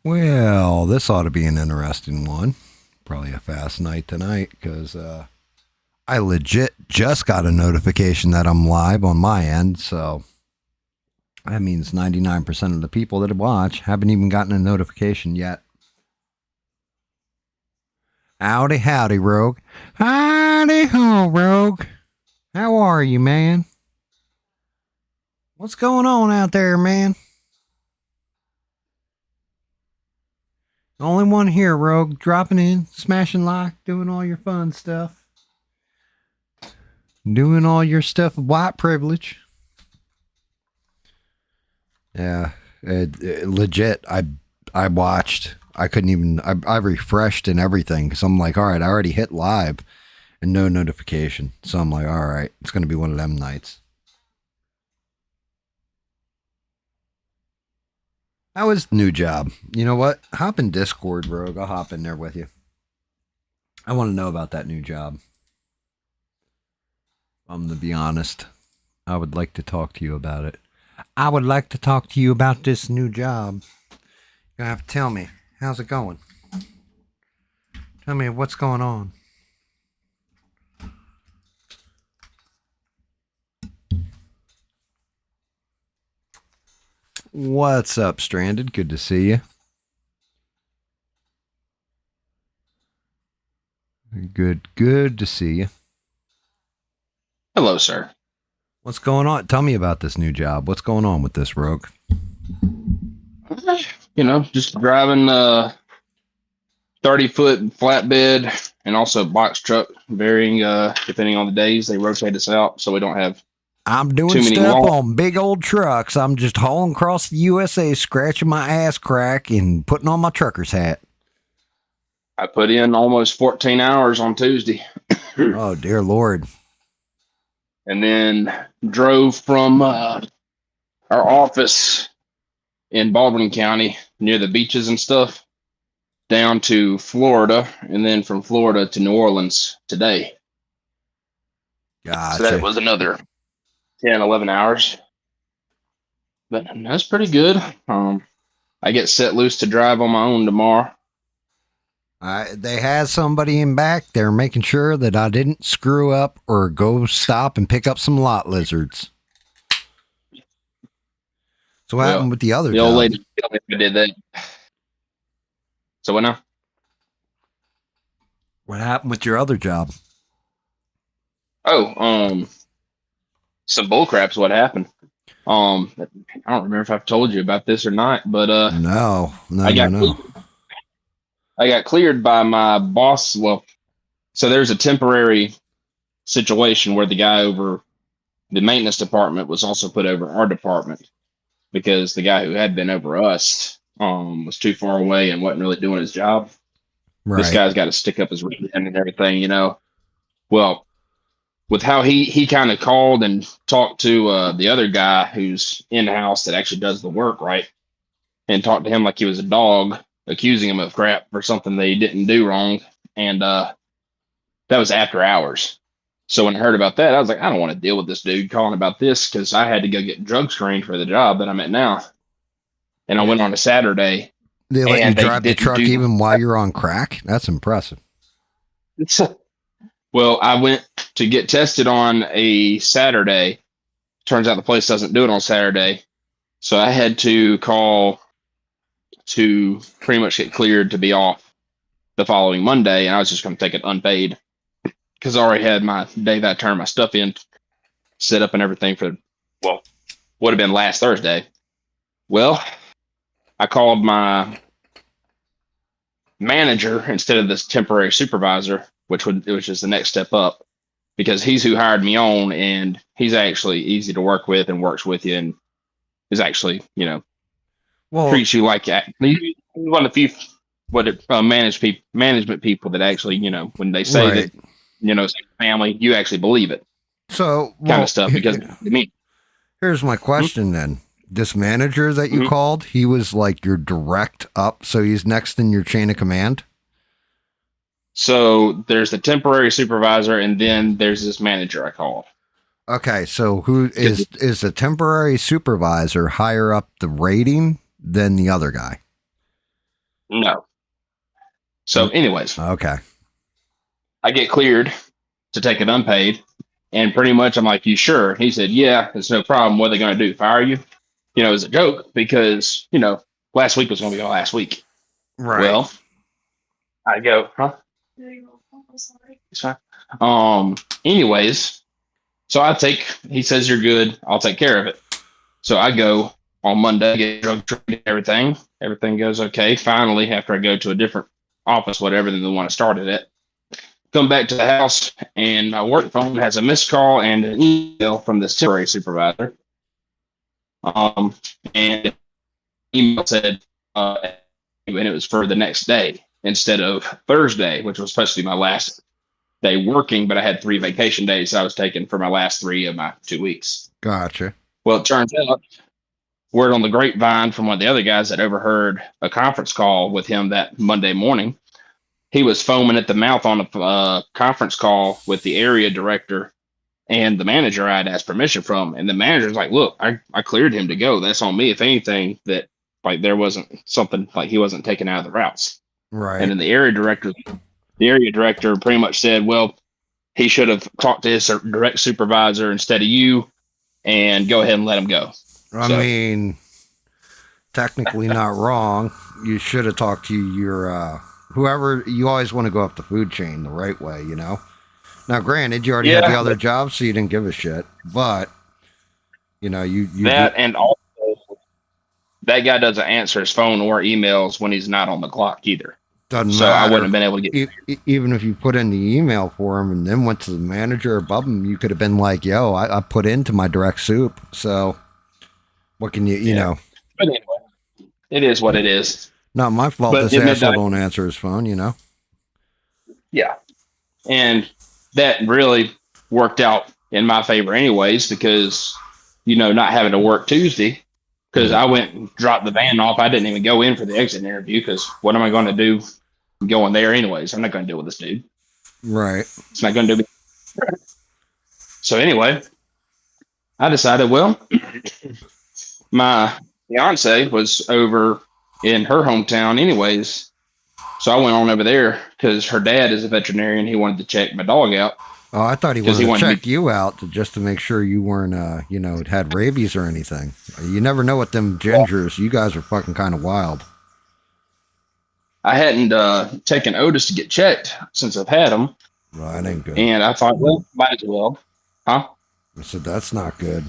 Well, this ought to be an interesting one. Probably a fast night tonight because I legit just got a notification that I'm live on my end. So that means 99% of the people that watch haven't even gotten a notification yet. Howdy, howdy, Rogue. Howdy, ho, Rogue. How are you, man? What's going on out there, man? Only one here, Rogue. Dropping in, smashing like, doing all your fun stuff. Doing all your stuff of white privilege. Yeah, legit. I watched. I couldn't even. I refreshed and everything because I'm like, all right, I already hit live and no notification. So I'm like, all right, it's gonna be one of them nights. How is new job? You know what? Hop in Discord, Rogue. I'll hop in there with you. I want to know about that new job. To be honest, I would like to talk to you about it. I would like to talk to you about this new job. You have to tell me, how's it going? Tell me what's going on. What's up, Stranded? Good to see you. Good to see you. Hello, sir. What's going on? Tell me about this new job. What's going on with this, Rogue? You know, just driving 30-foot flatbed and also box truck, varying depending on the days. They rotate us out so we don't have I'm doing too many stuff long. on big old trucks. I'm just hauling across the USA, scratching my ass crack and putting on my trucker's hat. I put in almost 14 hours on Tuesday. Oh, dear Lord. And then drove from our office in Baldwin County near the beaches and stuff down to Florida, and then from Florida to New Orleans today. Gotcha. So that was another 10, 11 hours. But that's pretty good. I get set loose to drive on my own tomorrow. They had somebody in back there making sure that I didn't screw up or go stop and pick up some lot lizards. So what happened with the other The job? old lady told me I did that. So what now? What happened with your other job? Oh, some bullcrap's what happened. I don't remember if I've told you about this or not, but No. I got cleared by my boss. Well, so there's a temporary situation where the guy over the maintenance department was also put over our department because the guy who had been over us was too far away and wasn't really doing his job. Right. This guy's got to stick up his rear end and everything, you know. Well, with how he kind of called and talked to the other guy who's in house that actually does the work, right, and talked to him like he was a dog, accusing him of crap for something they didn't do wrong, and that was after hours. So when I heard about that, I was like, I don't want to deal with this dude calling about this because I had to go get drug screened for the job that I'm at now, and I went on a Saturday. They let you drive the truck even while you're on crack? That's impressive. Well, I went to get tested on a Saturday. Turns out the place doesn't do it on Saturday. So I had to call to pretty much get cleared to be off the following Monday. And I was just going to take it unpaid because I already had my day that I turned my stuff in, set up and everything for, well, would have been last Thursday. Well, I called my manager instead of this temporary supervisor, which was just the next step up, because he's who hired me on, and he's actually easy to work with and works with you and is actually, you know, treats you like he's one of the few management people that actually, you know, when they say that, you know, it's family, you actually believe it. So kind of stuff. Because here's my question then. This manager that you called, he was like your direct up, so he's next in your chain of command? So there's the temporary supervisor, and then there's this manager I called. Okay, so who is the temporary supervisor higher up the rating than the other guy? No. So, anyways, Okay. I get cleared to take it unpaid. And pretty much I'm like, you sure? He said, yeah, it's no problem. What are they going to do? Fire you? It was a joke because, last week was going to be our last week. Right. Well, I go, huh? It's fine. Anyways, so he says, you're good. I'll take care of it. So I go on Monday, get drug treated, everything. Everything goes okay. Finally, after I go to a different office, whatever, than the one I started at, come back to the house, and my work phone has a missed call and an email from this temporary supervisor. And email said, and it was for the next day instead of Thursday, which was supposed to be my last day working, but I had 3 vacation days I was taking for my last 3 of my 2 weeks. Gotcha. Well, it turns out, word on the grapevine from one of the other guys that overheard a conference call with him that Monday morning, he was foaming at the mouth on a conference call with the area director and the manager I had asked permission from. And the manager's like, look, I cleared him to go. That's on me. If anything, that like there wasn't something like he wasn't taken out of the routes. Right. And then the area director pretty much said, well, he should have talked to his direct supervisor instead of you and go ahead and let him go. I mean, technically not wrong. You should have talked to your whoever. You always want to go up the food chain the right way, Now, granted, you already had the other job, so you didn't give a shit. But you and also that guy doesn't answer his phone or emails when he's not on the clock either. Doesn't matter. So I wouldn't have been able to get even if you put in the email for him and then went to the manager above him, you could have been like, "Yo, I put into my direct soup." So what can you know? But anyway, it is what it is. Not my fault. This asshole don't answer his phone. Yeah, and that really worked out in my favor, anyways, because not having to work Tuesday. Because I went and dropped the van off. I didn't even go in for the exit interview because what am I going to do going there anyways? I'm not going to deal with this dude. Right. It's not going to do me. So anyway, I decided, well, my fiance was over in her hometown anyways. So I went on over there because her dad is a veterinarian. He wanted to check my dog out. Oh, I thought he wanted to check you out just to make sure you weren't, had rabies or anything. You never know with them gingers. You guys are fucking kind of wild. I hadn't taken Otis to get checked since I've had him. Well, that ain't good. And I thought, well, might as well. Huh? I said, that's not good.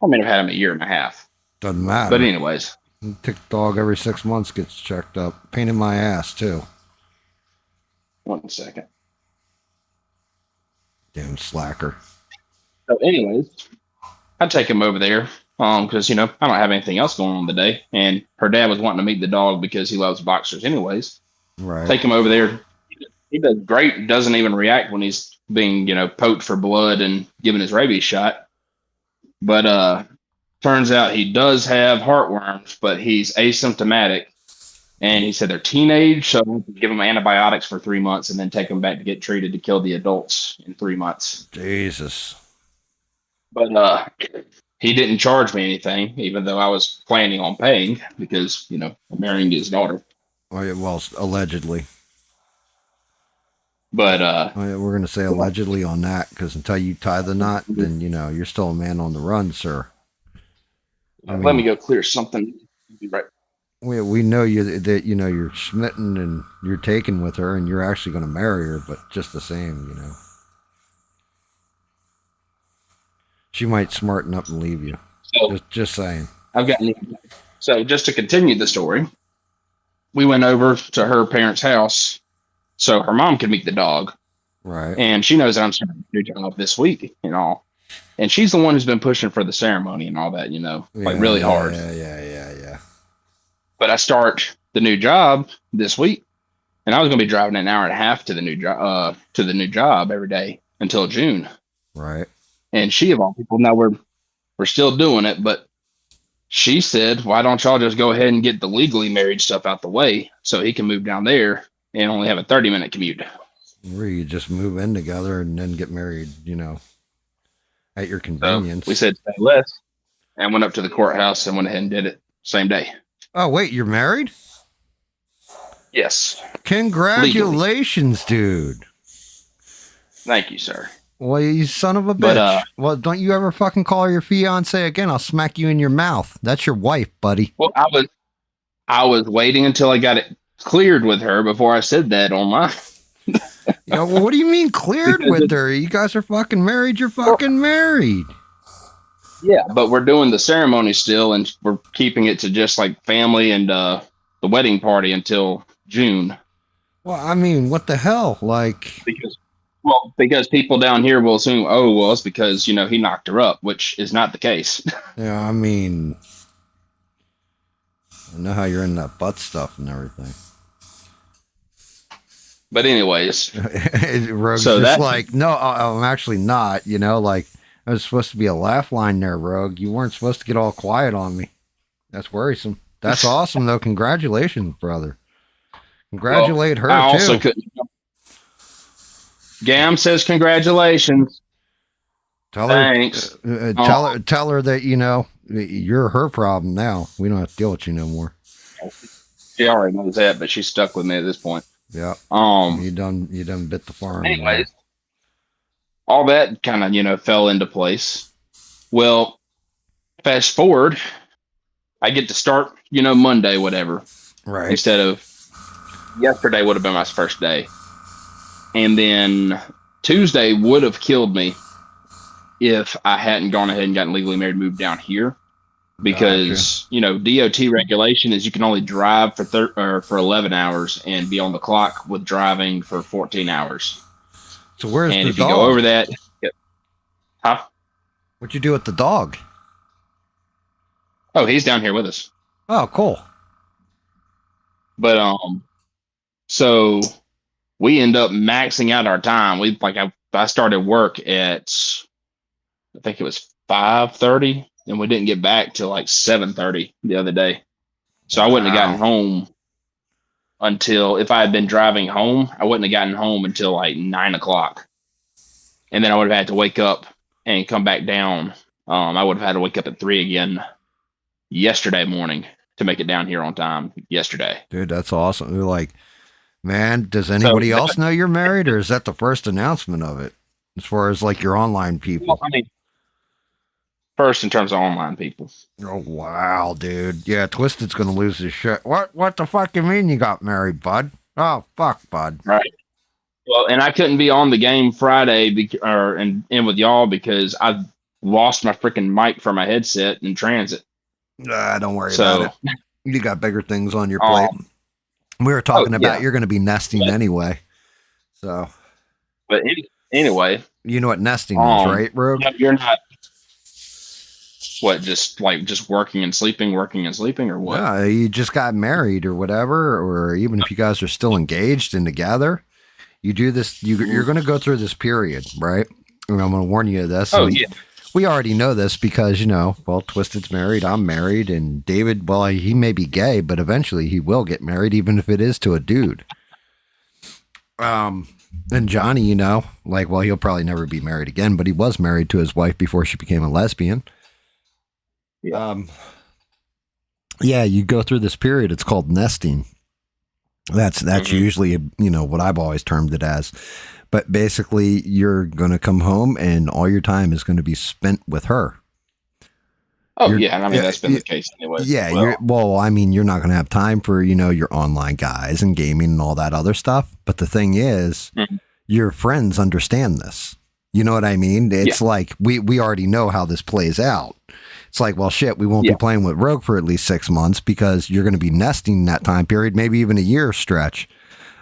I mean, I've had him a year and a half. Doesn't matter. But anyways. Take the dog every 6 months, gets checked up. Pain in my ass, too. 1 second. Damn slacker. So anyways, I take him over there because, I don't have anything else going on today. And her dad was wanting to meet the dog because he loves boxers anyways. Right. Take him over there. He does great. Doesn't even react when he's being, poked for blood and given his rabies shot. But turns out he does have heartworms, but he's asymptomatic. And he said they're teenage, so give them antibiotics for 3 months and then take them back to get treated to kill the adults in 3 months. Jesus. But he didn't charge me anything, even though I was planning on paying because, I'm marrying his daughter. Well, allegedly. But we're going to say allegedly on that because until you tie the knot, then, you're still a man on the run, sir. Let me go clear something. Right. We know that you're smitten and you're taken with her and you're actually going to marry her, but just the same, she might smarten up and leave you. So just saying. So just to continue the story, we went over to her parents' house so her mom could meet the dog. Right. And she knows that I'm starting a new job this week and all. And she's the one who's been pushing for the ceremony and all that, really hard. Yeah. But I start the new job this week, and I was going to be driving an hour and a half to the new job every day until June. Right. And she, of all people, now we're still doing it, but she said, "Why don't y'all just go ahead and get the legally married stuff out the way so he can move down there and only have a 30-minute commute?" Where you just move in together and then get married, at your convenience. So we said say less, and went up to the courthouse and went ahead and did it same day. Oh, wait, you're married? Yes. Congratulations, dude. Thank you, sir. Well, you son of a But, bitch. Well, don't you ever fucking call her your fiance again. I'll smack you in your mouth. That's your wife, buddy. Well, I was waiting until I got it cleared with her before I said that on my. Well, what do you mean cleared with her? You guys are fucking married. You're fucking married. Yeah, but we're doing the ceremony still, and we're keeping it to just like family and the wedding party until June. Well, I mean, what the hell? Like, because people down here will assume, oh, well, it's because he knocked her up, which is not the case. I mean, I know how you're in that butt stuff and everything. But anyways, Rogue's so just like, no, I'm actually not. Like, I was supposed to be a laugh line there, Rogue. You weren't supposed to get all quiet on me. That's worrisome. That's awesome, though. Congratulations, brother. Congratulate her, I also too. couldn't. Gam says congratulations. Thanks. Tell her that, you're her problem now. We don't have to deal with you no more. She already knows that, but she's stuck with me at this point. Yeah. You done bit the farm. Anyways, all that kind of, fell into place. Well, fast forward, I get to start, Monday, whatever. Right. Instead of yesterday would have been my first day. And then Tuesday would have killed me if I hadn't gone ahead and gotten legally married and moved down here. Because, DOT regulation is you can only drive for 11 hours and be on the clock with driving for 14 hours. So where's the dog? And if you go over that, huh? What'd you do with the dog? Oh, he's down here with us. Oh, cool. But, so we end up maxing out our time. I started work at, I think it was 5:30. And we didn't get back till like 7:30 the other day. So I wouldn't have gotten home until, if I had been driving home, I wouldn't have gotten home until like 9 o'clock. And then I would have had to wake up and come back down. I would have had to wake up at 3 again yesterday morning to make it down here on time yesterday. Dude, that's awesome. They're like, man, does anybody else know you're married, or is that the first announcement of it? As far as like your online people? Well, I mean, first in terms of online people. Oh, wow, dude. Yeah, Twisted's going to lose his shit. What the fuck you mean you got married, bud? Oh, fuck, bud. Right. Well, and I couldn't be on the game Friday and with y'all because I lost my freaking mic for my headset in transit. Don't worry about it. You got bigger things on your plate. We were talking about you're going to be nesting anyway. So. But anyway. You know what nesting is, right, Rogue? You're not. What, just working and sleeping, or what? Yeah, you just got married or whatever, or even if you guys are still engaged and together, you do this, you're going to go through this period, right? And I'm going to warn you of this. Oh, yeah. We already know this because, Twisted's married, I'm married, and David, well, he may be gay, but eventually he will get married, even if it is to a dude. And Johnny, he'll probably never be married again, but he was married to his wife before she became a lesbian. Yeah. You go through this period. It's called nesting. That's usually, what I've always termed it as. But basically, you're going to come home and all your time is going to be spent with her. Oh, and I mean, that's been the case anyway. Yeah. You're not going to have time for, your online guys and gaming and all that other stuff. But the thing is, your friends understand this. You know what I mean? It's like, we already know how this plays out. It's like, well, shit, we won't be playing with Rogue for at least 6 months because you're going to be nesting in that time period, maybe even a year stretch.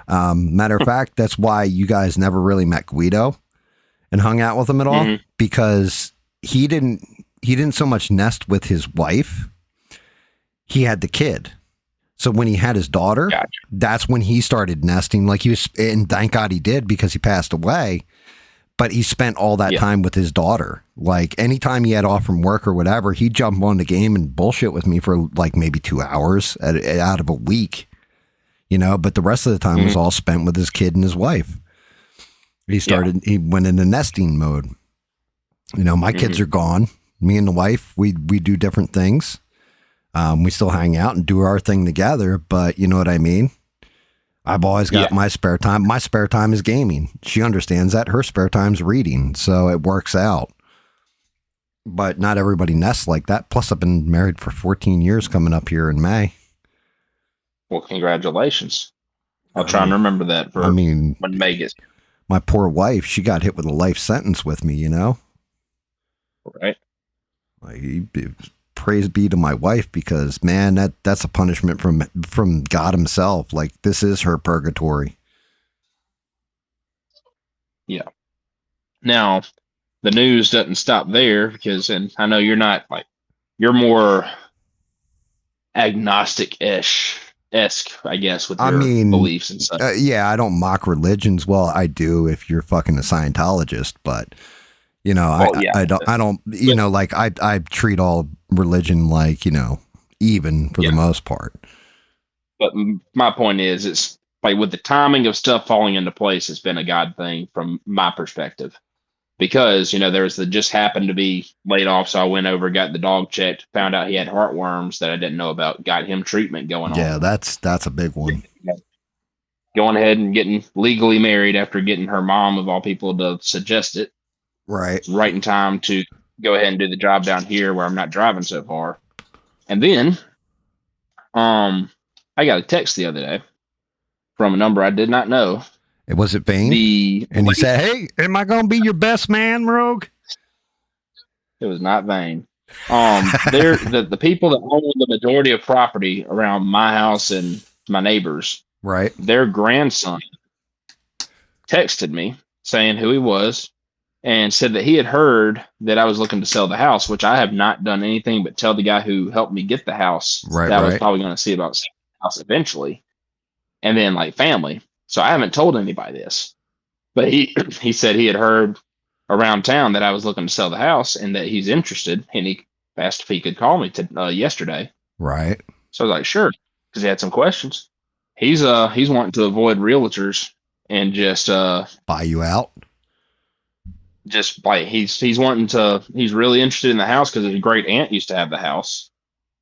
Matter of fact, that's why you guys never really met Guido and hung out with him at all, because he didn't so much nest with his wife. He had the kid. So when he had his daughter, that's when he started nesting. Like and thank God he did, because he passed away. But he spent all that time with his daughter. Like anytime he had off from work or whatever, he'd jump on the game and bullshit with me for like maybe 2 hours out of a week, but the rest of the time was all spent with his kid and his wife. He went into nesting mode. My kids are gone. Me and the wife, we do different things. We still hang out and do our thing together, but you know what I mean? I've always got my spare time. My spare time is gaming. She understands that. Her spare time's reading, so it works out. But not everybody nests like that. Plus, I've been married for 14 years coming up here in May. Well, congratulations. I'll try and remember that for when May gets. My poor wife, she got hit with a life sentence with me, you know? Right. Like, praise be to my wife, because man, that's a punishment from God himself. Like, this is her purgatory. Yeah. Now, the news doesn't stop there, because, and I know you're not like, you're more agnostic-esque, I guess, with your beliefs and such. Yeah, I don't mock religions. Well, I do if you're fucking a Scientologist, but you know, I don't, you know, like I treat all religion like, you know, even for the most part. But my point is, it's like with the timing of stuff falling into place, it's been a God thing from my perspective. Because, you know, there's the just happened to be laid off. So I went over, got the dog checked, found out he had heartworms that I didn't know about, got him treatment going on. Yeah, that's a big one. Going ahead and getting legally married after getting her mom, of all people, to suggest it. Right. Right in time to go ahead and do the job down here where I'm not driving so far. And then I got a text the other day from a number I did not know. Was it Vane? And he said, "Hey, am I going to be your best man, Rogue?" It was not Vane. They're the people that own the majority of property around my house and my neighbors. Right. Their grandson texted me saying who he was and said that he had heard that I was looking to sell the house, which I have not done anything but tell the guy who helped me get the house that I was probably going to see about selling the house eventually. And then like family. So I haven't told anybody this, but he said he had heard around town that I was looking to sell the house and that he's interested, and he asked if he could call me yesterday. Right. So I was like, sure, because he had some questions. He's wanting to avoid realtors and just buy you out. Just like he's really interested in the house because his great aunt used to have the house.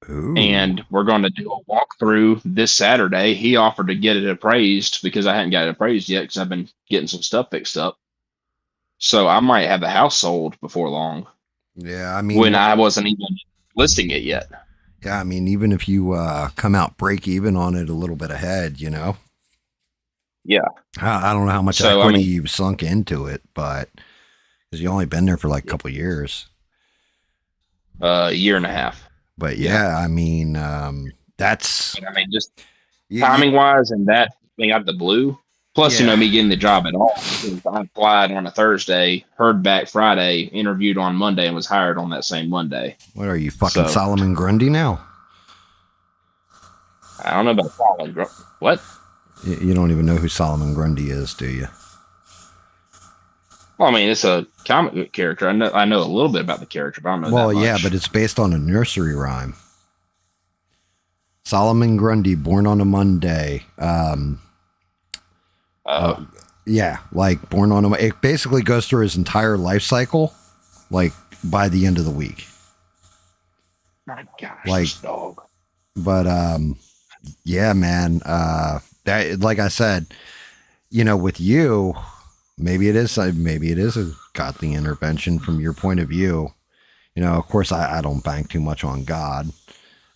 Ooh. And we're going to do a walkthrough this Saturday. He offered to get it appraised because I hadn't got it appraised yet because I've been getting some stuff fixed up. So I might have the house sold before long. Yeah, I mean, when I wasn't even listing it yet. Yeah, I mean, even if you come out break even on it a little bit ahead, you know. Yeah, I don't know how much equity you've sunk into it, but because you only been there for like a couple of years. A year and a half. But yeah, I mean, that's. I mean, just timing wise, and that being out of the blue. Plus, you know, me getting the job at all. I applied on a Thursday, heard back Friday, interviewed on Monday, and was hired on that same Monday. What are you, fucking Solomon Grundy now? I don't know about Solomon Grundy. What? You don't even know who Solomon Grundy is, do you? Well, I mean, it's a comic book character. I know a little bit about the character, but I don't know that much. Well, yeah, but it's based on a nursery rhyme. Solomon Grundy, born on a Monday. Yeah, like born on a. It basically goes through his entire life cycle, like by the end of the week. My gosh, like dog. But yeah, man. That, like I said, you know, with you. Maybe it is a godly intervention from your point of view. You know, of course, I don't bank too much on God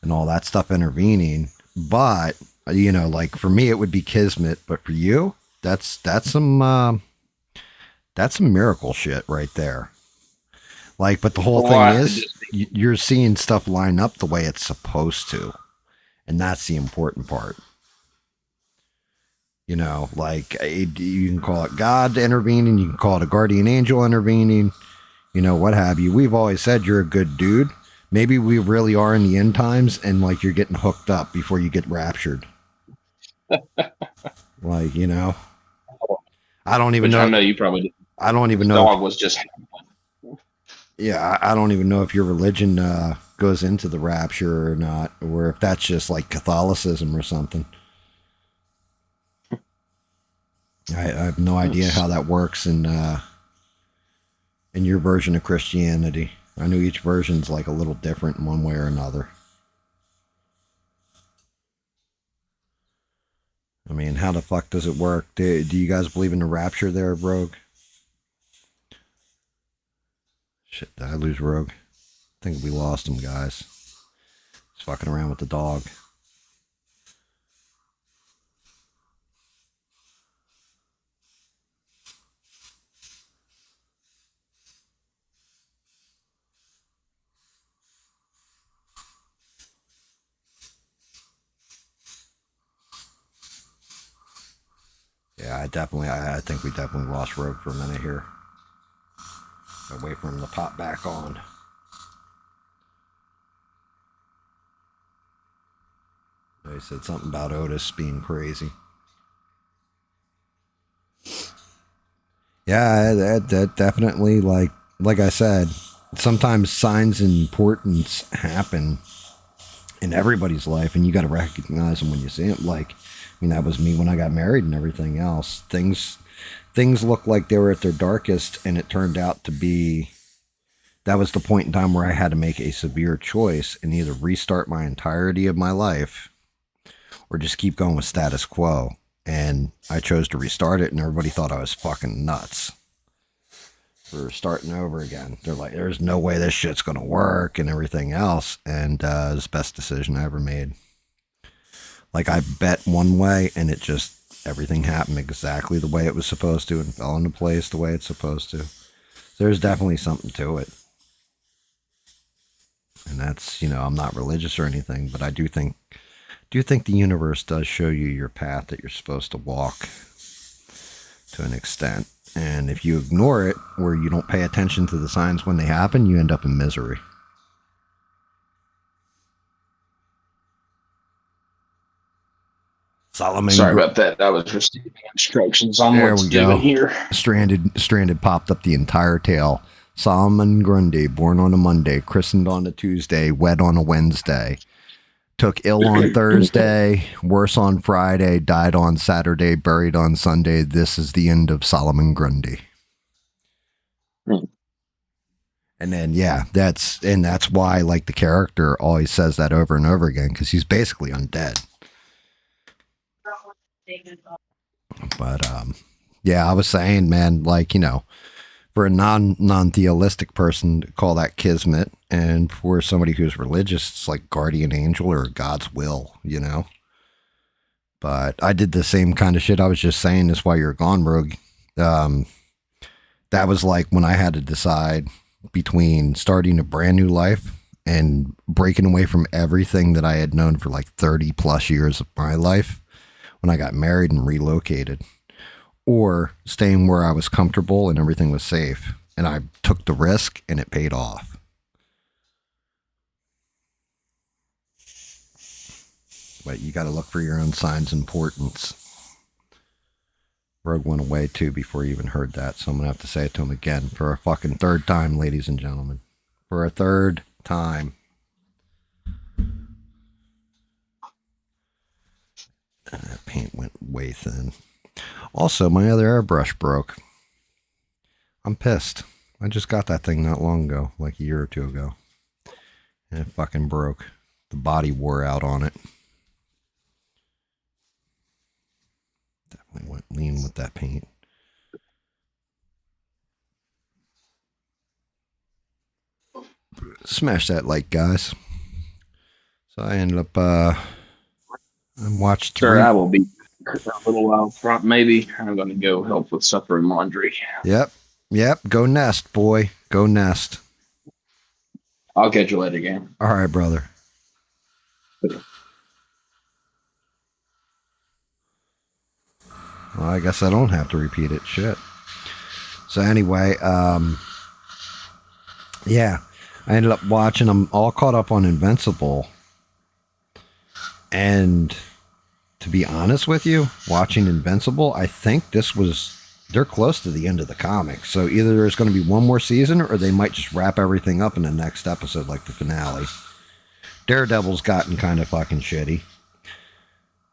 and all that stuff intervening. But, you know, like for me, it would be kismet. But for you, that's some miracle shit right there. Like, but the whole thing is you're seeing stuff line up the way it's supposed to. And that's the important part. You know, like you can call it God intervening, you can call it a guardian angel intervening, you know, what have you. We've always said you're a good dude. Maybe we really are in the end times, and like you're getting hooked up before you get raptured. Like, you know, I don't even know. I know you probably did. I don't even know. Dog was just. Yeah, I don't even know if your religion goes into the rapture or not, or if that's just like Catholicism or something. I have no idea how that works in your version of Christianity. I know each version's like a little different in one way or another. I mean, how the fuck does it work? Do you guys believe in the rapture there, Rogue? Shit, did I lose Rogue? I think we lost him, guys. He's fucking around with the dog. Yeah, I think we definitely lost Rogue for a minute here. Gotta wait for him to pop back on. They said something about Otis being crazy. Yeah, that definitely, like I said, sometimes signs of importance happen in everybody's life, and you got to recognize them when you see them. Like, I mean, that was me when I got married and everything else. Things looked like they were at their darkest, and it turned out to be that was the point in time where I had to make a severe choice and either restart my entirety of my life or just keep going with status quo. And I chose to restart it, and everybody thought I was fucking nuts for starting over again. They're like, there's no way this shit's going to work and everything else. And it was the best decision I ever made. Like, I bet one way, and it just, everything happened exactly the way it was supposed to and fell into place the way it's supposed to. There's definitely something to it. And that's, I'm not religious or anything, but I do think the universe does show you your path that you're supposed to walk to an extent. And if you ignore it, or you don't pay attention to the signs when they happen, you end up in misery. Solomon. Sorry about that. I was receiving instructions on There what to we do go. in here. Stranded popped up the entire tale. Solomon Grundy, born on a Monday, christened on a Tuesday, wed on a Wednesday. Took ill on Thursday, worse on Friday, died on Saturday, buried on Sunday. This is the end of Solomon Grundy. And then, yeah, that's why, like, the character always says that over and over again, because he's basically undead. But, yeah, I was saying, man, like, for a non-theistic person to call that kismet, and for somebody who's religious, it's like guardian angel or God's will, But I did the same kind of shit. I was just saying this while you're gone, Rogue. That was like when I had to decide between starting a brand new life and breaking away from everything that I had known for like 30 plus years of my life when I got married and relocated, or staying where I was comfortable and everything was safe. And I took the risk and it paid off. But you got to look for your own signs of importance. Rogue went away too before he even heard that, so I'm going to have to say it to him again for a fucking third time, ladies and gentlemen. For a third time. That paint went way thin. Also, my other airbrush broke. I'm pissed. I just got that thing not long ago, like a year or two ago. And it fucking broke. The body wore out on it. Definitely went lean with that paint. Smash that like, guys. So I ended up, I watched Sure, I will be a little while front. Maybe I'm going to go help with supper and laundry. Yep. Go nest, boy. Go nest. I'll catch you later, gang. All right, brother. Okay. Well, I guess I don't have to repeat it. Shit. So anyway, yeah, I ended up watching them all caught up on Invincible. And to be honest with you, watching Invincible, I think they're close to the end of the comic. So either there's going to be one more season or they might just wrap everything up in the next episode, like the finale. Daredevil's gotten kind of fucking shitty.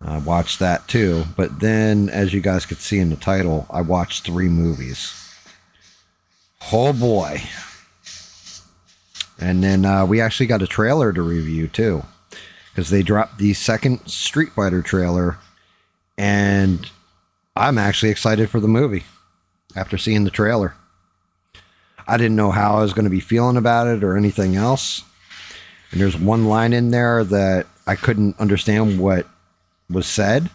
I watched that too. But then, as you guys could see in the title, I watched 3 movies. Oh boy. And then we actually got a trailer to review too. Because they dropped the second Street Fighter trailer And I'm actually excited for the movie after seeing the trailer. I didn't know how I was going to be feeling about it or anything else. And there's one line in there that I couldn't understand what was said.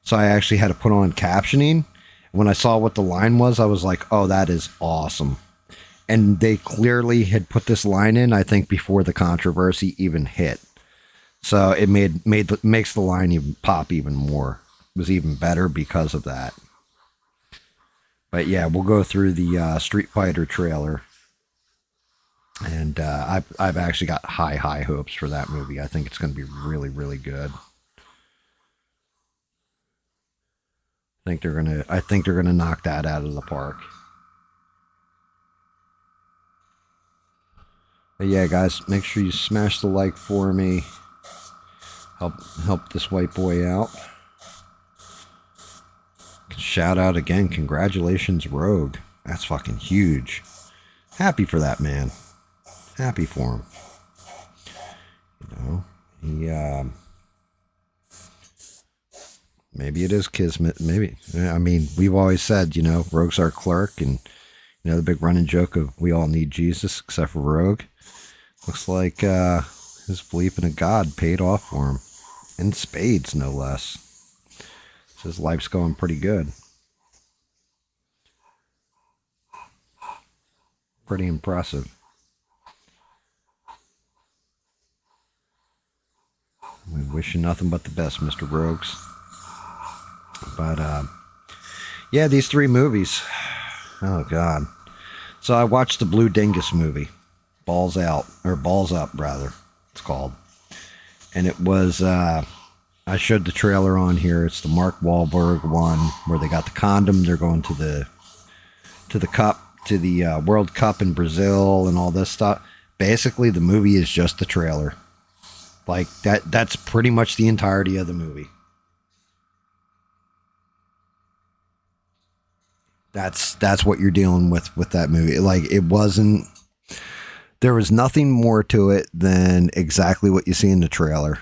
So I actually had to put on captioning. When I saw what the line was, I was like, oh, that is awesome. And they clearly had put this line in, I think, before the controversy even hit. So it makes the line even pop even more. It was even better because of that. But yeah, we'll go through the Street Fighter trailer. And I've actually got high hopes for that movie. I think it's going to be really, really good. I think they're gonna knock that out of the park. But yeah, guys, make sure you smash the like for me. Help this white boy out. Shout out again, congratulations, Rogue. That's fucking huge. Happy for that man. Happy for him. You know, maybe it is kismet. Maybe. I mean, we've always said, Rogue's our clerk, and the big running joke of we all need Jesus except for Rogue. Looks like his belief in a God paid off for him, in spades, no less. So his life's going pretty good. Pretty impressive. We wish you nothing but the best, Mr. Rogues. But, yeah, these 3 movies. Oh, God. So I watched the Blue Dingus movie. Balls Out. Or Balls Up, rather. It's called. And it was, I showed the trailer on here. It's the Mark Wahlberg one where they got the condom. They're going to the World Cup in Brazil and all this stuff. Basically, the movie is just the trailer. Like, that's pretty much the entirety of the movie. That's what you're dealing with that movie. Like, there was nothing more to it than exactly what you see in the trailer.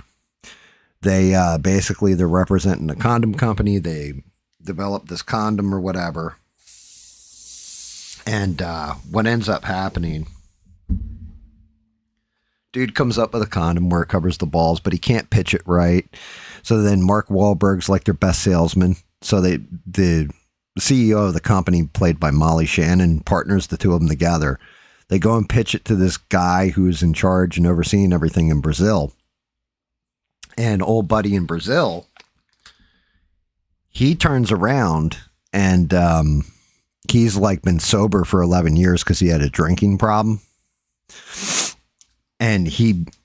They, basically, they're representing a condom company. They developed this condom or whatever. And, what ends up happening, dude comes up with a condom where it covers the balls, but he can't pitch it right. So then Mark Wahlberg's like their best salesman. So the CEO of the company, played by Molly Shannon, partners the two of them together. They go and pitch it to this guy who's in charge and overseeing everything in Brazil. And old buddy in Brazil, he turns around and he's like been sober for 11 years because he had a drinking problem. And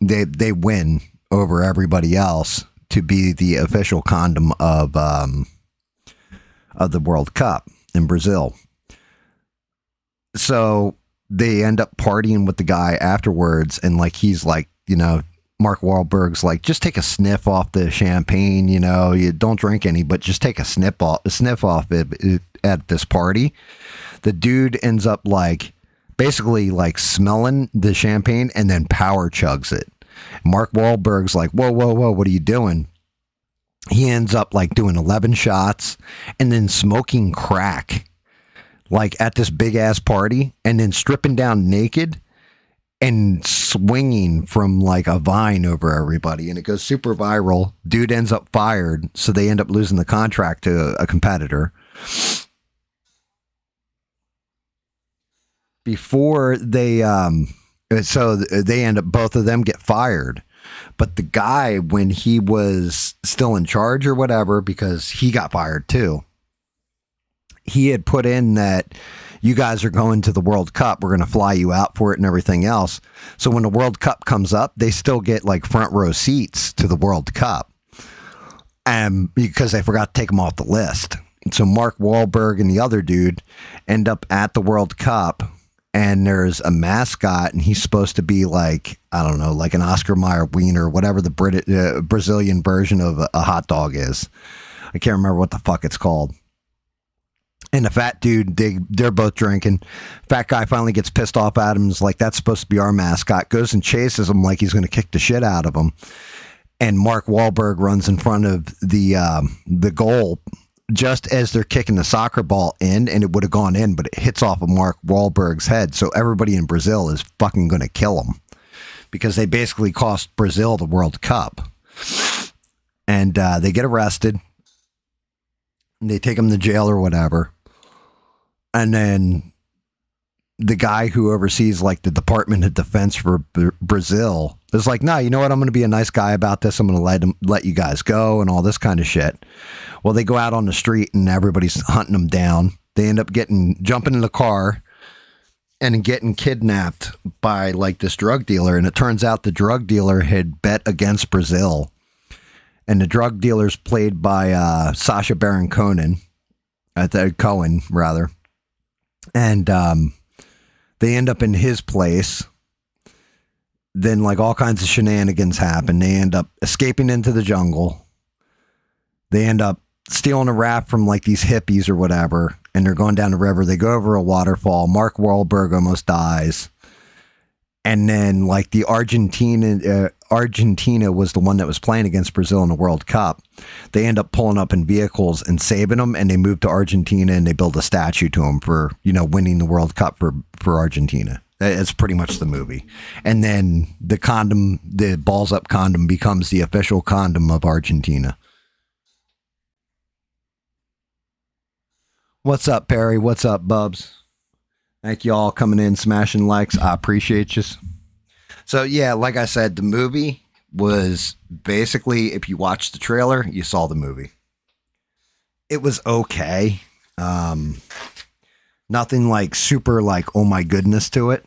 they win over everybody else to be the official condom of the World Cup in Brazil. So they end up partying with the guy afterwards, and like he's like, Mark Wahlberg's like, just take a sniff off the champagne, you don't drink any, but just take a sniff off it at this party. The dude ends up like basically like smelling the champagne and then power chugs it. Mark Wahlberg's like, whoa, what are you doing? He ends up like doing 11 shots and then smoking crack like at this big ass party, and then stripping down naked and swinging from like a vine over everybody, and it goes super viral. Dude ends up fired, so they end up losing the contract to a competitor. Before they so they end up, both of them get fired, but the guy, when he was still in charge or whatever, because he got fired too, he had put in that you guys are going to the World Cup, we're going to fly you out for it and everything else. So when the World Cup comes up, they still get like front row seats to the World Cup, because they forgot to take them off the list. So Mark Wahlberg and the other dude end up at the World Cup, and there's a mascot, and he's supposed to be like, I don't know, like an Oscar Mayer wiener, whatever the Brazilian version of a hot dog is. I can't remember what the fuck it's called. And the fat dude, they're both drinking. Fat guy finally gets pissed off at him. Is like, that's supposed to be our mascot. Goes and chases him like he's going to kick the shit out of him. and Mark Wahlberg runs in front of the goal just as they're kicking the soccer ball in, and it would have gone in, but it hits off of Mark Wahlberg's head. So everybody in Brazil is fucking going to kill him because they basically cost Brazil the World Cup. And they get arrested. And they take him to jail or whatever. And then the guy who oversees like the Department of Defense for Brazil is like, no, you know what? I'm going to be a nice guy about this. I'm going to let you guys go and all this kind of shit. Well, they go out on the street and everybody's hunting them down. They end up jumping in the car and getting kidnapped by like this drug dealer. And it turns out the drug dealer had bet against Brazil. And the drug dealer's played by Sacha Baron Cohen, rather. And they end up in his place. Then like all kinds of shenanigans happen. They end up escaping into the jungle. They end up stealing a raft from like these hippies or whatever. And they're going down the river. They go over a waterfall. Mark Wahlberg almost dies. And then like the Argentina was the one that was playing against Brazil in the World Cup. They end up pulling up in vehicles and saving them, and they move to Argentina and they build a statue to him for, winning the World Cup for Argentina. It's pretty much the movie. And then the balls up condom becomes the official condom of Argentina. What's up, Perry? What's up, Bubs? Thank you all coming in, smashing likes. I appreciate you. So, yeah, like I said, the movie was basically, if you watched the trailer, you saw the movie. It was okay. Nothing like super like, oh my goodness to it.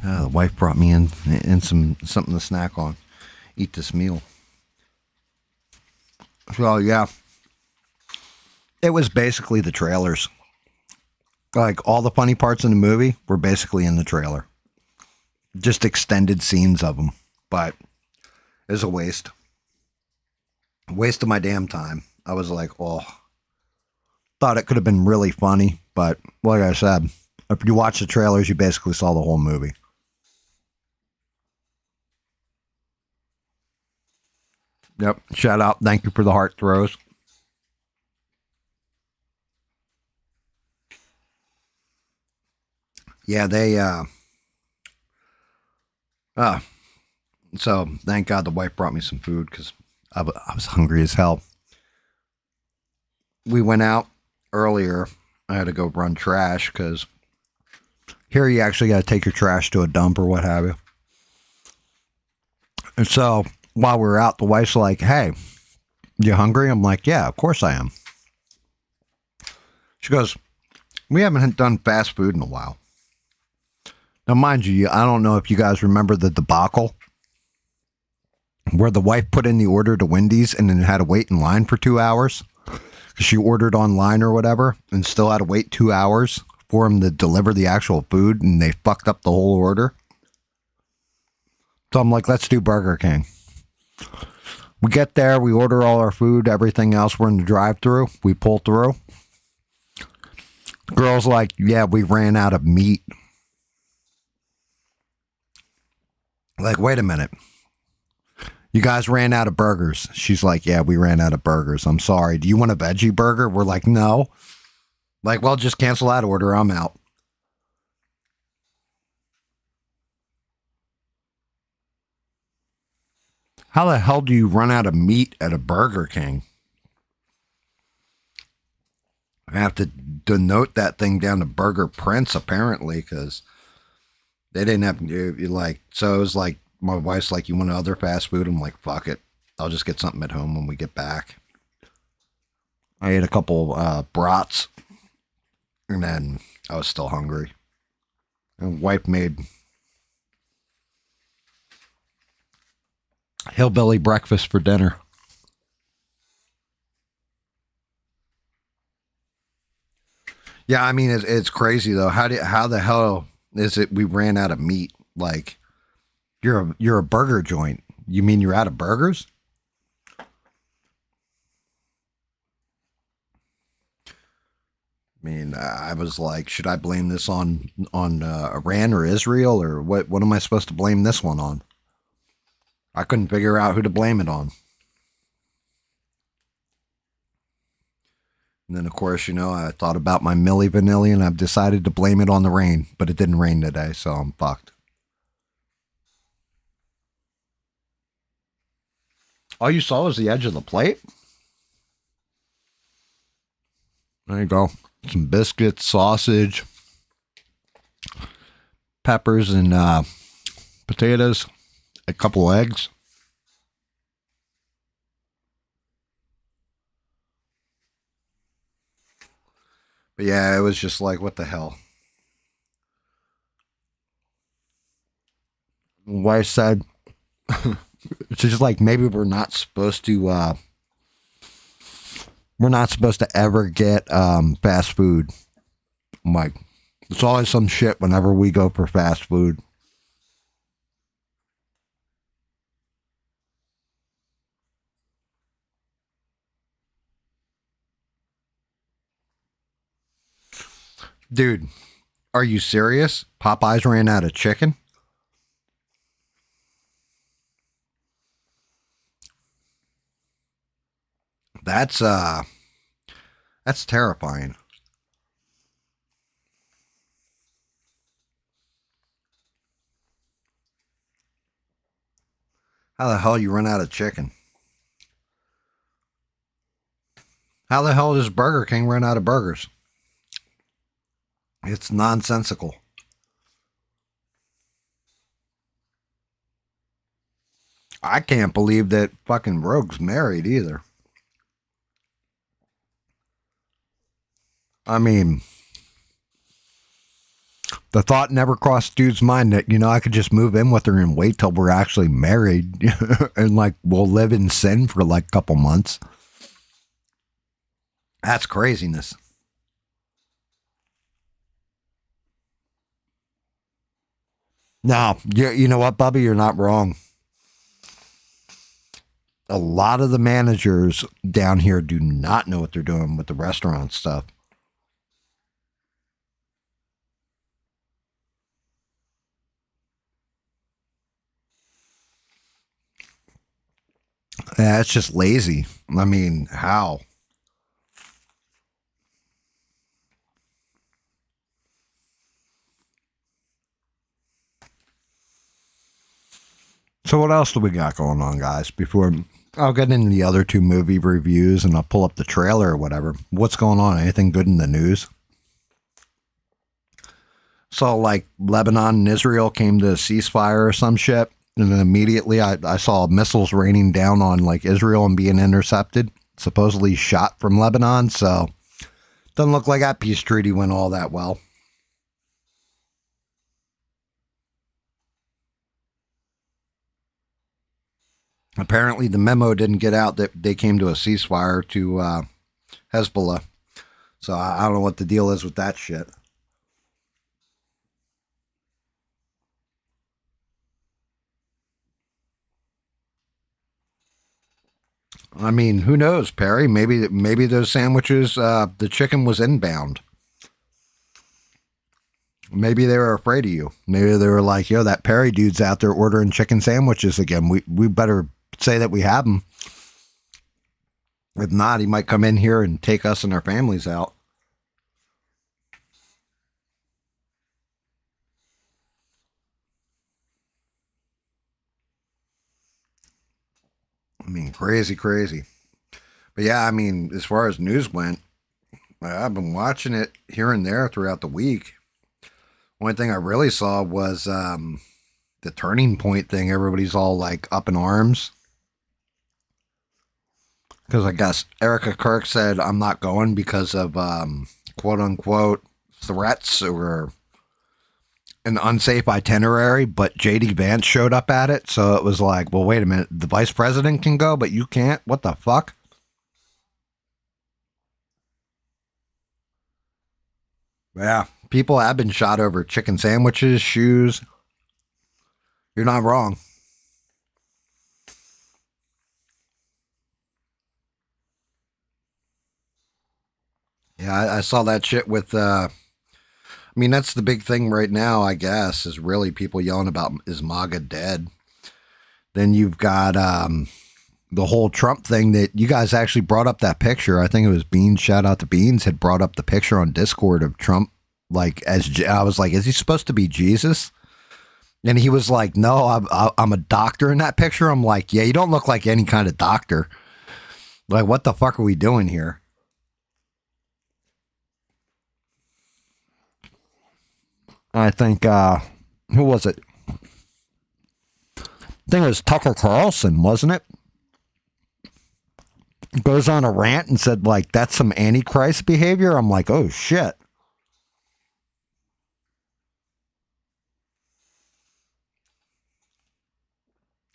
The wife brought me in something to snack on. Eat this meal. So, yeah. It was basically the trailers. Like, all the funny parts in the movie were basically in the trailer. Just extended scenes of them. But it was a waste. Waste of my damn time. I was like, oh. Thought it could have been really funny. But, like I said, if you watch the trailers, you basically saw the whole movie. Yep. Shout out. Thank you for the heart throws. Yeah, so thank God the wife brought me some food because I was hungry as hell. We went out earlier. I had to go run trash because here you actually got to take your trash to a dump or what have you. And so while we were out, the wife's like, hey, you hungry? I'm like, yeah, of course I am. She goes, we haven't done fast food in a while. Now, mind you, I don't know if you guys remember the debacle where the wife put in the order to Wendy's and then had to wait in line for 2 hours because she ordered online or whatever and still had to wait 2 hours for them to deliver the actual food, and they fucked up the whole order. So I'm like, let's do Burger King. We get there, we order all our food, everything else, we're in the drive-thru, we pull through. The girl's like, yeah, we ran out of meat. Like, wait a minute. You guys ran out of burgers. She's like, yeah, we ran out of burgers. I'm sorry. Do you want a veggie burger? We're like, no. Like, well, just cancel that order. I'm out. How the hell do you run out of meat at a Burger King? I have to denote that thing down to Burger Prince, apparently, because they didn't have like, so it was like, my wife's like, you want other fast food? I'm like, fuck it. I'll just get something at home when we get back. I ate a couple brats, and then I was still hungry. And wife made hillbilly breakfast for dinner. Yeah, I mean, it's crazy though. How the hell is it we ran out of meat? Like, you're a burger joint. You mean you're out of burgers? I mean, I was like, should I blame this on Iran or Israel, or what am I supposed to blame this one on? I couldn't figure out who to blame it on. And then, of course, I thought about my Milli Vanilli, and I've decided to blame it on the rain, but it didn't rain today, so I'm fucked. All you saw was the edge of the plate? There you go. Some biscuits, sausage, peppers, and potatoes, a couple eggs. But yeah, it was just like, what the hell? Wife said, it's just like, maybe we're not supposed to ever get fast food. I'm like, it's always some shit whenever we go for fast food. Dude, are you serious? Popeyes ran out of chicken? That's terrifying. How the hell you run out of chicken? How the hell does Burger King run out of burgers? It's nonsensical. I can't believe that fucking Rogue's married either. I mean, the thought never crossed dude's mind that, I could just move in with her and wait till we're actually married and like we'll live in sin for like a couple months. That's craziness. No, you know what, Bubby? You're not wrong. A lot of the managers down here do not know what they're doing with the restaurant stuff. Yeah, it's just lazy. I mean, how? So what else do we got going on, guys? Before I'll get into the other two movie reviews and I'll pull up the trailer or whatever. What's going on? Anything good in the news? So like Lebanon and Israel came to a ceasefire or some shit. And then immediately I saw missiles raining down on like Israel and being intercepted, supposedly shot from Lebanon. So doesn't look like that peace treaty went all that well. Apparently the memo didn't get out that they came to a ceasefire to Hezbollah. So I don't know what the deal is with that shit. I mean, who knows, Perry? Maybe those sandwiches, the chicken was inbound. Maybe they were afraid of you. Maybe they were like, yo, that Perry dude's out there ordering chicken sandwiches again. We better say that we have him. If not, he might come in here and take us and our families out. I mean, crazy, crazy. But yeah, I mean, as far as news went, I've been watching it here and there throughout the week. One thing I really saw was the turning point thing. Everybody's all like up in arms. Because I guess Erica Kirk said, I'm not going because of quote unquote threats or an unsafe itinerary, but JD Vance showed up at it. So it was like, well, wait a minute. The vice president can go, but you can't? What the fuck? Yeah. People have been shot over chicken sandwiches, shoes. You're not wrong. Yeah, Yeah, I saw that shit with. I mean, that's the big thing right now, I guess, is really people yelling about is MAGA dead. Then you've got the whole Trump thing that you guys actually brought up that picture. I think it was Beans. Shout out to Beans had brought up the picture on Discord of Trump. Like I was like, is he supposed to be Jesus? And he was like, no, I'm a doctor in that picture. I'm like, yeah, you don't look like any kind of doctor. Like, what the fuck are we doing here? I think, who was it? I think it was Tucker Carlson, wasn't it? Goes on a rant and said, like, that's some Antichrist behavior. I'm like, oh, shit.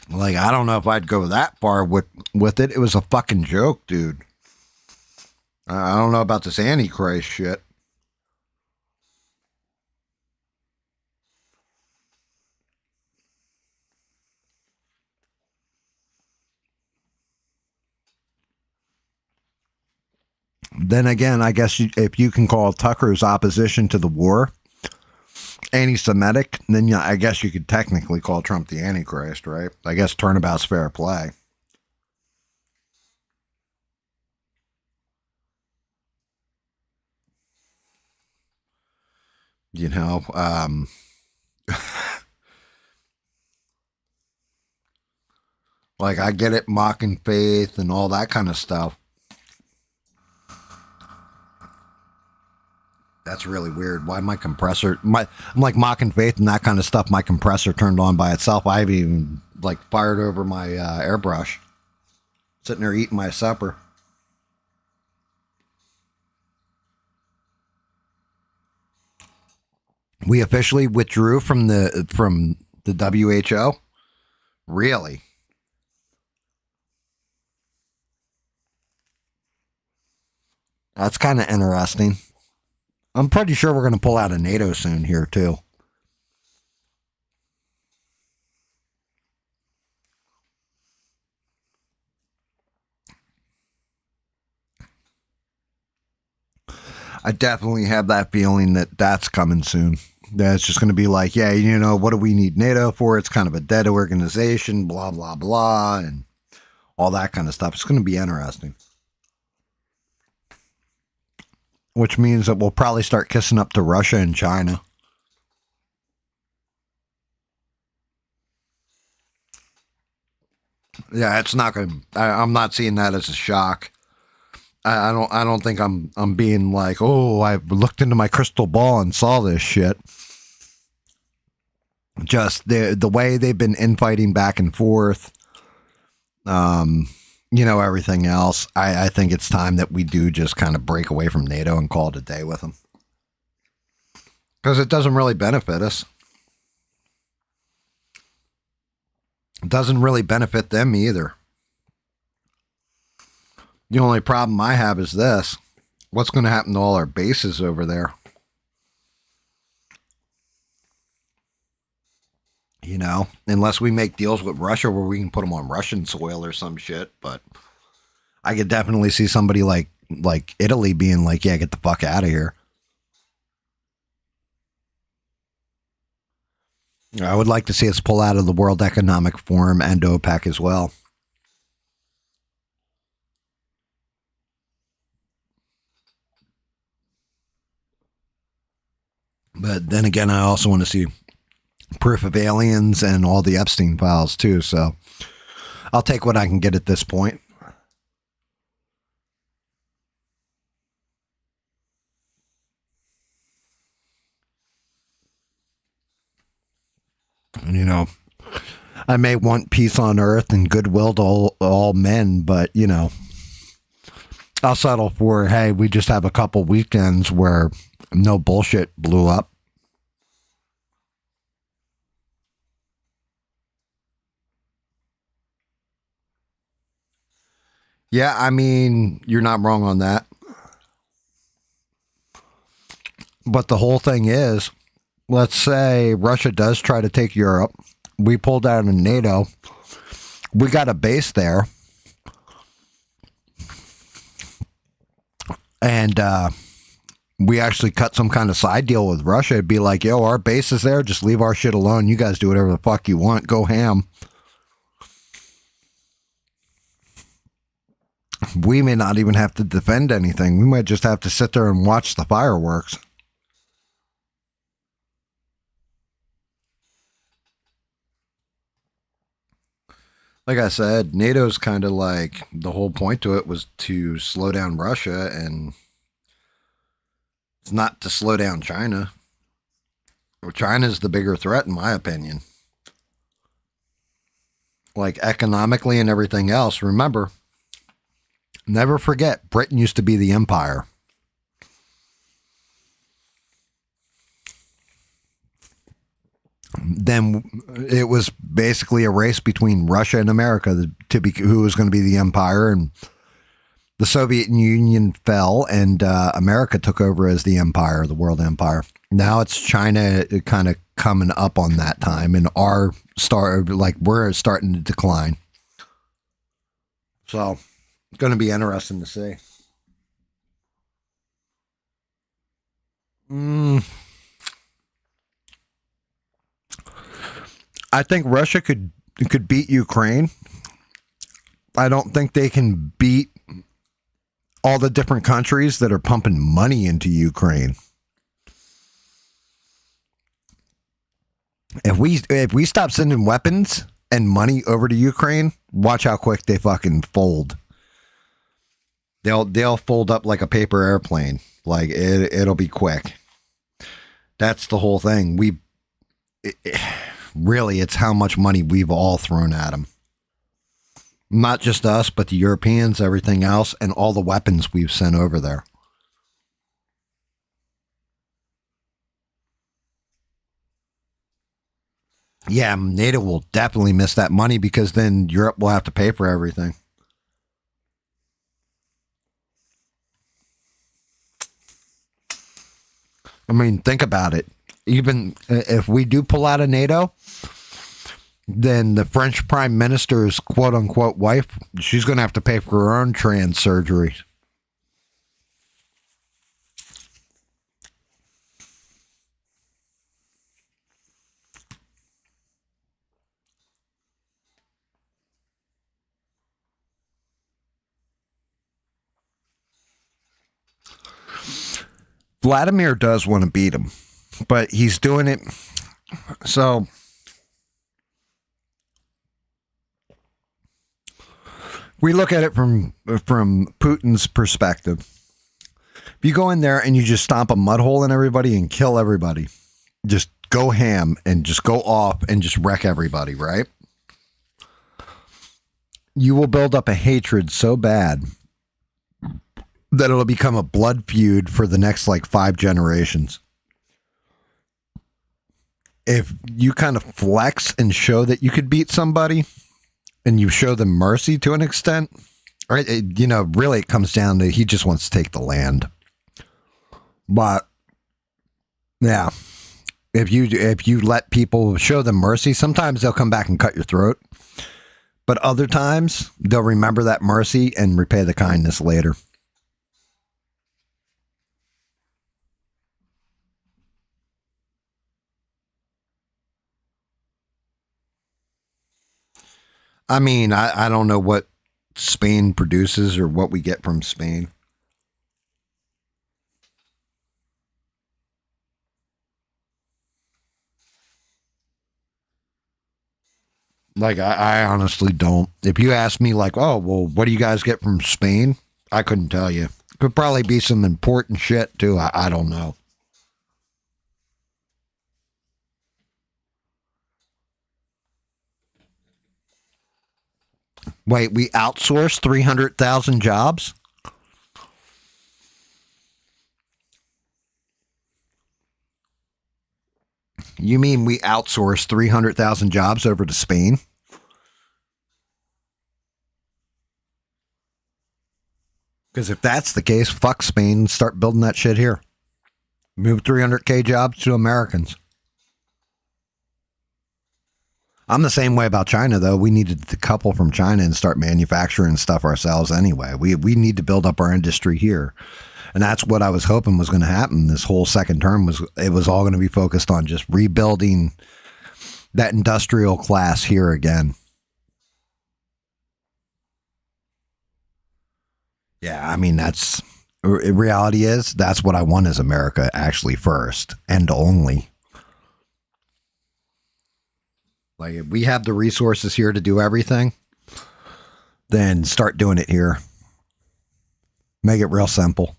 Like, I don't know if I'd go that far with it. It was a fucking joke, dude. I don't know about this Antichrist shit. Then again, I guess if you can call Tucker's opposition to the war anti-Semitic, then yeah, I guess you could technically call Trump the Antichrist, right? I guess turnabout's fair play. You know, like I get it, mocking faith and all that kind of stuff. That's really weird. Why my compressor? I'm like mocking faith and that kind of stuff. My compressor turned on by itself. I've even like fired over my airbrush. Sitting there eating my supper. We officially withdrew from the WHO. Really? That's kind of interesting. I'm pretty sure we're going to pull out of NATO soon here, too. I definitely have that feeling that that's coming soon. That it's just going to be like, yeah, you know, what do we need NATO for? It's kind of a dead organization, blah, blah, blah, and all that kind of stuff. It's going to be interesting. Which means that we'll probably start kissing up to Russia and China. Yeah, it's not going to. I'm not seeing that as a shock. I don't think I'm being like, oh, I looked into my crystal ball and saw this shit. Just the way they've been infighting back and forth. You know, everything else. I think it's time that we do just kind of break away from NATO and call it a day with them. Because it doesn't really benefit us. It doesn't really benefit them either. The only problem I have is this. What's going to happen to all our bases over there? You know, unless we make deals with Russia where we can put them on Russian soil or some shit. But I could definitely see somebody like Italy being like, yeah, get the fuck out of here. I would like to see us pull out of the World Economic Forum and OPEC as well. But then again, I also want to see proof of aliens and all the Epstein files too. So I'll take what I can get at this point. And, you know, I may want peace on earth and goodwill to all men, but, you know, I'll settle for, hey, we just have a couple weekends where no bullshit blew up. Yeah, I mean, you're not wrong on that. But the whole thing is, let's say Russia does try to take Europe. We pulled out of NATO. We got a base there. And we actually cut some kind of side deal with Russia, it'd be like, yo, our base is there. Just leave our shit alone. You guys do whatever the fuck you want. Go ham. We may not even have to defend anything. We might just have to sit there and watch the fireworks. Like I said, NATO's kind of like, the whole point to it was to slow down Russia, and it's not to slow down China. China's the bigger threat, in my opinion. Like economically and everything else. Remember, never forget, Britain used to be the empire. Then it was basically a race between Russia and America to be who was going to be the empire, and the Soviet Union fell, and America took over as the empire, the world empire. Now it's China kind of coming up on that time, and we're starting to decline. So it's going to be interesting to see. I think Russia could beat Ukraine. I don't think they can beat all the different countries that are pumping money into Ukraine. If we stop sending weapons and money over to Ukraine, watch how quick they fucking fold. They'll fold up like a paper airplane. Like it'll be quick. That's the whole thing. Really, it's how much money we've all thrown at them. Not just us, but the Europeans, everything else, and all the weapons we've sent over there. Yeah, NATO will definitely miss that money because then Europe will have to pay for everything. I mean, think about it. Even if we do pull out of NATO, then the French Prime Minister's quote-unquote wife, she's going to have to pay for her own trans surgery. Vladimir does want to beat him, but he's doing it. So we look at it from Putin's perspective. If you go in there and you just stomp a mud hole in everybody and kill everybody, just go ham and just go off and just wreck everybody, right? You will build up a hatred so bad that it'll become a blood feud for the next like 5 generations. If you kind of flex and show that you could beat somebody and you show them mercy to an extent, right? Really it comes down to he just wants to take the land. But yeah, if you let people show them mercy, sometimes they'll come back and cut your throat. But other times they'll remember that mercy and repay the kindness later. I mean, I don't know what Spain produces or what we get from Spain. Like, I honestly don't. If you ask me, like, oh, well, what do you guys get from Spain? I couldn't tell you. Could probably be some important shit, too. I don't know. Wait, we outsourced 300,000 jobs? You mean we outsourced 300,000 jobs over to Spain? Because if that's the case, fuck Spain and start building that shit here. Move 300K jobs to Americans. I'm the same way about China, though. We need to decouple from China and start manufacturing stuff ourselves anyway. We need to build up our industry here. And that's what I was hoping was going to happen. This whole second term was all going to be focused on just rebuilding that industrial class here again. Yeah, I mean, reality is that's what I want as America, actually, first and only. Like, if we have the resources here to do everything, then start doing it here. Make it real simple.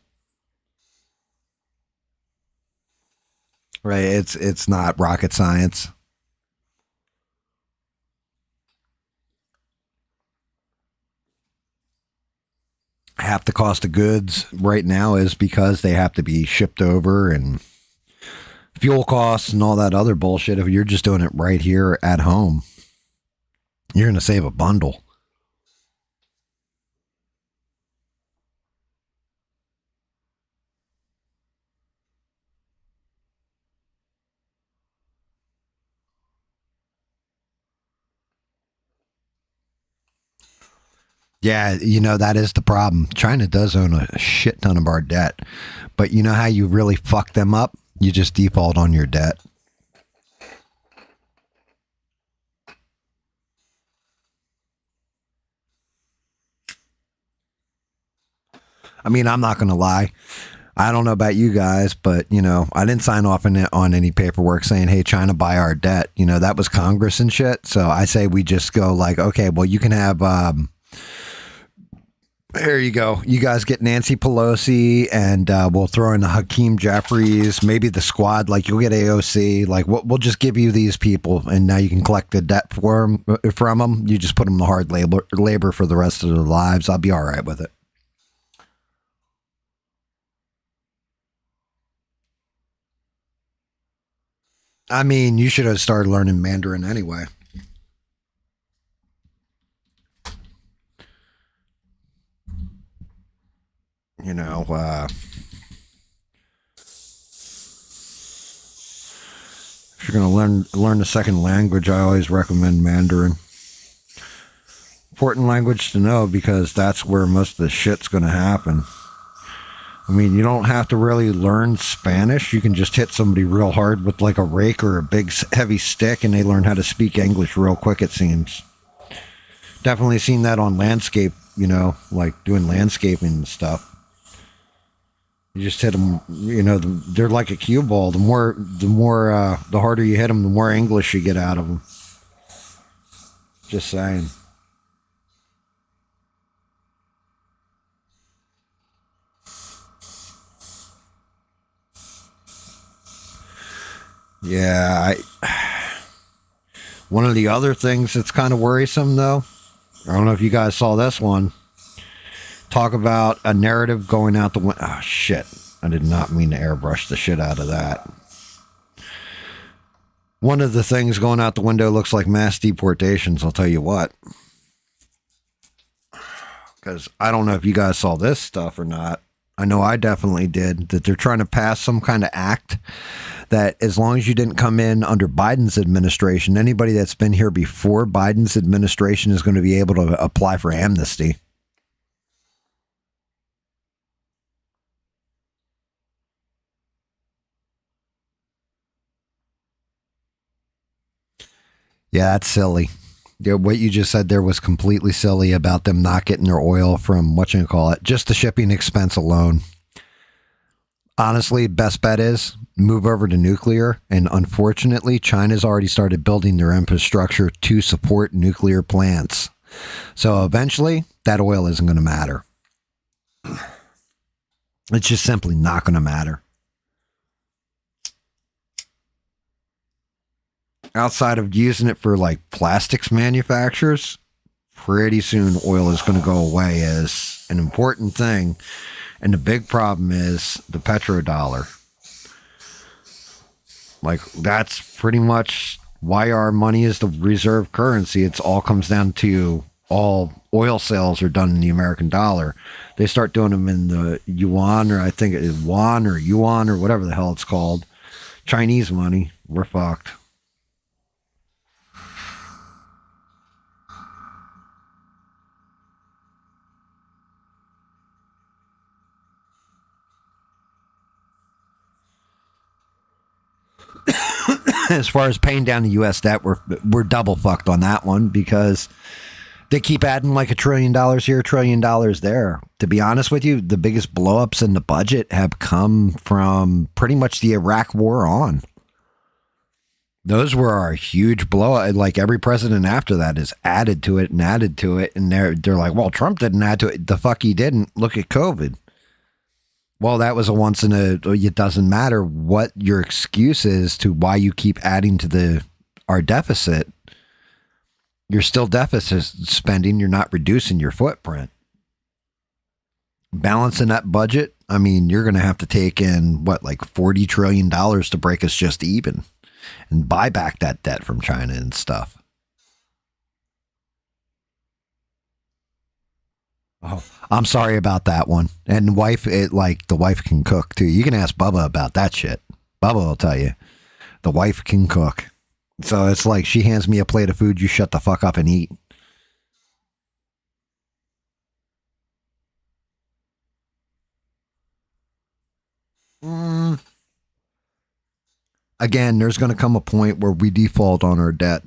Right? It's not rocket science. Half the cost of goods right now is because they have to be shipped over, and fuel costs and all that other bullshit. If you're just doing it right here at home, you're going to save a bundle. Yeah, that is the problem. China does own a shit ton of our debt. But you know how you really fuck them up? You just default on your debt. I mean, I'm not going to lie. I don't know about you guys, but, I didn't sign off on any paperwork saying, hey, China, buy our debt. That was Congress and shit. So I say we just go like, okay, well, you can have... Here you go. You guys get Nancy Pelosi, and we'll throw in Hakeem Jeffries, maybe the squad. Like, you'll get AOC. Like, we'll just give you these people, and now you can collect the debt from them. You just put them to hard labor for the rest of their lives. I'll be all right with it. I mean, you should have started learning Mandarin anyway. If you're going to learn a second language, I always recommend Mandarin. Important language to know because that's where most of the shit's going to happen. I mean, you don't have to really learn Spanish. You can just hit somebody real hard with like a rake or a big heavy stick, and they learn how to speak English real quick, it seems. Definitely seen that on landscape, like doing landscaping and stuff. You just hit them, they're like a cue ball. The harder you hit them, the more English you get out of them. Just saying. Yeah, one of the other things that's kind of worrisome, though, I don't know if you guys saw this one. Talk about a narrative going out the window. Oh, shit. I did not mean to airbrush the shit out of that. One of the things going out the window looks like mass deportations, I'll tell you what. Because I don't know if you guys saw this stuff or not. I know I definitely did. That they're trying to pass some kind of act that as long as you didn't come in under Biden's administration, anybody that's been here before Biden's administration is going to be able to apply for amnesty. Yeah, that's silly. Yeah, what you just said there was completely silly about them not getting their oil from just the shipping expense alone. Honestly, best bet is move over to nuclear. And unfortunately, China's already started building their infrastructure to support nuclear plants. So eventually, that oil isn't going to matter. It's just simply not going to matter. Outside of using it for like plastics manufacturers, pretty soon oil is going to go away as an important thing. And the big problem is the petrodollar. Like, that's pretty much why our money is the reserve currency. It all comes down to all oil sales are done in the American dollar. They start doing them in the yuan, or I think it is yuan or whatever the hell it's called. Chinese money. We're fucked. as far as paying down the U.S. debt, we're double fucked on that one because they keep adding like $1 trillion here, $1 trillion there. To be honest with you, the biggest blowups in the budget have come from pretty much the Iraq war on. Those were our huge blowout. Like every president after that has added to it and added to it. And they're like, well, Trump didn't add to it. The fuck he didn't. Look at COVID. Well, that was a once in a, it doesn't matter what your excuse is to why you keep adding to our deficit. You're still deficit spending. You're not reducing your footprint. Balancing that budget. I mean, you're going to have to take in what, like $40 trillion to break us just even and buy back that debt from China and stuff. Oh, I'm sorry about that one. And the wife can cook too. You can ask Bubba about that shit. Bubba will tell you. The wife can cook. So it's like she hands me a plate of food, you shut the fuck up and eat. Again, there's going to come a point where we default on our debt.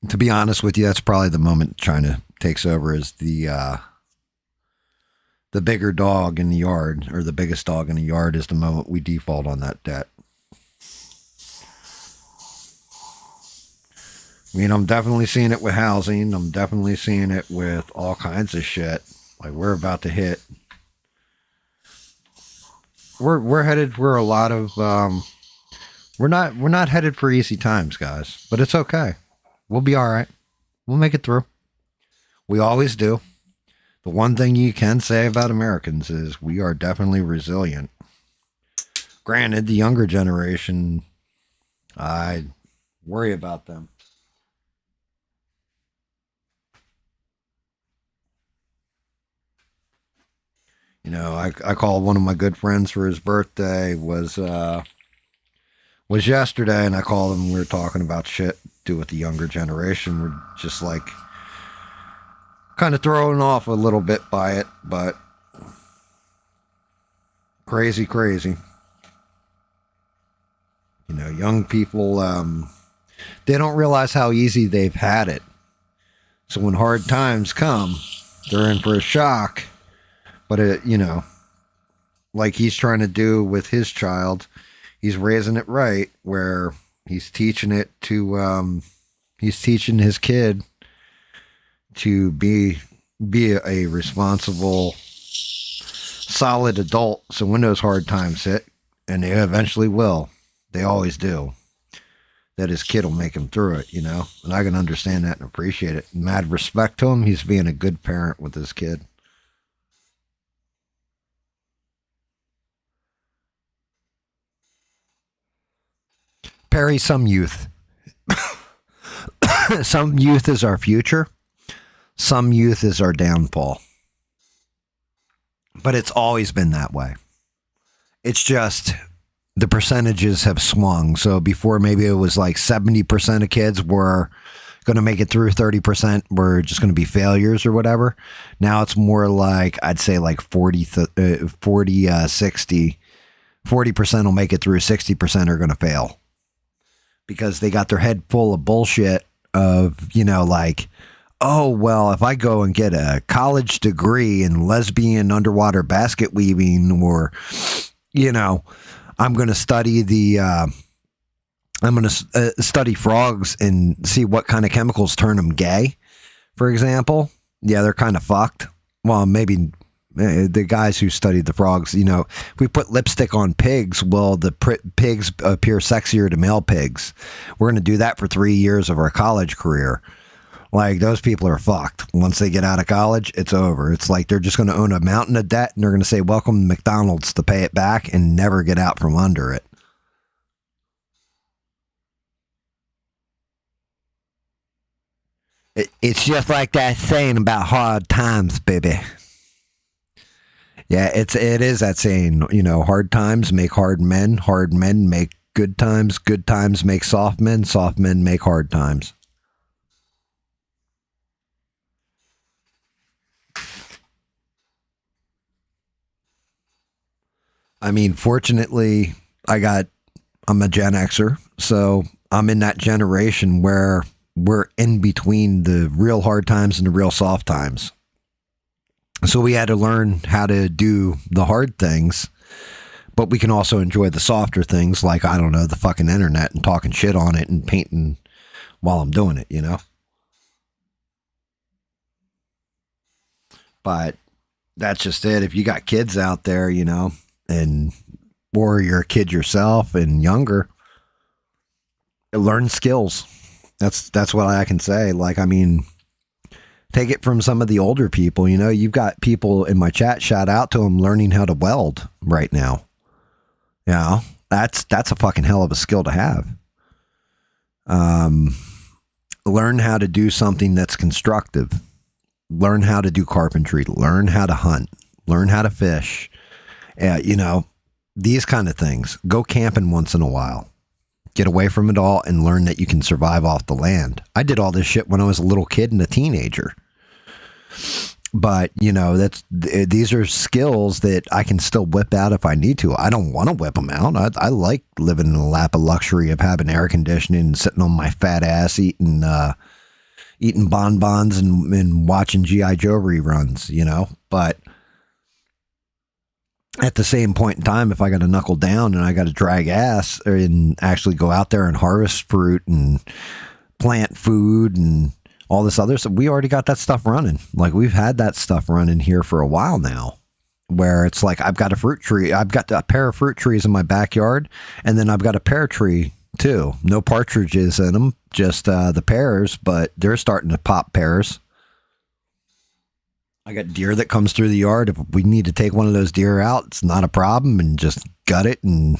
To be honest with you, that's probably the moment China takes over as the bigger dog in the yard, or the biggest dog in the yard is the moment we default on that debt. I mean, I'm definitely seeing it with housing. I'm definitely seeing it with all kinds of shit. Like we're about to hit. We're headed for a lot of. We're not headed for easy times, guys. But it's okay. We'll be all right. We'll make it through. We always do. The one thing you can say about Americans is we are definitely resilient. Granted, the younger generation, I worry about them. You know, I called one of my good friends for his birthday was yesterday, and I called him and we were talking about shit to do with the younger generation. We're just like kind of thrown off a little bit by it, but crazy. You know, young people, they don't realize how easy they've had it. So when hard times come, they're in for a shock. But like he's trying to do with his child, he's raising it right, where he's teaching his kid to be a responsible, solid adult. So when those hard times hit, and they eventually will, they always do, that his kid will make him through it, you know? And I can understand that and appreciate it. Mad respect to him. He's being a good parent with his kid. Perry, some youth. Some youth is our future. Some youth is our downfall. But it's always been that way. It's just the percentages have swung. So before, maybe it was like 70% of kids were going to make it through, 30% were just going to be failures or whatever. Now it's more like, I'd say like 40, 60. 40% will make it through, 60% are going to fail. Because they got their head full of bullshit of, like, oh, well, if I go and get a college degree in lesbian underwater basket weaving, or, I'm going to study study frogs and see what kind of chemicals turn them gay, for example. Yeah, they're kind of fucked. Well, maybe the guys who studied the frogs, if we put lipstick on pigs, well, the pigs appear sexier to male pigs. We're going to do that for 3 years of our college career. Like, those people are fucked. Once they get out of college, it's over. It's like they're just going to own a mountain of debt, and they're going to say, welcome to MacDonald's, to pay it back and never get out from under it. It's just like that saying about hard times, baby. Yeah, it is that saying, hard times make hard men make good times make soft men make hard times. I mean, fortunately, I'm I'm a Gen Xer, so I'm in that generation where we're in between the real hard times and the real soft times. So we had to learn how to do the hard things, but we can also enjoy the softer things like, I don't know, the fucking internet and talking shit on it and painting while I'm doing it, you know? But that's just it. If you got kids out there, you know, and or you're a kid yourself and younger, learn skills. That's what I can say. Like, I mean, take it from some of the older people, you know, you've got people in my chat, shout out to them, learning how to weld right now. You know, that's a fucking hell of a skill to have. Learn how to do something that's constructive. Learn how to do carpentry. Learn how to hunt. Learn how to fish. You know, these kind of things. Go camping once in a while. Get away from it all and learn that you can survive off the land. I did all this shit when I was a little kid and a teenager. But, you know, these are skills that I can still whip out if I need to. I don't want to whip them out. I like living in a lap of luxury of having air conditioning and sitting on my fat ass eating bonbons and watching G.I. Joe reruns, you know. But at the same point in time, if I got to knuckle down and I got to drag ass and actually go out there and harvest fruit and plant food and all this other stuff, we already got that stuff running. Like, we've had that stuff running here for a while now, where it's like, I've got a fruit tree. I've got a pair of fruit trees in my backyard, and then I've got a pear tree too. No partridges in them, just the pears, but they're starting to pop pears. I got deer that comes through the yard. If we need to take one of those deer out, it's not a problem, and just gut it and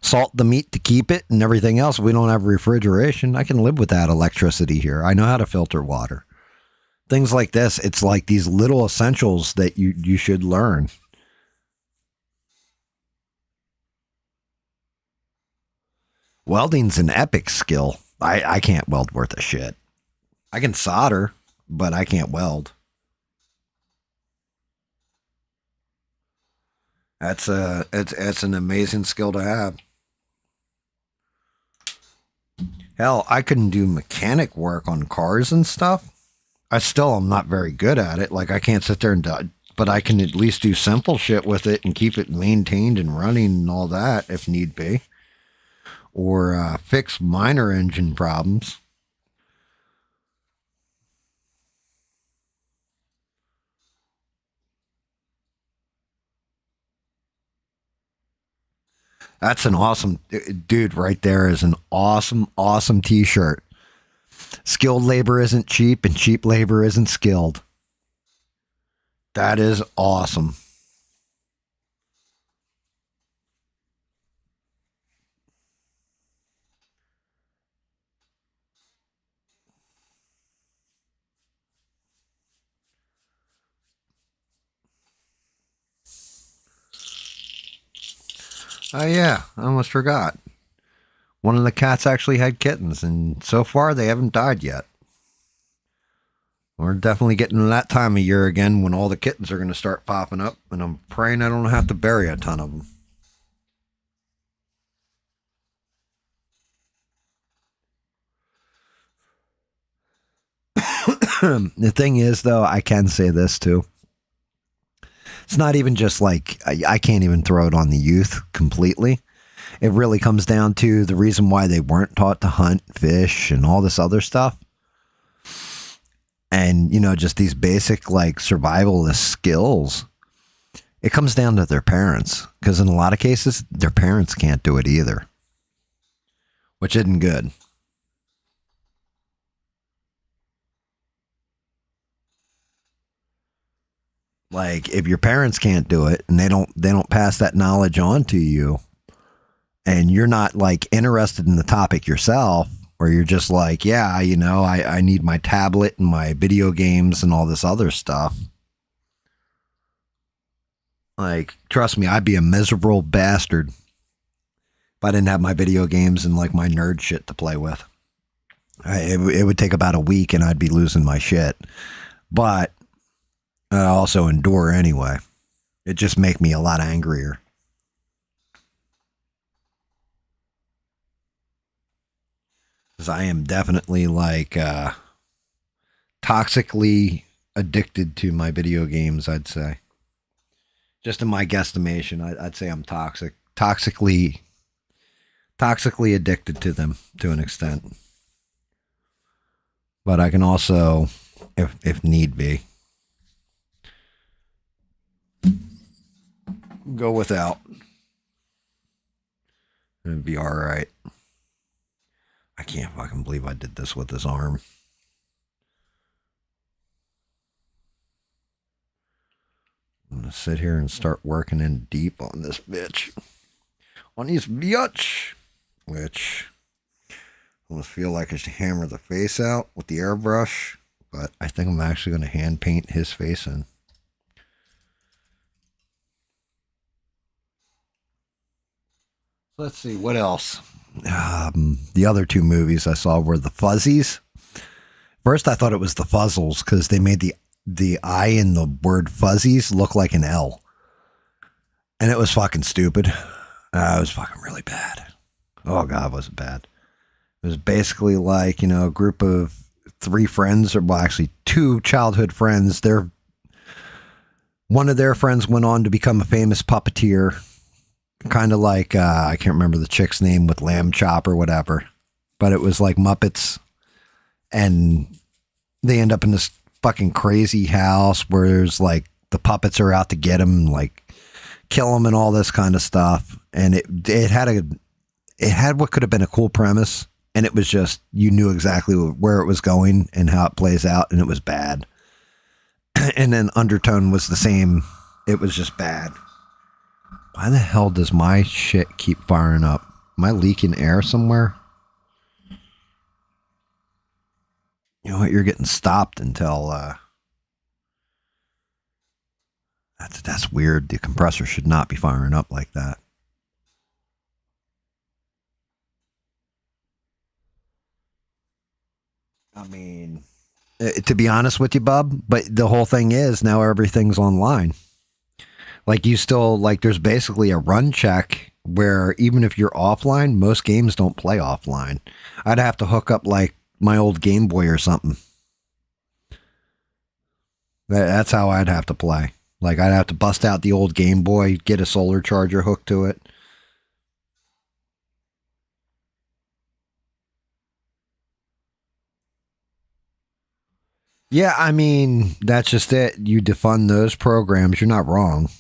salt the meat to keep it and everything else. We don't have refrigeration. I can live without electricity here. I know how to filter water. Things like this. It's like these little essentials that you should learn. Welding's an epic skill. I can't weld worth a shit. I can solder, but I can't weld. It's an amazing skill to have. Hell, I couldn't do mechanic work on cars and stuff. I still am not very good at it. Like, I can't sit there and do, but I can at least do simple shit with it and keep it maintained and running and all that if need be. Or fix minor engine problems. That's an awesome, dude, right there is an awesome, awesome t-shirt. Skilled labor isn't cheap and cheap labor isn't skilled. That is awesome. Oh yeah, I almost forgot. One of the cats actually had kittens, and so far they haven't died yet. We're definitely getting to that time of year again when all the kittens are going to start popping up, and I'm praying I don't have to bury a ton of them. The thing is, though, I can say this too. It's not even just like, I can't even throw it on the youth completely. It really comes down to the reason why they weren't taught to hunt, fish, and all this other stuff. And, you know, just these basic, like, survivalist skills. It comes down to their parents. Because in a lot of cases, their parents can't do it either. Which isn't good. Like, if your parents can't do it and they don't pass that knowledge on to you, and you're not like interested in the topic yourself, or you're just like, yeah, you know, I need my tablet and my video games and all this other stuff. Like, trust me, I'd be a miserable bastard if I didn't have my video games and like my nerd shit to play with. It would take about a week and I'd be losing my shit. But I also endure anyway. It just make me a lot angrier. Because I am definitely like toxically addicted to my video games, I'd say. Just in my guesstimation, I'd say I'm toxically addicted to them to an extent. But I can also, if need be, go without. It'd be all right. I can't fucking believe I did this with this arm. I'm gonna sit here and start working in deep on this bitch. On these bitch. Which I almost feel like I should hammer the face out with the airbrush. But I think I'm actually going to hand paint his face in. Let's see, what else? The other two movies I saw were the Fuzzies. First, I thought it was the Fuzzles because they made the I in the word fuzzies look like an L. And it was fucking stupid. It was fucking really bad. Oh, God, was it bad. It was basically like, you know, a group of three friends, or well, actually two childhood friends. One of their friends went on to become a famous puppeteer. Kind of like, I can't remember the chick's name with Lamb Chop or whatever. But it was like Muppets. And they end up in this fucking crazy house where there's like the puppets are out to get him and like kill him and all this kind of stuff. And it had what could have been a cool premise. And it was just, you knew exactly where it was going and how it plays out. And it was bad. And then Undertone was the same. It was just bad. Why the hell does my shit keep firing up? Am I leaking air somewhere? You know what? You're getting stopped until, that's weird. The compressor should not be firing up like that. I mean, to be honest with you, Bub, but the whole thing is now everything's online. Like you still, like there's basically a run check where even if you're offline, most games don't play offline. I'd have to hook up like my old Game Boy or something. That's how I'd have to play. Like I'd have to bust out the old Game Boy, get a solar charger hooked to it. Yeah, I mean, that's just it. You defund those programs. You're not wrong.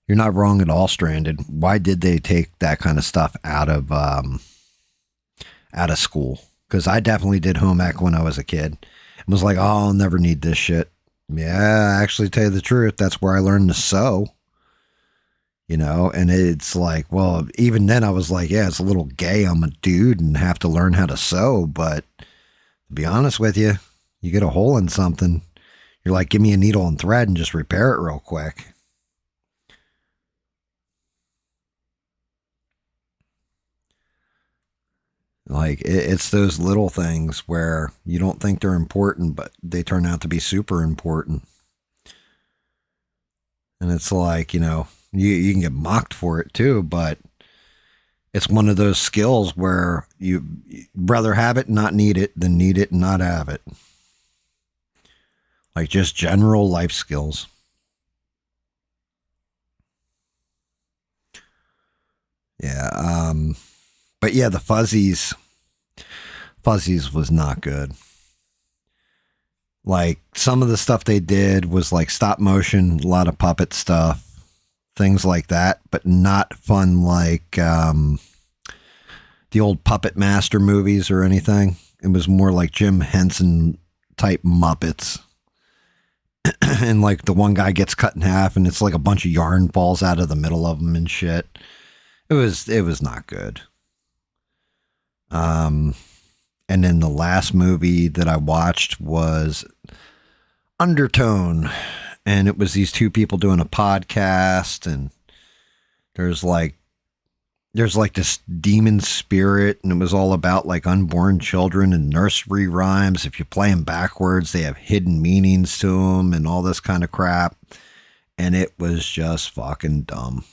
You're not wrong at all, Stranded. Why did they take that kind of stuff out of school? Because I definitely did home ec when I was a kid. It was like, oh, I'll never need this shit. Yeah, actually, tell you the truth, that's where I learned to sew. You know, and it's like, well, even then I was like, yeah, it's a little gay. I'm a dude and have to learn how to sew. But to be honest with you, you get a hole in something, you're like, give me a needle and thread and just repair it real quick. Like, it's those little things where you don't think they're important, but they turn out to be super important. And it's like, you know, you can get mocked for it too, but it's one of those skills where you rather have it and not need it than need it and not have it. Like just general life skills. Yeah. But yeah, the Fuzzies was not good. Like some of the stuff they did was like stop motion, a lot of puppet stuff, things like that, but not fun like the old Puppet Master movies or anything. It was more like Jim Henson type Muppets. And like the one guy gets cut in half and it's like a bunch of yarn falls out of the middle of him and shit. It was not good. And then the last movie that I watched was Undertone, and it was these two people doing a podcast, and there's like this demon spirit, and it was all about like unborn children and nursery rhymes. If you play them backwards, they have hidden meanings to them and all this kind of crap. And it was just fucking dumb.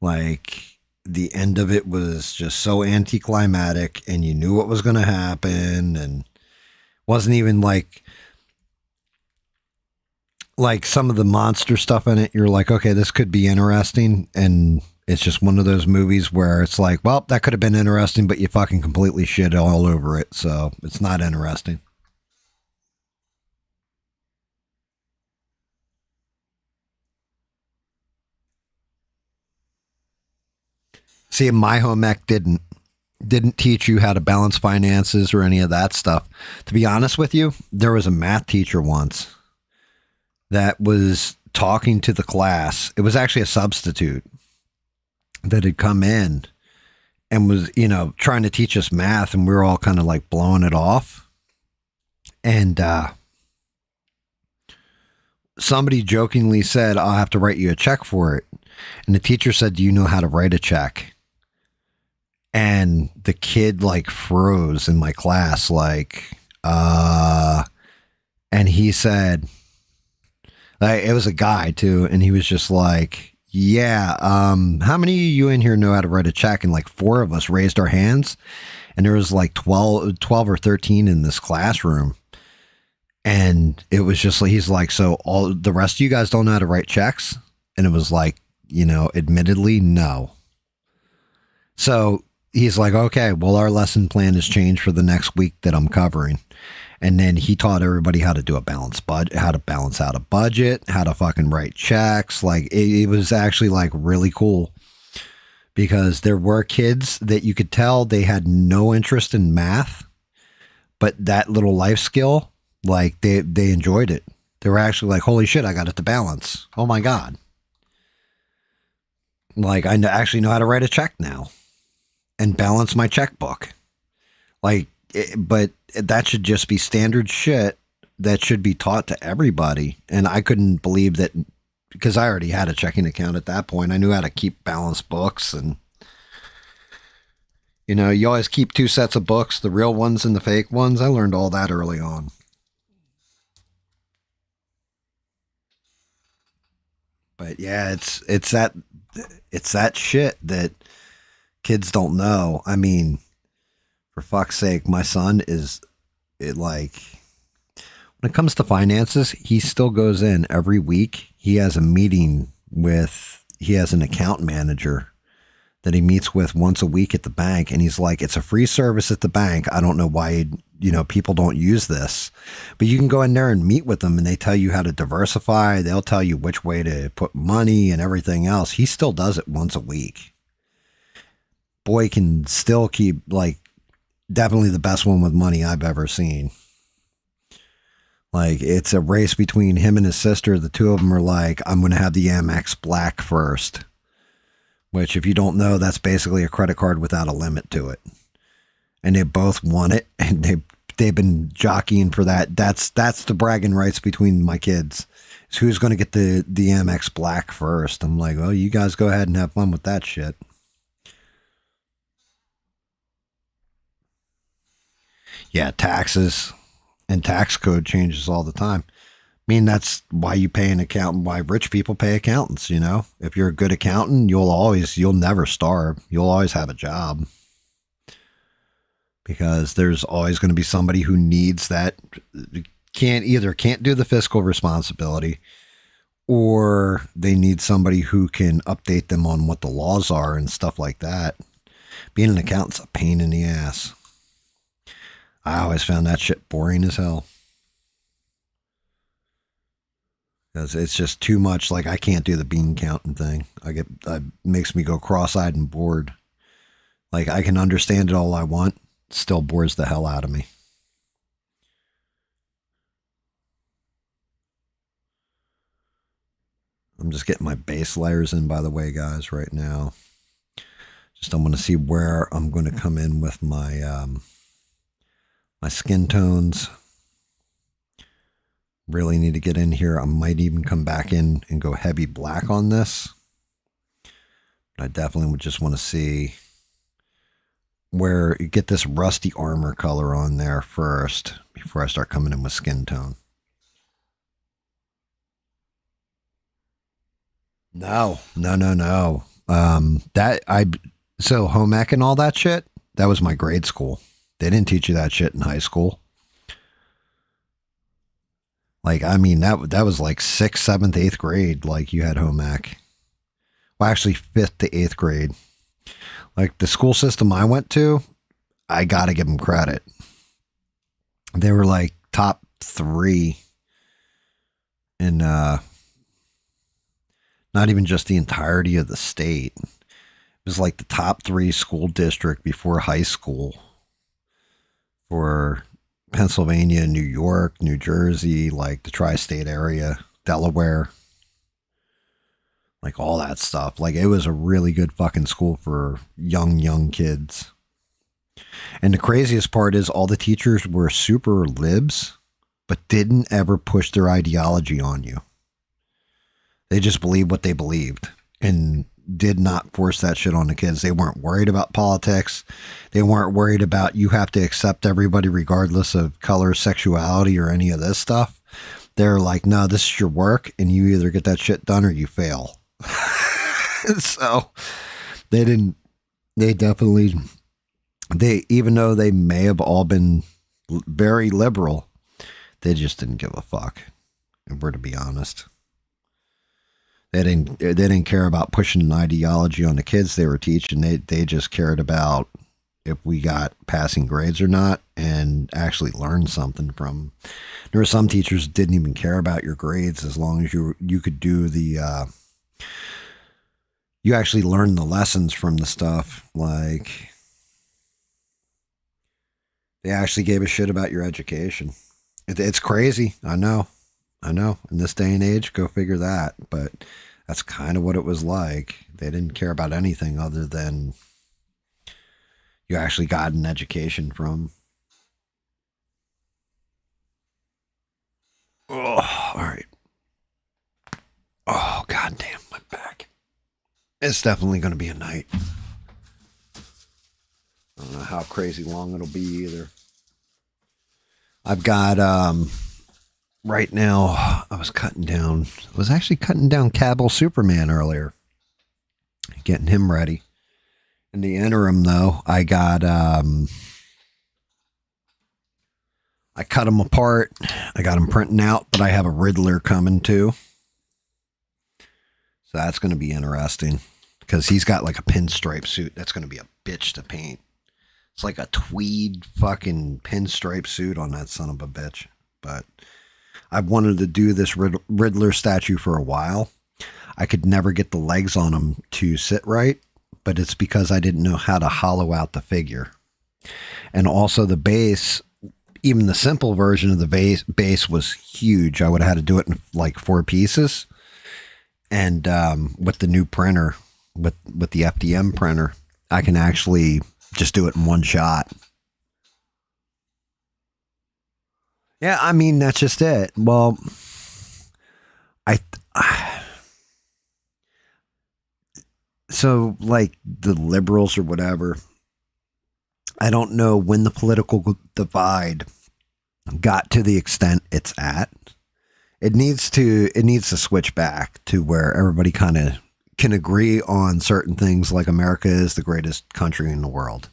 Like, the end of it was just so anticlimactic, and you knew what was going to happen, and wasn't even like some of the monster stuff in it. You're like, okay, this could be interesting, and it's just one of those movies where it's like, well, that could have been interesting, but you fucking completely shit all over it, so it's not interesting. See, my home ec didn't teach you how to balance finances or any of that stuff. To be honest with you, there was a math teacher once that was talking to the class. It was actually a substitute that had come in and was, trying to teach us math, and we were all kind of like blowing it off. And somebody jokingly said, I'll have to write you a check for it. And the teacher said, do you know how to write a check? And the kid like froze in my class, and he said, it was a guy too. And he was just like, yeah, how many of you in here know how to write a check? And like 4 of us raised our hands, and there was like 12 or 13 in this classroom. And it was just like, he's like, so all the rest of you guys don't know how to write checks? And it was like, admittedly, no. So he's like, okay, well, our lesson plan has changed for the next week that I'm covering. And then he taught everybody how to do a balanced budget, how to balance out a budget, how to fucking write checks. Like it was actually like really cool, because there were kids that you could tell they had no interest in math, but that little life skill, like they enjoyed it. They were actually like, holy shit, I got it to balance. Oh my God. Like actually know how to write a check now and balance my checkbook. But that should just be standard shit that should be taught to everybody. And I couldn't believe that, because I already had a checking account at that point. I knew how to keep balanced books, and you always keep 2 sets of books, the real ones and the fake ones. I learned all that early on. But yeah, it's that shit that kids don't know. I mean, for fuck's sake, my son when it comes to finances, he still goes in every week. He has a meeting he has an account manager that he meets with once a week at the bank. And he's like, it's a free service at the bank. I don't know why, people don't use this, but you can go in there and meet with them, and they tell you how to diversify. They'll tell you which way to put money and everything else. He still does it once a week. Boy can still keep, definitely the best one with money I've ever seen. Like, it's a race between him and his sister. The two of them are like, I'm going to have the Amex Black first, which, if you don't know, that's basically a credit card without a limit to it. And they both want it, and they've been jockeying for that. That's the bragging rights between my kids. It's who's going to get the Amex Black first. I'm like, well, you guys go ahead and have fun with that shit. Yeah, taxes and tax code changes all the time. I mean, that's why you pay an accountant, why rich people pay accountants, If you're a good accountant, you'll never starve. You'll always have a job. Because there's always going to be somebody who needs that, can't do the fiscal responsibility, or they need somebody who can update them on what the laws are and stuff like that. Being an accountant's a pain in the ass. I always found that shit boring as hell. Because it's just too much. Like, I can't do the bean counting thing. It makes me go cross-eyed and bored. Like, I can understand it all I want. It still bores the hell out of me. I'm just getting my base layers in, by the way, guys, right now. Just I'm going to see where I'm going to come in with my my skin tones. Really need to get in here. I might even come back in and go heavy black on this. But I definitely would just want to see where you get this rusty armor color on there first before I start coming in with skin tone. No. So home ec and all that shit, that was my grade school. They didn't teach you that shit in high school. Like, I mean, that was like 6th, 7th, 8th grade. Like, you had home ec. Well, actually, 5th to 8th grade. Like, the school system I went to, I got to give them credit. They were like top 3 in, not even just the entirety of the state. It was like the top 3 school district before high school for Pennsylvania, New York, New Jersey, like the tri-state area, Delaware, like all that stuff. Like, it was a really good fucking school for young kids. And the craziest part is all the teachers were super libs, but didn't ever push their ideology on you. They just believed what they believed and did not force that shit on the kids. They weren't worried about politics. They weren't worried about you have to accept everybody regardless of color, sexuality, or any of this stuff. They're like, no, this is your work, and you either get that shit done or you fail. So even though they may have all been very liberal, they just didn't give a fuck, if we're to be honest. They didn't care about pushing an ideology on the kids they were teaching. They just cared about if we got passing grades or not and actually learned something from. There were some teachers that didn't even care about your grades as long as you could do the you actually learned the lessons from the stuff. Like, they actually gave a shit about your education. It's crazy. I know. In this day and age, go figure that. But that's kind of what it was like. They didn't care about anything other than you actually got an education from. Oh, all right. Oh, goddamn, my back. It's definitely going to be a night. I don't know how crazy long it'll be either. I've got, right now, I was actually cutting down Cable Superman earlier. Getting him ready. In the interim, though, I got, I cut him apart. I got him printing out, but I have a Riddler coming too. So that's going to be interesting because he's got like a pinstripe suit. That's going to be a bitch to paint. It's like a tweed fucking pinstripe suit on that son of a bitch. But I've wanted to do this Riddler statue for a while. I could never get the legs on him to sit right, but it's because I didn't know how to hollow out the figure. And also the base, even the simple version of the base was huge. I would have had to do it in like 4 pieces. And with the new printer, with the FDM printer, I can actually just do it in one shot. Yeah, I mean, that's just it. Well, so like the liberals or whatever, I don't know when the political divide got to the extent it's at. It needs to switch back to where everybody kind of can agree on certain things, like America is the greatest country in the world.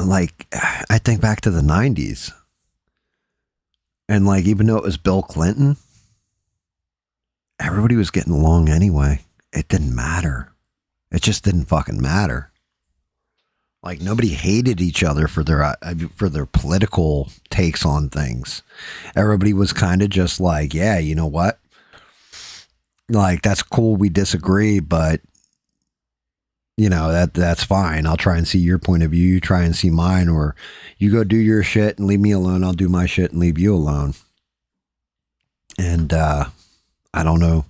Like, I think back to the 90s. And like, even though it was Bill Clinton, everybody was getting along anyway. It didn't matter. It just didn't fucking matter. Like, nobody hated each other for their political takes on things. Everybody was kind of just like, yeah, you know what? Like, that's cool. We disagree, but you know, that's fine. I'll try and see your point of view. You try and see mine, or you go do your shit and leave me alone. I'll do my shit and leave you alone. And, I don't know.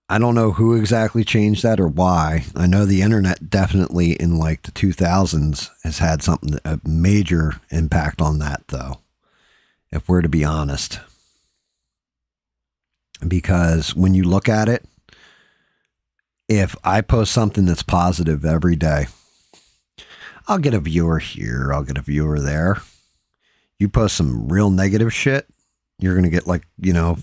I don't know who exactly changed that or why. I know the internet definitely in like the 2000s has had a major impact on that, though, if we're to be honest. Because when you look at it, if I post something that's positive every day, I'll get a viewer here, I'll get a viewer there. You post some real negative shit, you're going to get like,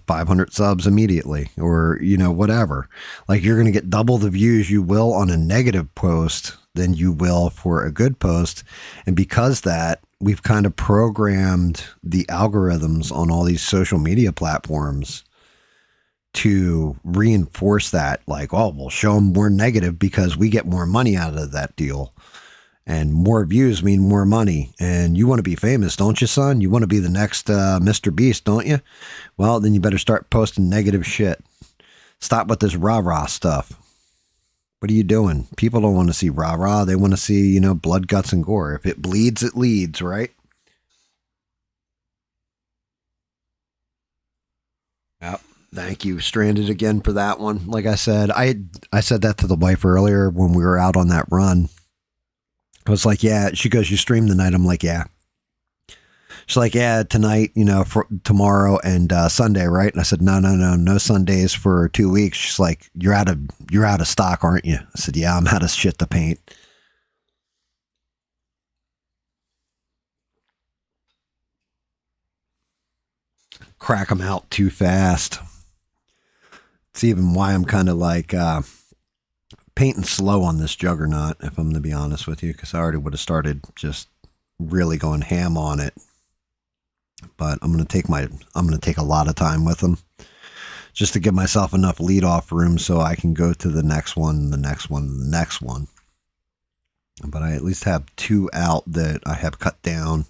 500 subs immediately, or, whatever. Like, you're going to get double the views you will on a negative post than you will for a good post. And because that, we've kind of programmed the algorithms on all these social media platforms to reinforce that, like, oh, we'll show them more negative because we get more money out of that deal. And more views mean more money. And you want to be famous, don't you, son? You want to be the next Mr. Beast, don't you? Well, then you better start posting negative shit. Stop with this rah-rah stuff. What are you doing? People don't want to see rah-rah. They want to see, blood, guts, and gore. If it bleeds, it leads, right? Yep. Thank you, Stranded, again for that one. Like I said, I said that to the wife earlier when we were out on that run. I was like, yeah. She goes, you stream tonight? I'm like, yeah. She's like, yeah, tonight, for tomorrow and Sunday, right? And I said, no Sundays for 2 weeks. She's like, you're out of stock, aren't you? I said, yeah, I'm out of shit to paint. Crack them out too fast. It's even why I'm kind of like painting slow on this Juggernaut, if I'm going to be honest with you, because I already would have started just really going ham on it. But I'm going to take a lot of time with them just to give myself enough lead off room so I can go to the next one, the next one, the next one. But I at least have 2 out that I have cut down.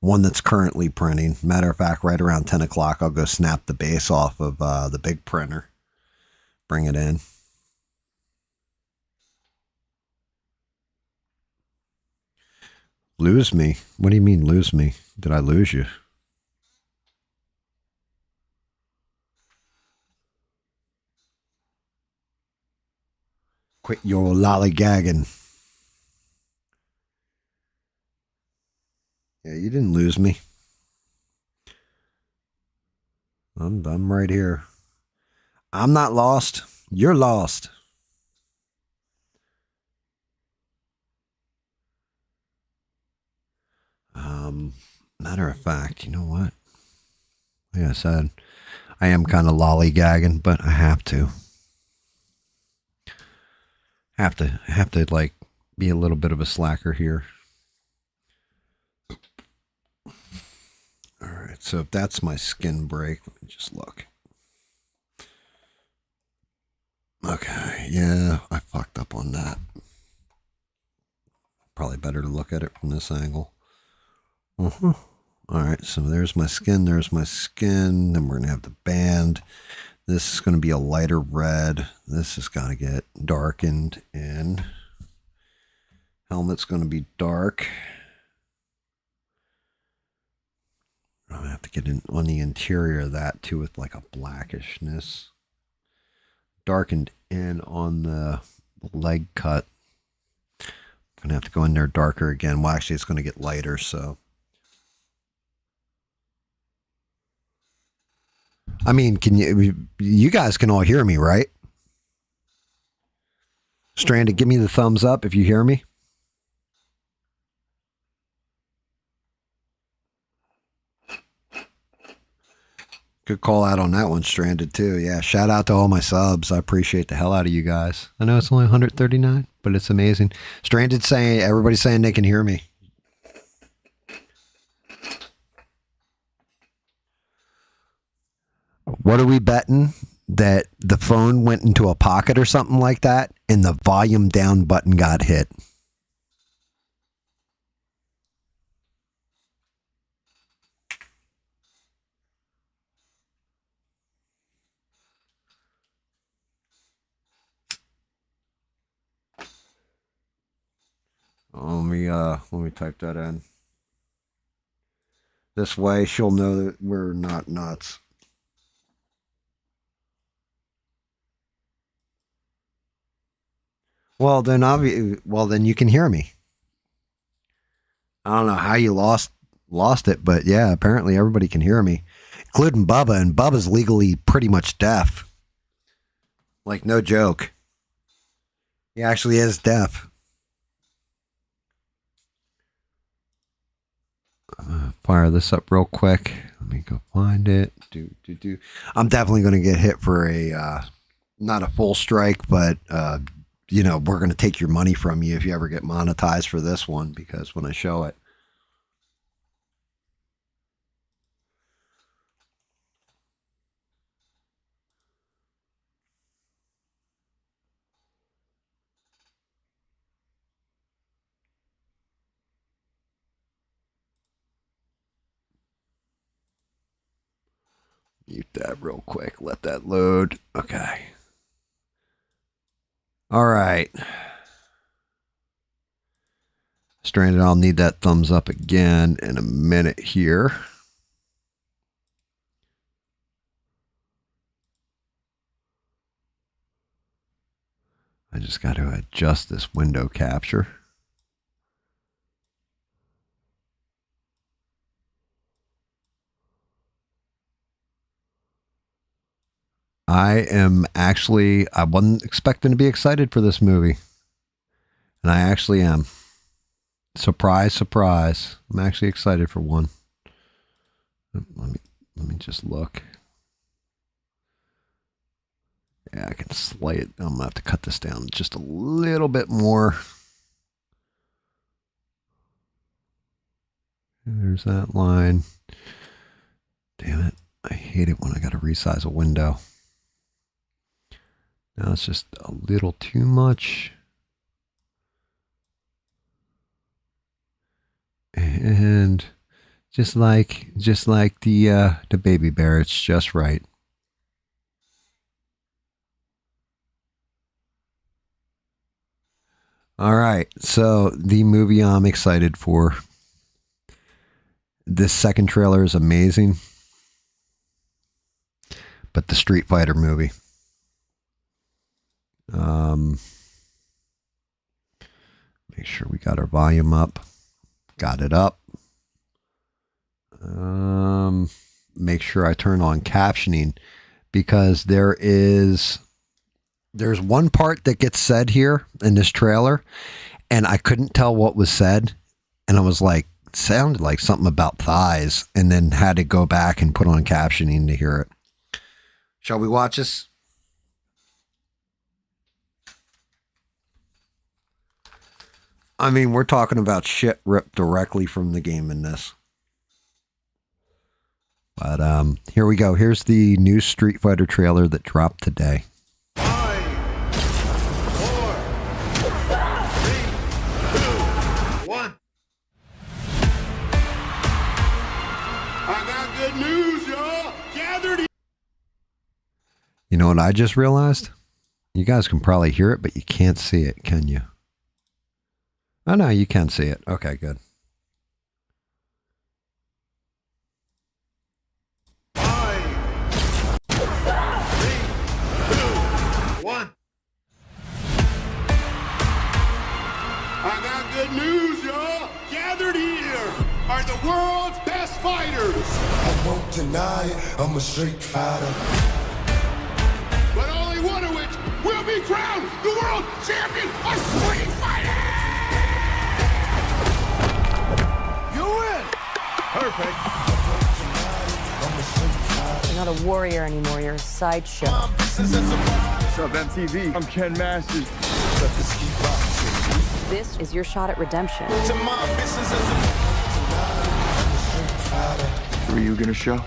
One that's currently printing. Matter of fact, right around 10 o'clock, I'll go snap the base off of the big printer. Bring it in. Lose me? What do you mean lose me? Did I lose you? Quit your lollygagging. Yeah, you didn't lose me. I'm right here. I'm not lost. You're lost. Matter of fact, you know what? Like I said, I am kind of lollygagging, but I have to. Have to like be a little bit of a slacker here. All right, so if that's my skin break, let me just look. Okay, yeah, I fucked up on that. Probably better to look at it from this angle. All right, so there's my skin, Then we're going to have the band. This is going to be a lighter red. This has got to get darkened in. Helmet's going to be dark. I'm going to have to get in on the interior of that too with like a blackishness. Darkened in on the leg cut. I'm going to have to go in there darker again. Well, actually, it's going to get lighter, so. I mean, you guys can all hear me, right? Stranded, give me the thumbs up if you hear me. Good call out on that one, Stranded, too. Yeah, shout out to all my subs. I appreciate the hell out of you guys. I know it's only 139, but it's amazing. Stranded saying, everybody's saying they can hear me. What are we betting? That the phone went into a pocket or something like that, and the volume down button got hit. Let me type that in. This way she'll know that we're not nuts. Well, then you can hear me. I don't know how you lost it, but yeah, apparently everybody can hear me, including Bubba, and Bubba's legally pretty much deaf. Like, no joke. He actually is deaf. Fire this up real quick. me go find it. I'm definitely going to get hit for a, not a full strike, but, you know, we're going to take your money from you if you ever get monetized for this one, because when I show it. Mute that real quick. Let that load. Okay. All right. Stranded, I'll need that thumbs up again in a minute here. I just got to adjust this window capture. I wasn't expecting to be excited for this movie. And I actually am. Surprise, surprise. I'm actually excited for one. Let me just look. Yeah, I can slay it. I'm going to have to cut this down just a little bit more. There's that line. Damn it. I hate it when I got to resize a window. Now it's just a little too much. And just like the baby bear, it's just right. All right, so the movie I'm excited for. This second trailer is amazing. But the Street Fighter movie. Make sure we got our volume up. Got it up. Make sure I turn on captioning, because there's one part that gets said here in this trailer, and I couldn't tell what was said, and I was like, it sounded like something about thighs, and then had to go back and put on captioning to hear it. Shall we watch this? I mean, we're talking about shit ripped directly from the game in this. But here we go. Here's the new Street Fighter trailer that dropped today. 5, 4, 3, 2, 1. I got good news, y'all. Gathered. You know what I just realized? You guys can probably hear it, but you can't see it, can you? Oh, no, you can see it. Okay, good. 5, 3, 2, 1. I got good news, y'all. Gathered here are the world's best fighters. I won't deny it, I'm a street fighter. But only one of which will be crowned the world champion of Street Fighter! You win! Perfect. You're not a warrior anymore, you're a sideshow. What's up, MTV? I'm Ken Masters. This is your shot at redemption. Who are you gonna show?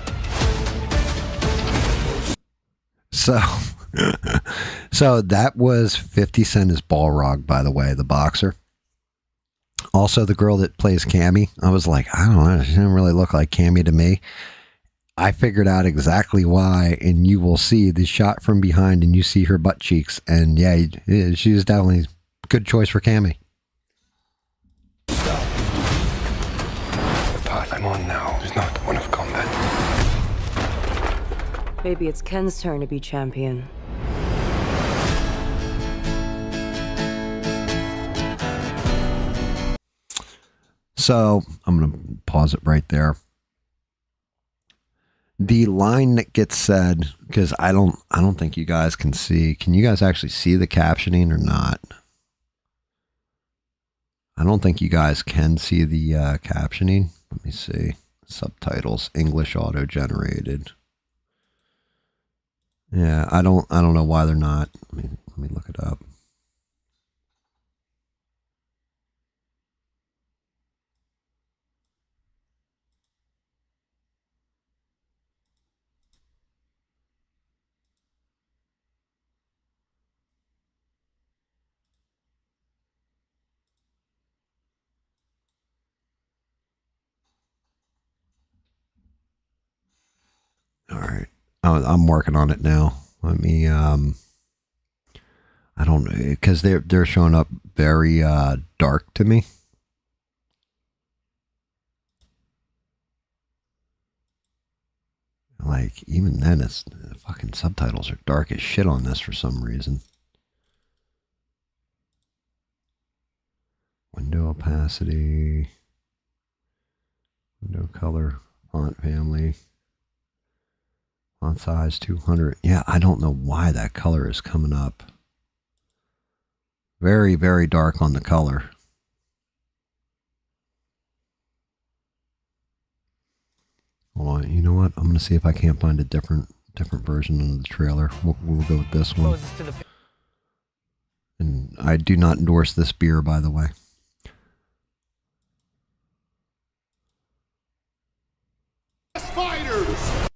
So that was 50 Cent as Balrog, by the way, the boxer. Also, the girl that plays Cammy, I was like, I don't know, she didn't really look like Cammy to me. I figured out exactly why, and you will see the shot from behind, and you see her butt cheeks, and yeah, she's definitely a good choice for Cammy. The path I'm on now is not one of combat. Maybe it's Ken's turn to be champion. So I'm going to pause it right there. The line that gets said, because I don't think you guys can see. Can you guys actually see the captioning or not? I don't think you guys can see the captioning. Let me see. Subtitles, English auto generated. Yeah, I don't know why they're not. Let me look it up. All right. I'm working on it now. Let me I don't know, because they're showing up very dark to me. Like, even then, it's the fucking subtitles are dark as shit on this for some reason. Window opacity, window color, font family, font size 200. Yeah, I don't know why that color is coming up. Very, very dark on the color. Hold on, you know what? I'm going to see if I can't find a different version of the trailer. We'll go with this one. And I do not endorse this beer, by the way. Fighters.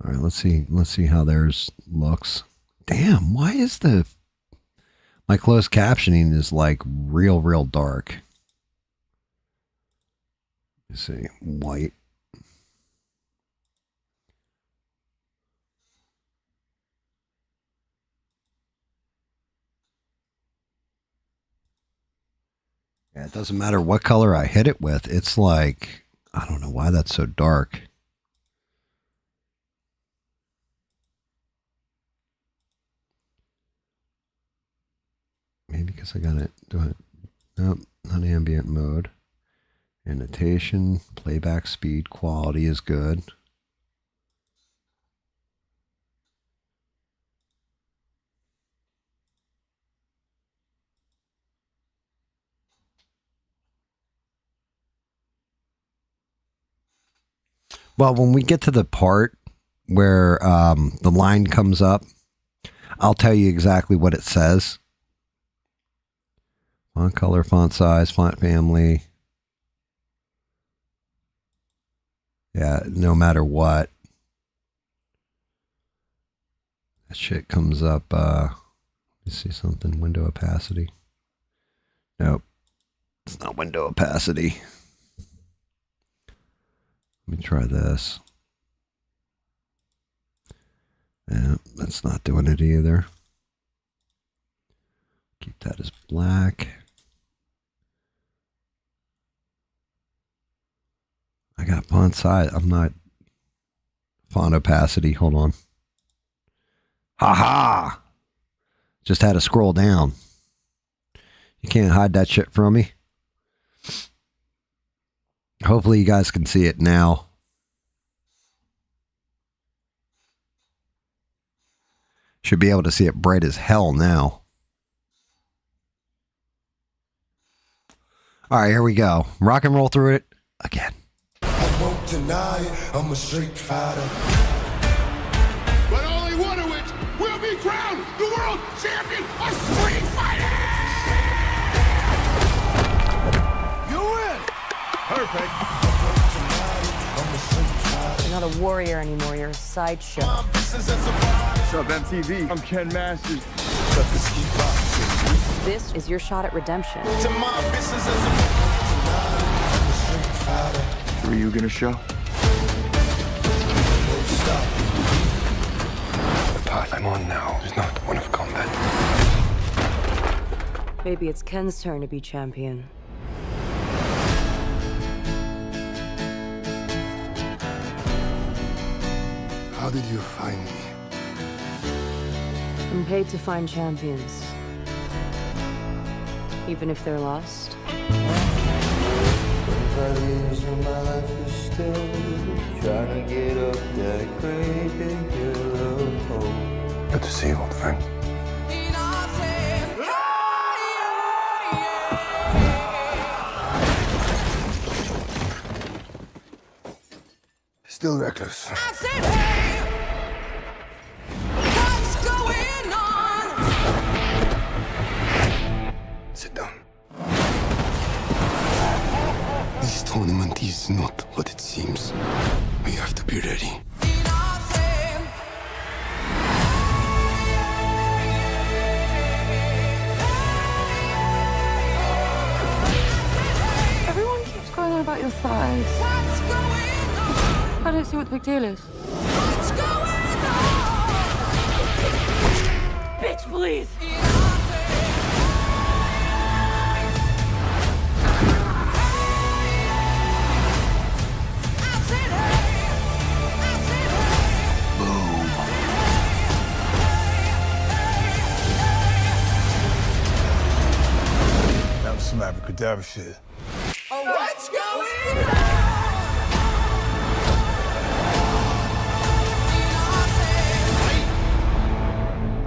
All right, let's see how theirs looks. Damn, why is my closed captioning is like real dark. Let's see, white. Yeah, it doesn't matter what color I hit it with. It's like, I don't know why that's so dark. Maybe because I got it. Do it. Nope, not ambient mode. Annotation, playback speed, quality is good. Well, when we get to the part where the line comes up, I'll tell you exactly what it says. Font color, font size, font family. Yeah, no matter what. That shit comes up. Let me see something. Window opacity. Nope. It's not window opacity. Let me try this. Yeah, that's not doing it either. Keep that as black. I got font size. I'm not font opacity. Hold on. Ha! Just had to scroll down. You can't hide that shit from me. Hopefully you guys can see it now. Should be able to see it bright as hell now. All right, here we go. Rock and roll through it again. I won't deny it, I'm a street fighter. But only one of which will be crowned the world champion of street fighting! You win! Perfect. You're not a warrior anymore, you're a sideshow. What's up, MTV? I'm Ken Masters. This is your shot at redemption. Who are you gonna show? The path I'm on now is not one of combat. Maybe it's Ken's turn to be champion. How did you find me? I'm paid to find champions. Even if they're lost. 25 years of my life is still trying to get up that great big hill of hope. Good to see you, old friend. still reckless. I said, hey, what's going on? Sit down. This tournament is not what it seems. We have to be ready. Everyone keeps going on about your thighs. What's going on? I don't see what the big deal is. What's going on? Bitch, please! That was some abracadabra shit. Oh, what's going on?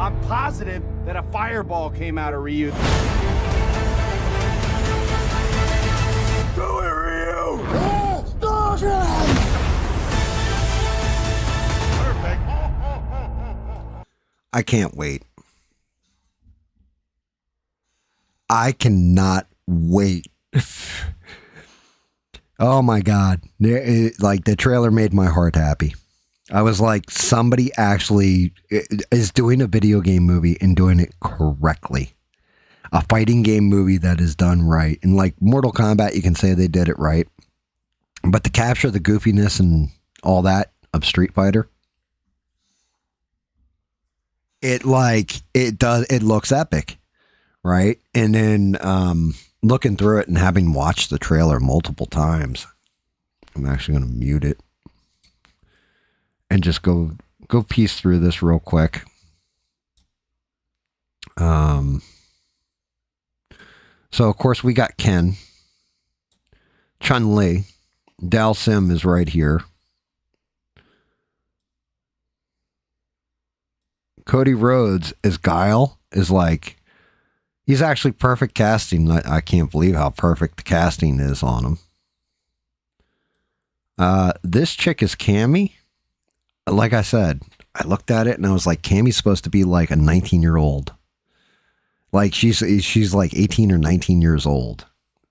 I'm positive that a fireball came out of Ryu. Do it, Ryu! Perfect. I can't wait. I cannot wait. Oh my God. Like the trailer made my heart happy. I was like, somebody actually is doing a video game movie and doing it correctly. A fighting game movie that is done right. And like Mortal Kombat, you can say they did it right. But to capture the goofiness and all that of Street Fighter, it looks epic. Right. And then looking through it and having watched the trailer multiple times, I'm actually going to mute it and just go piece through this real quick. So of course we got Ken, Chun-Li, Dal Sim is right here. Cody Rhodes as Guile is like, he's actually perfect casting. I can't believe how perfect the casting is on him. This chick is Cammy. Like I said, I looked at it and I was like, Cammy's supposed to be like a 19-year-old. Like she's like 18 or 19 years old.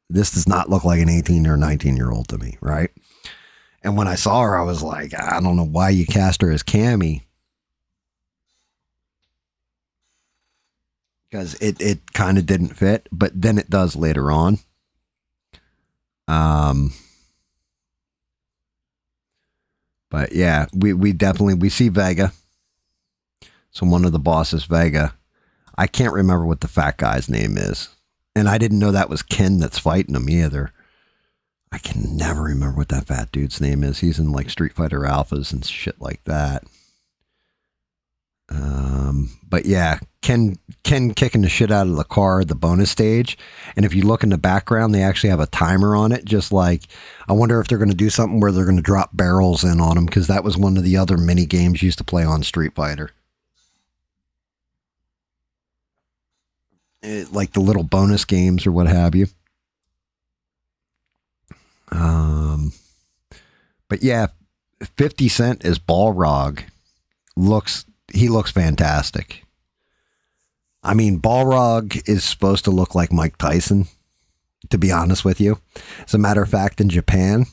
This does not look like an 18 or 19-year-old to me, right? And when I saw her, I was like, I don't know why you cast her as Cammy. Because it kind of didn't fit, but then it does later on. But yeah, we definitely see Vega. So one of the bosses, Vega. I can't remember what the fat guy's name is. And I didn't know that was Ken that's fighting him either. I can never remember what that fat dude's name is. He's in like Street Fighter Alphas and shit like that. But yeah, Ken kicking the shit out of the car, the bonus stage. And if you look in the background, they actually have a timer on it. Just like, I wonder if they're going to do something where they're going to drop barrels in on them. Cause that was one of the other mini games used to play on Street Fighter. Like the little bonus games or what have you. But yeah, 50 Cent is Balrog. He looks fantastic. I mean, Balrog is supposed to look like Mike Tyson, to be honest with you. As a matter of fact, in Japan,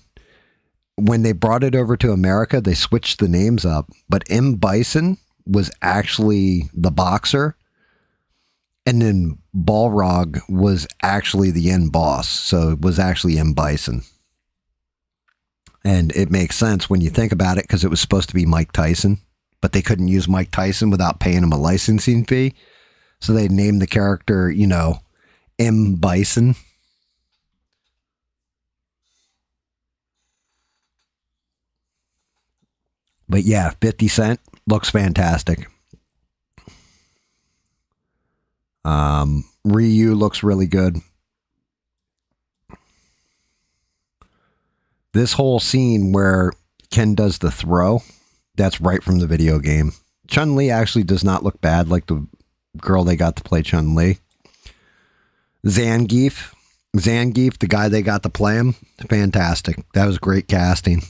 when they brought it over to America, they switched the names up. But M. Bison was actually the boxer. And then Balrog was actually the end boss. So it was actually M. Bison. And it makes sense when you think about it because it was supposed to be Mike Tyson. But they couldn't use Mike Tyson without paying him a licensing fee. So they named the character, M. Bison. But yeah, 50 Cent looks fantastic. Ryu looks really good. This whole scene where Ken does the throw, that's right from the video game. Chun-Li actually does not look bad like the girl they got to play Chun-Li. Zangief, the guy they got to play him, fantastic. That was great casting.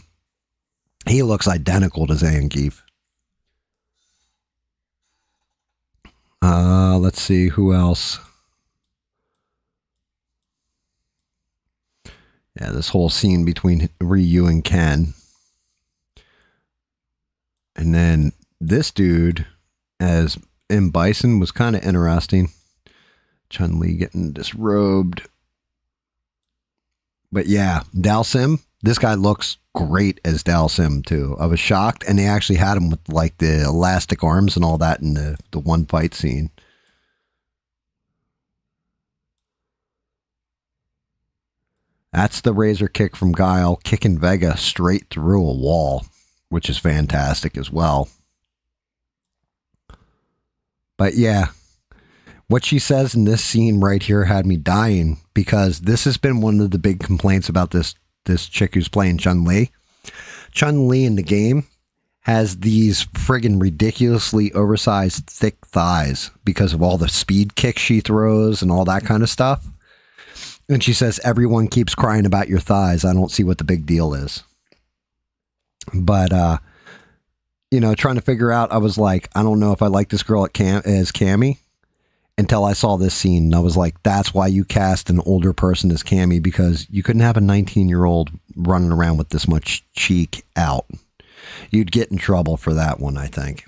He looks identical to Zangief. Let's see who else. Yeah, this whole scene between Ryu and Ken. And then this dude as M. Bison was kind of interesting. Chun-Li getting disrobed. But yeah, Dalsim, this guy looks great as Dalsim too. I was shocked, and they actually had him with like the elastic arms and all that in the one fight scene. That's the razor kick from Guile, kicking Vega straight through a wall, which is fantastic as well. But yeah, what she says in this scene right here had me dying, because this has been one of the big complaints about this chick who's playing Chun-Li. Chun-Li in the game has these friggin' ridiculously oversized thick thighs because of all the speed kicks she throws and all that kind of stuff. And she says, everyone keeps crying about your thighs. I don't see what the big deal is. But, you know, trying to figure out, I was like, I don't know if I like this girl as Cammy, until I saw this scene. And I was like, that's why you cast an older person as Cammy, because you couldn't have a 19-year-old running around with this much cheek out. You'd get in trouble for that one, I think.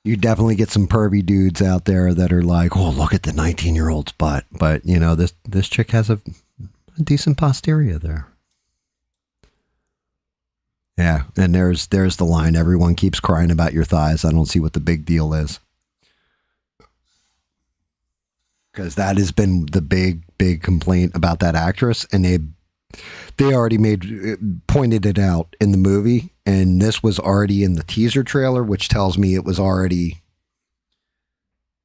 You definitely get some pervy dudes out there that are like, oh, look at the 19-year-old's butt. But, you know, this chick has a decent posterior there. Yeah, and there's the line, everyone keeps crying about your thighs. I don't see what the big deal is. Because that has been the big complaint about that actress, and they already pointed it out in the movie, and this was already in the teaser trailer, which tells me it was already,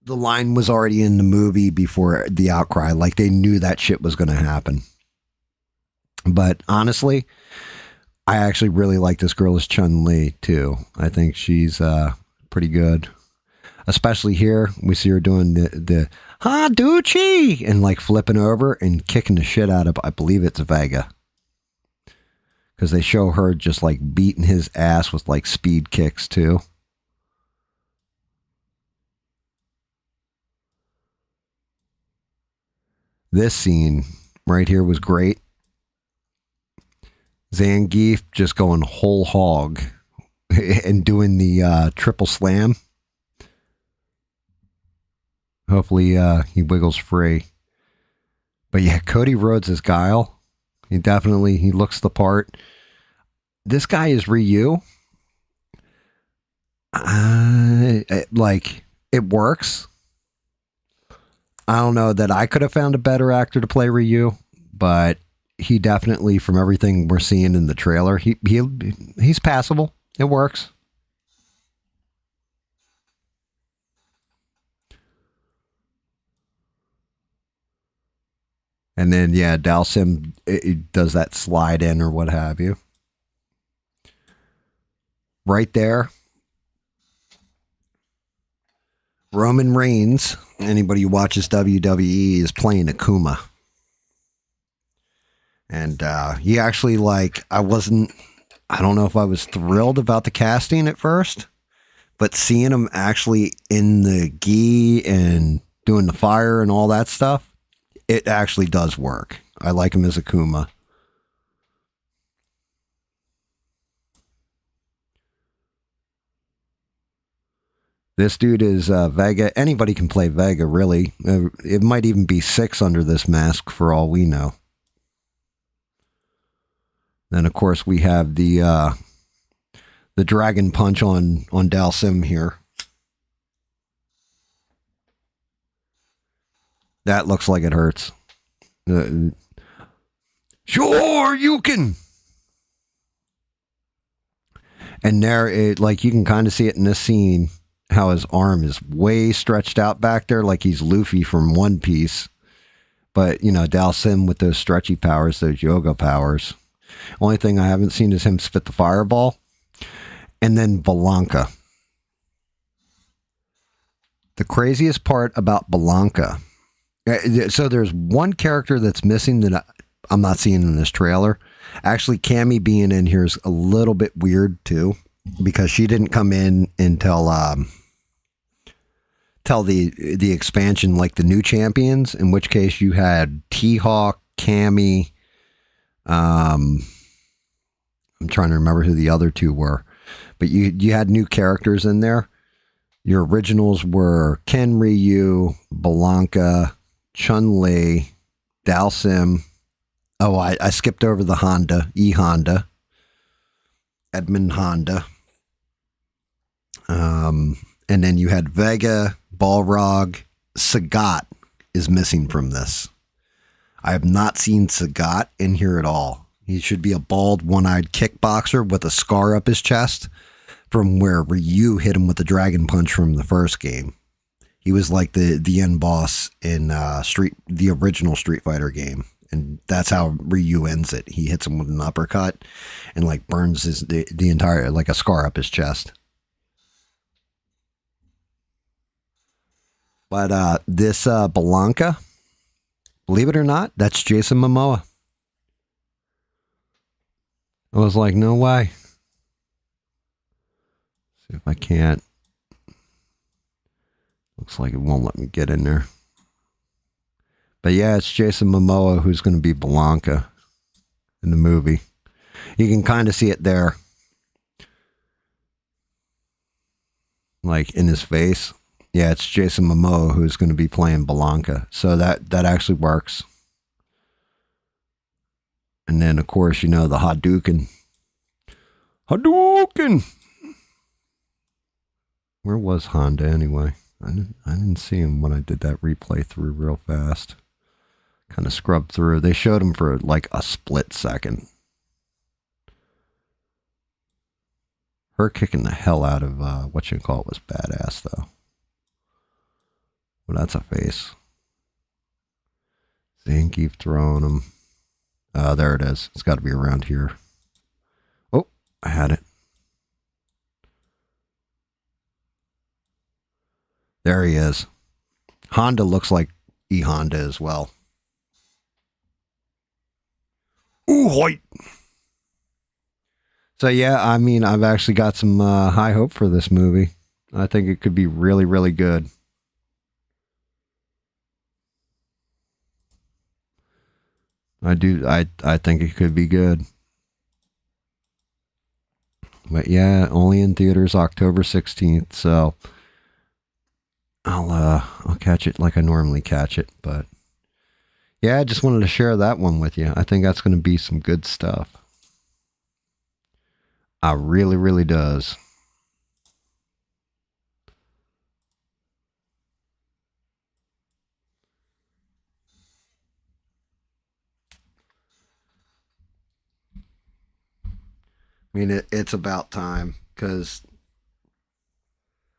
the line was already in the movie before the outcry. Like, they knew that shit was going to happen. But honestly, I actually really like this girl as Chun-Li too. I think she's pretty good. Especially here, we see her doing the Hadouchi and like flipping over and kicking the shit out of, I believe it's Vega. Because they show her just like beating his ass with like speed kicks too. This scene right here was great. Zangief just going whole hog and doing the triple slam. Hopefully he wiggles free. But yeah, Cody Rhodes as Guile. He looks the part. This guy is Ryu. Like, it works. I don't know that I could have found a better actor to play Ryu, but he definitely, from everything we're seeing in the trailer, he's passable. It works. And then, yeah, Dalsim it does that slide in or what have you. Right there. Roman Reigns, anybody who watches WWE, is playing Akuma. And he actually, like, I don't know if I was thrilled about the casting at first, but seeing him actually in the gi and doing the fire and all that stuff, it actually does work. I like him as Akuma. This dude is Vega. Anybody can play Vega, really. It might even be 6 under this mask for all we know. Then, of course, we have the dragon punch on Dalsim here. That looks like it hurts. Sure, you can. And there, like, you can kind of see it in this scene, how his arm is way stretched out back there, like he's Luffy from One Piece. But, you know, Dalsim with those stretchy powers, those yoga powers. Only thing I haven't seen is him spit the fireball. And then Blanca. The craziest part about Blanca. So there's one character that's missing that I'm not seeing in this trailer. Actually, Cammy being in here is a little bit weird too, because she didn't come in until tell the expansion, like the new champions, in which case you had T-Hawk, Cammy. I'm trying to remember who the other two were, but you had new characters in there. Your originals were Ken Ryu, Blanca, Chun-Li, Dalsim. Oh, I skipped over the Honda, E-Honda, Edmund Honda. And then you had Vega, Balrog. Sagat is missing from this. I have not seen Sagat in here at all. He should be a bald, one-eyed kickboxer with a scar up his chest from where Ryu hit him with the dragon punch from the first game. He was like the end boss in the original Street Fighter game. And that's how Ryu ends it. He hits him with an uppercut and like burns the entire, like a scar up his chest. But this Blanca, believe it or not, that's Jason Momoa. I was like, no way. See if I can't. Looks like it won't let me get in there. But yeah, it's Jason Momoa who's going to be Blanca in the movie. You can kind of see it there. Like in his face. Yeah, it's Jason Momoa who's going to be playing Blanca. So that actually works. And then, of course, you know, the Hadouken. Hadouken! Where was Honda anyway? I didn't see him when I did that replay through real fast. Kind of scrubbed through. They showed him for like a split second. Her kicking the hell out of whatchamacallit was badass though. Well, that's a face. Zane keep throwing him. There it is. It's got to be around here. Oh, I had it. There he is. Honda looks like E-Honda as well. Ooh, white. So yeah, I mean, I've actually got some high hope for this movie. I think it could be really, really good. I do. I think it could be good. But yeah, only in theaters October 16th. So I'll catch it like I normally catch it. But yeah, I just wanted to share that one with you. I think that's going to be some good stuff. I really, really does. I mean, it's about time, because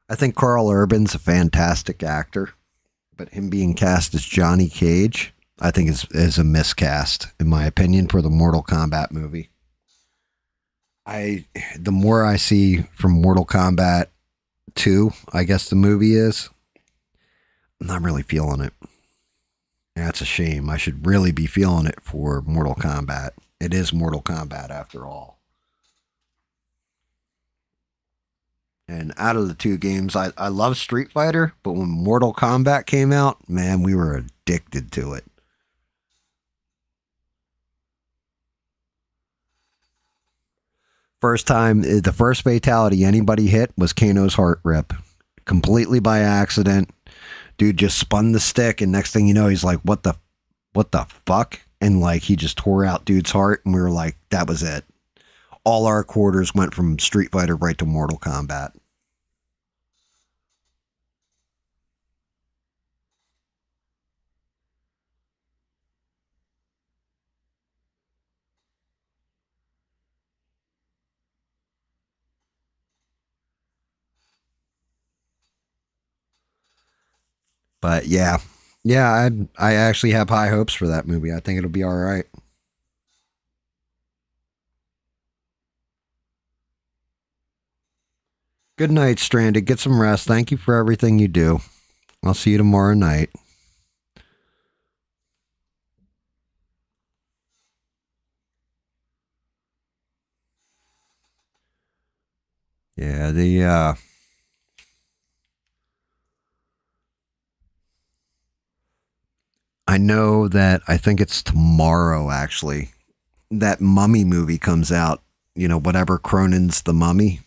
I think Carl Urban's a fantastic actor, but him being cast as Johnny Cage, I think is a miscast, in my opinion, for the Mortal Kombat movie. The more I see from Mortal Kombat 2, I guess the movie is, I'm not really feeling it. That's a shame. I should really be feeling it for Mortal Kombat. It is Mortal Kombat after all. And out of the two games, I love Street Fighter, but when Mortal Kombat came out, man, we were addicted to it. The first fatality anybody hit was Kano's heart rip. Completely by accident. Dude just spun the stick, and next thing you know, he's like, what the fuck? And like, he just tore out dude's heart, and we were like, that was it. All our quarters went from Street Fighter right to Mortal Kombat. But yeah, I actually have high hopes for that movie. I think it'll be all right. Good night, Stranded. Get some rest. Thank you for everything you do. I'll see you tomorrow night. Yeah, I know that I think it's tomorrow, actually, that Mummy movie comes out. You know, whatever Cronin's The Mummy.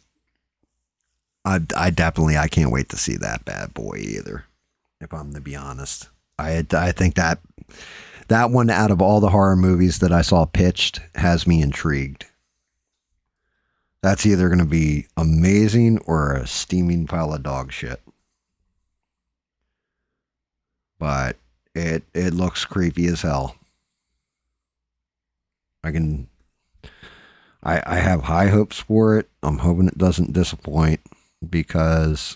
I can't wait to see that bad boy either, if I'm to be honest. I think that one, out of all the horror movies that I saw pitched, has me intrigued. That's either going to be amazing or a steaming pile of dog shit. But it looks creepy as hell. I have high hopes for it. I'm hoping it doesn't disappoint, because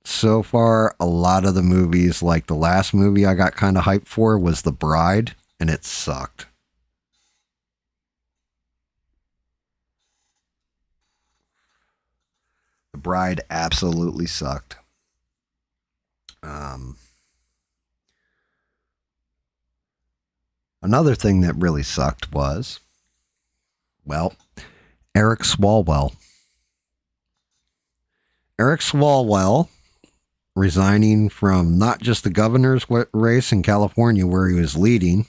so far a lot of the movies, like the last movie I got kind of hyped for was The Bride, and it sucked. The Bride absolutely sucked. Another thing that really sucked was, well, Eric Swalwell. Eric Swalwell resigning from not just the governor's race in California where he was leading,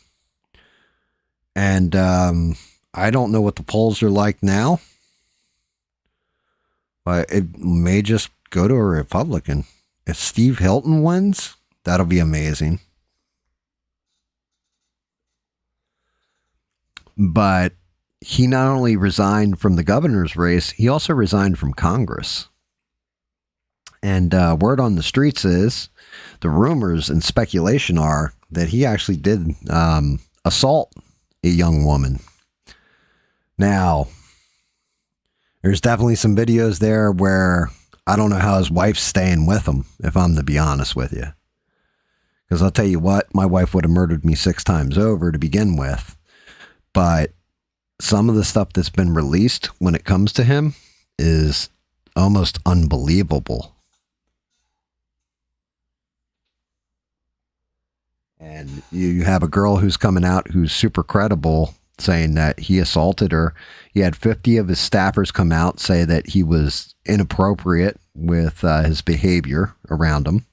and I don't know what the polls are like now, but it may just go to a Republican. If Steve Hilton wins, that'll be amazing. But he not only resigned from the governor's race, he also resigned from Congress. And word on the streets is, the rumors and speculation are that he actually did assault a young woman. Now, there's definitely some videos there where I don't know how his wife's staying with him, if I'm to be honest with you. Because I'll tell you what, my wife would have murdered me 6 times over to begin with. But some of the stuff that's been released when it comes to him is almost unbelievable. And you have a girl who's coming out who's super credible, saying that he assaulted her. He had 50 of his staffers come out, say that he was inappropriate with his behavior around him.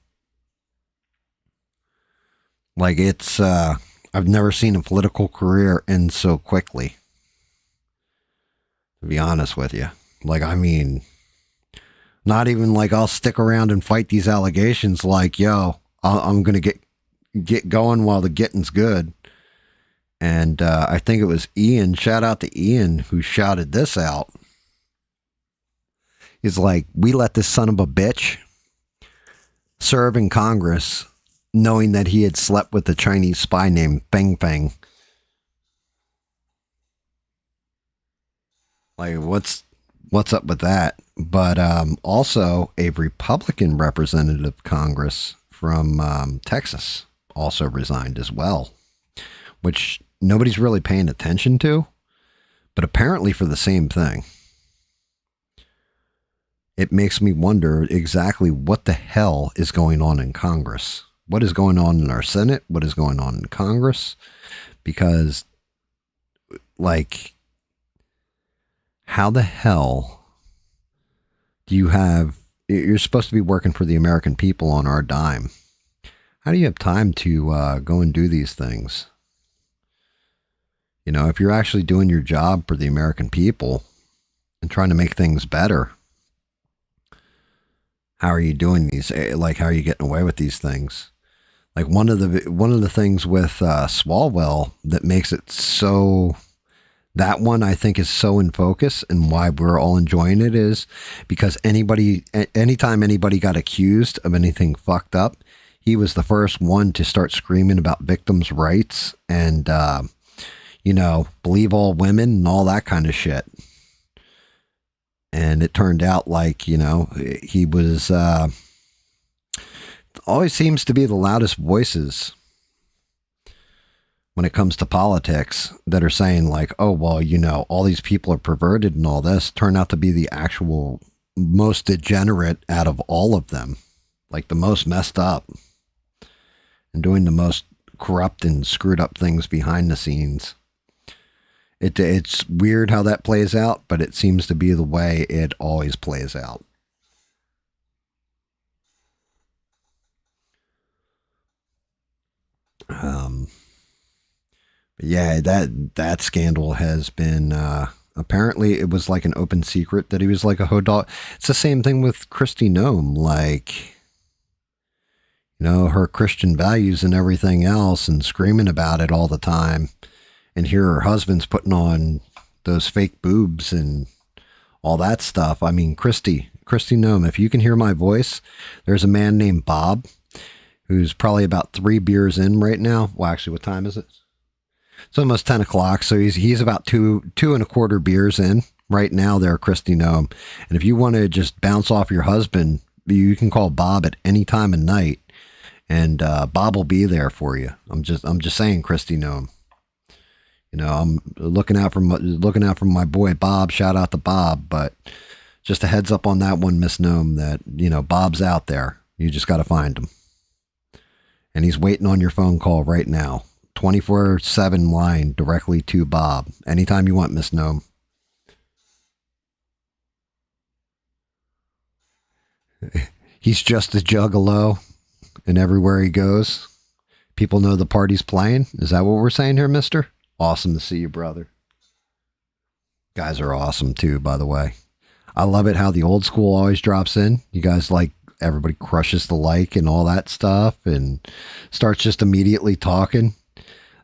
Like, it's, I've never seen a political career end so quickly, to be honest with you. Like, I mean, not even like I'll stick around and fight these allegations. Like, yo, I'm going to get going while the getting's good. And I think it was Ian, shout out to Ian, who shouted this out. He's like, we let this son of a bitch serve in Congress, knowing that he had slept with a Chinese spy named Feng Feng. Like, what's up with that? But also a Republican representative of Congress from Texas also resigned as well, which nobody's really paying attention to, but apparently for the same thing. It makes me wonder exactly what the hell is going on in Congress. What is going on in our Senate? What is going on in Congress? Because, like, how the hell do you have, you're supposed to be working for the American people on our dime. How do you have time to go and do these things? You know, if you're actually doing your job for the American people and trying to make things better, how are you doing these? Like, how are you getting away with these things? Like, one of the things with Swalwell that makes it so, that one I think is so in focus, and why we're all enjoying it, is because anytime anybody got accused of anything fucked up, he was the first one to start screaming about victims' rights and, you know, believe all women and all that kind of shit. And it turned out like, you know, he was, always seems to be the loudest voices when it comes to politics that are saying like, oh, well, you know, all these people are perverted and all this, turn out to be the actual most degenerate out of all of them, like the most messed up and doing the most corrupt and screwed up things behind the scenes. It's weird how that plays out, but it seems to be the way it always plays out. But yeah, that scandal has been apparently it was like an open secret that he was like a hood dog. It's the same thing with Kristi Noem, like, you know, her Christian values and everything else, and screaming about it all the time. And here her husband's putting on those fake boobs and all that stuff. I mean, Kristi Noem, if you can hear my voice, there's a man named Bob who's probably about 3 beers in right now. Well, actually, what time is it? It's almost 10 o'clock. So he's about two and a quarter beers in right now there, Kristi Noem. And if you want to just bounce off your husband, you can call Bob at any time of night, and Bob will be there for you. I'm just saying, Kristi Noem. You know, I'm looking out for my boy Bob. Shout out to Bob, but just a heads up on that one, Miss Noem, that, you know, Bob's out there. You just got to find him. And he's waiting on your phone call right now. 24/7 line directly to Bob. Anytime you want, Miss Noem. He's just a juggalo, and everywhere he goes, people know the party's playing. Is that what we're saying here, mister? Awesome to see you, brother. Guys are awesome too, by the way. I love it how the old school always drops in. You guys like, everybody crushes the like and all that stuff and starts just immediately talking.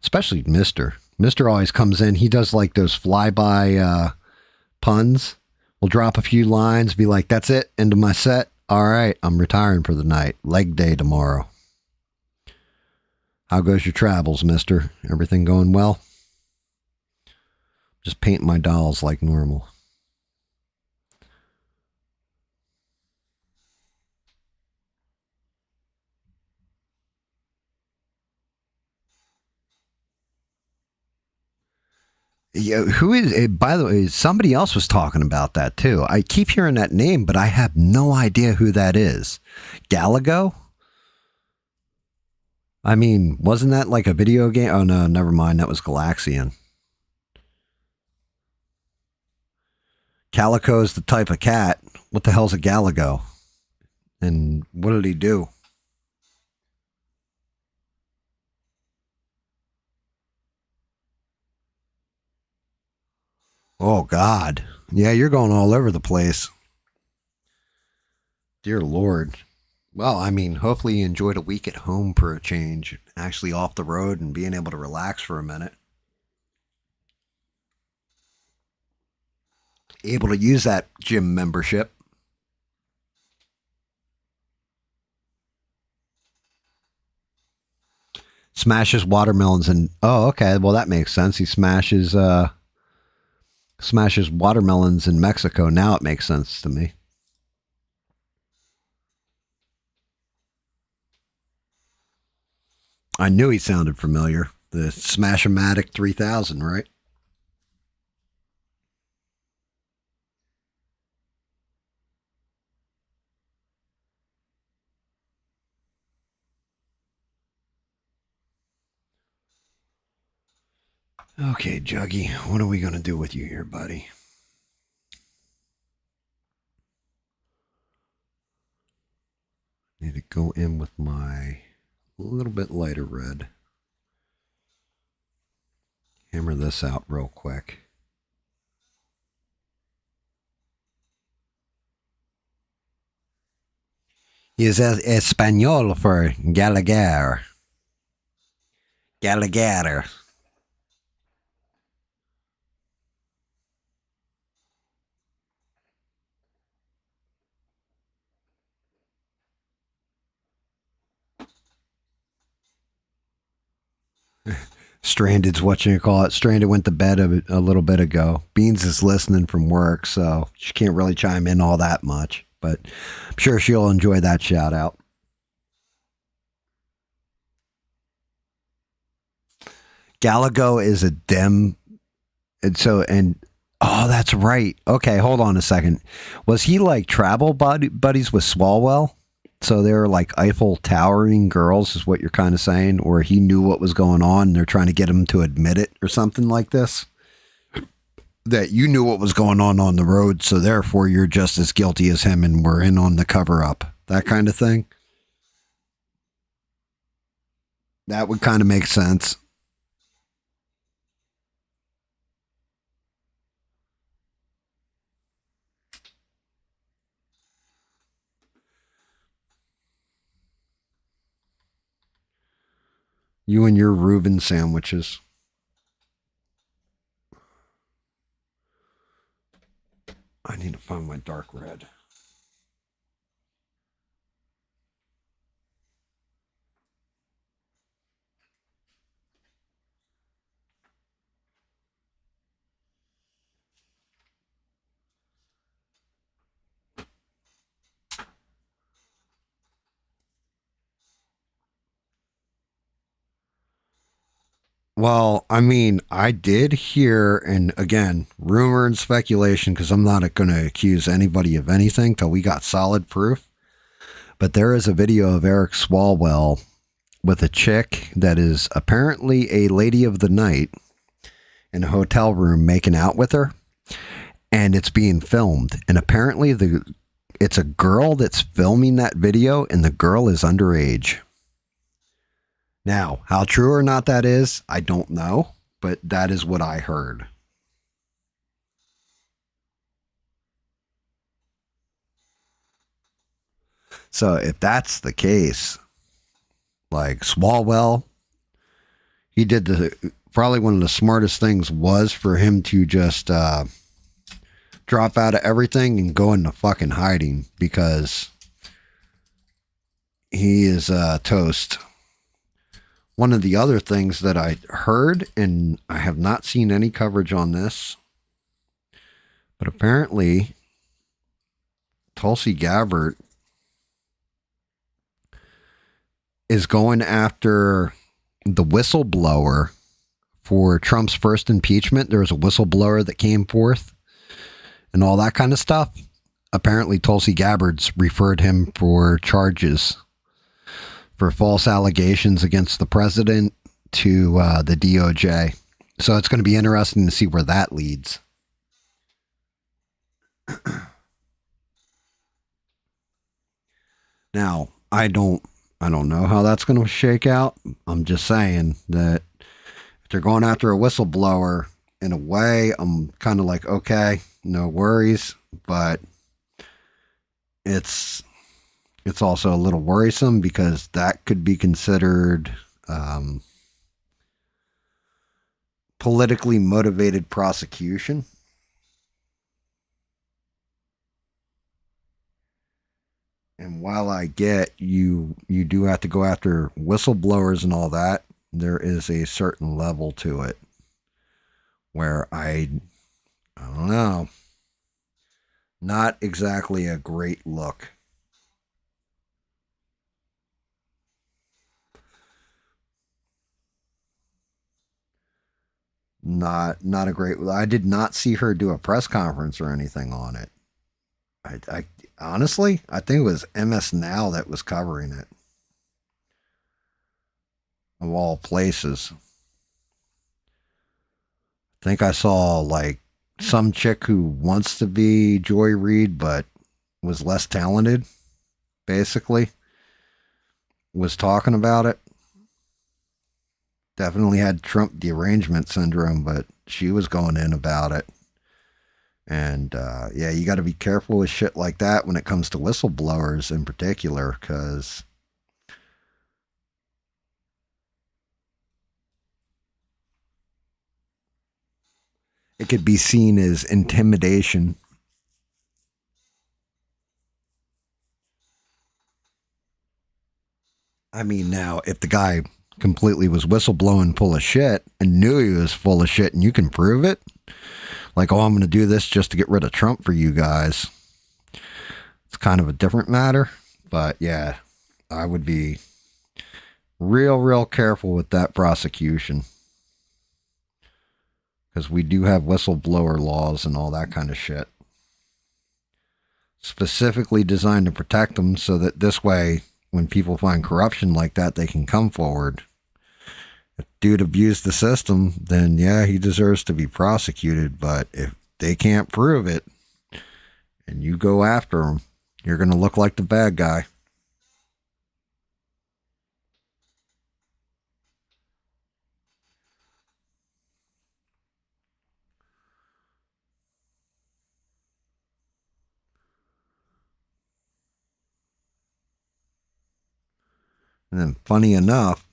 Especially Mr. Mr. always comes in. He does like those flyby puns. We'll drop a few lines, be like, that's it, end of my set. All right, I'm retiring for the night. Leg day tomorrow. How goes your travels, mister? Everything going well? Just painting my dolls like normal. Yeah, who is, by the way, somebody else was talking about that too. I keep hearing that name, but I have no idea who that is. Galago? I mean, wasn't that like a video game? Oh no, never mind. That was Galaxian. Calico is the type of cat. What the hell's a Galago? And what did he do? Oh, God. Yeah, you're going all over the place. Dear Lord. Well, I mean, hopefully you enjoyed a week at home for a change. Actually off the road and being able to relax for a minute. Able to use that gym membership. Smashes watermelons and... Oh, okay. Well, that makes sense. He smashes watermelons in Mexico. Now it makes sense to me. I knew he sounded familiar. The Smash-O-Matic 3000, right? Okay, Juggy, what are we going to do with you here, buddy? Need to go in with my little bit lighter red. Hammer this out real quick. He is Espanol for Gallagher. Gallagher. Stranded's what you call it. Stranded went to bed a little bit ago. Beans is listening from work, so she can't really chime in all that much. But I'm sure she'll enjoy that shout out. Galago is a dem. And oh, that's right. Okay, hold on a second. Was he like travel buddies with Swalwell? So they're like Eiffel Towering girls is what you're kind of saying, or he knew what was going on and they're trying to get him to admit it or something like this. that you knew what was going on the road, so therefore you're just as guilty as him and we're in on the cover up. That kind of thing. That would kind of make sense. You and your Reuben sandwiches. I need to find my dark red. Well, I mean, I did hear, and again, rumor and speculation, because I'm not going to accuse anybody of anything till we got solid proof. But there is a video of Eric Swalwell with a chick that is apparently a lady of the night in a hotel room making out with her. And it's being filmed. And apparently it's a girl that's filming that video, and the girl is underage. Now, how true or not that is, I don't know, but that is what I heard. So if that's the case, like Swalwell, he did probably one of the smartest things was for him to just drop out of everything and go into fucking hiding, because he is toast. One of the other things that I heard, and I have not seen any coverage on this, but apparently Tulsi Gabbard is going after the whistleblower for Trump's first impeachment. There was a whistleblower that came forth and all that kind of stuff. Apparently Tulsi Gabbard's referred him for charges for false allegations against the president to the DOJ. So it's going to be interesting to see where that leads. Now, I don't know how that's going to shake out. I'm just saying that if they're going after a whistleblower, in a way, I'm kind of like, okay, no worries, but it's also a little worrisome, because that could be considered politically motivated prosecution. And while I get you do have to go after whistleblowers and all that, there is a certain level to it where I don't know, not exactly a great look. Not a great. I did not see her do a press conference or anything on it. I honestly, I think it was MS Now that was covering it, of all places. I think I saw like some chick who wants to be Joy Reid but was less talented, basically, was talking about it. Definitely had Trump derangement syndrome, but she was going in about it. And yeah, you got to be careful with shit like that when it comes to whistleblowers in particular, because it could be seen as intimidation. I mean, now, if the guy completely was whistleblowing full of shit and knew he was full of shit and you can prove it, like, oh, I'm going to do this just to get rid of Trump for you guys, it's kind of a different matter. But yeah, I would be real careful with that prosecution, because we do have whistleblower laws and all that kind of shit, specifically designed to protect them, so that this way, when people find corruption like that, they can come forward Dude abused the system, then yeah, he deserves to be prosecuted. But if they can't prove it and you go after him, you're going to look like the bad guy. And then, funny enough,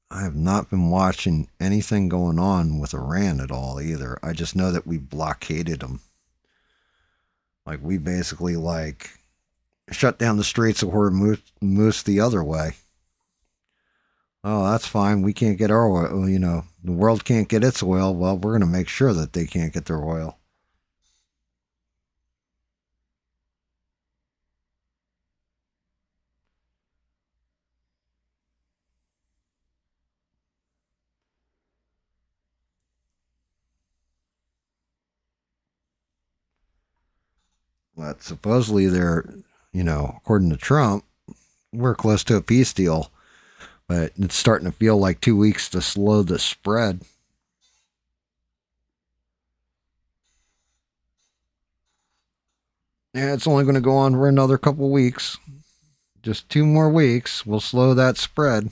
I have not been watching anything going on with Iran at all either. I just know that we blockaded them. Like, we basically, like, shut down the Straits of Hormuz the other way. Oh, that's fine. We can't get our oil. You know, the world can't get its oil. Well, we're going to make sure that they can't get their oil. But supposedly they're, you know, according to Trump, we're close to a peace deal. But it's starting to feel like 2 weeks to slow the spread. Yeah, it's only going to go on for another couple weeks. Just 2 more weeks will slow that spread.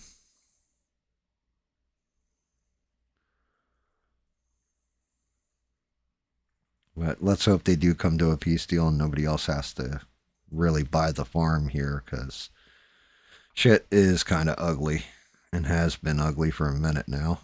But let's hope they do come to a peace deal and nobody else has to really buy the farm here, because shit is kind of ugly and has been ugly for a minute now.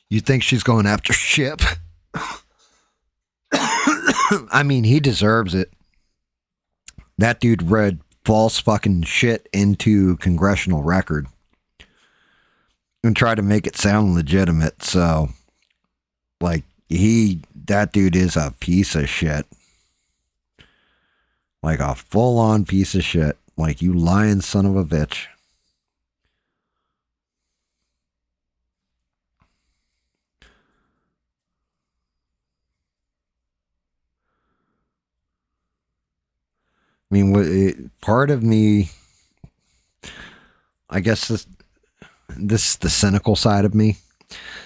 You think she's going after Ship? I mean, he deserves it. That dude read false fucking shit into congressional record and tried to make it sound legitimate. So, like, that dude is a piece of shit. Like a full-on piece of shit. Like, you lying son of a bitch. I mean, part of me, I guess this is the cynical side of me,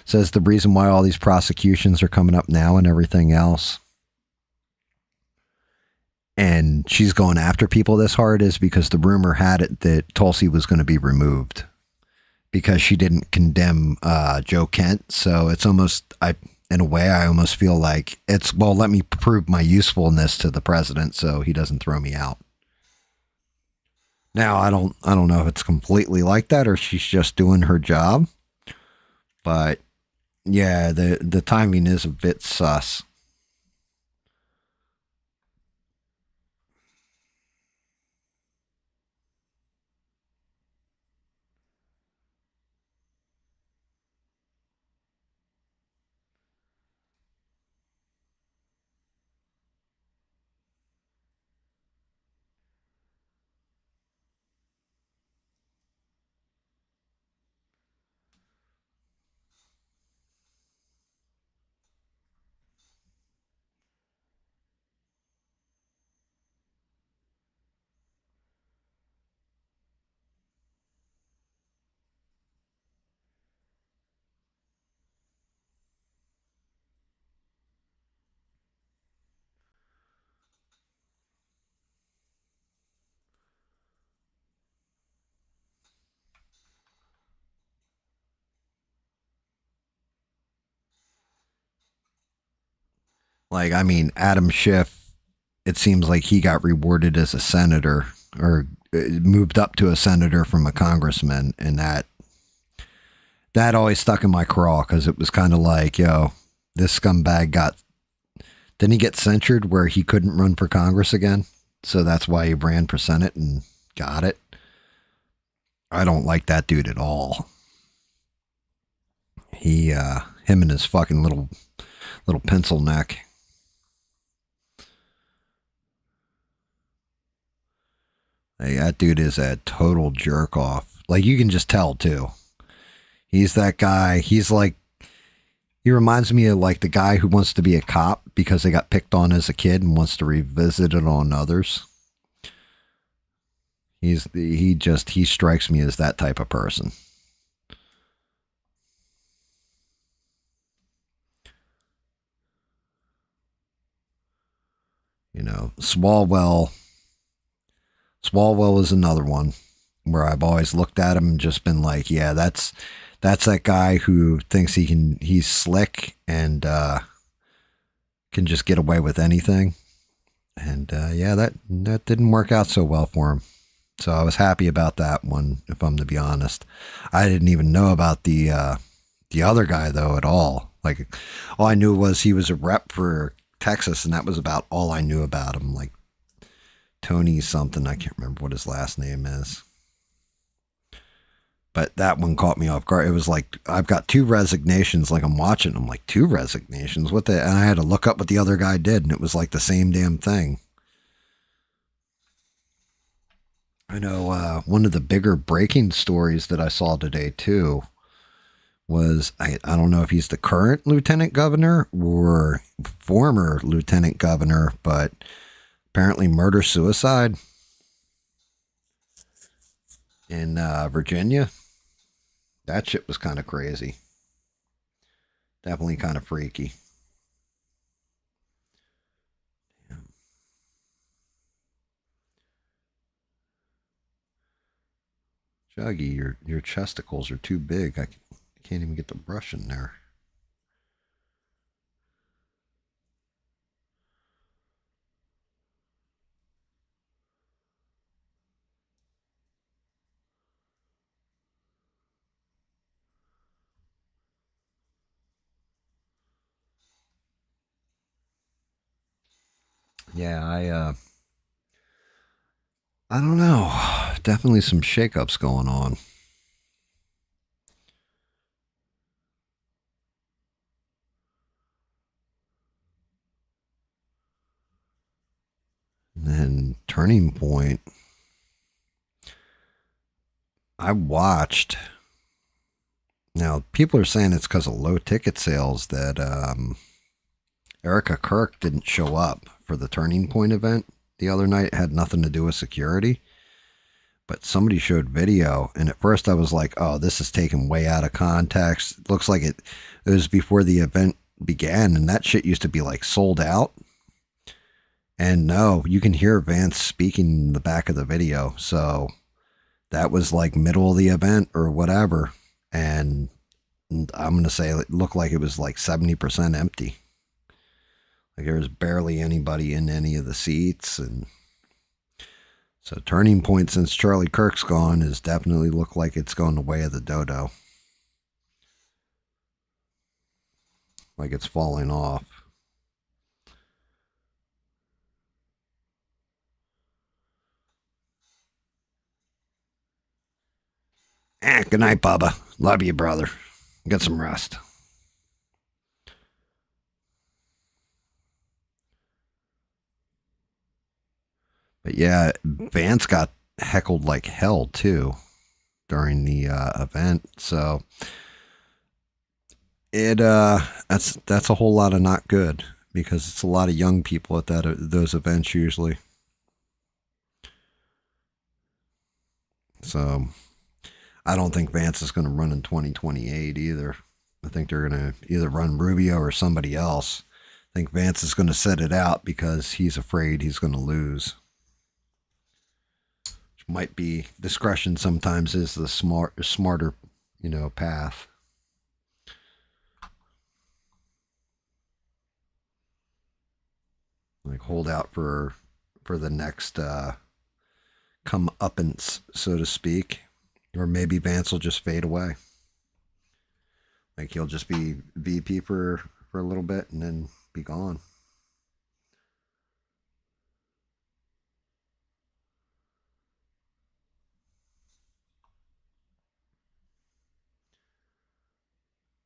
says the reason why all these prosecutions are coming up now and everything else, and she's going after people this hard, is because the rumor had it that Tulsi was going to be removed because she didn't condemn Joe Kent. So it's almost, in a way, I almost feel like it's, well, let me prove my usefulness to the president so he doesn't throw me out. Now, I don't know if it's completely like that or she's just doing her job. But yeah, the timing is a bit sus. Like, I mean, Adam Schiff, it seems like he got rewarded as a senator, or moved up to a senator from a congressman, and that always stuck in my craw, because it was kind of like, yo, this scumbag didn't he get censured where he couldn't run for Congress again? So that's why he ran for Senate and got it. I don't like that dude at all. Him and his fucking little pencil neck. Like, that dude is a total jerk off. Like, you can just tell too. He's that guy. He's like, he reminds me of like the guy who wants to be a cop because they got picked on as a kid and wants to revisit it on others. He strikes me as that type of person. You know, Swalwell is another one where I've always looked at him and just been like, yeah, that's that guy who thinks he's slick and can just get away with anything. And yeah, that didn't work out so well for him. So I was happy about that one, if I'm to be honest. I didn't even know about the other guy though at all. Like, all I knew was he was a rep for Texas, and that was about all I knew about him. Like Tony something, I can't remember what his last name is. But that one caught me off guard. It was like, I've got 2 resignations. Like, I'm watching, I'm like, 2 resignations? What the? And I had to look up what the other guy did, and it was like the same damn thing. I know one of the bigger breaking stories that I saw today too was, I don't know if he's the current lieutenant governor or former lieutenant governor, but apparently murder-suicide in Virginia. That shit was kind of crazy. Definitely kind of freaky. Juggy, your chesticles are too big. I can't even get the brush in there. Yeah, I don't know. Definitely some shakeups going on. And then Turning Point, I watched. Now, people are saying it's because of low ticket sales that Erica Kirk didn't show up for the Turning Point event the other night. It had nothing to do with security. But somebody showed video, and at first I was like, oh, this is taken way out of context. It looks like it was before the event began, and that shit used to be like sold out. And no, you can hear Vance speaking in the back of the video. So that was like middle of the event or whatever. And I'm going to say it looked like it was like 70% empty. Like there was barely anybody in any of the seats. And so Turning Point, since Charlie Kirk's gone, has definitely looked like it's going the way of the dodo. Like it's falling off. Good night, Bubba. Love you, brother. Get some rest. But yeah, Vance got heckled like hell too during the event. So that's a whole lot of not good, because it's a lot of young people at those events usually. So I don't think Vance is going to run in 2028 either. I think they're going to either run Rubio or somebody else. I think Vance is going to set it out because he's afraid he's going to lose. Which might be, discretion sometimes is the smarter, path. Like hold out for the next comeuppance, so to speak. Or maybe Vance will just fade away. Like he'll just be VP for a little bit and then be gone.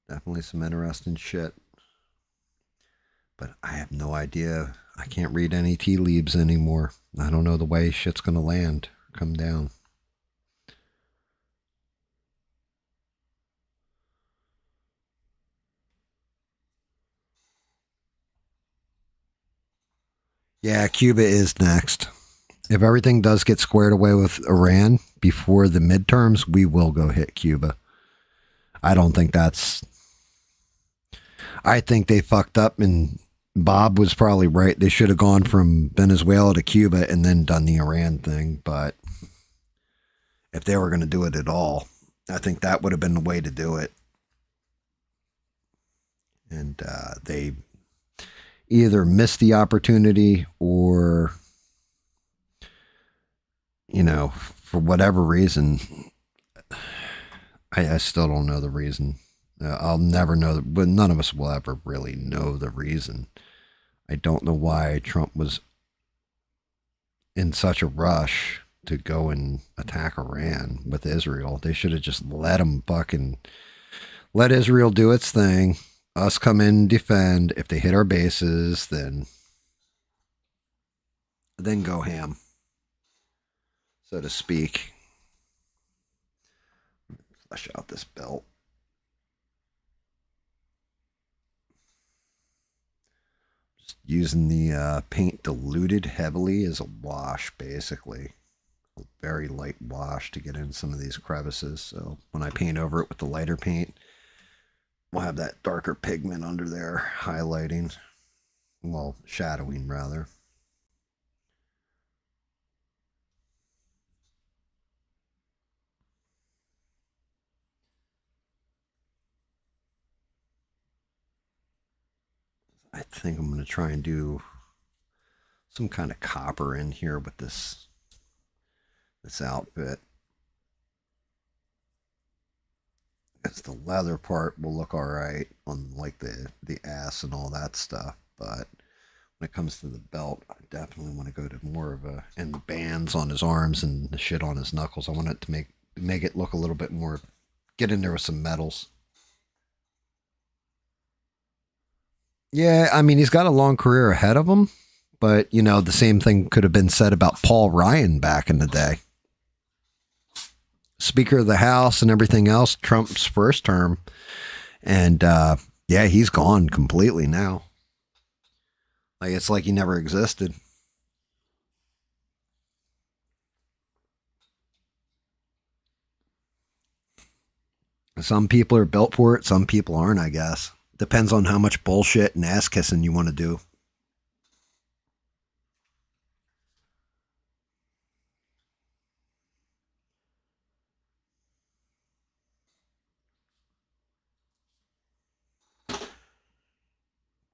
Definitely some interesting shit. But I have no idea. I can't read any tea leaves anymore. I don't know the way shit's going to land come down. Yeah, Cuba is next. If everything does get squared away with Iran before the midterms, we will go hit Cuba. I don't think that's... I think they fucked up, and Bob was probably right. They should have gone from Venezuela to Cuba and then done the Iran thing. But if they were going to do it at all, I think that would have been the way to do it. And they either missed the opportunity or, you know, for whatever reason, I still don't know the reason. I'll never know, but none of us will ever really know the reason. I don't know why Trump was in such a rush to go and attack Iran with Israel. They should have just let Israel do its thing. Us come in and defend. If they hit our bases, then go ham, so to speak. Flesh out this belt. Just using the paint diluted heavily as a wash, basically. A very light wash to get in some of these crevices. So when I paint over it with the lighter paint, we'll have that darker pigment under there highlighting. Well, shadowing rather. I think I'm going to try and do some kind of copper in here with this outfit. Because the leather part will look alright on like the ass and all that stuff. But when it comes to the belt, I definitely want to go to more of a, and the bands on his arms and the shit on his knuckles. I want it to make it look a little bit more, get in there with some metals. Yeah, I mean, he's got a long career ahead of him, but, you know, the same thing could have been said about Paul Ryan back in the day. Speaker of the House and everything else, Trump's first term. And, yeah, he's gone completely now. Like, it's like he never existed. Some people are built for it, some people aren't, I guess. Depends on how much bullshit and ass kissing you want to do.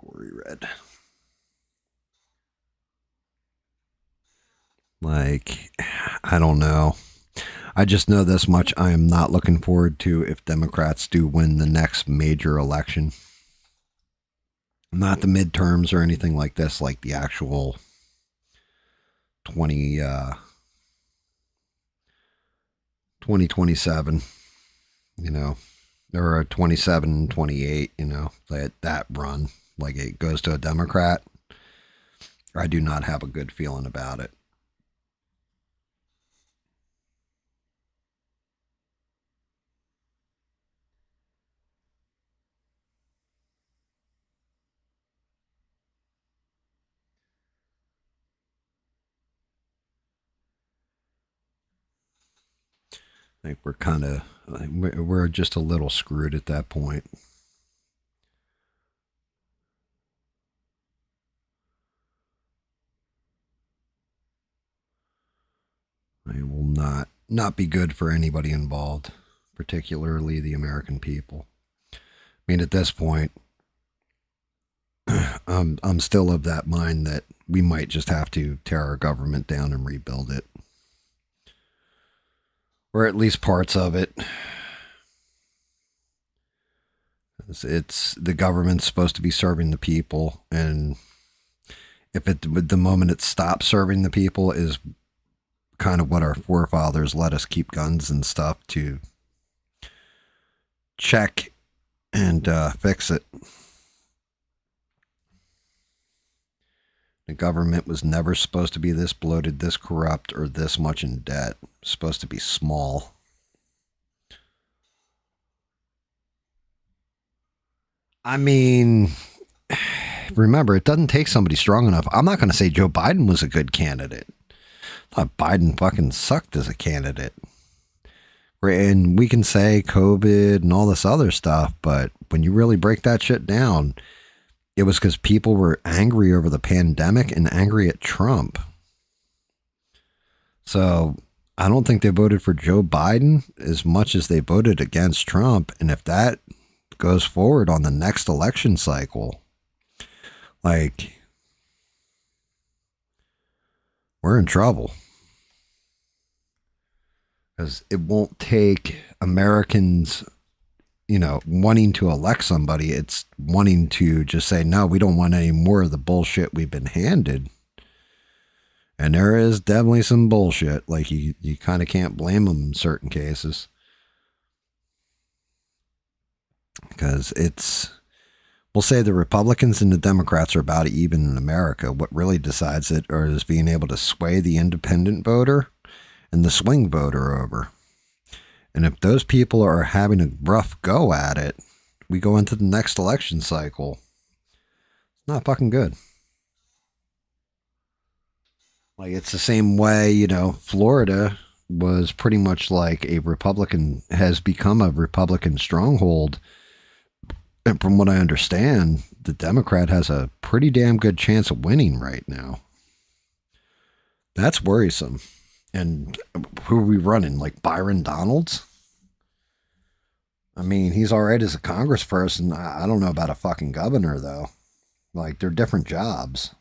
Gory red. Like, I don't know. I just know this much. I am not looking forward to if Democrats do win the next major election. Not the midterms or anything like this, like the actual 2027, you know, or a 27, 28, you know, that run, like it goes to a Democrat. I do not have a good feeling about it. Like we're just a little screwed at that point. It will not be good for anybody involved, particularly the American people. I mean, at this point, I'm still of that mind that we might just have to tear our government down and rebuild it. Or at least parts of it. It's the government's supposed to be serving the people, and the moment it stops serving the people is kind of what our forefathers let us keep guns and stuff to check and fix it. The government was never supposed to be this bloated, this corrupt, or this much in debt. It's supposed to be small. I mean, remember, it doesn't take somebody strong enough. I'm not going to say Joe Biden was a good candidate. I thought Biden fucking sucked as a candidate. And we can say COVID and all this other stuff, but when you really break that shit down, it was because people were angry over the pandemic and angry at Trump. So I don't think they voted for Joe Biden as much as they voted against Trump. And if that goes forward on the next election cycle, like, we're in trouble. Because it won't take Americans, you know, wanting to elect somebody. It's wanting to just say, no, we don't want any more of the bullshit we've been handed. And there is definitely some bullshit. Like, you kind of can't blame them in certain cases. Because we'll say the Republicans and the Democrats are about even in America. What really decides it is being able to sway the independent voter and the swing voter over. And if those people are having a rough go at it, we go into the next election cycle. It's not fucking good. Like, it's the same way, you know, Florida was pretty much like has become a Republican stronghold. And from what I understand, the Democrat has a pretty damn good chance of winning right now. That's worrisome. And who are we running? Like Byron Donalds? I mean, he's all right as a congressperson. I don't know about a fucking governor, though. Like, they're different jobs.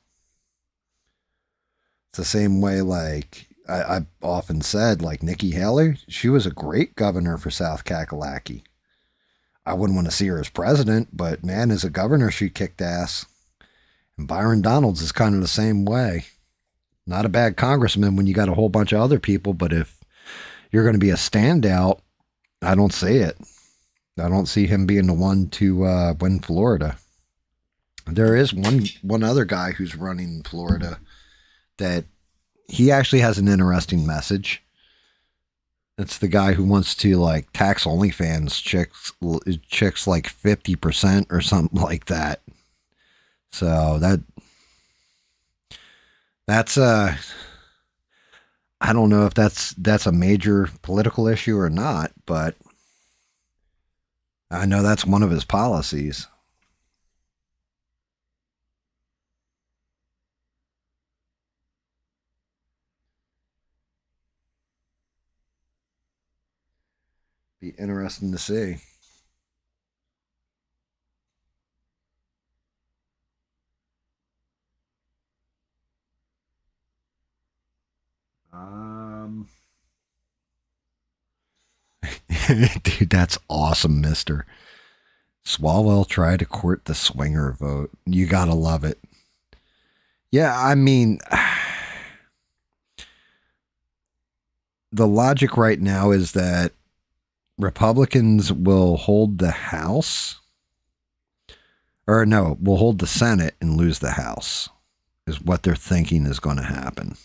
It's the same way, like, I've often said, like, Nikki Haley, she was a great governor for South Kakalaki. I wouldn't want to see her as president, but man, as a governor, she kicked ass. And Byron Donalds is kind of the same way. Not a bad congressman when you got a whole bunch of other people, but if you're going to be a standout, I don't see it. I don't see him being the one to win Florida. There is one other guy who's running Florida that he actually has an interesting message. It's the guy who wants to like tax OnlyFans chicks like 50% or something like that. So that's I don't know if that's a major political issue or not, but I know that's one of his policies. Be interesting to see. Dude, that's awesome, mister. Swalwell tried to court the swinger vote. You gotta love it. Yeah, I mean, the logic right now is that Republicans will hold the House, or no, will hold the Senate and lose the House, is what they're thinking is going to happen.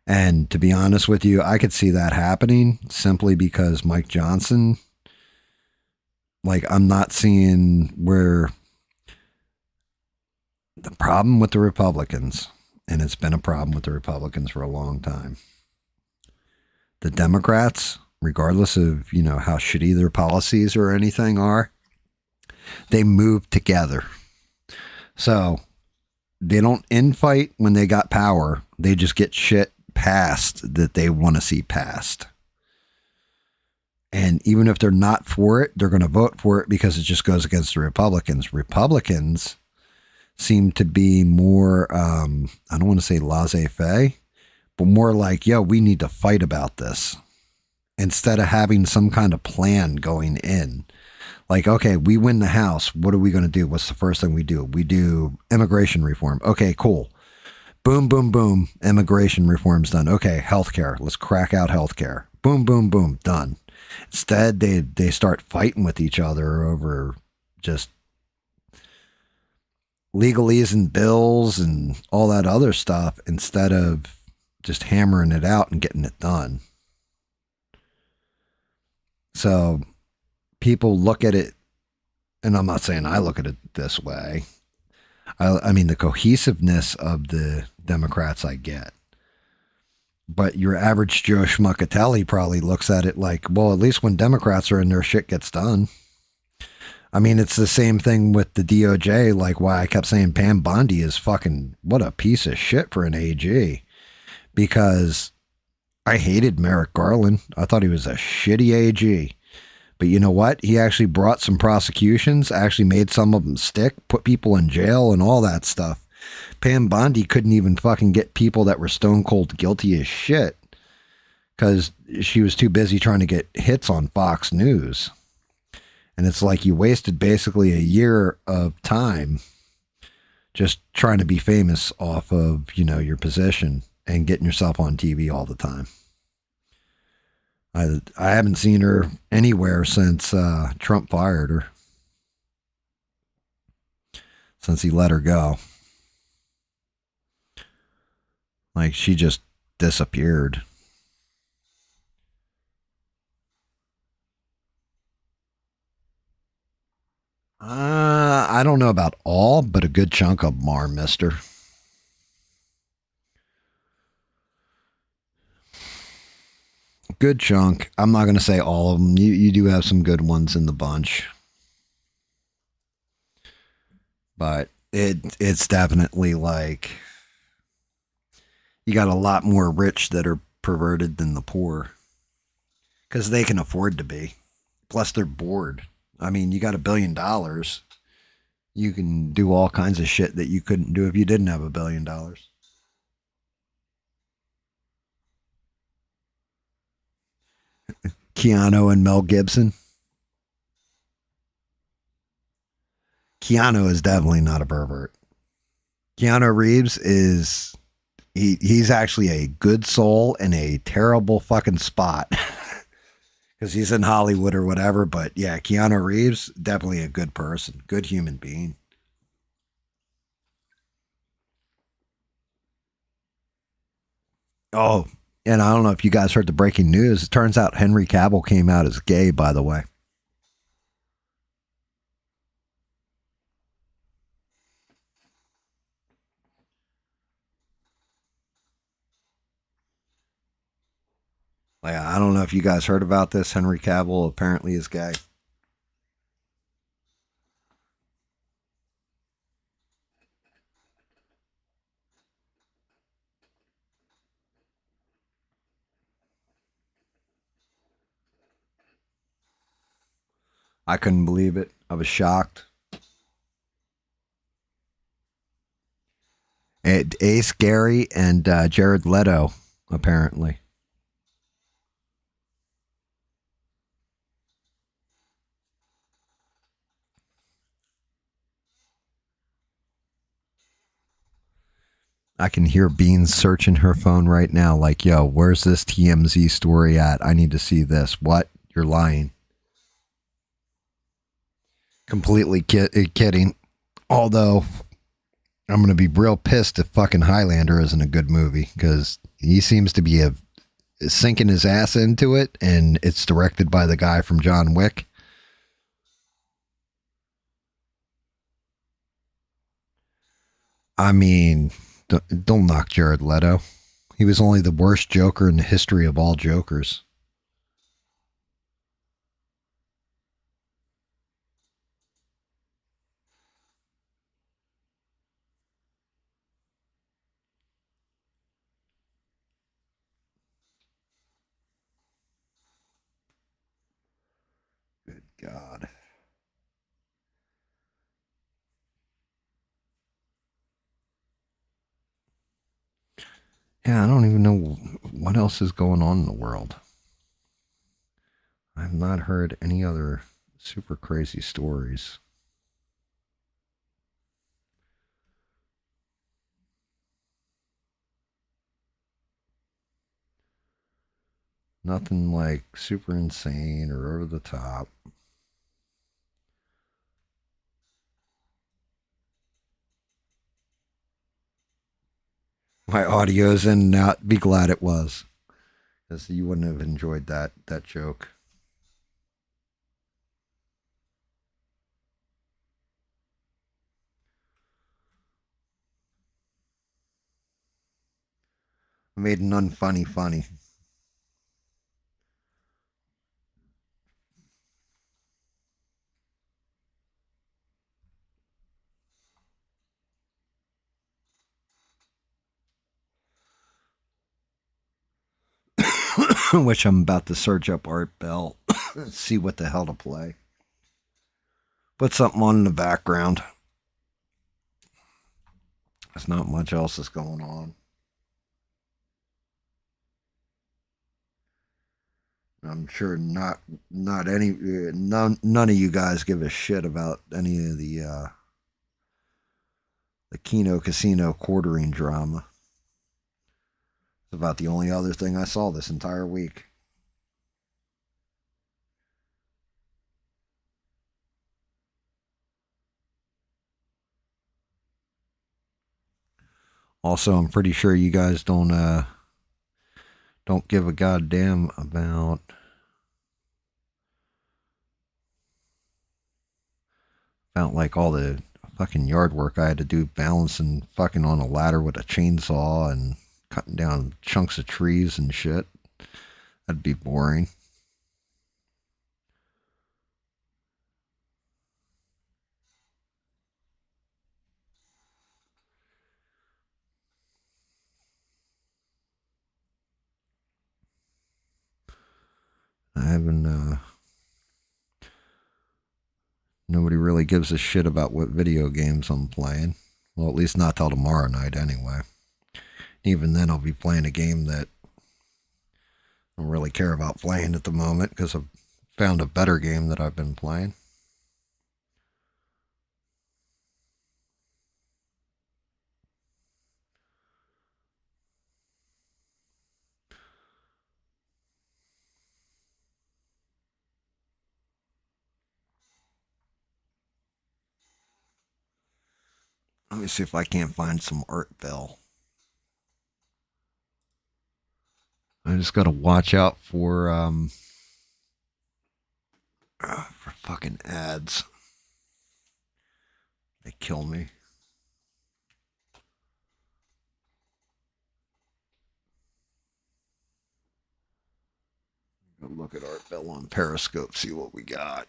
And to be honest with you, I could see that happening simply because Mike Johnson, like, I'm not seeing where the problem with the Republicans, and it's been a problem with the Republicans for a long time. The Democrats, regardless of, you know, how shitty their policies or anything are, they move together. So they don't infight when they got power. They just get shit passed that they want to see passed. And even if they're not for it, they're going to vote for it because it just goes against the Republicans. Republicans seem to be more, I don't want to say laissez-faire, but more like, yo, we need to fight about this. Instead of having some kind of plan going in. Like, okay, we win the House. What are we going to do? What's the first thing we do? We do immigration reform. Okay, cool. Boom, boom, boom. Immigration reform's done. Okay, healthcare. Let's crack out healthcare. Boom, boom, boom. Done. Instead, they start fighting with each other over just legalese and bills and all that other stuff instead of just hammering it out and getting it done. So people look at it, and I'm not saying I look at it this way. I mean, the cohesiveness of the Democrats I get. But your average Joe Schmuckatelli probably looks at it like, well, at least when Democrats are in there, shit gets done. I mean, it's the same thing with the DOJ, like why I kept saying Pam Bondi is fucking, what a piece of shit for an AG. Because I hated Merrick Garland. I thought he was a shitty AG. But you know what? He actually brought some prosecutions, actually made some of them stick, put people in jail and all that stuff. Pam Bondi couldn't even fucking get people that were stone cold guilty as shit because she was too busy trying to get hits on Fox News. And it's like you wasted basically a year of time just trying to be famous off of, you know, your position and getting yourself on TV all the time. I haven't seen her anywhere since Trump fired her. Since he let her go. Like, she just disappeared. I don't know about all, but a good chunk of them are, mister. Good chunk. I'm not going to say all of them. You do have some good ones in the bunch. But it's definitely like you got a lot more rich that are perverted than the poor. Because they can afford to be. Plus they're bored. I mean, you got $1 billion. You can do all kinds of shit that you couldn't do if you didn't have $1 billion. Keanu and Mel Gibson. Keanu is definitely not a pervert. Keanu Reeves is he's actually a good soul in a terrible fucking spot. Because he's in Hollywood or whatever. But yeah, Keanu Reeves, definitely a good person. Good human being. Oh, and I don't know if you guys heard the breaking news. It turns out Henry Cavill came out as gay, by the way. Like, I don't know if you guys heard about this. Henry Cavill apparently is gay. I couldn't believe it. I was shocked. Ace Gary and Jared Leto, apparently. I can hear Beans searching her phone right now like, yo, where's this TMZ story at? I need to see this. What? You're lying. Completely kidding. Although, I'm going to be real pissed if fucking Highlander isn't a good movie because he seems to be sinking his ass into it, and it's directed by the guy from John Wick. I mean, don't knock Jared Leto. He was only the worst Joker in the history of all Jokers. Good God. Yeah, I don't even know what else is going on in the world. I've not heard any other super crazy stories. Nothing like super insane or over the top. My audio's in and out. Be glad it was. Because you wouldn't have enjoyed that joke. I made an unfunny funny. Which I'm about to search up Art Bell. See what the hell to play. Put something on in the background. There's not much else that's going on. I'm sure none of you guys give a shit about any of the Kino Casino quartering drama. It's about the only other thing I saw this entire week. Also, I'm pretty sure you guys don't give a goddamn about like all the fucking yard work I had to do, balancing fucking on a ladder with a chainsaw and cutting down chunks of trees and shit. That'd be boring. I haven't, nobody really gives a shit about what video games I'm playing. Well, at least not till tomorrow night anyway. Even then, I'll be playing a game that I don't really care about playing at the moment because I've found a better game that I've been playing. Let me see if I can't find some Art Bell. I just gotta watch out for fucking ads. They kill me. Go look at Art Bell on Periscope, see what we got.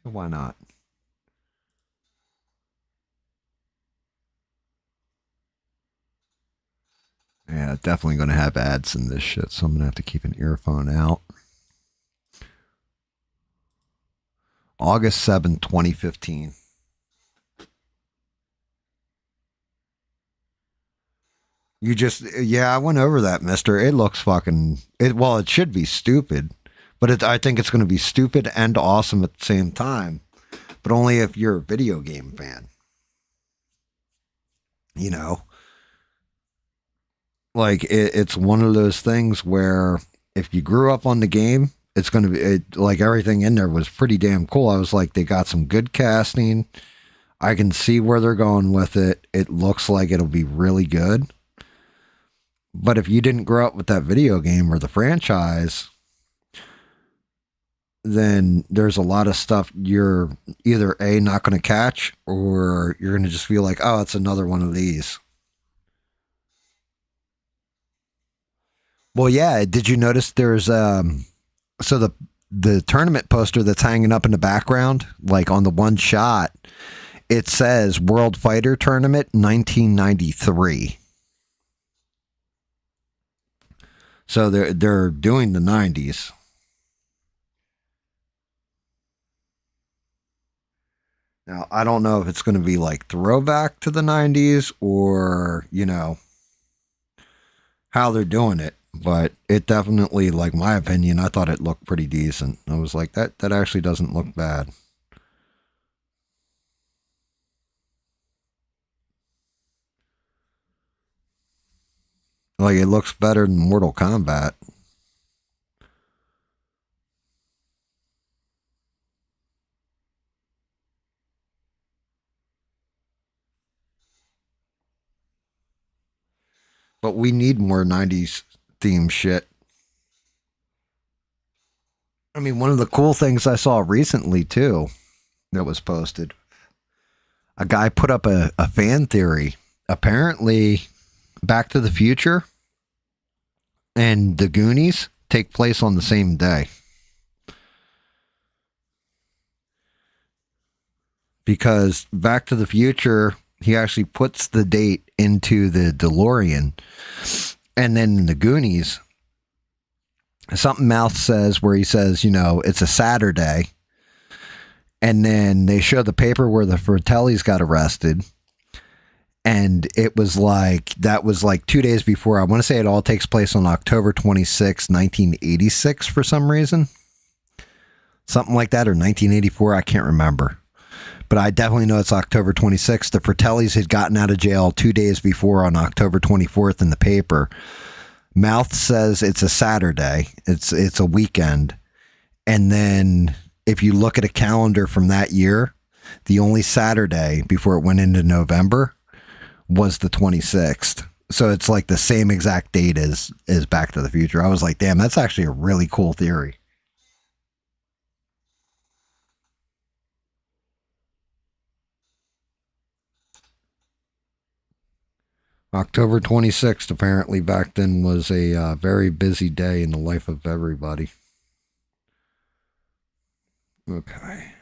Why not? Yeah, definitely going to have ads in this shit, so I'm going to have to keep an earphone out. August 7th, 2015. You just, yeah, I went over that, mister. It looks fucking, well, it should be stupid, but I think it's going to be stupid and awesome at the same time, but only if you're a video game fan. You know? Like, it's one of those things where if you grew up on the game, it's going to be, like, everything in there was pretty damn cool. I was like, they got some good casting. I can see where they're going with it. It looks like it'll be really good. But if you didn't grow up with that video game or the franchise, then there's a lot of stuff you're either A, not going to catch, or you're going to just feel like, oh, it's another one of these. Well, yeah. Did you notice there's so the tournament poster that's hanging up in the background, like on the one shot, it says World Fighter Tournament 1993. So they're doing the 90s. Now, I don't know if it's going to be like throwback to the 90s or, you know, how they're doing it. But it definitely, like, my opinion, I thought it looked pretty decent. I was like, that actually doesn't look bad. Like, it looks better than Mortal Kombat. But we need more 90s theme shit. I mean, one of the cool things I saw recently, too, that was posted, a guy put up a fan theory. Apparently, Back to the Future and The Goonies take place on the same day. Because Back to the Future, he actually puts the date into the DeLorean. And then in The Goonies, something Mouth says where he says, you know, it's a Saturday. And then they show the paper where the Fratellis got arrested. And it was like, that was like 2 days before. I want to say it all takes place on October 26, 1986 for some reason. Something like that, or 1984, I can't remember. But I definitely know it's October 26th. The Fratellis had gotten out of jail 2 days before on October 24th in the paper. Mouth says it's a Saturday. It's a weekend. And then if you look at a calendar from that year, the only Saturday before it went into November was the 26th. So it's like the same exact date as Back to the Future. I was like, damn, that's actually a really cool theory. October 26th, apparently back then, was a very busy day in the life of everybody. Okay.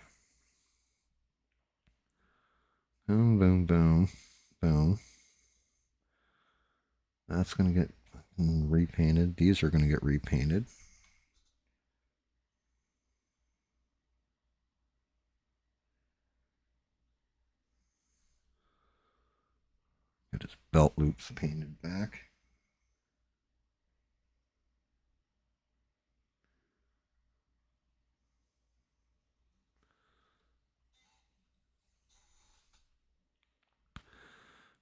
Boom, boom, boom, boom. That's going to get repainted. These are going to get repainted. Get his belt loops painted back.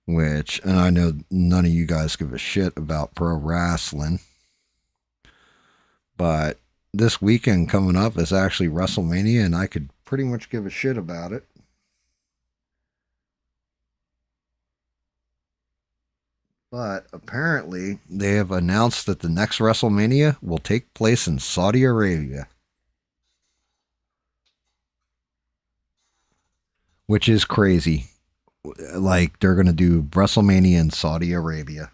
Which, and I know none of you guys give a shit about pro wrestling, but this weekend coming up is actually WrestleMania, and I could pretty much give a shit about it. But apparently, they have announced that the next WrestleMania will take place in Saudi Arabia. Which is crazy. Like, they're going to do WrestleMania in Saudi Arabia.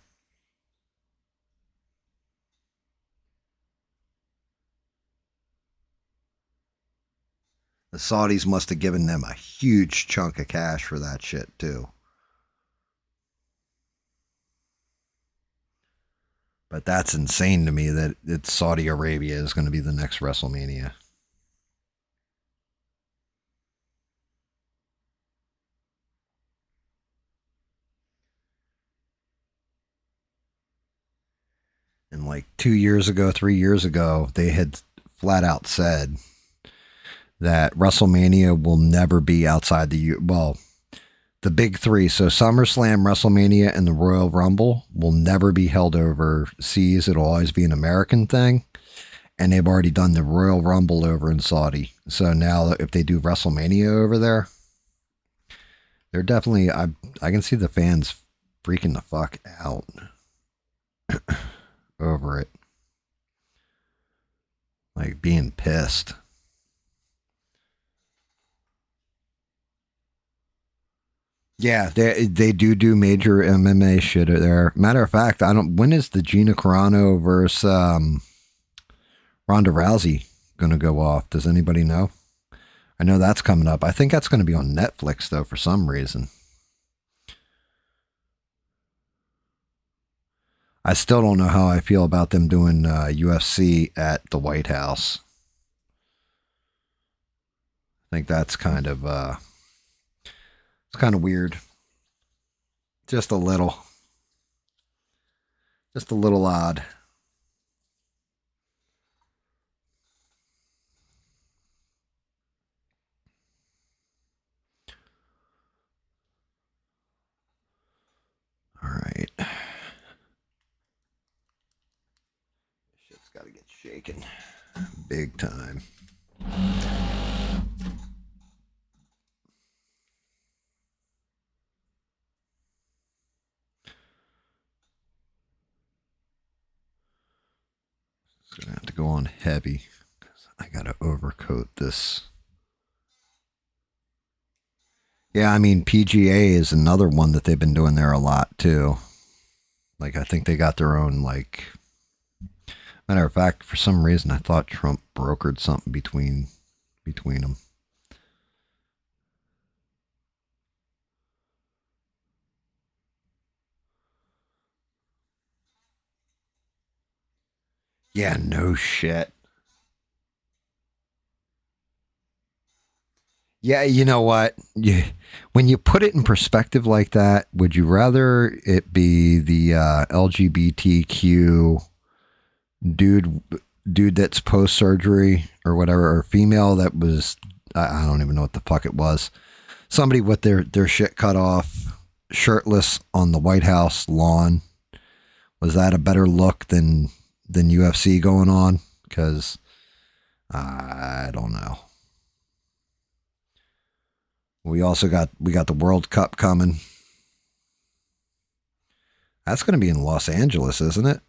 The Saudis must have given them a huge chunk of cash for that shit, too. But that's insane to me that it's Saudi Arabia is going to be the next WrestleMania. And like 2 years ago, 3 years ago, they had flat out said that WrestleMania will never be outside the big three. So SummerSlam, WrestleMania, and the Royal Rumble will never be held overseas. It'll always be an American thing. And they've already done the Royal Rumble over in Saudi. So now if they do WrestleMania over there, they're definitely, I can see the fans freaking the fuck out over it. Like being pissed. Yeah, they do major MMA shit there. Matter of fact, when is the Gina Carano versus Ronda Rousey gonna go off? Does anybody know? I know that's coming up. I think that's gonna be on Netflix though for some reason. I still don't know how I feel about them doing UFC at the White House. I think that's kind of it's kind of weird. Just a little odd. All right. Gotta get shaken. Big time. Just gonna have to go on heavy because I gotta overcoat this. Yeah, I mean, PGA is another one that they've been doing there a lot too. Like, I think they got their own, like, matter of fact, for some reason, I thought Trump brokered something between them. Yeah, no shit. Yeah, you know what? When you put it in perspective like that, would you rather it be the LGBTQ dude that's post surgery or whatever, or female that was, I don't even know what the fuck it was, somebody with their shit cut off, shirtless on the White House lawn? Was that a better look than UFC going on? Because I don't know. We got the World Cup coming. That's going to be in Los Angeles, isn't it?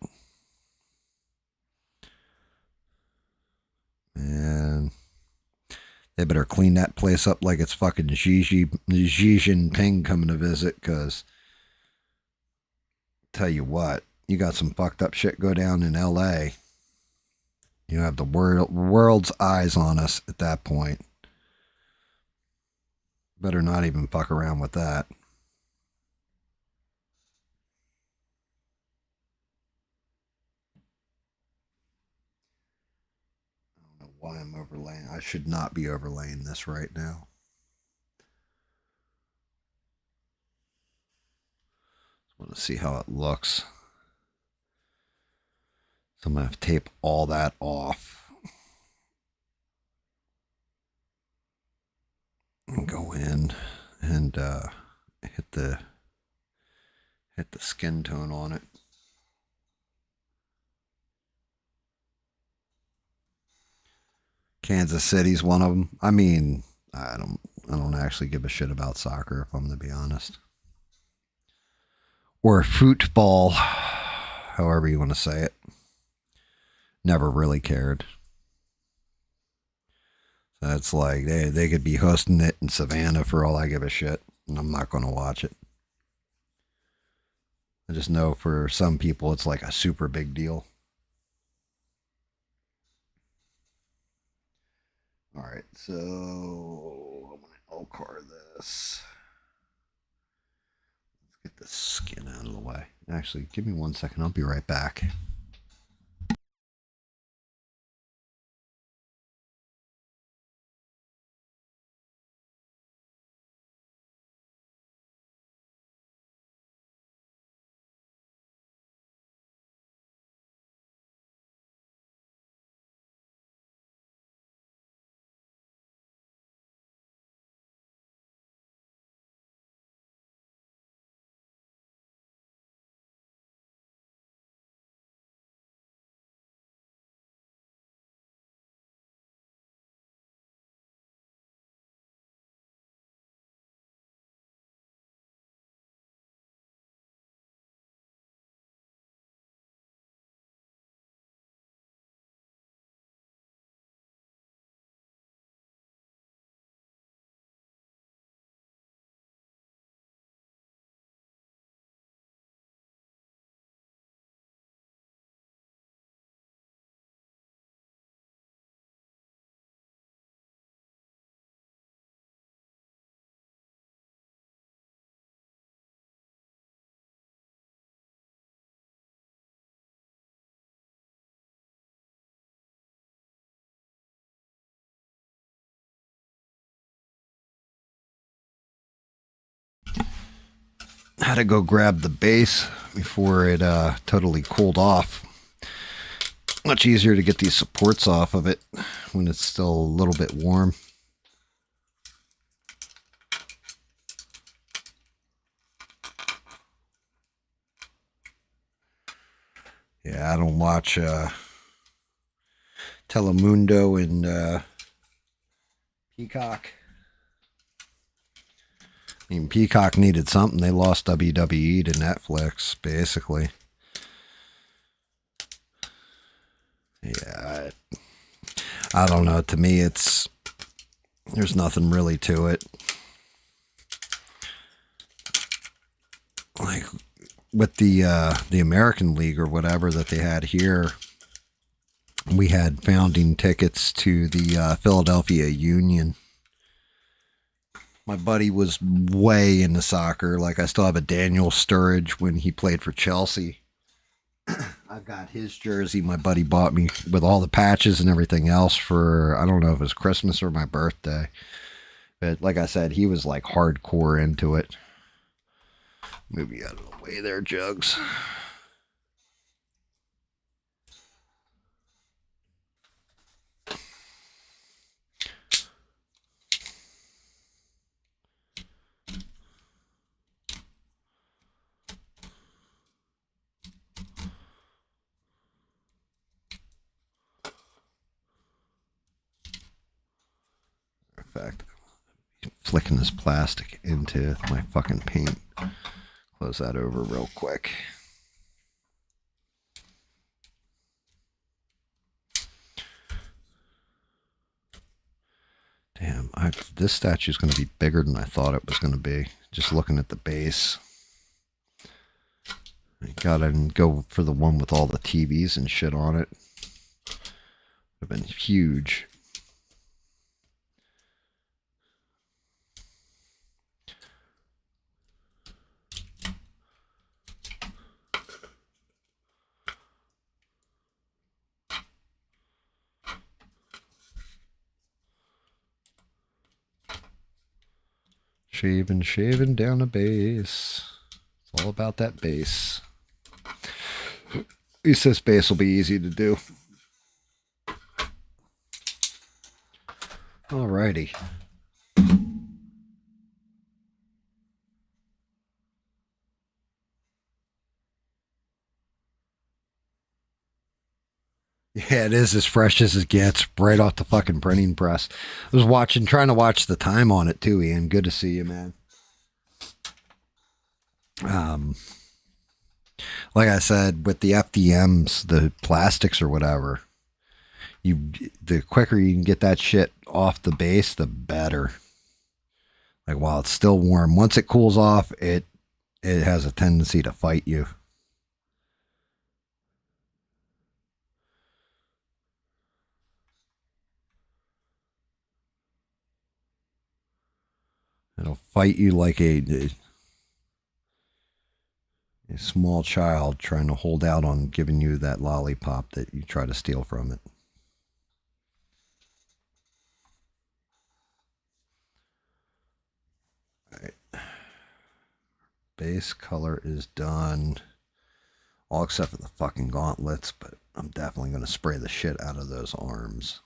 And they better clean that place up like it's fucking Xi Jinping coming to visit, because tell you what, you got some fucked up shit go down in LA. You have the world's eyes on us at that point. Better not even fuck around with that. I don't know why I'm overlaying. I should not be overlaying this right now. I want to see how it looks. So I'm going to have to tape all that off. And go in and hit the skin tone on it. Kansas City's one of them. I mean, I don't actually give a shit about soccer, if I'm to be honest. Or football, however you want to say it. Never really cared. So it's like they could be hosting it in Savannah for all I give a shit, and I'm not going to watch it. I just know for some people it's like a super big deal. All right, so I'm going to L-car this. Let's get the skin out of the way. Actually, give me 1 second. I'll be right back. Had to go grab the base before it totally cooled off. Much easier to get these supports off of it when it's still a little bit warm. Yeah, I don't watch Telemundo and Peacock. I mean, Peacock needed something. They lost WWE to Netflix, basically. Yeah, I don't know. To me, there's nothing really to it. Like with the American League or whatever that they had here, we had founding tickets to the Philadelphia Union. My buddy was way into soccer. Like, I still have a Daniel Sturridge when he played for Chelsea. I've got his jersey my buddy bought me with all the patches and everything else for, I don't know if it was Christmas or my birthday. But like I said, he was like hardcore into it. Move you out of the way there, Jugs. Fact, flicking this plastic into my fucking paint. Close that over real quick. Damn, this statue's going to be bigger than I thought it was going to be. Just looking at the base. I gotta go for the one with all the TVs and shit on it. Would have been huge. Shaving down a base. It's all about that base. At least this base will be easy to do. Alrighty. Yeah, it is as fresh as it gets, right off the fucking printing press. I was trying to watch the time on it too, Ian. Good to see you, man. Like I said, with the FDMs, the plastics or whatever, the quicker you can get that shit off the base, the better. Like while it's still warm, once it cools off, it has a tendency to fight you. It'll fight you like a small child trying to hold out on giving you that lollipop that you try to steal from it. All right. Base color is done. All except for the fucking gauntlets, but I'm definitely going to spray the shit out of those arms.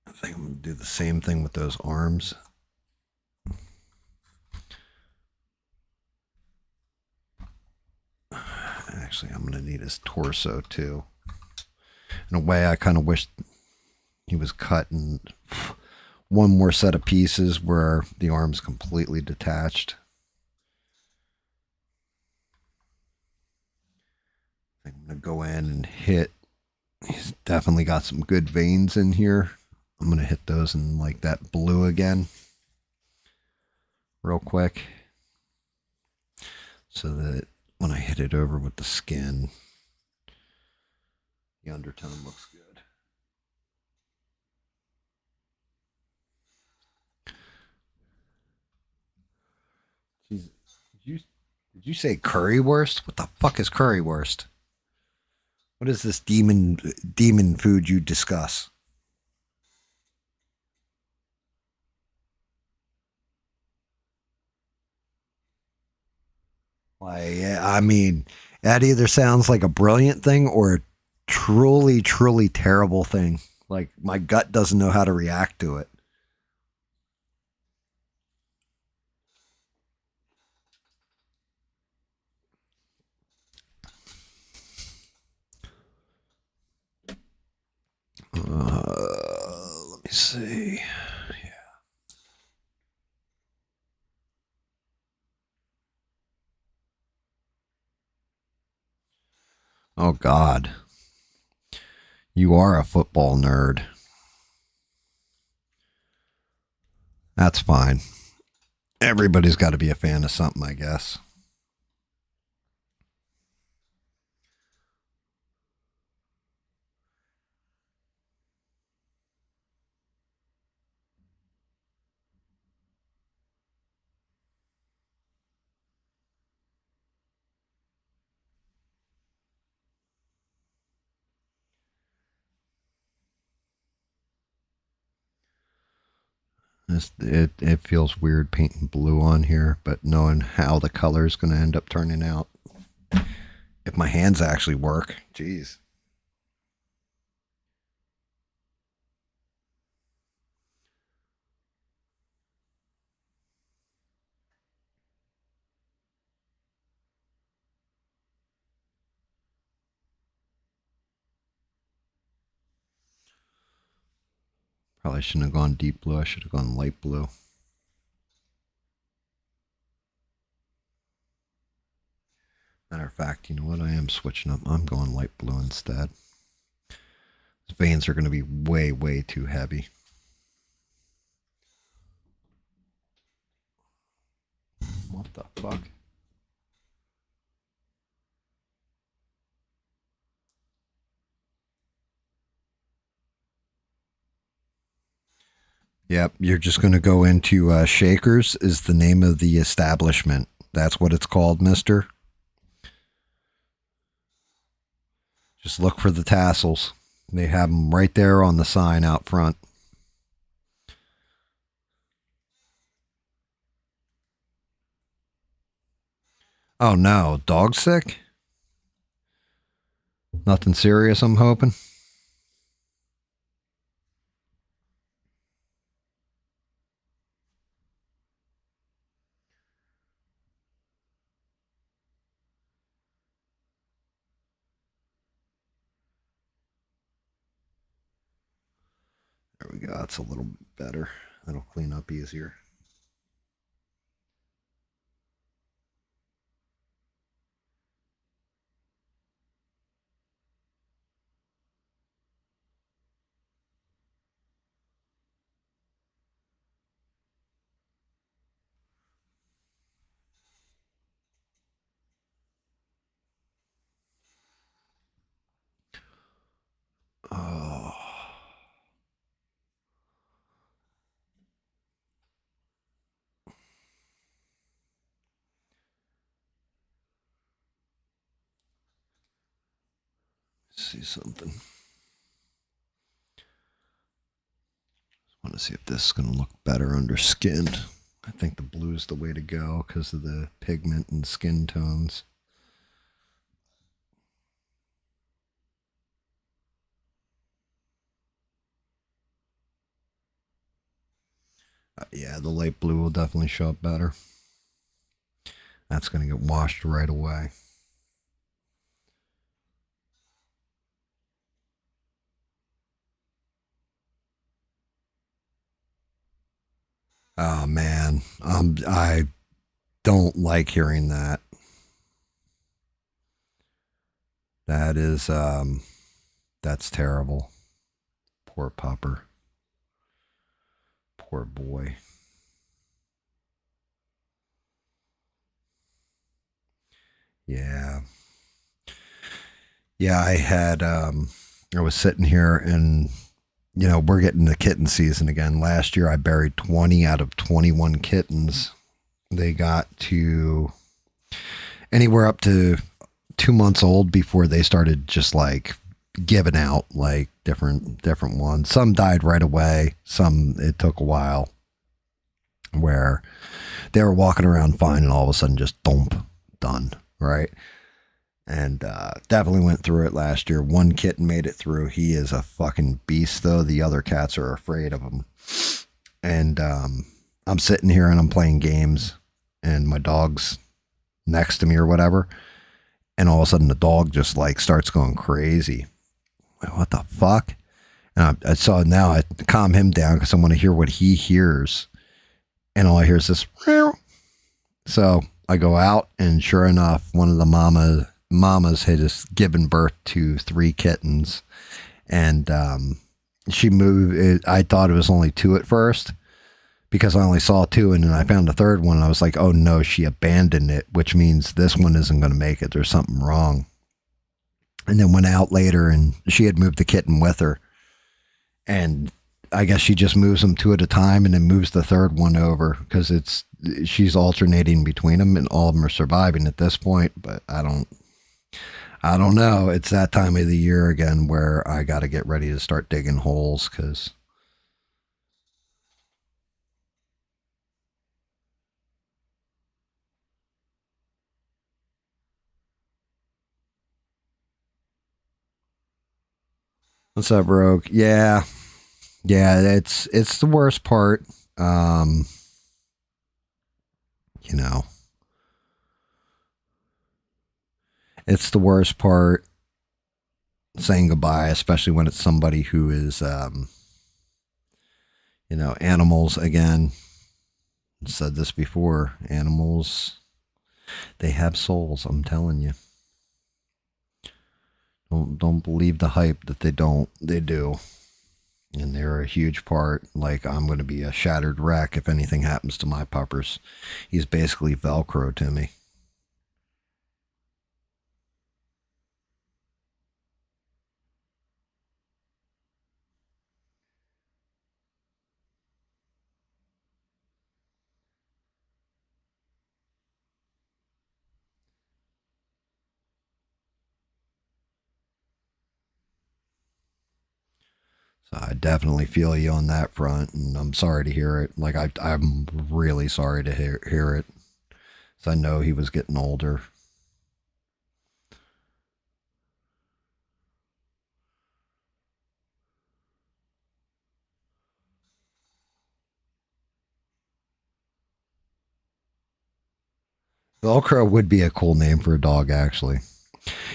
I think I'm going to do the same thing with those arms. Actually, I'm going to need his torso too. In a way, I kind of wish he was cut in one more set of pieces where the arm's completely detached. I'm going to go in and hit. He's definitely got some good veins in here. I'm going to hit those in like that blue again. Real quick. So that when I hit it over with the skin, the undertone looks good. Jeez, did you say currywurst? What the fuck is currywurst? What is this demon food you discuss? I mean, that either sounds like a brilliant thing or a truly, truly terrible thing. Like, my gut doesn't know how to react to it. me see. Oh, God. You are a football nerd. That's fine. Everybody's got to be a fan of something, I guess. It feels weird painting blue on here, but knowing how the color is going to end up turning out. If my hands actually work, jeez. Probably shouldn't have gone deep blue. I should have gone light blue. Matter of fact, you know what? I am switching up. I'm going light blue instead. These veins are going to be way, way too heavy. What the fuck? Yep, you're just going to go into Shakers is the name of the establishment. That's what it's called, mister. Just look for the tassels. They have them right there on the sign out front. Oh no, dog sick? Nothing serious, I'm hoping. There we go. It's a little bit better. That'll clean up easier. Oh. See something. Want to see if this is going to look better under skin. I think the blue is the way to go because of the pigment and skin tones. Yeah, the light blue will definitely show up better. That's going to get washed right away. Oh man, I don't like hearing that. That is that's terrible. Poor pupper. Poor boy. Yeah. Yeah, I had I was sitting here and you know, we're getting the kitten season again. Last year I buried 20 out of 21 kittens. They got to anywhere up to 2 months old before they started just like giving out, like different ones. Some died right away. Some it took a while where they were walking around fine and all of a sudden just thump, done, right? And definitely went through it last year. One kitten made it through. He is a fucking beast, though. The other cats are afraid of him. And I'm sitting here and I'm playing games, and my dog's next to me or whatever. And all of a sudden, the dog just like starts going crazy. Like, what the fuck? I saw now I calm him down because I want to hear what he hears. And all I hear is this. Meow. So I go out, and sure enough, one of the mamas had just given birth to 3 kittens. And she moved. I thought it was only 2 at first because I only saw 2. And then I found a 3rd one. And I was like, oh no, she abandoned it, which means this one isn't going to make it. There's something wrong. And then went out later, and she had moved the kitten with her. And I guess she just moves them 2 at a time and then moves the 3rd one over because she's alternating between them, and all of them are surviving at this point. But I don't know. It's that time of the year again where I got to get ready to start digging holes because what's up, Rogue? Yeah, it's the worst part. You know, it's the worst part saying goodbye, especially when it's somebody who is, animals again. I've said this before, animals, they have souls. I'm telling you. Don't believe the hype that they don't. They do. And they're a huge part. Like, I'm going to be a shattered wreck if anything happens to my puppers. He's basically Velcro to me. So I definitely feel you on that front, and I'm sorry to hear it. Like, I'm really sorry to hear it. So I know he was getting older. Velcro would be a cool name for a dog, actually.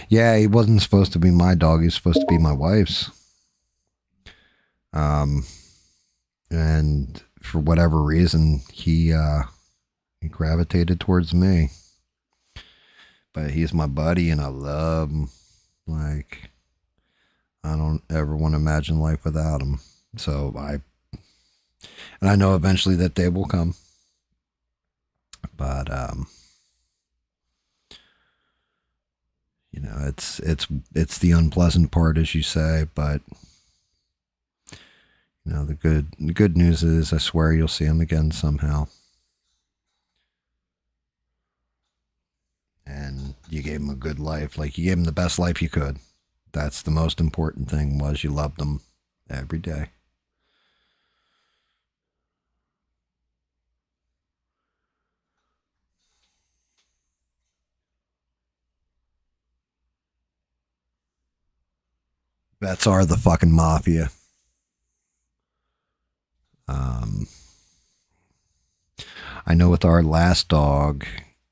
Yeah, he wasn't supposed to be my dog. He was supposed to be my wife's. And for whatever reason, he gravitated towards me. But he's my buddy, and I love him. Like, I don't ever want to imagine life without him. So I know eventually that day will come. But it's the unpleasant part, as you say, but the good news is I swear you'll see him again somehow. And you gave him a good life. Like, you gave him the best life you could. That's the most important thing, was you loved him every day. Vets are the fucking mafia. I know with our last dog,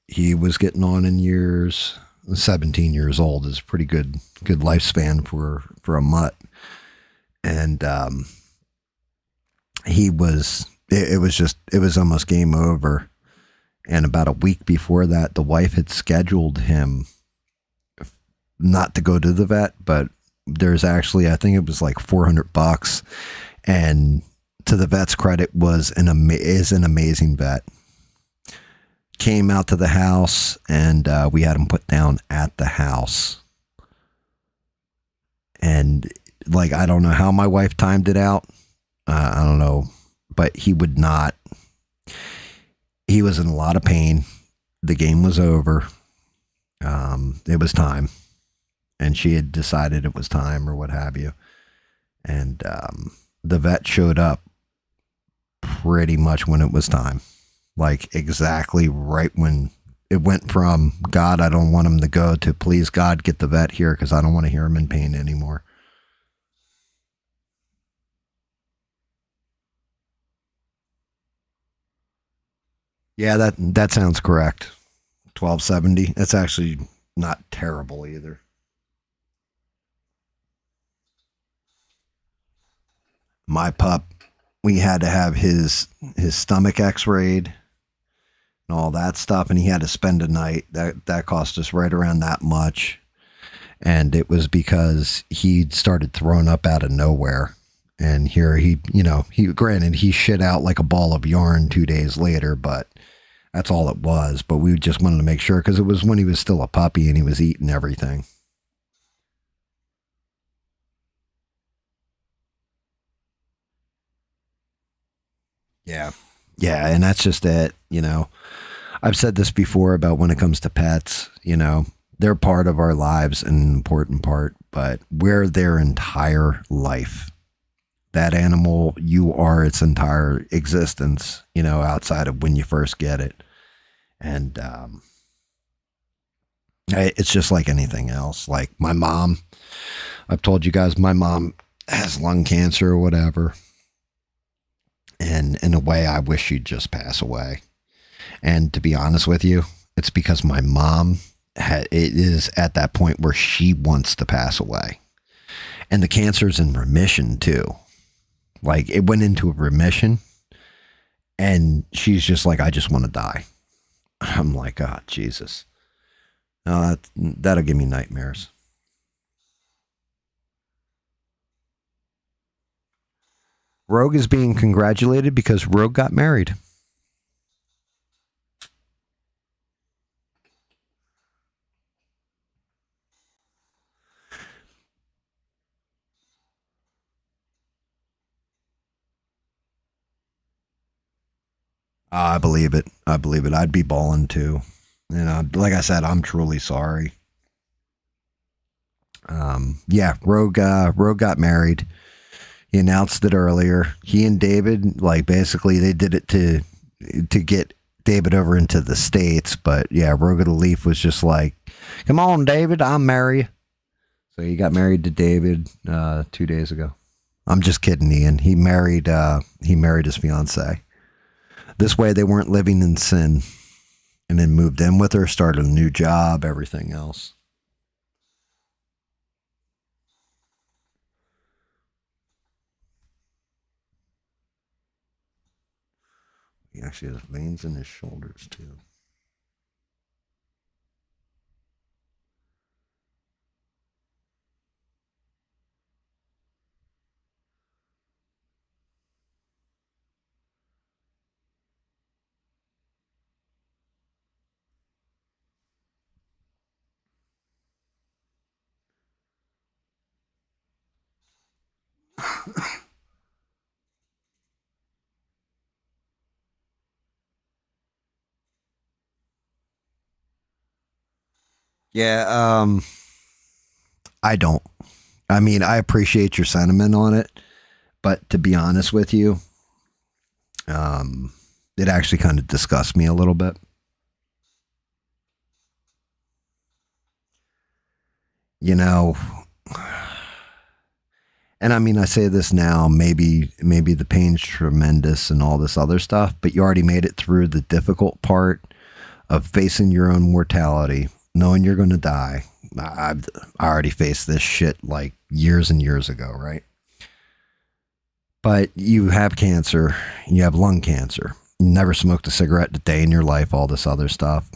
he was getting on in years. 17 years old is a pretty good lifespan for a mutt. And it was almost game over. And about a week before that, the wife had scheduled him not to go to the vet, but there's actually, I think it was like $400, and to the vet's credit, is an amazing vet. Came out to the house, and we had him put down at the house. And like, I don't know how my wife timed it out. I don't know, but he would not. He was in a lot of pain. The game was over. It was time. And she had decided it was time, or what have you. And the vet showed up pretty much when it was time. Like, exactly right when it went from, God, I don't want him to go, to, please, God, get the vet here because I don't want to hear him in pain anymore. Yeah, that sounds correct. 1270. That's actually not terrible either. my pup, we had to have his stomach x-rayed and all that stuff, and he had to spend a night. That cost us right around that much. And it was because he started throwing up out of nowhere. And here he granted, he shit out like a ball of yarn 2 days later, but that's all it was. But we just wanted to make sure, because it was when he was still a puppy and he was eating everything. Yeah. Yeah. And that's just it. I've said this before about when it comes to pets, they're part of our lives, an important part, but we're their entire life. That animal, you are its entire existence, outside of when you first get it. And it's just like anything else. Like my mom, I've told you guys, my mom has lung cancer or whatever. And in a way, I wish she'd just pass away. And to be honest with you, it's because my mom it is at that point where she wants to pass away. And the cancer's in remission too. Like it went into a remission and she's just like, I just want to die. I'm like, oh, Jesus. No, that'll give me nightmares. Rogue is being congratulated because Rogue got married. I believe it. I'd be balling too. Like I said, I'm truly sorry. Yeah, Rogue got married. He announced it earlier. He and David, like basically they did it to get David over into the States. But yeah, Rogue of the Leaf was just like, come on, David, I'll marry you. So he got married to David 2 days ago. I'm just kidding, Ian. He married his fiance. This way they weren't living in sin, and then moved in with her, started a new job, everything else. He actually has veins in his shoulders too. Yeah, I don't. I mean, I appreciate your sentiment on it, but to be honest with you, it actually kind of disgusts me a little bit. And I mean, I say this now, maybe the pain's tremendous and all this other stuff, but you already made it through the difficult part of facing your own mortality, knowing you're going to die. I already faced this shit like years and years ago, right? But you have cancer, you have lung cancer, you never smoked a cigarette a day in your life, all this other stuff.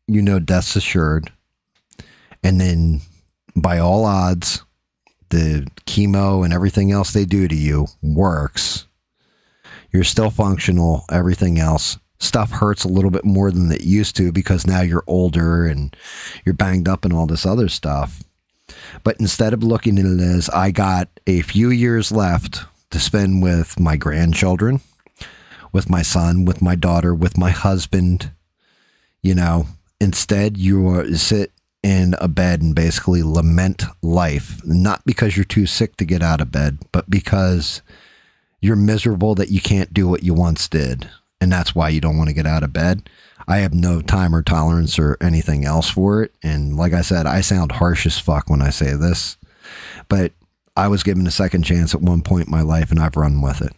Death's assured. And then by all odds, the chemo and everything else they do to you works. You're still functional, everything else. Stuff hurts a little bit more than it used to because now you're older and you're banged up and all this other stuff. But instead of looking at it as I got a few years left to spend with my grandchildren, with my son, with my daughter, with my husband, instead you sit in a bed and basically lament life, not because you're too sick to get out of bed, but because you're miserable that you can't do what you once did. And that's why you don't want to get out of bed. I have no time or tolerance or anything else for it. And like I said, I sound harsh as fuck when I say this, but I was given a second chance at one point in my life and I've run with it.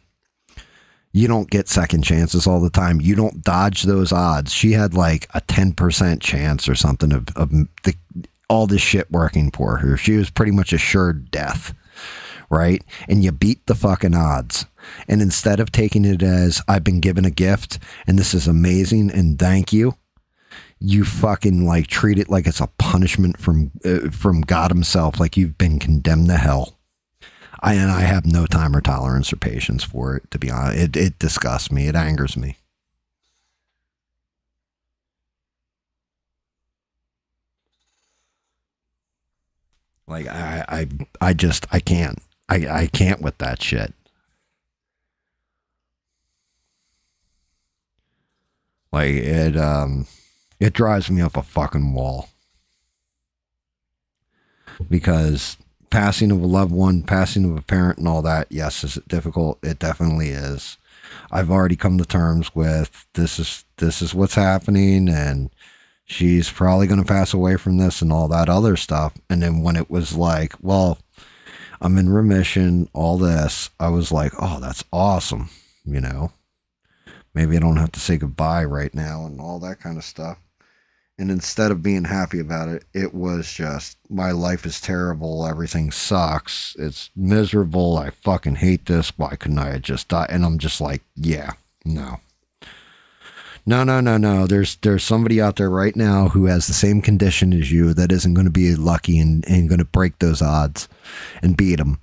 You don't get second chances all the time. You don't dodge those odds. She had like a 10% chance or something of all this shit working for her. She was pretty much assured death, right? And you beat the fucking odds. And instead of taking it as I've been given a gift and this is amazing and thank you, you fucking like treat it like it's a punishment from God himself, like you've been condemned to hell. I have no time or tolerance or patience for it, to be honest. It disgusts me. It angers me. Like I can't. I can't with that shit. Like it drives me up a fucking wall. Because passing of a loved one, passing of a parent and all that, yes, is it difficult? It definitely is. I've already come to terms with this is what's happening, and she's probably going to pass away from this and all that other stuff. And then when it was like, well, I'm in remission, all this, I was like, oh, that's awesome. You know, maybe I don't have to say goodbye right now and all that kind of stuff. And instead of being happy about it, it was just, my life is terrible. Everything sucks. It's miserable. I fucking hate this. Why couldn't I have just died? And I'm just like, yeah, no. No. There's somebody out there right now who has the same condition as you that isn't going to be lucky and going to break those odds and beat them.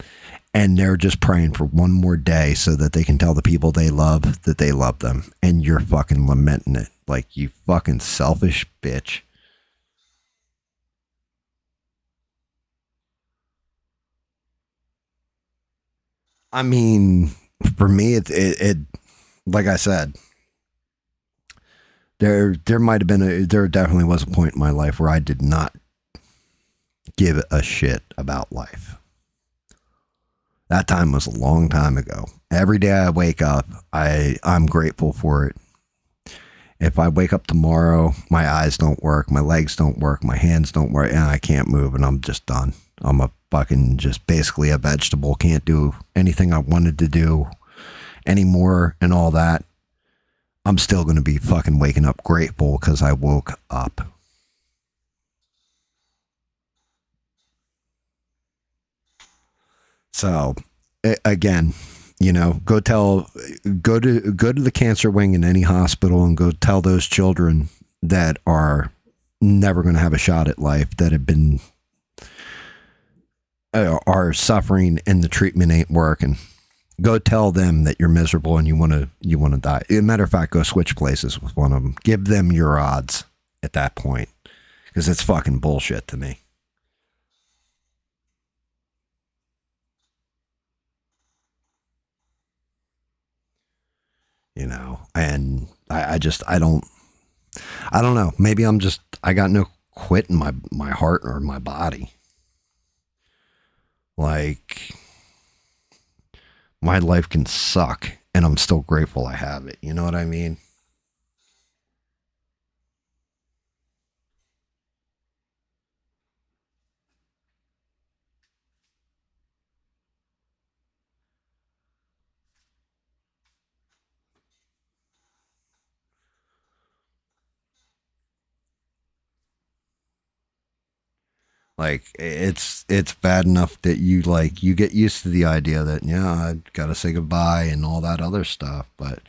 And they're just praying for one more day so that they can tell the people they love that they love them. And you're fucking lamenting it. Like, you fucking selfish bitch. I mean, for me, it like I said, there definitely was a point in my life where I did not give a shit about life. That time was a long time ago. Every day I wake up, I'm grateful for it. If I wake up tomorrow, my eyes don't work, my legs don't work, my hands don't work, and I can't move, and I'm just done. I'm a fucking just basically a vegetable, can't do anything I wanted to do anymore and all that. I'm still going to be fucking waking up grateful because I woke up. So, again, you know, go to the cancer wing in any hospital and go tell those children that are never going to have a shot at life, that have been are suffering and the treatment ain't working. Go tell them that you're miserable and you want to die. As a matter of fact, go switch places with one of them. Give them your odds at that point, because it's fucking bullshit to me. You know, and I don't know. Maybe I got no quit in my heart or my body. Like, my life can suck and I'm still grateful I have it. You know what I mean? Like, it's bad enough that you get used to the idea that, yeah, I gotta say goodbye and all that other stuff. But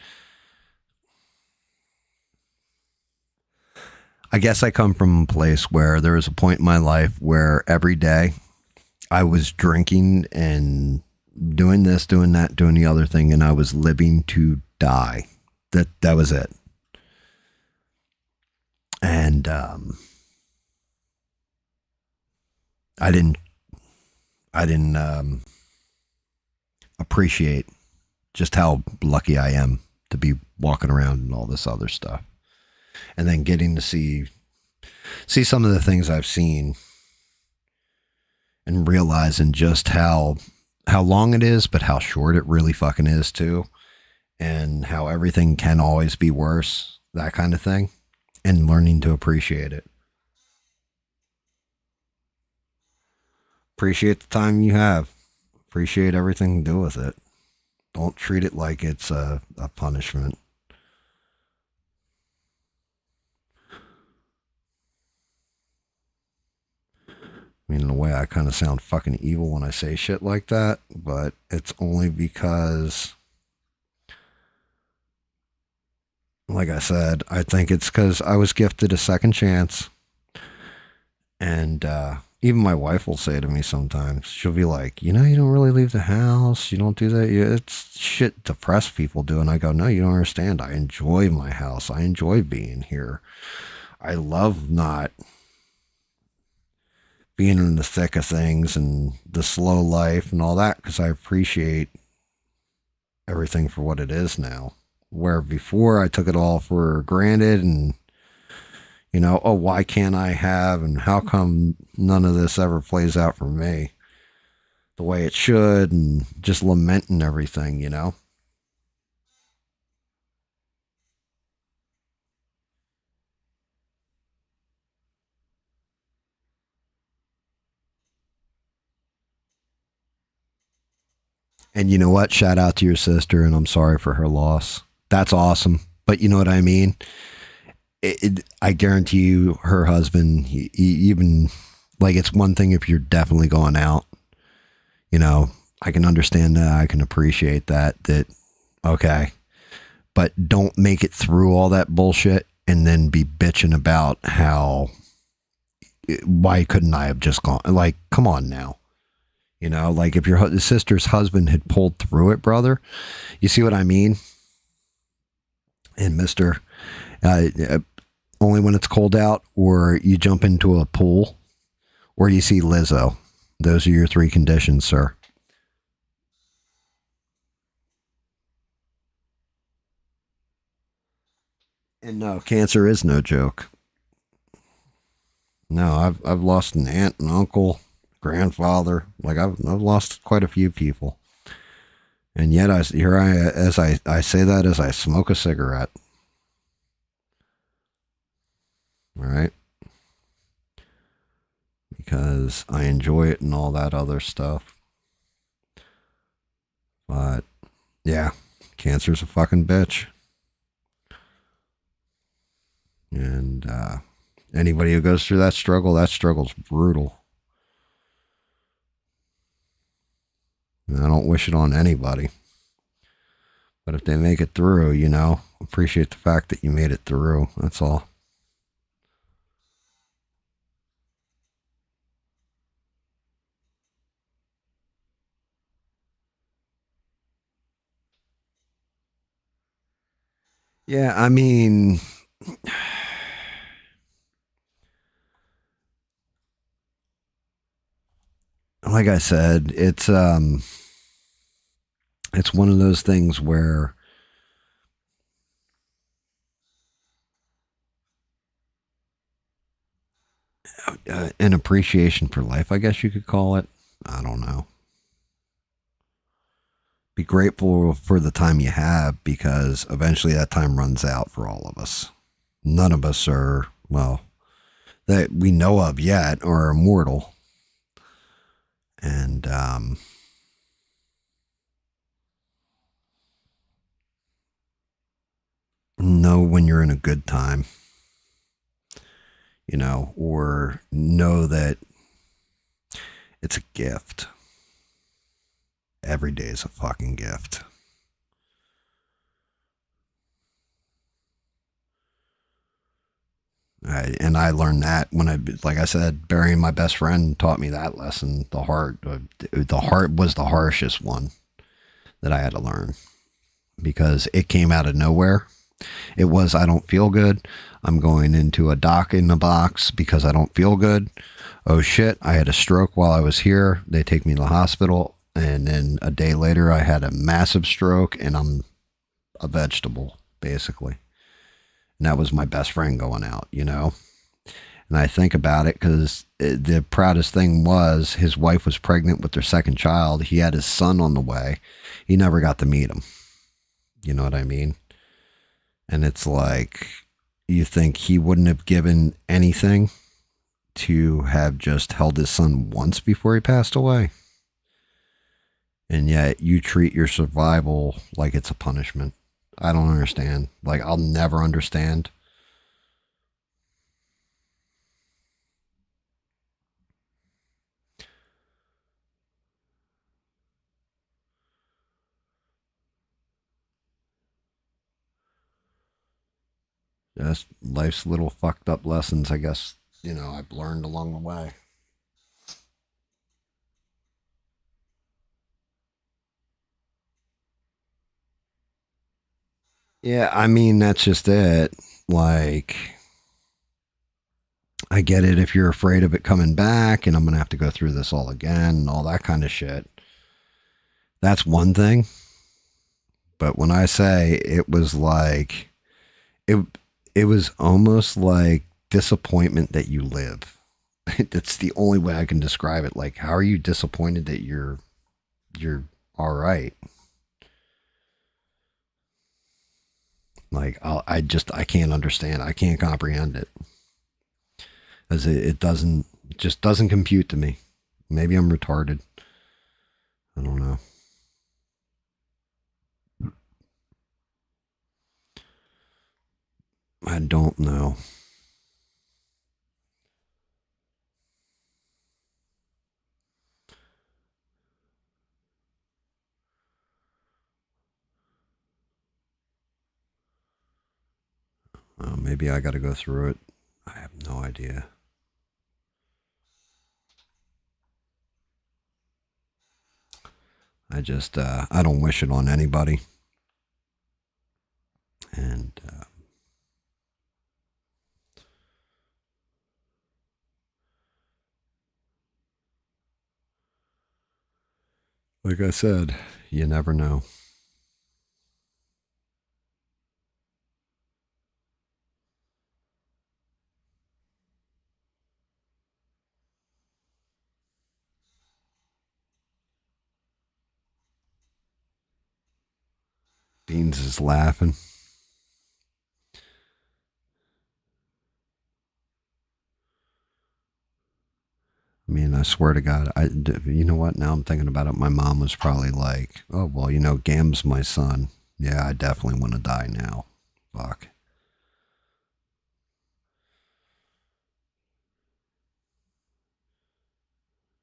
I guess I come from a place where there was a point in my life where every day I was drinking and doing this, doing that, doing the other thing, and I was living to die. That was it. And I didn't appreciate just how lucky I am to be walking around and all this other stuff. And then getting to see some of the things I've seen and realizing just how long it is, but how short it really fucking is too. And how everything can always be worse, that kind of thing. And learning to appreciate it. Appreciate the time you have. Appreciate everything to do with it. Don't treat it like it's a punishment. I mean, in a way, I kind of sound fucking evil when I say shit like that, but it's only because, like I said, I think it's because I was gifted a second chance. And even my wife will say to me sometimes, she'll be like, you know, you don't really leave the house. You don't do that. It's shit depressed people do. And I go, no, you don't understand. I enjoy my house. I enjoy being here. I love not being in the thick of things and the slow life and all that, because I appreciate everything for what it is now. Where before I took it all for granted and, you know, oh, why can't I have, and how come none of this ever plays out for me the way it should, and just lamenting everything, you know? And you know what? Shout out to your sister, and I'm sorry for her loss. That's awesome. But you know what I mean? I guarantee you her husband, he even, like, it's one thing if you're definitely going out, you know, I can understand that. I can appreciate that, okay, but don't make it through all that bullshit and then be bitching about why couldn't I have just gone? Like, come on now. You know, like if your sister's husband had pulled through it, brother, you see what I mean? And mister, only when it's cold out, or you jump into a pool, or you see Lizzo. Those are your three conditions, sir. And no, cancer is no joke. No, I've lost an aunt, an uncle, grandfather. Like I've lost quite a few people. And yet I say that as I smoke a cigarette. All right. Because I enjoy it and all that other stuff. But yeah, cancer's a fucking bitch. And anybody who goes through that struggle's brutal. And I don't wish it on anybody. But if they make it through, you know, appreciate the fact that you made it through. That's all. Yeah, I mean, like I said, it's one of those things where an appreciation for life, I guess you could call it. I don't know. Be grateful for the time you have, because eventually that time runs out for all of us. None of us are, well, that we know of yet, are immortal. And know when you're in a good time, you know, or know that it's a gift. Every day is a fucking gift. And I learned that when like I said, burying my best friend taught me that lesson. The heart was the harshest one that I had to learn, because it came out of nowhere. It was, I don't feel good. I'm going into a doc in the box because I don't feel good. Oh shit, I had a stroke while I was here. They take me to the hospital. And then a day later, I had a massive stroke, and I'm a vegetable, basically. And that was my best friend going out, you know? And I think about it because the proudest thing was his wife was pregnant with their second child. He had his son on the way. He never got to meet him. You know what I mean? And it's like, you think he wouldn't have given anything to have just held his son once before he passed away? And yet you treat your survival like it's a punishment. I don't understand. Like, I'll never understand. Just life's little fucked up lessons, I guess, I've learned along the way. Yeah, I mean, that's just it. Like, I get it if you're afraid of it coming back and I'm going to have to go through this all again and all that kind of shit. That's one thing. But when I say it was like, it was almost like disappointment that you live. That's the only way I can describe it. Like, how are you disappointed that you're all right? Like, I can't understand. I can't comprehend it. As it just doesn't compute to me. Maybe I'm retarded. I don't know. I don't know. Maybe I got to go through it. I have no idea. I just, I don't wish it on anybody. And, like I said, you never know. Beans is laughing. I mean, I swear to God, you know what? Now I'm thinking about it. My mom was probably like, oh, well, Gam's my son. Yeah, I definitely want to die now. Fuck.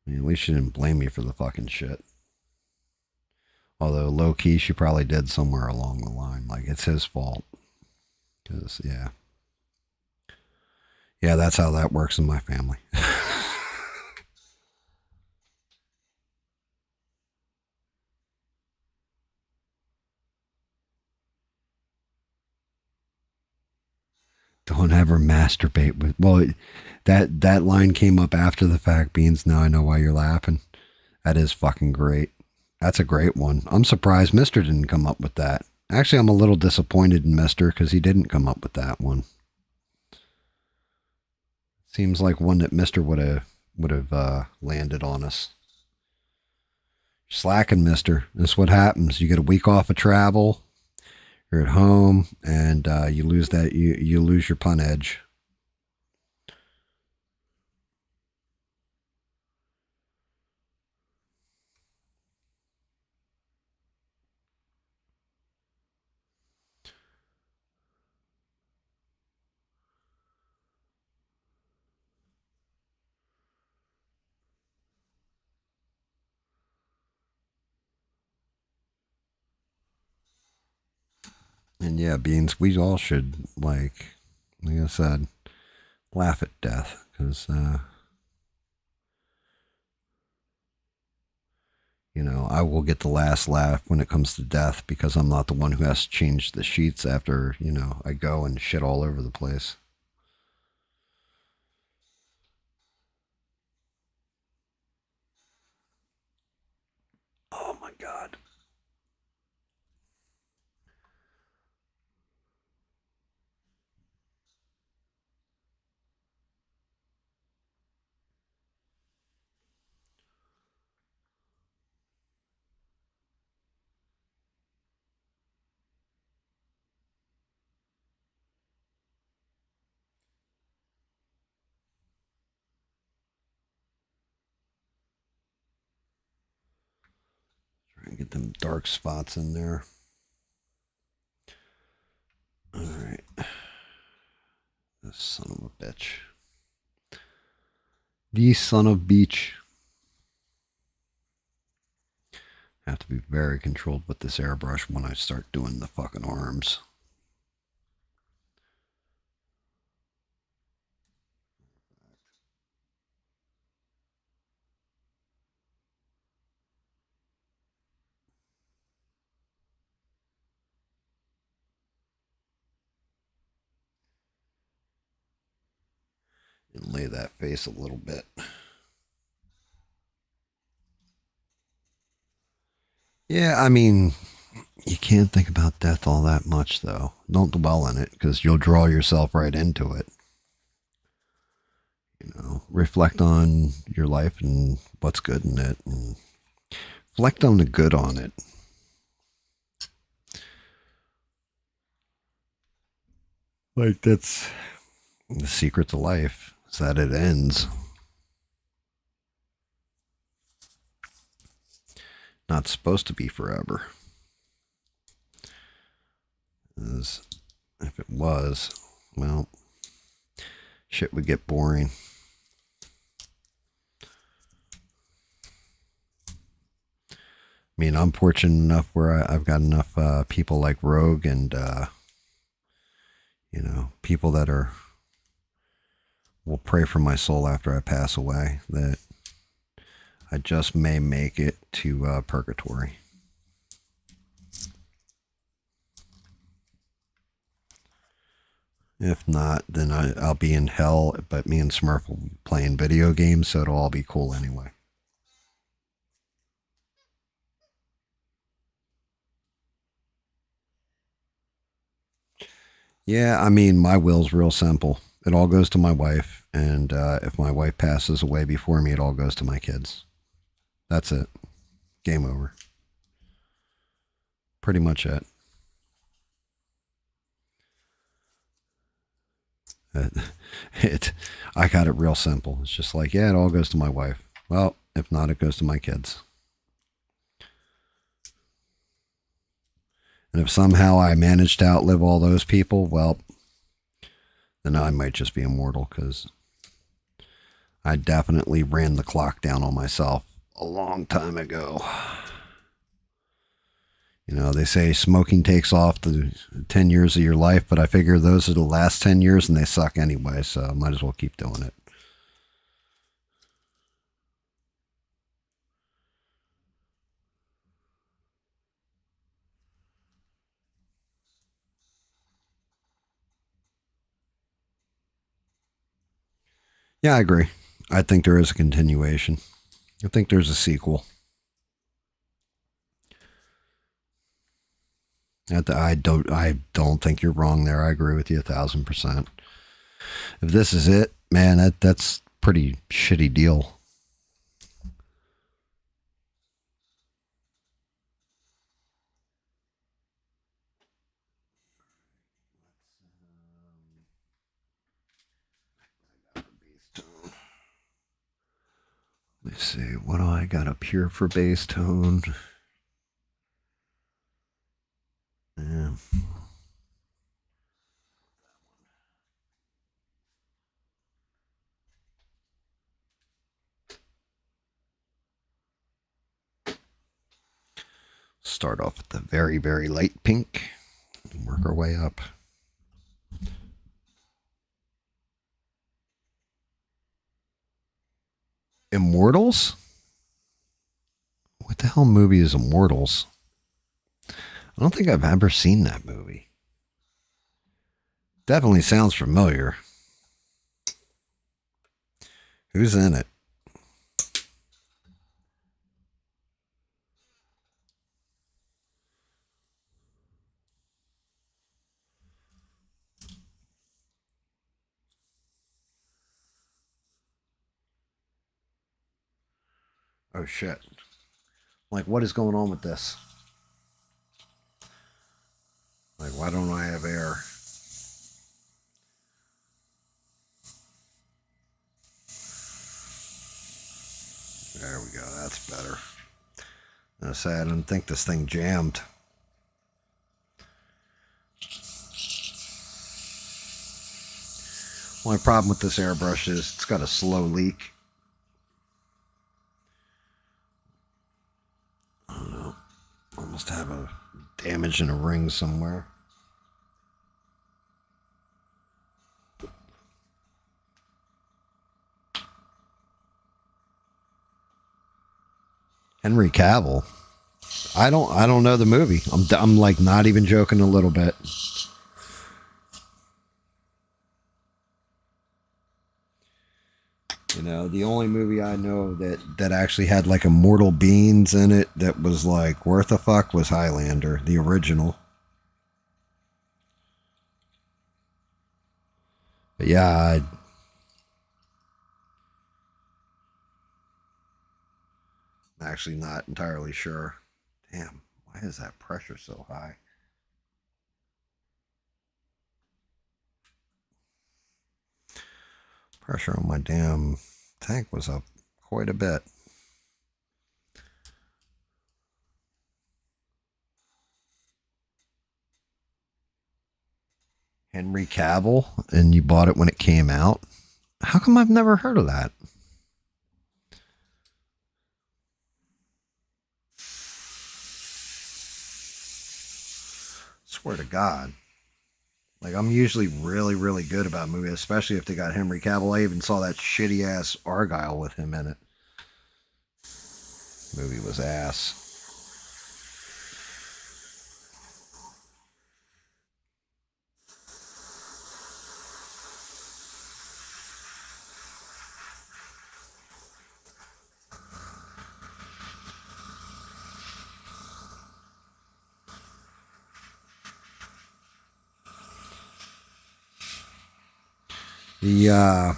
I mean, at least she didn't blame me for the fucking shit. Although, low key, she probably did somewhere along the line. Like, it's his fault. Because, yeah. Yeah, that's how that works in my family. Don't ever masturbate with. Well, that line came up after the fact, Beans. Now I know why you're laughing. That is fucking great. That's a great one. I'm surprised Mister didn't come up with that. Actually, I'm a little disappointed in Mister because he didn't come up with that one. Seems like one that Mister would have landed on us. Slacking, Mister. This is what happens. You get a week off of travel. You're at home, and you lose that. You lose your pun edge. And yeah, Beans, we all should, like I said, laugh at death. Because, I will get the last laugh when it comes to death because I'm not the one who has to change the sheets after, I go and shit all over the place. Oh my God. Try and get them dark spots in there. All right. This son of a bitch. The son of beach. Have to be very controlled with this airbrush when I start doing the fucking arms. overlay that face a little bit. Yeah, I mean, you can't think about death all that much, though. Don't dwell in it, because you'll draw yourself right into it. You know, reflect on your life and what's good in it, and reflect on the good on it. Like, that's the secret to life, is that it ends. Not supposed to be forever. As if it was, well, shit would get boring. I mean, I'm fortunate enough where I've got enough people like Rogue and, you know, people that will pray for my soul after I pass away, that I just may make it to purgatory. If not, then I'll be in hell, but me and Smurf will be playing video games, so it'll all be cool anyway. Yeah, I mean, my will's real simple. It all goes to my wife, and if my wife passes away before me, it all goes to my kids. That's it. Game over. Pretty much it. I got it real simple. It's just like, yeah, it all goes to my wife. Well, if not, it goes to my kids. And if somehow I manage to outlive all those people, well, then I might just be immortal, because I definitely ran the clock down on myself a long time ago. You know, they say smoking takes off the 10 years of your life, but I figure those are the last 10 years and they suck anyway, so I might as well keep doing it. Yeah, I agree. I think there is a continuation. I think there's a sequel. I don't think you're wrong there. I agree with you 1,000%. If this is it, man, that's pretty shitty deal. Let's see, what do I got up here for bass tone? Yeah. Start off with the very, very light pink and work our way up. Immortals? What the hell movie is Immortals? I don't think I've ever seen that movie. Definitely sounds familiar. Who's in it? Oh shit. Like, what is going on with this? Like, why don't I have air? There we go. That's better. I say I didn't think this thing jammed. Only problem with this airbrush is it's got a slow leak. I don't know. I must have a damage in a ring somewhere. Henry Cavill. I don't know the movie. I'm like not even joking a little bit. You know, the only movie I know that actually had like immortal beings in it that was like worth a fuck was Highlander, the original. But yeah, I'm actually not entirely sure. Damn, why is that pressure so high? Pressure on my damn tank was up quite a bit. Henry Cavill, and you bought it when it came out? How come I've never heard of that? Swear to God. Like, I'm usually really, really good about movies, especially if they got Henry Cavill. I even saw that shitty ass Argyle with him in it. Movie was ass. The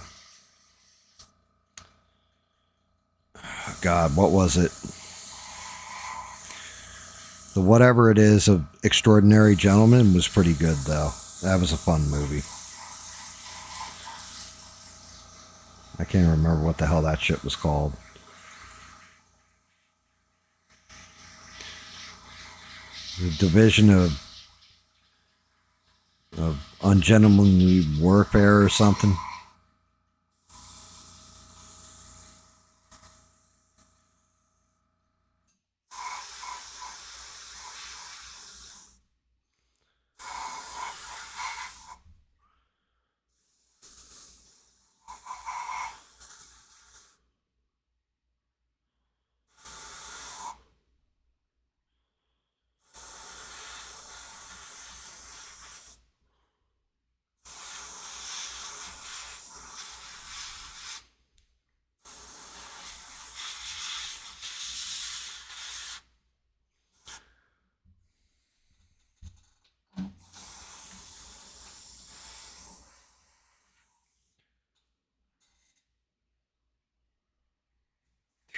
God, what was it? The whatever it is of Extraordinary Gentlemen was pretty good, though. That was a fun movie. I can't remember what the hell that shit was called. The Division of Ungentlemanly Warfare or something.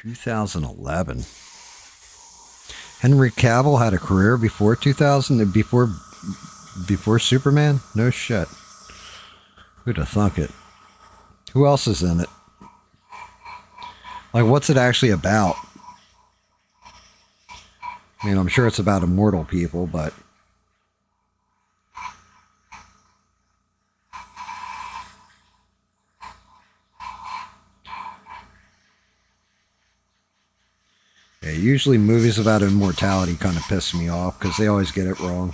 (2011). Henry Cavill had a career before 2000, before Superman? No shit. Who'd have thunk it? Who else is in it? Like, what's it actually about? I mean, I'm sure it's about immortal people, but... Yeah, usually movies about immortality kind of piss me off because they always get it wrong.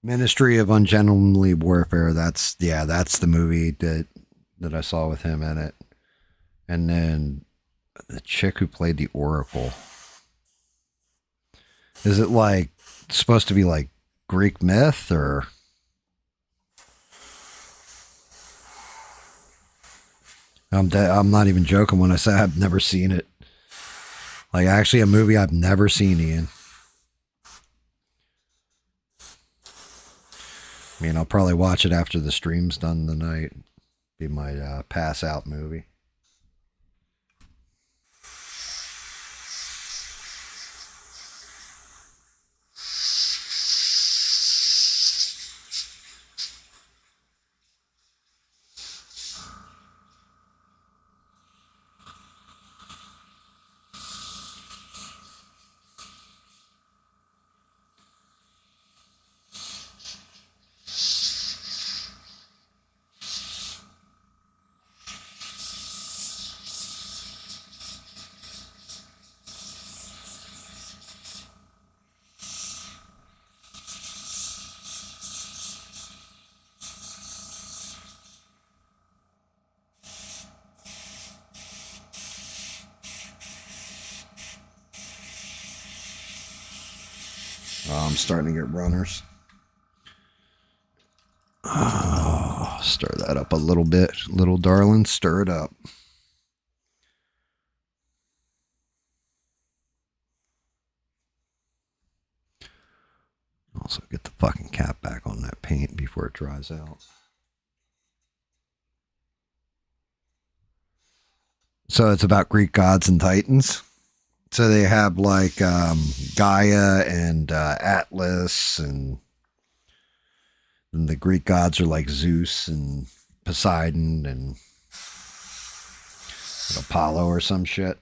Ministry of Ungentlemanly Warfare. That's the movie that I saw with him in it. And then the chick who played the Oracle. Is it like supposed to be like Greek myth or? I'm not even joking when I say I've never seen it. Like, actually a movie I've never seen, Ian. I mean, I'll probably watch it after the stream's done tonight. Be my pass out movie. I'm starting to get runners. Stir that up a little bit. Little darling, stir it up. Also get the fucking cap back on that paint before it dries out. So it's about Greek gods and titans. So they have like Gaia and Atlas, and the Greek gods are like Zeus and Poseidon and Apollo or some shit.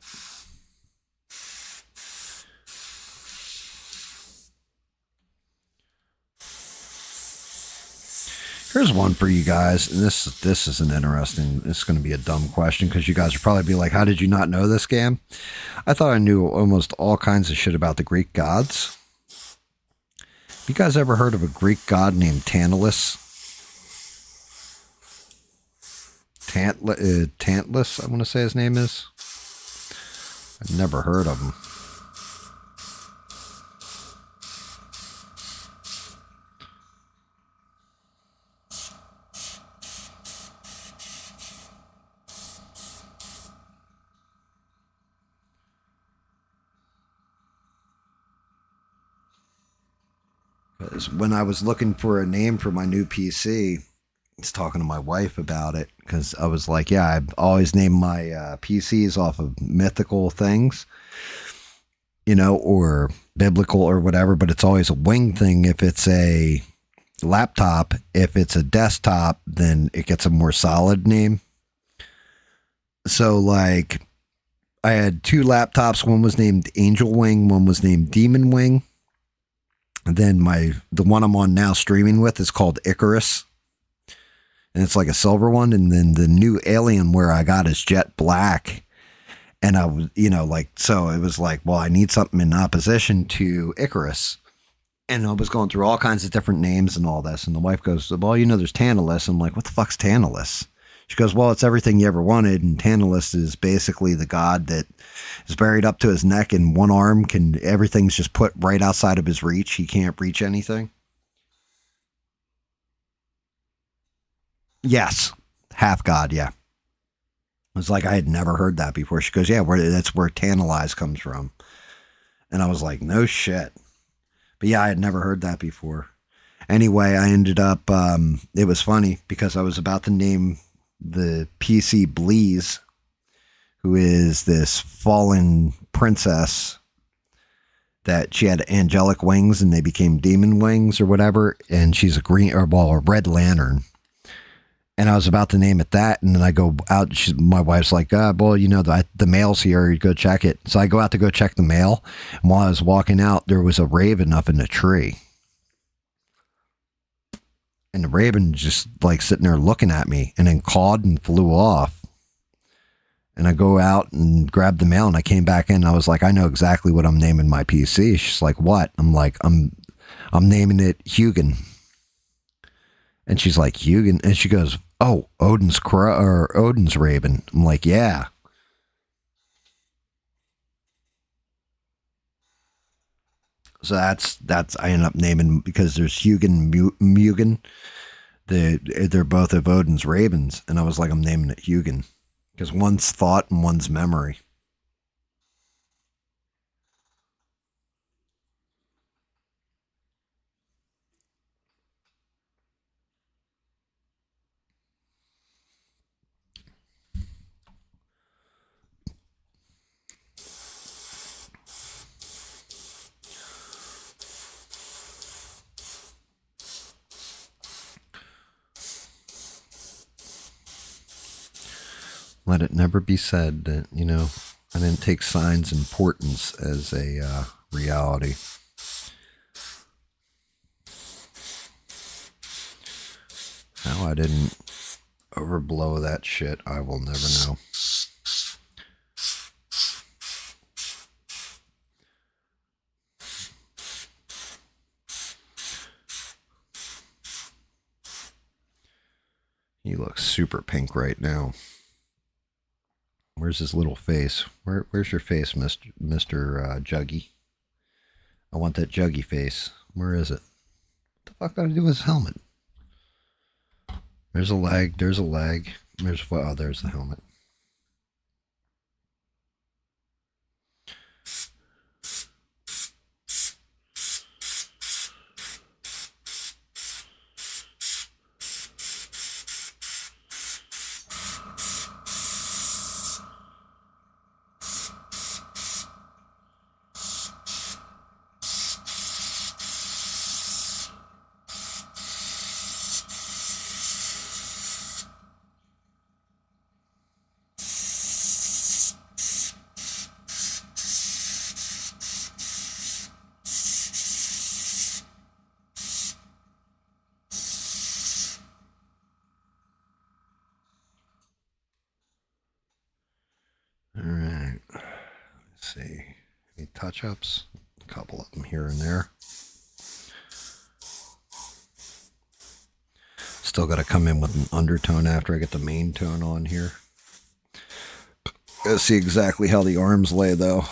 Here's one for you guys, and this is an interesting. It's going to be a dumb question because you guys will probably be like, "How did you not know this game?" I thought I knew almost all kinds of shit about the Greek gods. Have you guys ever heard of a Greek god named Tantalus? Tantalus, I want to say his name is. I've never heard of him. When I was looking for a name for my new PC, I was talking to my wife about it because I was like, yeah, I've always named my PCs off of mythical things, you know, or biblical or whatever, but it's always a wing thing if it's a laptop. If it's a desktop, then it gets a more solid name. So like I had two laptops. One was named Angel Wing. One was named Demon Wing. And then the one I'm on now streaming with is called Icarus. And it's like a silver one. And then the new Alienware I got is Jet Black. And I was, you know, like, so it was like, well, I need something in opposition to Icarus. And I was going through all kinds of different names and all this. And the wife goes, well, you know, there's Tantalus. I'm like, what the fuck's Tantalus? She goes, well, it's everything you ever wanted. And Tantalus is basically the god that is buried up to his neck, and one arm everything's just put right outside of his reach. He can't reach anything. Yes. Half god. Yeah. I was like, I had never heard that before. She goes, yeah, that's where tantalize comes from. And I was like, no shit. But yeah, I had never heard that before. Anyway, I ended up, it was funny because I was about to name the PC Bleeze, who is this fallen princess that she had angelic wings and they became demon wings or whatever. And she's a red lantern. And I was about to name it that. And then I go out. My wife's like, well, you know, the mail's here. You go check it. So I go out to go check the mail. And while I was walking out, there was a raven up in the tree. And the raven just like sitting there looking at me, and then cawed and flew off. And I go out and grab the mail, and I came back in. And I was like, I know exactly what I'm naming my PC. She's like, what? I'm like, I'm naming it Hugin. And she's like, Hugin? And she goes, oh, Odin's raven. I'm like, yeah. So that's I ended up naming, because there's Hugin, Mugen. They're both of Odin's ravens. And I was like, I'm naming it Hugin. Because one's thought and one's memory. Let it never be said that, you know, I didn't take signs' importance as a reality. How I didn't overblow that shit, I will never know. He looks super pink right now. Where's his little face? Where's your face, Mr. Juggy? I want that juggy face. Where is it? What the fuck did I do with his helmet? There's a leg. There's a leg. Oh, there's the helmet. All right. Let's see. Any touch-ups? A couple of them here and there. Still got to come in with an undertone after I get the main tone on here. Gotta see exactly how the arms lay, though.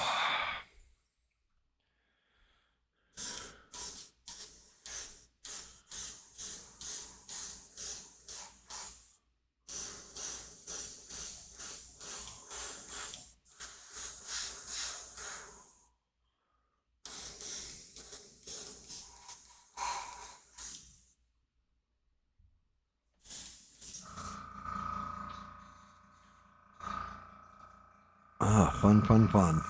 Ah, fun, fun, fun.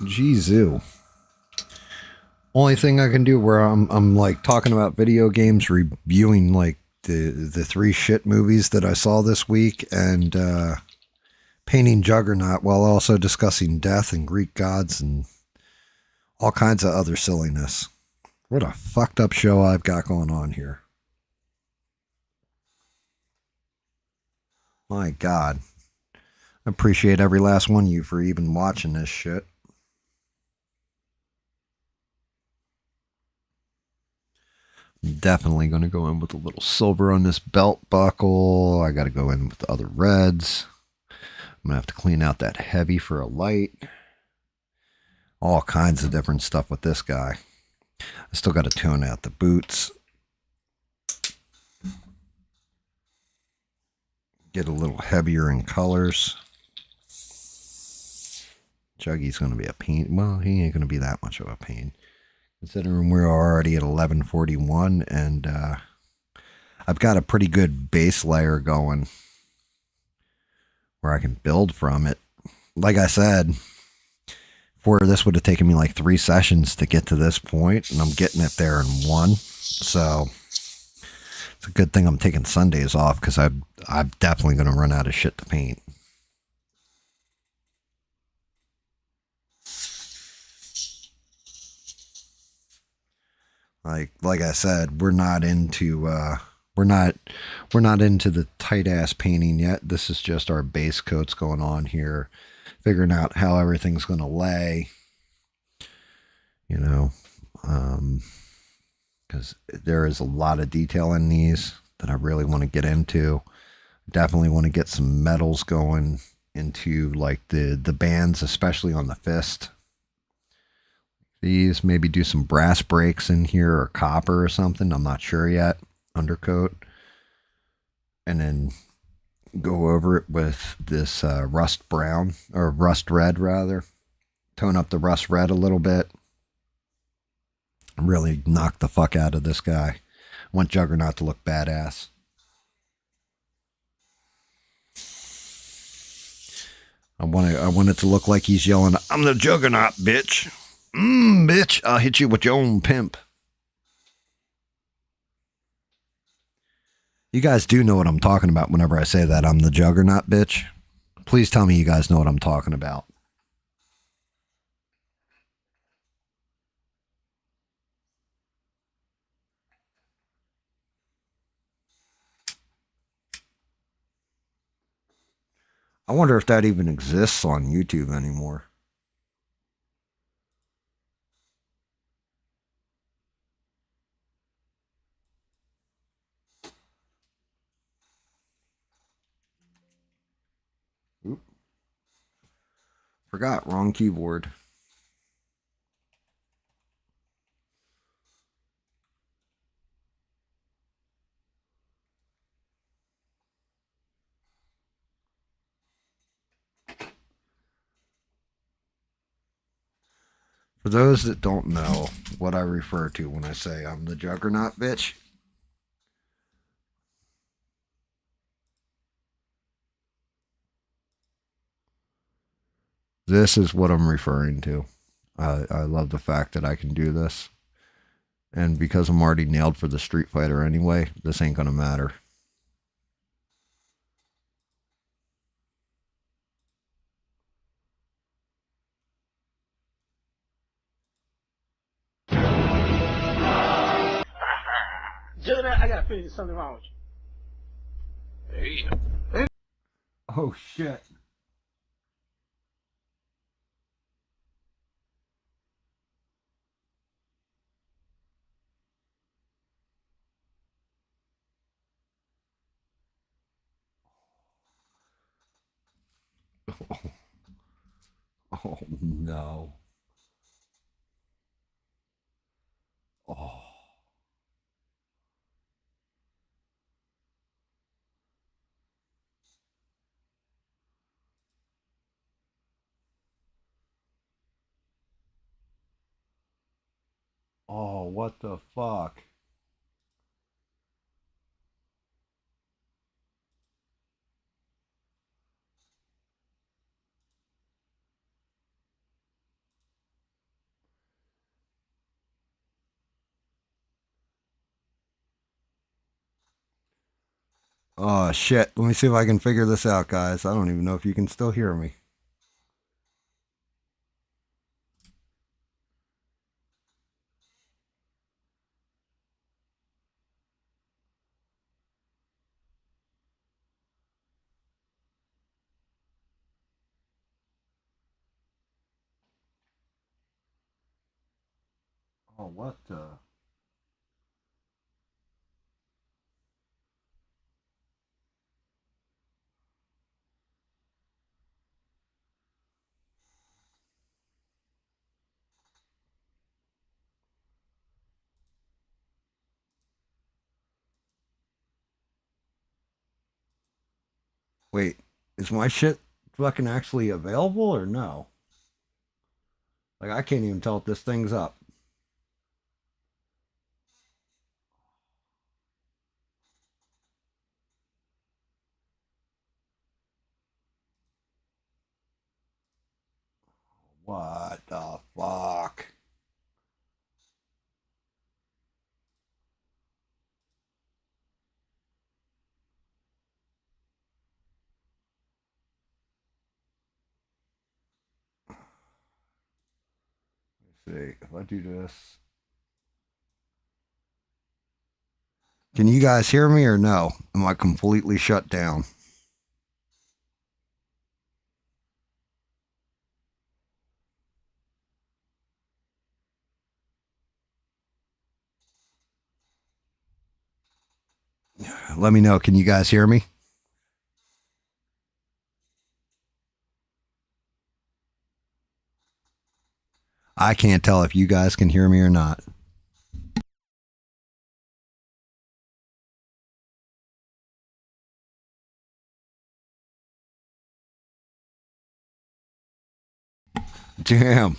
Jeezoo. Only thing I can do where I'm like talking about video games, reviewing like the 3 shit movies that I saw this week, and painting Juggernaut while also discussing death and Greek gods and all kinds of other silliness. What a fucked up show I've got going on here. My God. I appreciate every last one of you for even watching this shit. I'm definitely going to go in with a little silver on this belt buckle. I got to go in with the other reds. I'm going to have to clean out that heavy for a light. All kinds of different stuff with this guy. I still got to tone out the boots. Get a little heavier in colors. Juggy's going to be a pain. Well, he ain't going to be that much of a pain, considering we're already at 1141, and I've got a pretty good base layer going where I can build from it. Like I said, this would have taken me like 3 sessions to get to this point, and I'm getting it there in 1. So it's a good thing I'm taking Sundays off, because I'm definitely going to run out of shit to paint. Like I said, we're not into the tight ass painting yet. This is just our base coats going on here, figuring out how everything's going to lay. You know, because there is a lot of detail in these that I really want to get into. Definitely want to get some metals going into like the bands, especially on the fist. These, maybe do some brass breaks in here or copper or something. I'm not sure yet. Undercoat. And then go over it with this rust brown, or rust red rather. Tone up the rust red a little bit. Really knock the fuck out of this guy. I want Juggernaut to look badass. I want it to look like he's yelling, "I'm the Juggernaut, bitch. Bitch, I'll hit you with your own pimp." You guys do know what I'm talking about whenever I say that, "I'm the Juggernaut, bitch." Please tell me you guys know what I'm talking about. I wonder if that even exists on YouTube anymore. Forgot, wrong keyboard. For those that don't know what I refer to when I say I'm the Juggernaut bitch, this is what I'm referring to. I love the fact that I can do this. And because I'm already nailed for the Street Fighter anyway, this ain't gonna matter. Juggernaut, I gotta finish something wrong with you. Hey. Oh shit. Oh no. Oh. Oh, what the fuck? Oh shit. Let me see if I can figure this out, guys. I don't even know if you can still hear me. Oh, what the? Wait, is my shit fucking actually available or no? Like, I can't even tell if this thing's up. What the fuck? Let's see, if I do this. Can you guys hear me or no? Am I completely shut down? Let me know. Can you guys hear me? I can't tell if you guys can hear me or not. Damn.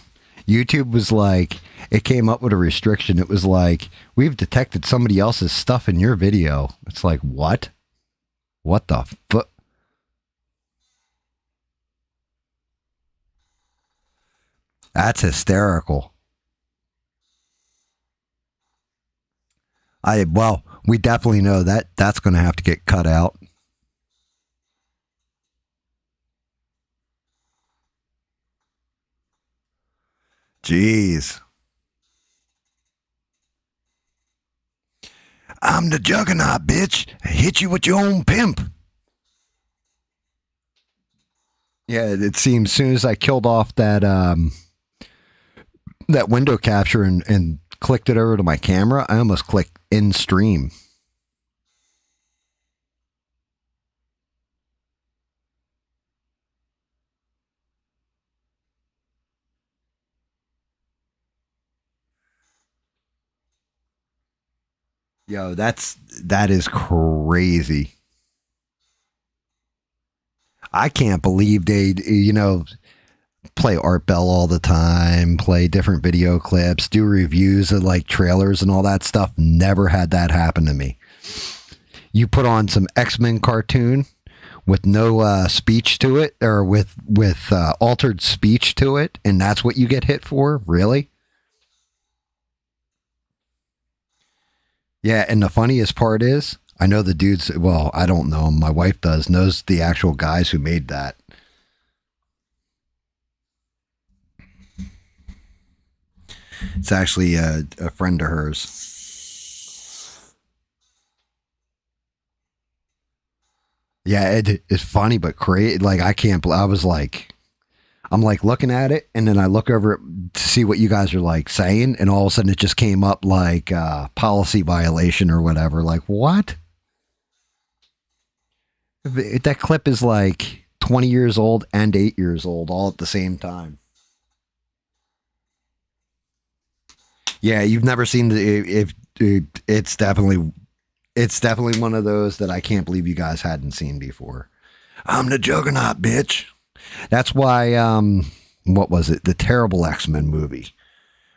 YouTube was like, it came up with a restriction. It was like, we've detected somebody else's stuff in your video. It's like, what? What the fuck? That's hysterical. Well, we definitely know that that's going to have to get cut out. Jeez. I'm the Juggernaut, bitch. I hit you with your own pimp. Yeah, it seems as soon as I killed off that that window capture and clicked it over to my camera, I almost clicked in stream. Yo, that is crazy. I can't believe they, play Art Bell all the time, play different video clips, do reviews of like trailers and all that stuff. Never had that happen to me. You put on some X-Men cartoon with no speech to it, or with altered speech to it, and that's what you get hit for? Really? Yeah, and the funniest part is, I know the dudes, well, I don't know him, my wife knows the actual guys who made that. It's actually a friend of hers. Yeah, it's funny, but crazy. Like, I can't believe, I'm like looking at it, and then I look over it to see what you guys are like saying, and all of a sudden it just came up like policy violation or whatever. Like, what? That clip is like 20 years old and 8 years old all at the same time. Yeah, you've never seen it's definitely one of those that I can't believe you guys hadn't seen before. I'm the Juggernaut, bitch. That's why, what was it? The terrible X-Men movie.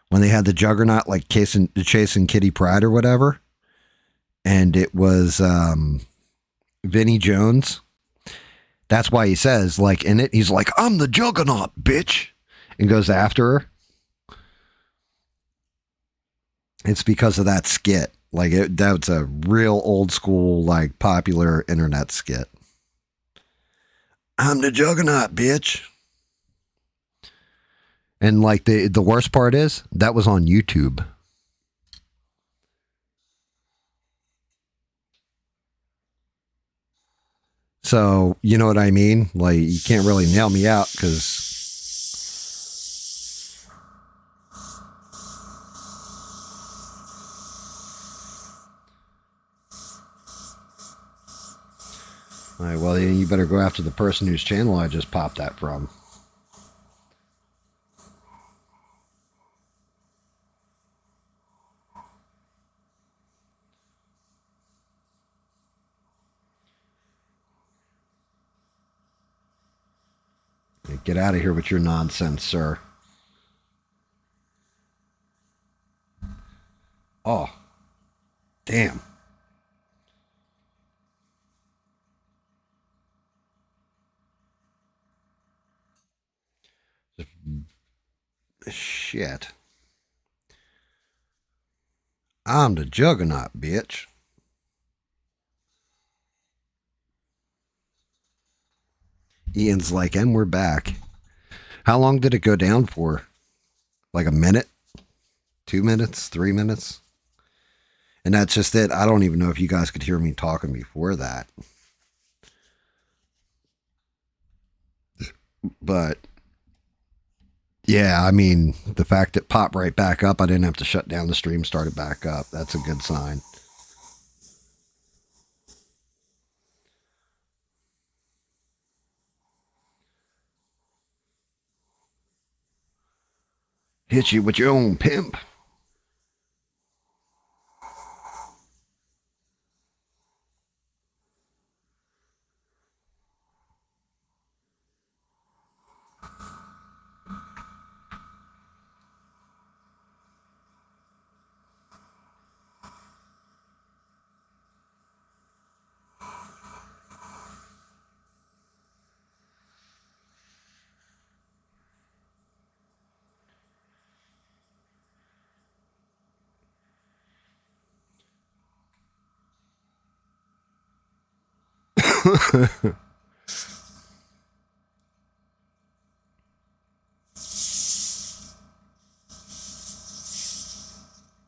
When they had the Juggernaut, like, chasing Kitty Pryde or whatever. And it was Vinnie Jones. That's why he says, like, in it, he's like, I'm the Juggernaut, bitch. And goes after her. It's because of that skit. Like, that's a real old school, like, popular internet skit. I'm the Juggernaut, bitch. And like the worst part is that was on YouTube. So, you know what I mean? Like, you can't really nail me out because all right, well, you better go after the person whose channel I just popped that from. Get out of here with your nonsense, sir. Oh, damn. Shit. I'm the Juggernaut, bitch. Ian's like, and we're back. How long did it go down for? Like a minute? 2 minutes? 3 minutes? And that's just it. I don't even know if you guys could hear me talking before that. But yeah, I mean, the fact that it popped right back up, I didn't have to shut down the stream, started back up. That's a good sign. Hit you with your own pimp.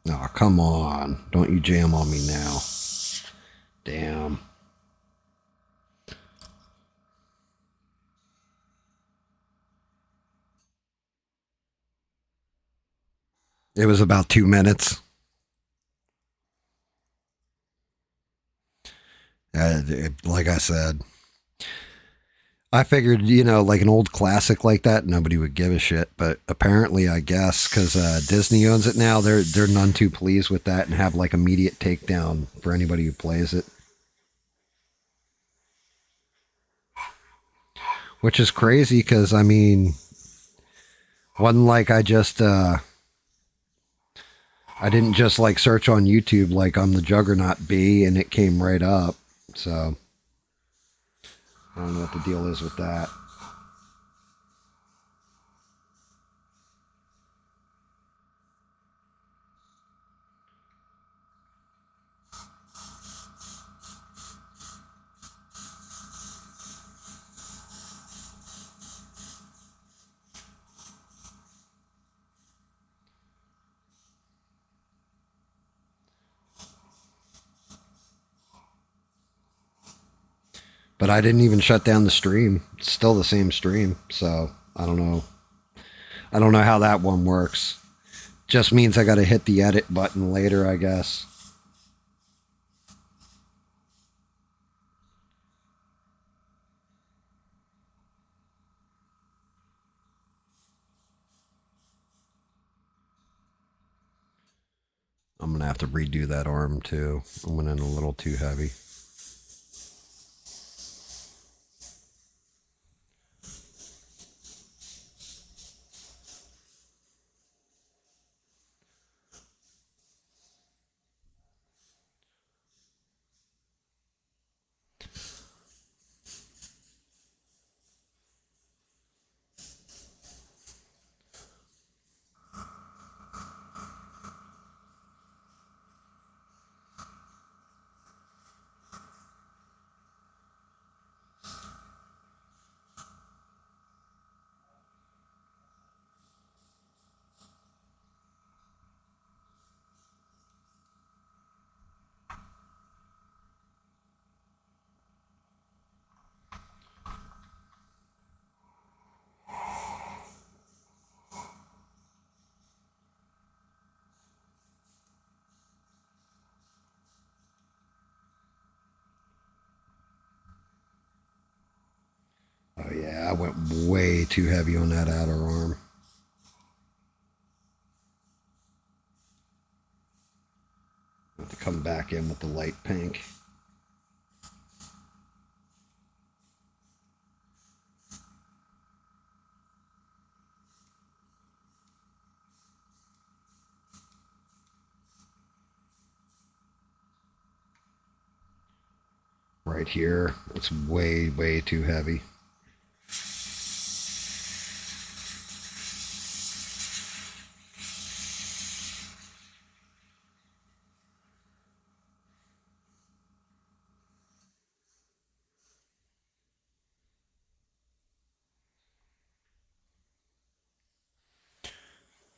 Oh, come on. Don't you jam on me now. Damn. It was about 2 minutes. Like I said, I figured, you know, like an old classic like that, nobody would give a shit. But apparently, I guess, because Disney owns it now, they're none too pleased with that and have like immediate takedown for anybody who plays it. Which is crazy because, I mean, wasn't like I didn't just like search on YouTube like I'm the Juggernaut B and it came right up. So I don't know what the deal is with that. But I didn't even shut down the stream. It's still the same stream. So I don't know. I don't know how that one works. Just means I got to hit the edit button later, I guess. I'm going to have to redo that arm too. I went in a little too heavy. Oh yeah, I went way too heavy on that outer arm. I have to come back in with the light pink. Right here, it's way, way too heavy.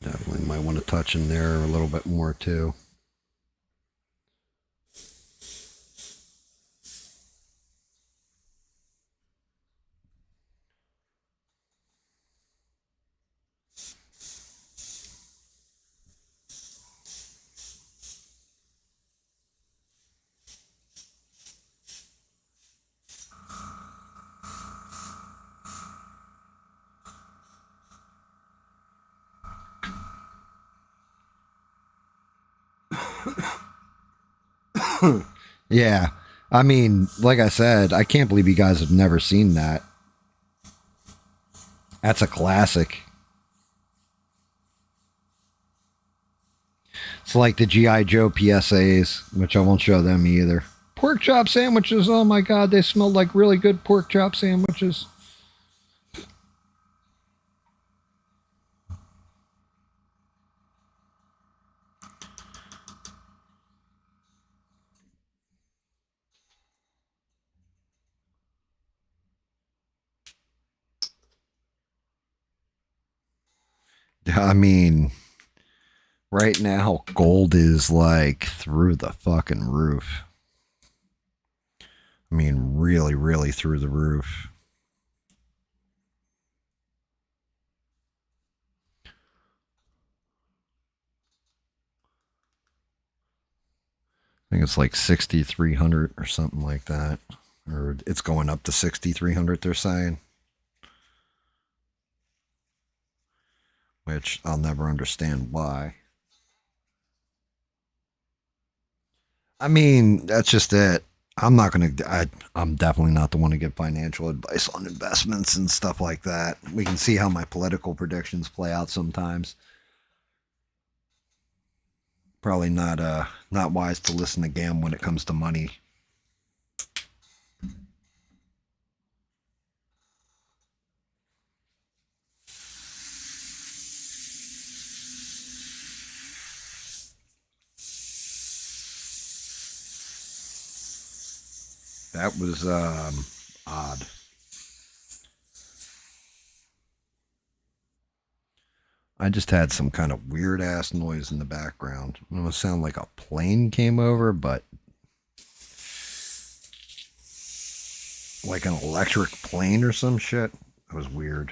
Definitely might want to touch in there a little bit more too. Yeah, I mean, like I said, I can't believe you guys have never seen that. That's a classic. It's like the G.I. Joe PSAs, which I won't show them either. Pork chop sandwiches, oh my god, they smell like really good pork chop sandwiches. I mean, right now, gold is like through the fucking roof. I mean, really, really through the roof. I think it's like 6,300 or something like that. Or it's going up to 6,300, they're saying. Which I'll never understand why. I mean, that's just it. I'm not going to, I'm definitely not the one to give financial advice on investments and stuff like that. We can see how my political predictions play out sometimes. Probably not wise to listen to Gam when it comes to money. That was odd. I just had some kind of weird ass noise in the background. It would sound like a plane came over, but like an electric plane or some shit. It was weird.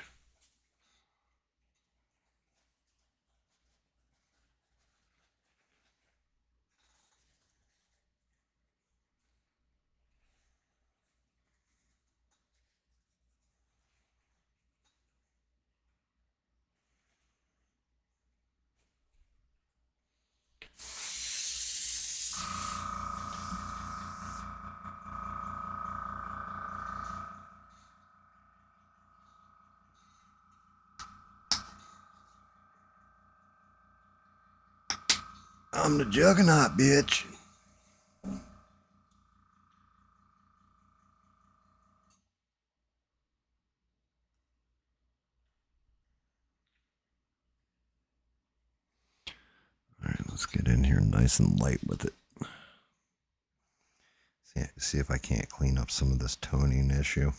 I'm the Juggernaut, bitch. Alright, let's get in here nice and light with it. See if I can't clean up some of this toning issue.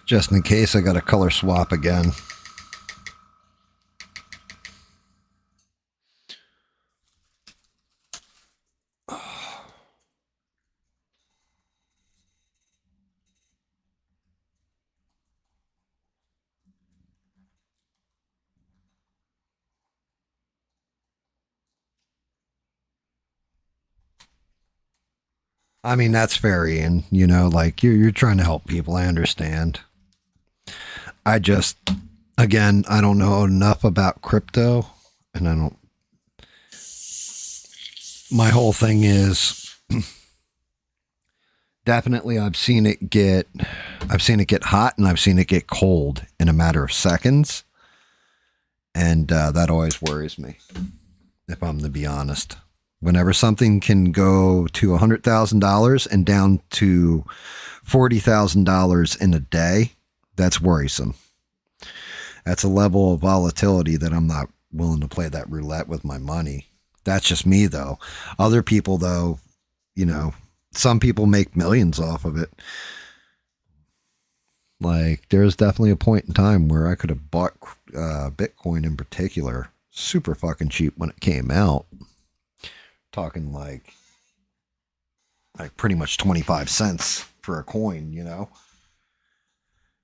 Just in case I got a color swap again. I mean, that's fair, Ian. Like you're trying to help people. I understand. I just, again, I don't know enough about crypto, and I don't. My whole thing is definitely I've seen it get hot, and I've seen it get cold in a matter of seconds, and that always worries me. If I'm to be honest, whenever something can go to $100,000 and down to $40,000 in a day, that's worrisome. That's a level of volatility that I'm not willing to play that roulette with my money. That's just me, though. Other people, though, some people make millions off of it. Like, there's definitely a point in time where I could have bought Bitcoin in particular super fucking cheap when it came out. Talking like pretty much 25 cents for a coin,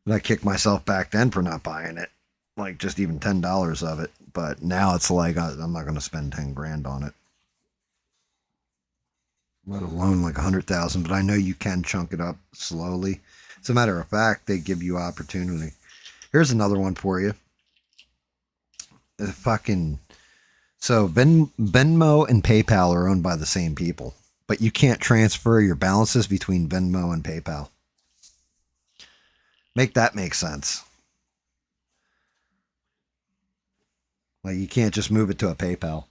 And I kicked myself back then for not buying it. Like just even $10 of it. But now it's like I'm not going to spend 10 grand on it. Let alone like 100,000. But I know you can chunk it up slowly. As a matter of fact, they give you opportunity. Here's another one for you. So Venmo and PayPal are owned by the same people, but you can't transfer your balances between Venmo and PayPal. Make that make sense. Like you can't just move it to a PayPal.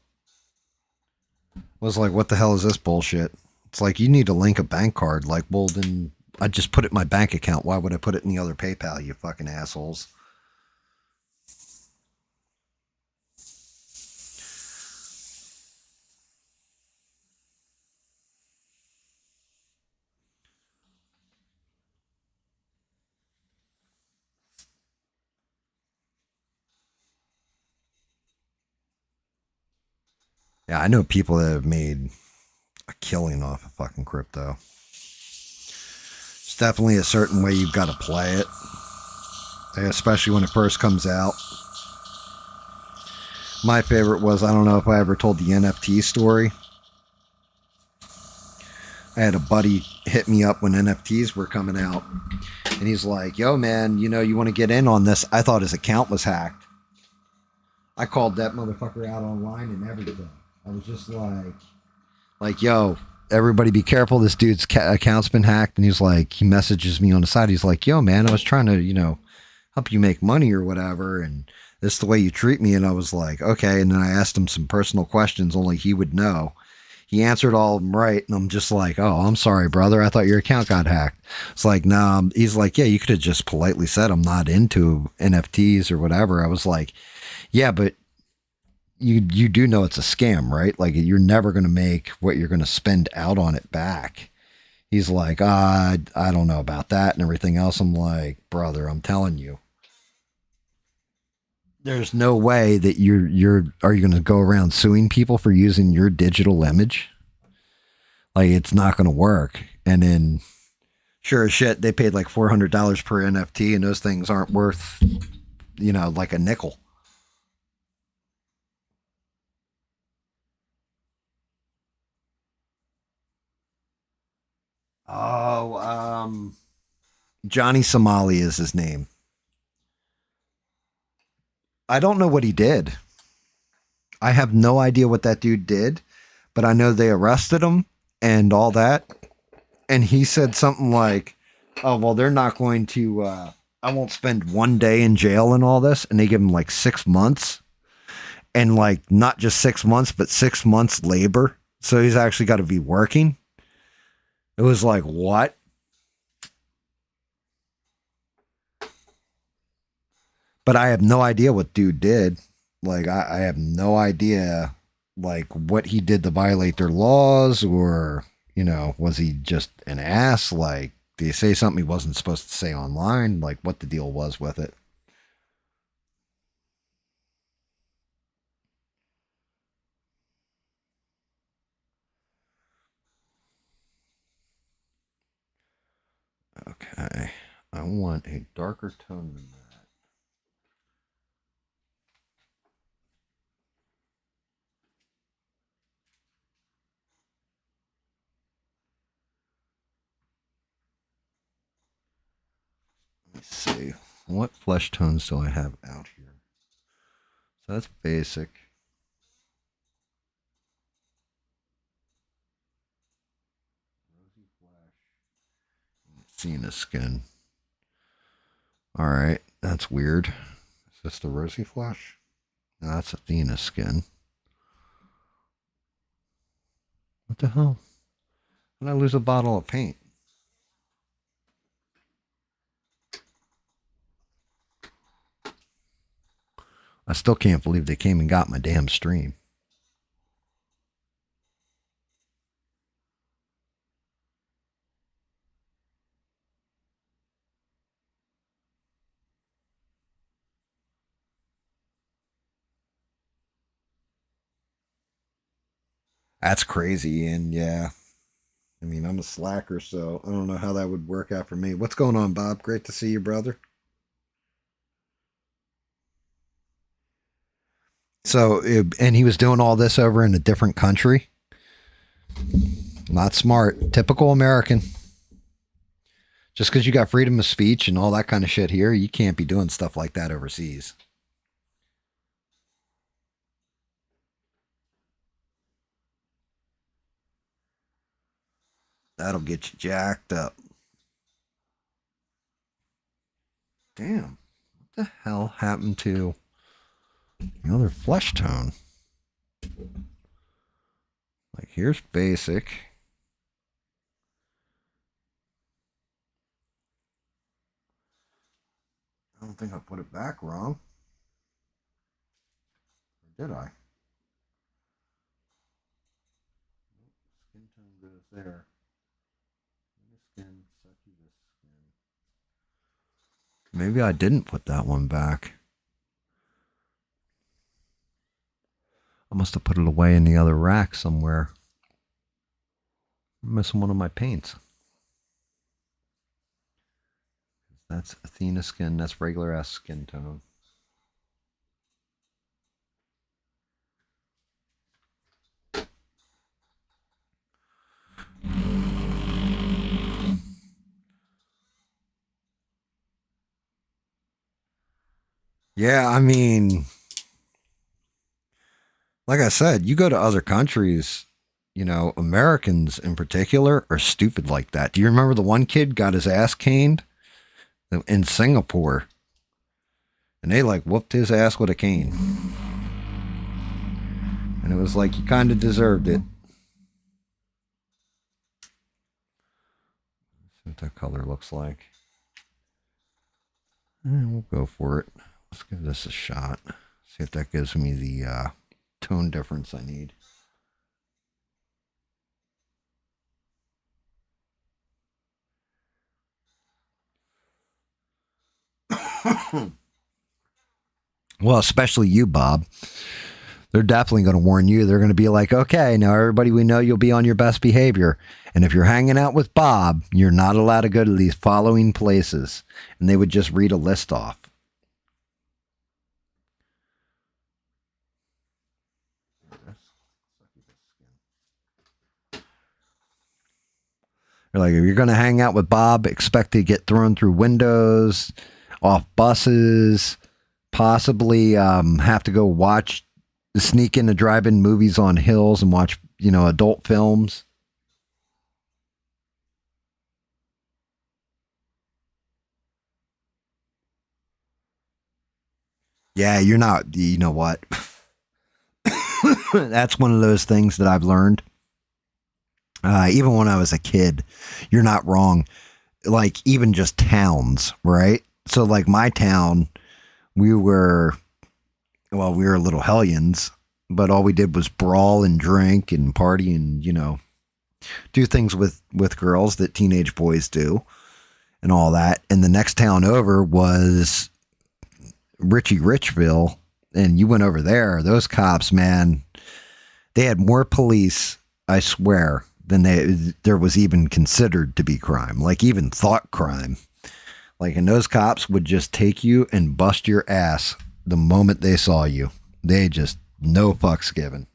I was like, what the hell is this bullshit? It's like you need to link a bank card. Like, well, then I just put it in my bank account. Why would I put it in the other PayPal, you fucking assholes? Yeah, I know people that have made a killing off of fucking crypto. It's definitely a certain way you've got to play it, especially when it first comes out. My favorite was, I don't know if I ever told the NFT story. I had a buddy hit me up when NFTs were coming out, and he's like, yo, man, you want to get in on this? I thought his account was hacked. I called that motherfucker out online and everything. I was just like, yo, everybody be careful. This dude's account's been hacked. And he messages me on the side. He's like, yo, man, I was trying to, help you make money or whatever. And this is the way you treat me. And I was like, okay. And then I asked him some personal questions only he would know. He answered all of them right. And I'm just like, oh, I'm sorry, brother. I thought your account got hacked. It's like, nah. He's like, yeah, you could have just politely said I'm not into NFTs or whatever. I was like, yeah, but you do know it's a scam, right? Like you're never going to make what you're going to spend out on it back. He's like, I don't know about that and everything else. I'm like, brother, I'm telling you, there's no way that are you going to go around suing people for using your digital image? Like it's not going to work. And then sure as shit, they paid like $400 per NFT and those things aren't worth, like a nickel. Oh, Johnny Somali is his name. I don't know what he did. I have no idea what that dude did, but I know they arrested him and all that. And he said something like, oh, well, they're not going to, I won't spend 1 day in jail and all this. And they give him like 6 months and like not just 6 months, but 6 months labor. So he's actually got to be working. It was like, what? But I have no idea what dude did. Like, I have no idea, like, what he did to violate their laws or, was he just an ass? Like, did he say something he wasn't supposed to say online? Like, what the deal was with it. Okay. I want a darker tone than that. see. What flesh tones do I have out here? So that's basic. Seeing his skin. Alright, that's weird. Is this the rosy flesh? No, that's Athena's skin. What the hell? Did I lose a bottle of paint? I still can't believe they came and got my damn stream. That's crazy, and yeah. I mean, I'm a slacker, so I don't know how that would work out for me. What's going on, Bob? Great to see you, brother. So, and he was doing all this over in a different country? Not smart. Typical American. Just because you got freedom of speech and all that kind of shit here, you can't be doing stuff like that overseas. That'll get you jacked up. Damn. What the hell happened to the other flesh tone? Like, here's basic. I don't think I put it back wrong. Or did I? Skin tone goes there. Skin, succubus skin. Maybe I didn't put that one back. I must have put it away in the other rack somewhere. I'm missing one of my paints. That's Athena skin. That's regular ass skin tone. Yeah, I mean, like I said, you go to other countries, you know, Americans in particular are stupid like that. Do you remember the one kid got his ass caned in Singapore? And they like whooped his ass with a cane. And it was like, you kind of deserved it. See what that color looks like. We'll go for it. Let's give this a shot. See if that gives me the tone difference I need. Well, especially you, Bob. They're definitely going to warn you. They're going to be like, okay, now everybody, we know you'll be on your best behavior. And if you're hanging out with Bob, you're not allowed to go to these following places. And they would just read a list off. They're like, if you're going to hang out with Bob, expect to get thrown through windows, off buses, possibly have to go sneak into drive-in movies on hills and watch, you know, adult films. Yeah, you're not, you know what? That's one of those things that I've learned. Even when I was a kid, you're not wrong. Like, even just towns, right? So, like, my town, we were little hellions, but all we did was brawl and drink and party and, you know, do things with girls that teenage boys do and all that. And the next town over was Richie Richville, and you went over there. Those cops, man, they had more police, I swear, than there was even considered to be crime, like even thought crime. Like, and those cops would just take you and bust your ass the moment they saw you. They just, no fucks given.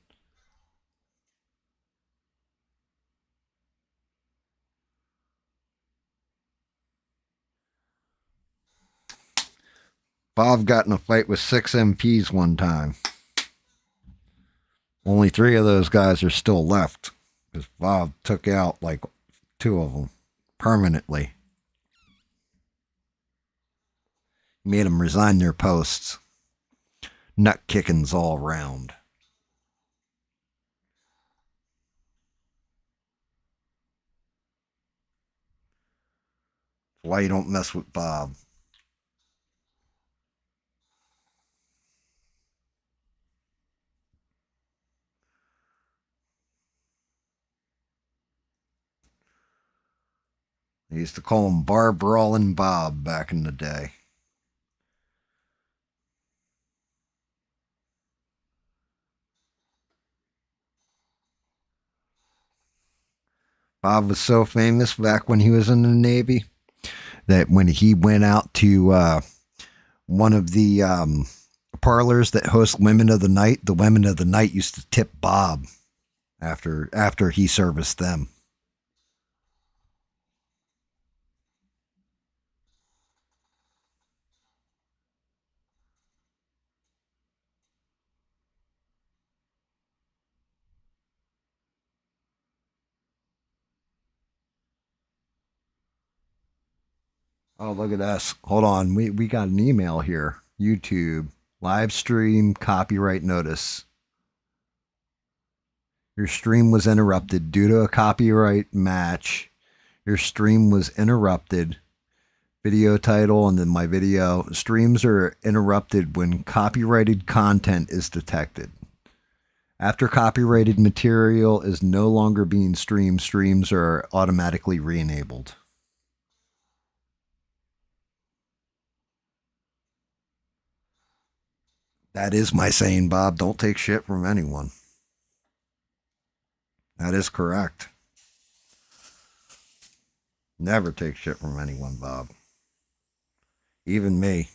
Bob got in a fight with 6 MPs one time. Only 3 of those guys are still left because Bob took out like 2 of them permanently. Made them resign their posts. Nut kickings all round. Why you don't mess with Bob. They used to call him Bar Brawlin' Bob back in the day. Bob was so famous back when he was in the Navy that when he went out to one of the parlors that host Women of the Night, the Women of the Night used to tip Bob after he serviced them. Oh, look at this. Hold on. We got an email here. YouTube. Live stream copyright notice. Your stream was interrupted due to a copyright match. Your stream was interrupted. Video title and then my video. Streams are interrupted when copyrighted content is detected. After copyrighted material is no longer being streamed, streams are automatically re-enabled. That is my saying, Bob. Don't take shit from anyone. That is correct. Never take shit from anyone, Bob. Even me.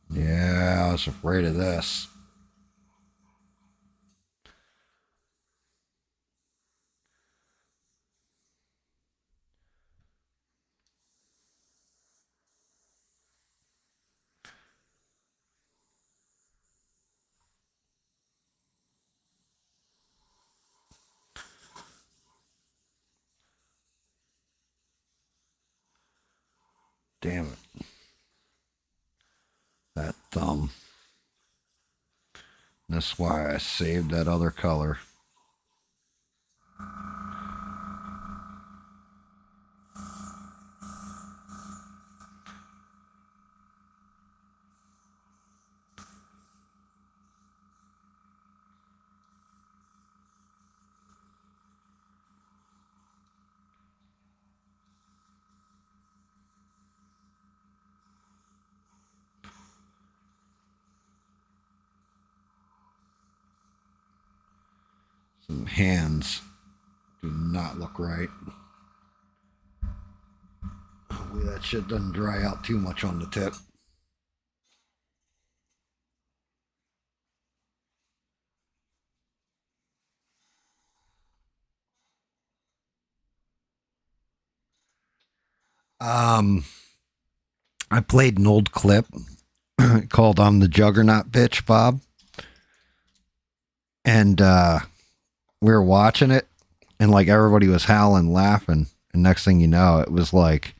Yeah, I was afraid of this. Damn it. That thumb. That's why I saved that other color. Some hands do not look right. Hopefully that shit doesn't dry out too much on the tip. I played an old clip called "I'm the Juggernaut Bitch," Bob. And we were watching it, and like everybody was howling, laughing. And next thing you know, it was like,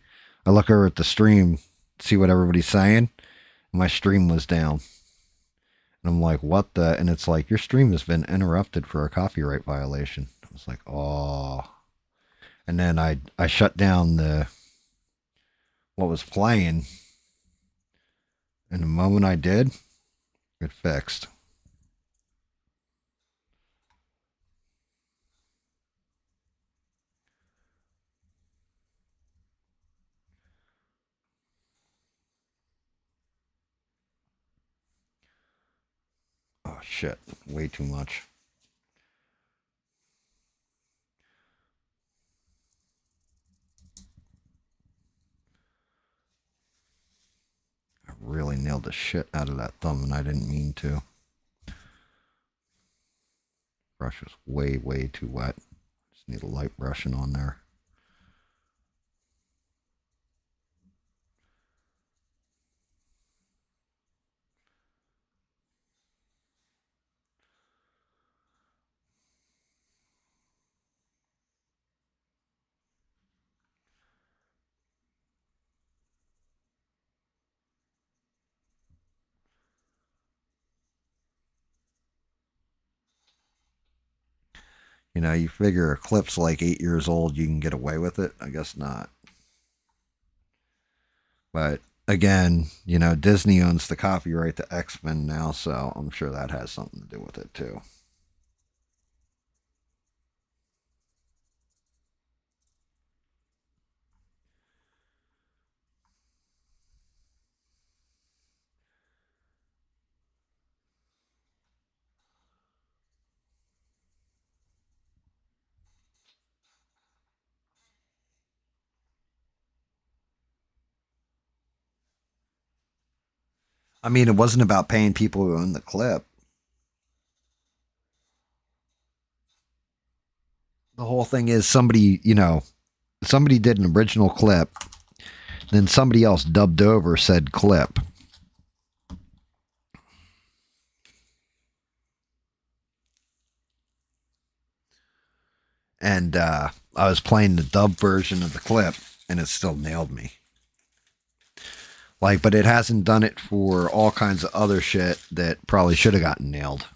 I look over at the stream, see what everybody's saying. my stream was down. And I'm like, what the? And it's like, your stream has been interrupted for a copyright violation. I was like, oh. And then I shut down what was playing. And the moment I did, it fixed. Oh shit, way too much. I really nailed the shit out of that thumb and I didn't mean to. Brush was way, way too wet. Just need a light brushing on there. You know, you figure a clip's like 8 years old, you can get away with it. I guess not. But again, you know, Disney owns the copyright to X-Men now, so I'm sure that has something to do with it too. I mean, it wasn't about paying people who own the clip. The whole thing is somebody, you know, somebody did an original clip, then somebody else dubbed over said clip. And I was playing the dub version of the clip, and it still nailed me. Like, but it hasn't done it for all kinds of other shit that probably should have gotten nailed.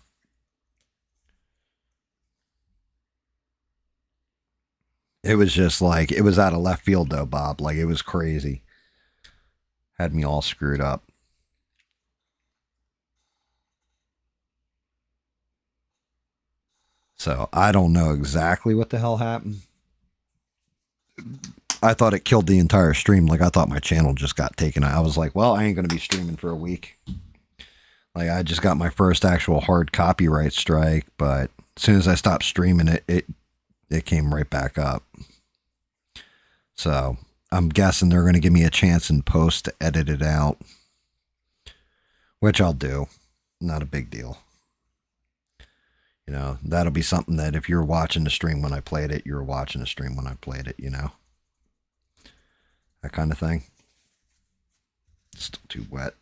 It was just like, it was out of left field though, Bob. Like, it was crazy. Had me all screwed up. So, I don't know exactly what the hell happened. I thought it killed the entire stream. Like, I thought my channel just got taken out. I was like, well, I ain't going to be streaming for a week. Like, I just got my first actual hard copyright strike, but as soon as I stopped streaming it came right back up. So, I'm guessing they're going to give me a chance in post to edit it out, which I'll do. Not a big deal. You know, that'll be something that if you're watching the stream when I played it, you're watching the stream when I played it, you know. That kind of thing. Still too wet.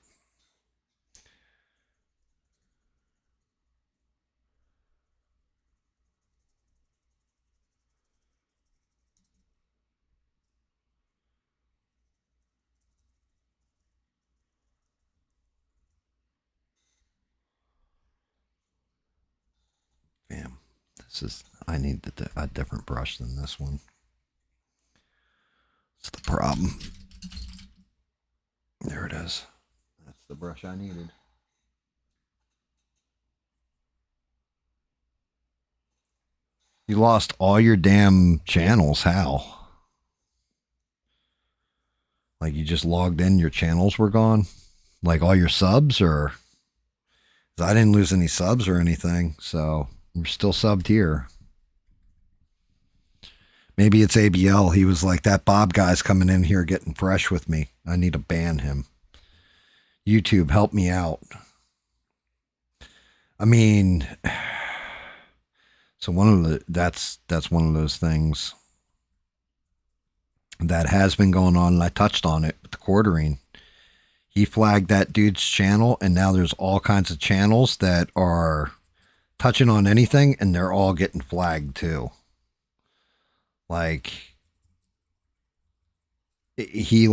Damn. This is, I need a different brush than this one. That's the problem. There it is. That's the brush I needed. You lost all your damn channels. How? Like, you just logged in, your channels were gone? Like, all your subs? Or... I didn't lose any subs or anything, so we're still subbed here. Maybe it's ABL. He was like, that Bob guy's coming in here getting fresh with me. I need to ban him. YouTube, help me out. I mean, so that's one of those things that has been going on, and I touched on it with the quartering. He flagged that dude's channel, and now there's all kinds of channels that are touching on anything, and they're all getting flagged too. Like, he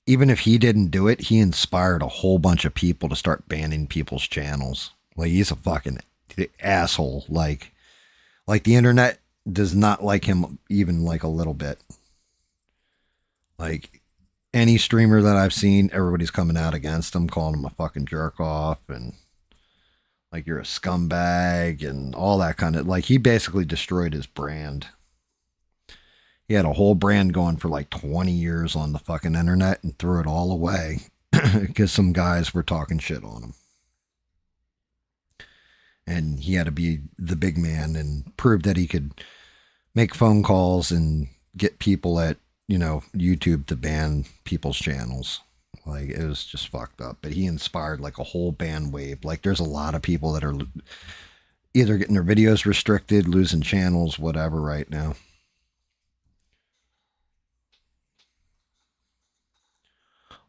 even if he didn't do it, he inspired a whole bunch of people to start banning people's channels. Like, he's a fucking asshole. Like the internet does not like him even like a little bit. Like, any streamer that I've seen, everybody's coming out against him, calling him a fucking jerk off and like you're a scumbag and all that kind of, like, he basically destroyed his brand. He had a whole brand going for like 20 years on the fucking internet and threw it all away because some guys were talking shit on him. And he had to be the big man and prove that he could make phone calls and get people at, you know, YouTube to ban people's channels. Like, it was just fucked up. But he inspired like a whole ban wave. Like, there's a lot of people that are either getting their videos restricted, losing channels, whatever right now.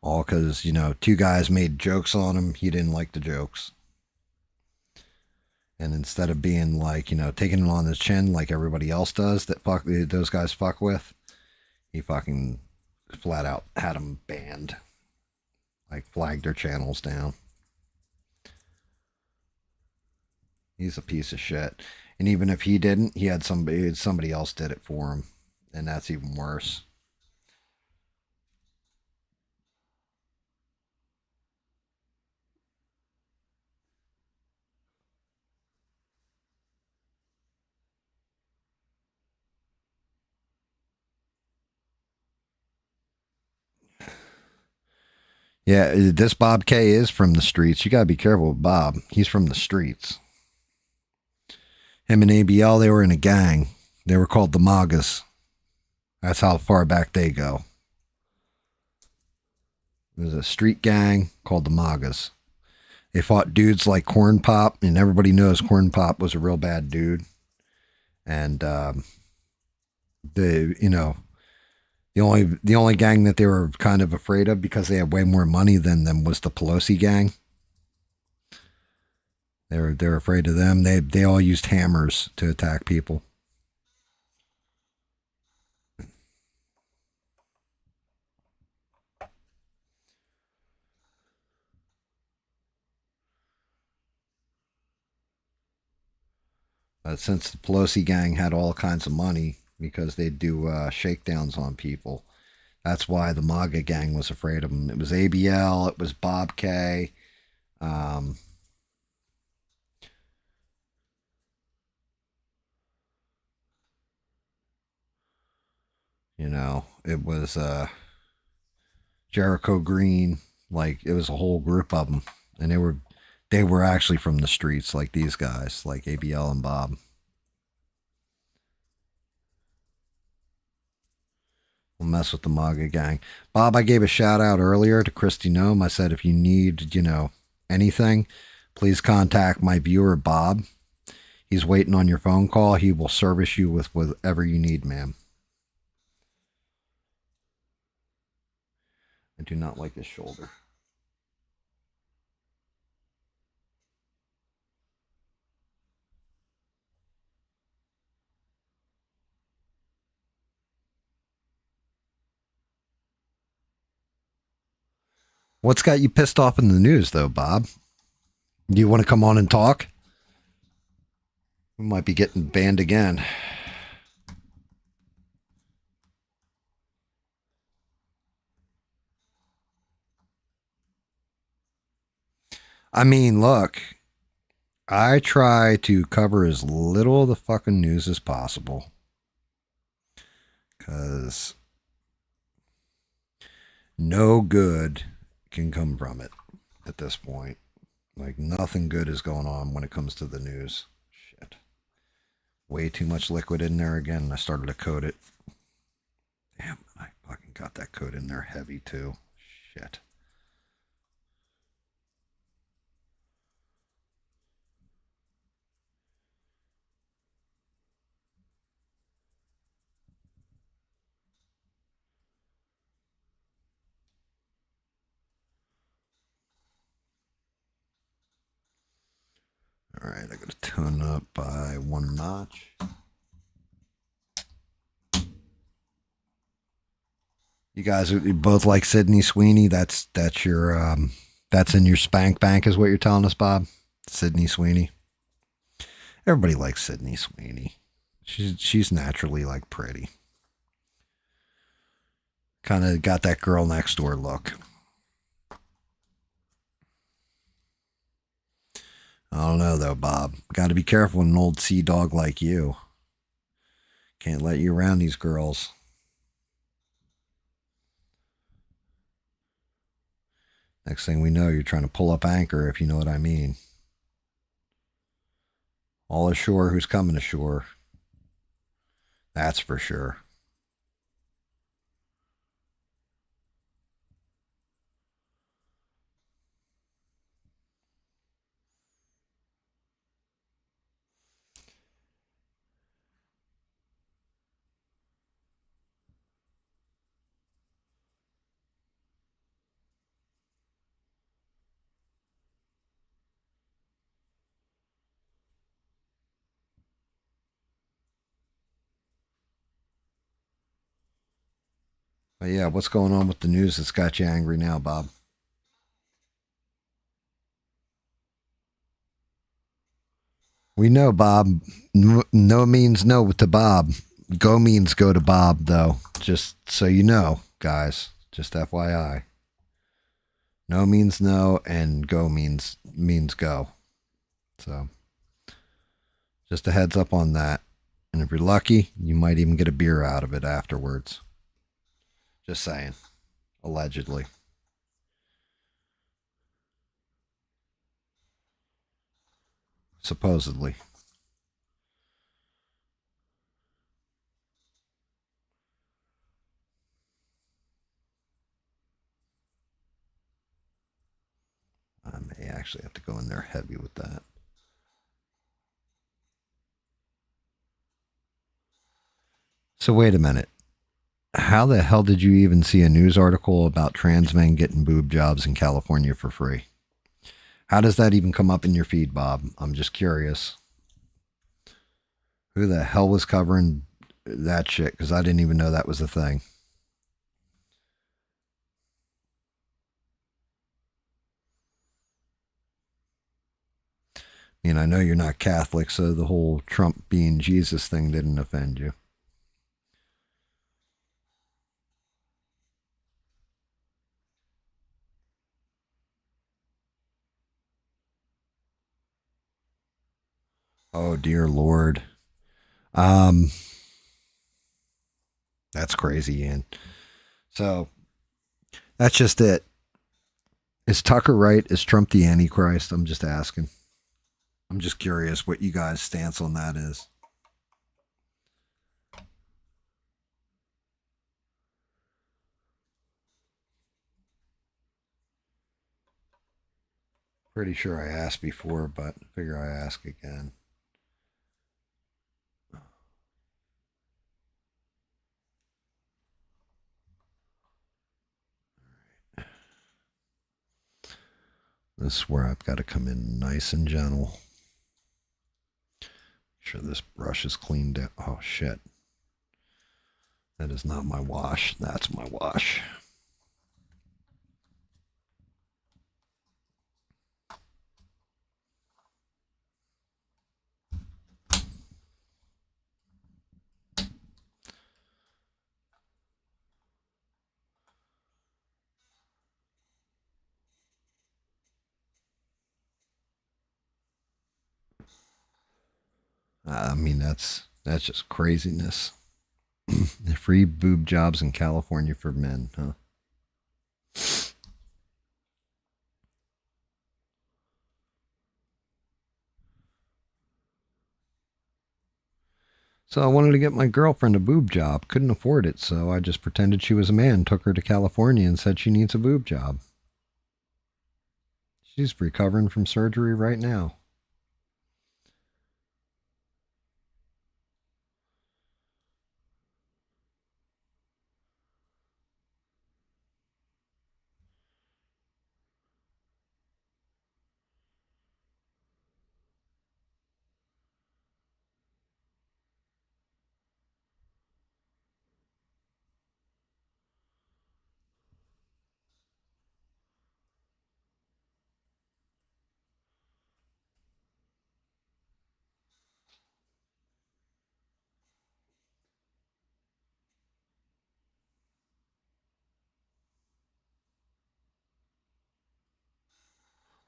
All because, you know, two guys made jokes on him. He didn't like the jokes. And instead of being like, you know, taking it on his chin like everybody else does that those guys fuck with, he fucking flat out had them banned. Like, flagged their channels down. He's a piece of shit. And even if he didn't, he had somebody else did it for him. And that's even worse. Yeah, this Bob K is from the streets. You got to be careful with Bob. He's from the streets. Him and ABL, they were in a gang. They were called the Magas. That's how far back they go. It was a street gang called the Magas. They fought dudes like Corn Pop, and everybody knows Corn Pop was a real bad dude. And you know, the only gang that they were kind of afraid of because they had way more money than them was the Pelosi gang. They're afraid of them. They all used hammers to attack people. Since the Pelosi gang had all kinds of money because they'd do shakedowns on people, that's why the MAGA gang was afraid of them. It was ABL, it was Bob K. You know, it was Jericho Green. Like, it was a whole group of them, and they were actually from the streets, like these guys, like ABL and Bob. We'll mess with the MAGA gang. Bob, I gave a shout out earlier to Christy Nome. I said, if you need, you know, anything, please contact my viewer, Bob. He's waiting on your phone call. He will service you with whatever you need, ma'am. I do not like his shoulder. What's got you pissed off in the news, though, Bob? Do you want to come on and talk? We might be getting banned again. I mean, look, I try to cover as little of the fucking news as possible. Because no good can come from it at this point. Like, nothing good is going on when it comes to the news. Shit. Way too much liquid in there again. I started to coat it. Damn, I fucking got that coat in there heavy too. Shit. All right, I got to tone up by 1 notch. You guys you both like Sydney Sweeney. That's your that's in your spank bank, is what you're telling us, Bob. Sydney Sweeney. Everybody likes Sydney Sweeney. She's naturally like pretty. Kind of got that girl next door look. I don't know though, Bob. Got to be careful with an old sea dog like you. Can't let you around these girls. Next thing we know, you're trying to pull up anchor, if you know what I mean. All ashore who's coming ashore. That's for sure. But yeah, what's going on with the news that's got you angry now, Bob? We know, Bob. No means no to Bob. Go means go to Bob, though. Just so you know, guys. Just FYI. No means no, and go means go. So, just a heads up on that. And if you're lucky, you might even get a beer out of it afterwards. Just saying. Allegedly. Supposedly. I may actually have to go in there heavy with that. So wait a minute. How the hell did you even see a news article about trans men getting boob jobs in California for free? How does that even come up in your feed, Bob? I'm just curious. Who the hell was covering that shit? Because I didn't even know that was a thing. I mean, I know you're not Catholic, so the whole Trump being Jesus thing didn't offend you. Oh, dear Lord. That's crazy, Ian. So, that's just it. Is Tucker right? Is Trump the Antichrist? I'm just asking. I'm just curious what you guys' stance on that is. Pretty sure I asked before, but figure I ask again. This is where I've got to come in nice and gentle. Make sure this brush is cleaned out. Oh, shit. That is not my wash. That's my wash. I mean, that's just craziness. Free boob jobs in California for men, huh? So I wanted to get my girlfriend a boob job. Couldn't afford it, so I just pretended she was a man, took her to California, and said she needs a boob job. She's recovering from surgery right now.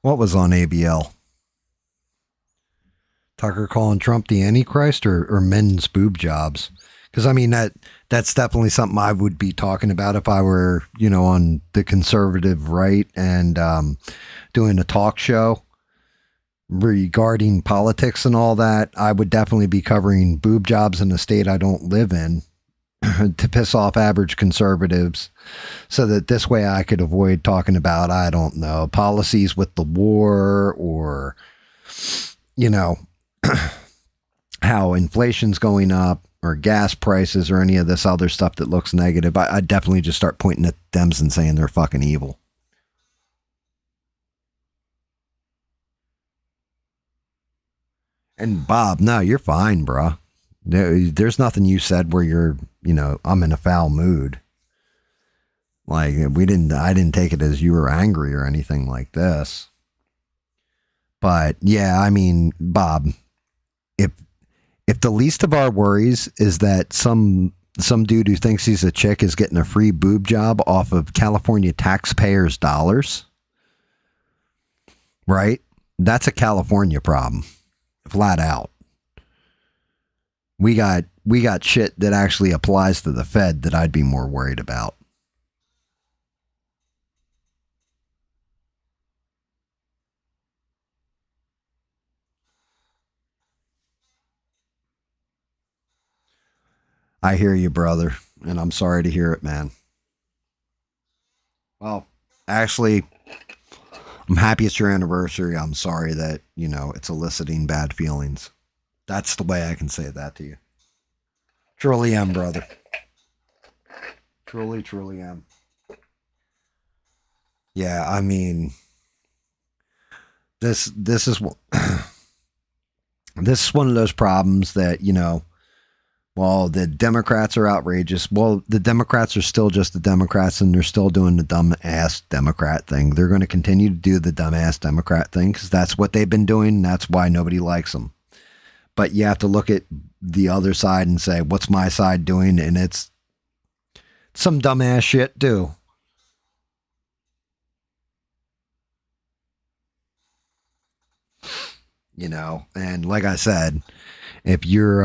What was on ABL? Tucker calling Trump the Antichrist or men's boob jobs? Because I mean that's definitely something I would be talking about if I were, you know, on the conservative right and doing a talk show regarding politics and all that. I would definitely be covering boob jobs in a state I don't live in to piss off average conservatives, so that this way I could avoid talking about, I don't know, policies with the war or, you know, how inflation's going up or gas prices or any of this other stuff that looks negative. I definitely just start pointing at them and saying they're fucking evil. And Bob, no, you're fine, bruh. There's nothing you said where you're, you know, I'm in a foul mood. Like I didn't take it as you were angry or anything like this. But yeah, I mean, Bob, if the least of our worries is that some dude who thinks he's a chick is getting a free boob job off of California taxpayers' dollars, right? That's a California problem, flat out. We got shit that actually applies to the Fed that I'd be more worried about. I hear you, brother, and I'm sorry to hear it, man. Well, actually, I'm happy it's your anniversary. I'm sorry that, you know, it's eliciting bad feelings. That's the way I can say that to you. Truly am, brother. Truly, truly am. Yeah, I mean, this is this is one of those problems that, you know, while the Democrats are outrageous, well, the Democrats are still just the Democrats and they're still doing the dumb ass Democrat thing. They're going to continue to do the dumb ass Democrat thing because that's what they've been doing. And that's why nobody likes them. But you have to look at the other side and say, what's my side doing? And it's some dumb ass shit too. You know, and like I said, if you're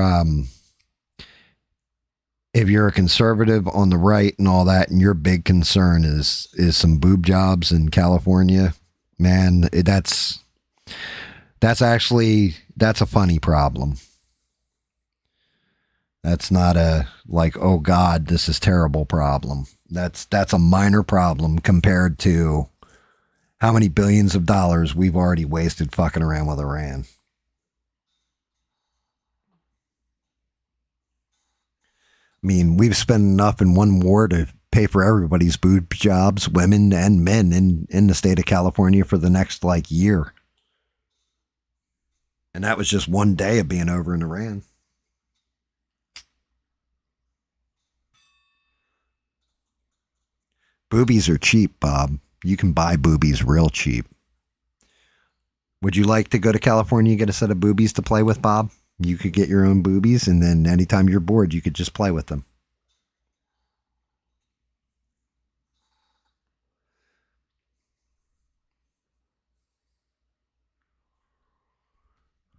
a conservative on the right and all that, and your big concern is some boob jobs in California, man, that's a funny problem. That's not a like, oh God, this is terrible problem. That's a minor problem compared to how many billions of dollars we've already wasted fucking around with Iran. I mean, we've spent enough in one war to pay for everybody's boob jobs, women and men in the state of California for the next like year. And that was just one day of being over in Iran. Boobies are cheap, Bob. You can buy boobies real cheap. Would you like to go to California and get a set of boobies to play with, Bob? You could get your own boobies, and then anytime you're bored, you could just play with them.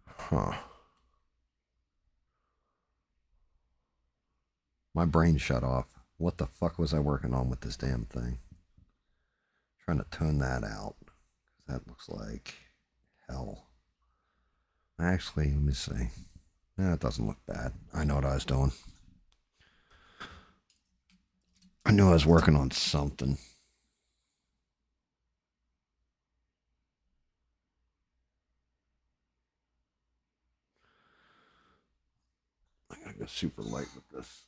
Huh. My brain shut off. What the fuck was I working on with this damn thing? Trying to tone that out. That looks like hell. Actually, let me see. No, it doesn't look bad. I know what I was doing. I knew I was working on something. I gotta go super light with this.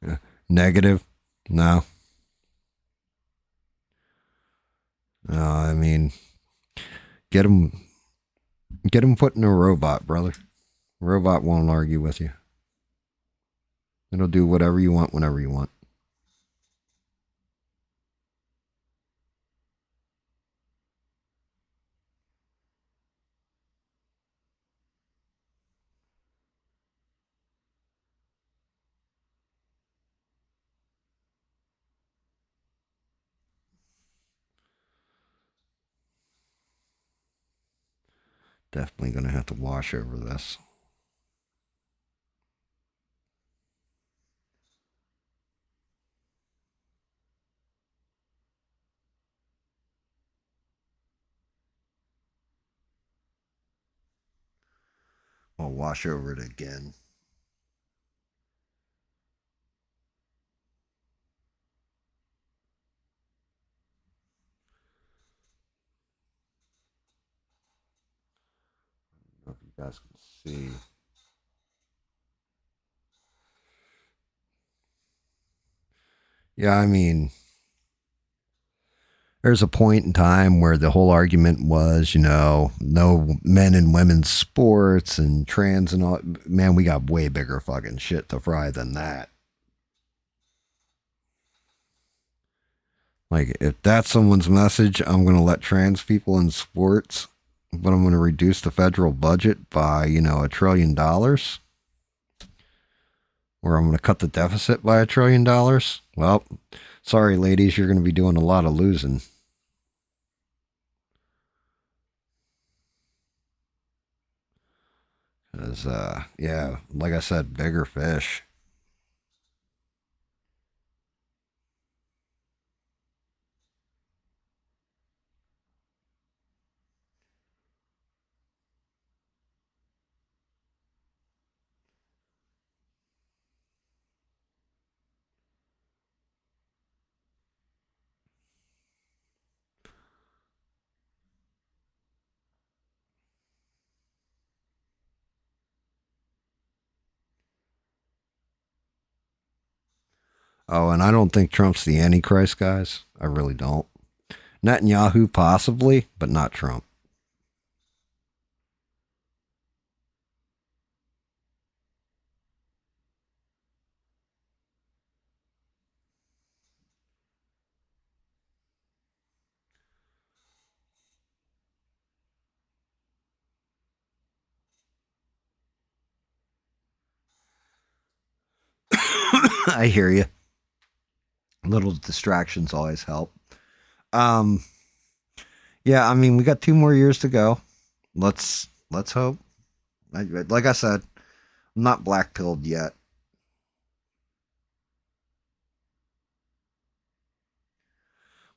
Yeah. Negative? No. No, I mean, get him put in a robot, brother. Robot won't argue with you. It'll do whatever you want whenever you want. Definitely going to have to wash over this. I'll wash over it again. I don't know if you guys can see. Yeah, I mean, there's a point in time where the whole argument was, you know, no men and women's sports and trans and all. Man, we got way bigger fucking shit to fry than that. Like, if that's someone's message, I'm going to let trans people in sports, but I'm going to reduce the federal budget by, you know, $1 trillion. Or I'm going to cut the deficit by $1 trillion. Well, sorry, ladies, you're going to be doing a lot of losing. Because, yeah, like I said, bigger fish. Oh, and I don't think Trump's the Antichrist, guys. I really don't. Netanyahu, possibly, but not Trump. I hear you. Little distractions always help. Yeah, I mean, we got 2 more years to go. Let's hope. Like I said, I'm not black-pilled yet.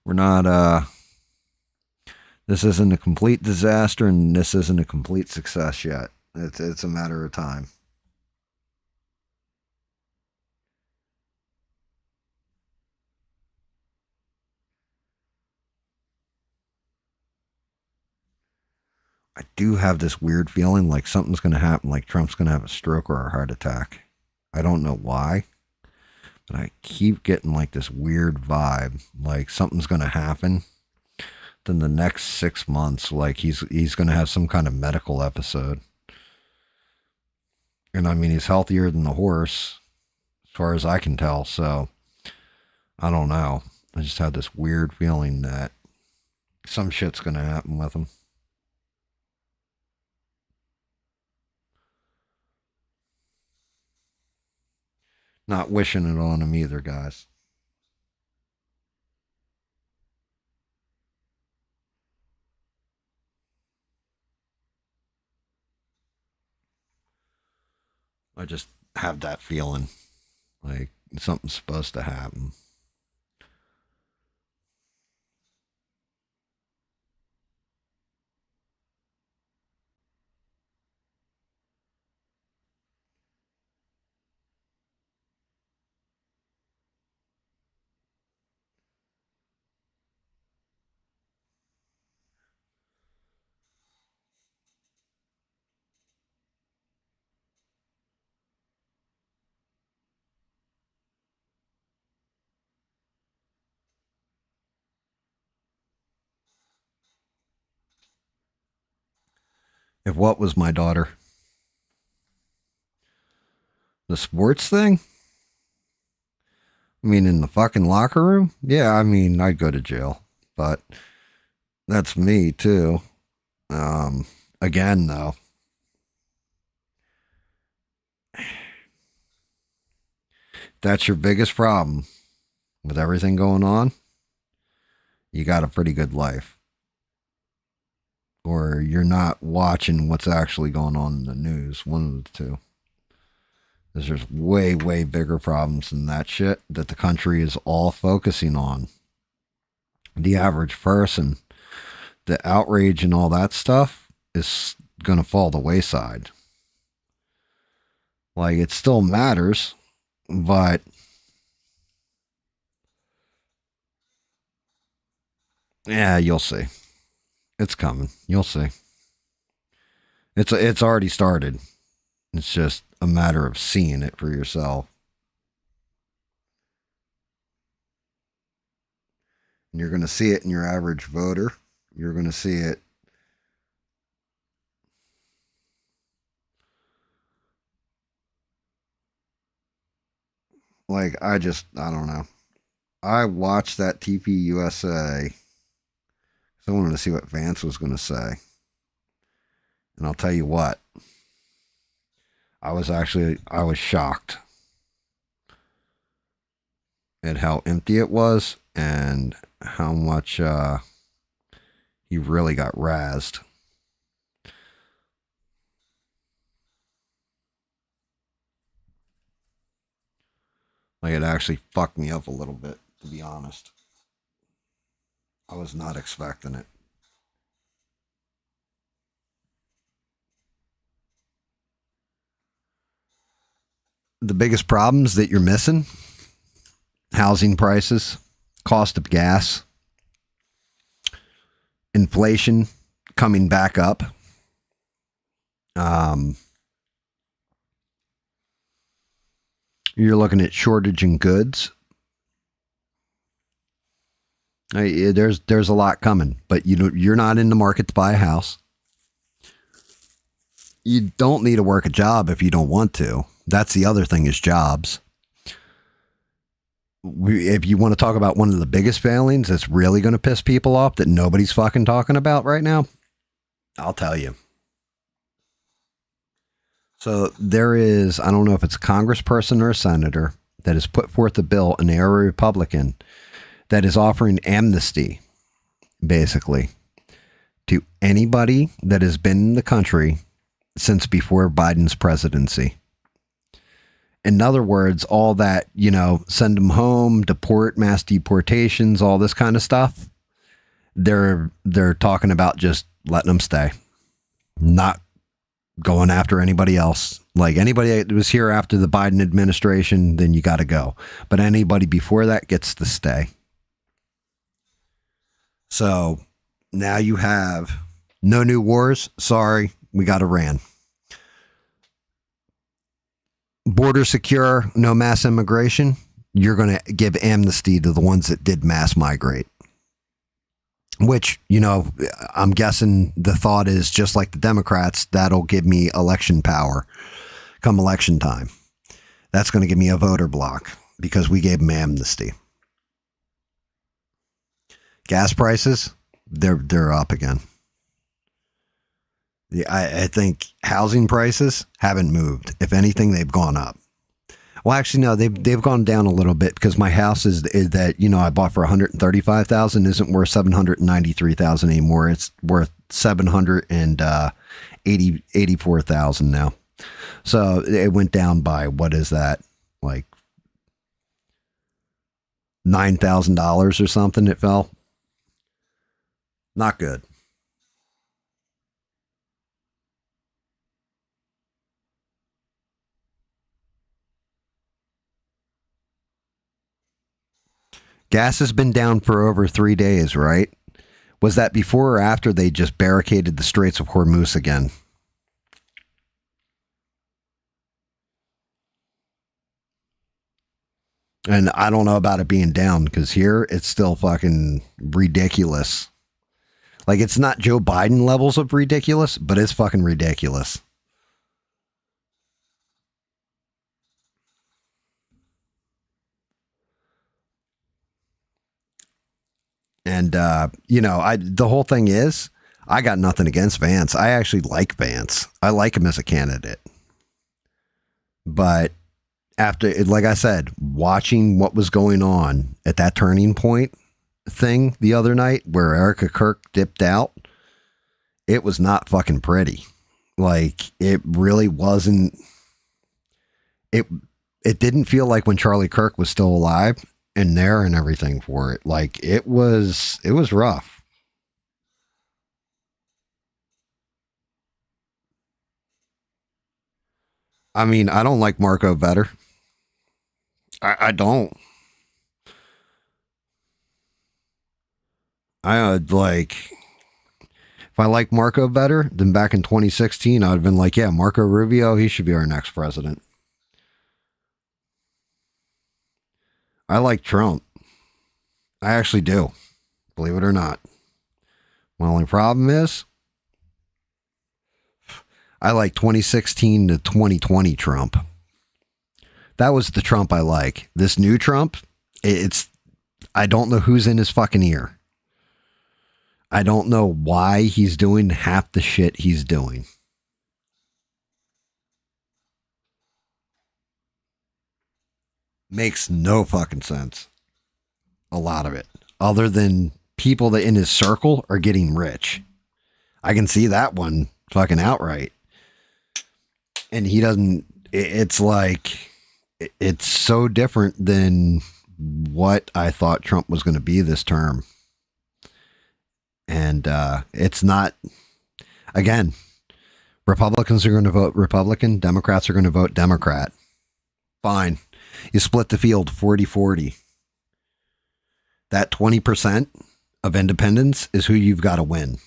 We're not, this isn't a complete disaster, and this isn't a complete success yet. It's a matter of time. I do have this weird feeling like something's going to happen, like Trump's going to have a stroke or a heart attack. I don't know why, but I keep getting like this weird vibe, like something's going to happen. Then the next 6 months, like he's going to have some kind of medical episode. And I mean, he's healthier than the horse, as far as I can tell. So I don't know. I just had this weird feeling that some shit's going to happen with him. Not wishing it on him either, guys. I just have that feeling like something's supposed to happen. If what was my daughter? The sports thing? I mean, in the fucking locker room? Yeah, I mean, I'd go to jail. But that's me, too. Again, though. That's your biggest problem with everything going on. You got a pretty good life. or you're not watching what's actually going on in the news. One of the two. There's way, way bigger problems than that shit that the country is all focusing on. The average person, the outrage and all that stuff is going to fall the wayside. Like, it still matters, but yeah, you'll see. It's coming. You'll see. It's already started. It's just a matter of seeing it for yourself. And you're going to see it in your average voter. You're going to see it like, I don't know. I watched that TP USA. I wanted to see what Vance was going to say. And I'll tell you what. I was shocked at how empty it was and how much he really got razzed. Like, it actually fucked me up a little bit, to be honest. I was not expecting it. The biggest problems that you're missing: housing prices, cost of gas, inflation coming back up. You're looking at shortage in goods. There's a lot coming, but you're not in the market to buy a house. You don't need to work a job if you don't want to. That's the other thing, is jobs. If you want to talk about one of the biggest failings that's really going to piss people off that nobody's fucking talking about right now, I'll tell you. So there is, I don't know if it's a congressperson or a senator that has put forth a bill, and they are a Republican, that is offering amnesty, basically, to anybody that has been in the country since before Biden's presidency. In other words, all that, send them home, deport, mass deportations, all this kind of stuff, they're talking about just letting them stay, not going after anybody else. Like, anybody that was here after the Biden administration, then you got to go. But anybody before that gets to stay. So now you have no new wars. Sorry, we got Iran. Border secure, no mass immigration. You're going to give amnesty to the ones that did mass migrate. Which, I'm guessing the thought is, just like the Democrats, that'll give me election power come election time. That's going to give me a voter block because we gave them amnesty. Gas prices, they're up again. I think housing prices haven't moved. If anything, they've gone up. Well, actually, no, they've gone down a little bit, because my house is that, I bought for $135,000 isn't worth $793,000 anymore. It's worth $784,000 now. So it went down by, what is that? Like $9,000 or something. It fell. Not good. Gas has been down for over 3 days, right? Was that before or after they just barricaded the Straits of Hormuz again? And I don't know about it being down, because here it's still fucking ridiculous. Like, it's not Joe Biden levels of ridiculous, but it's fucking ridiculous. And, the whole thing is, I got nothing against Vance. I actually like Vance. I like him as a candidate. But after, like I said, watching what was going on at that turning point thing the other night where Erica Kirk dipped out, it was not fucking pretty. Like, it really wasn't. It didn't feel like when Charlie Kirk was still alive and there and everything for it. Like, it was rough. I mean, I don't like Marco better. I don't. I would like, if I like Marco better, then back in 2016, I would have been like, yeah, Marco Rubio, he should be our next president. I like Trump. I actually do. Believe it or not. My only problem is, I like 2016 to 2020 Trump. That was the Trump I like. This new Trump, I don't know who's in his fucking ear. I don't know why he's doing half the shit he's doing. Makes no fucking sense. A lot of it. Other than people that in his circle are getting rich. I can see that one fucking outright. And he doesn't, it's like, it's so different than what I thought Trump was going to be this term. And it's not, again, Republicans are going to vote Republican, Democrats are going to vote Democrat. Fine. You split the field 40-40. That 20% of independents is who you've got to win.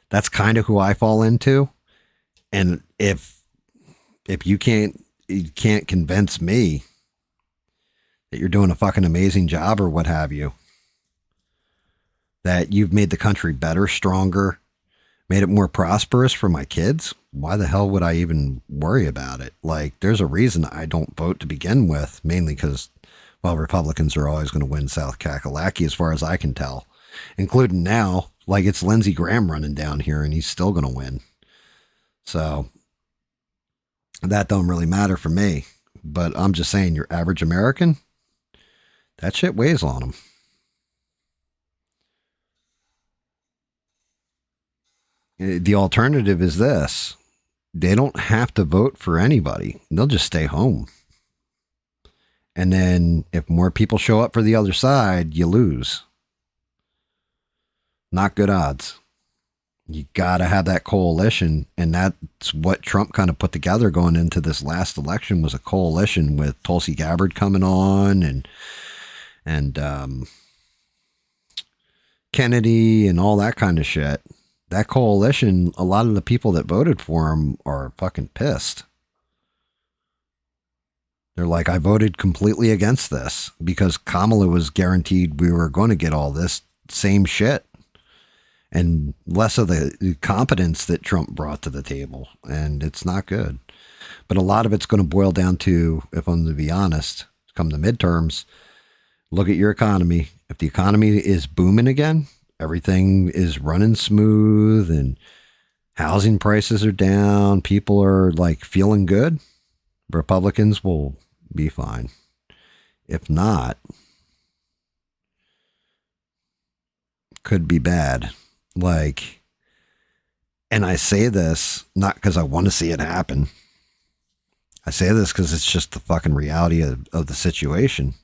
That's kind of who I fall into. And if you can't convince me that you're doing a fucking amazing job or what have you, that you've made the country better, stronger, made it more prosperous for my kids, why the hell would I even worry about it? Like, there's a reason I don't vote to begin with, mainly because, well, Republicans are always going to win South Kakalaki as far as I can tell, including now, like it's Lindsey Graham running down here and he's still going to win. So that don't really matter for me, but I'm just saying your average American, that shit weighs on them. The alternative is this. They don't have to vote for anybody. They'll just stay home. And then if more people show up for the other side, you lose. Not good odds. You got to have that coalition. And that's what Trump kind of put together going into this last election, was a coalition with Tulsi Gabbard coming on and Kennedy and all that kind of shit. That coalition, a lot of the people that voted for him are fucking pissed. They're like, I voted completely against this because Kamala was guaranteed we were going to get all this same shit and less of the competence that Trump brought to the table. And it's not good. But a lot of it's going to boil down to, if I'm to be honest, come the midterms, look at your economy. If the economy is booming again, everything is running smooth and housing prices are down, people are like feeling good, Republicans will be fine. If not, could be bad. Like, and I say this not because I want to see it happen. I say this because it's just the fucking reality of the situation.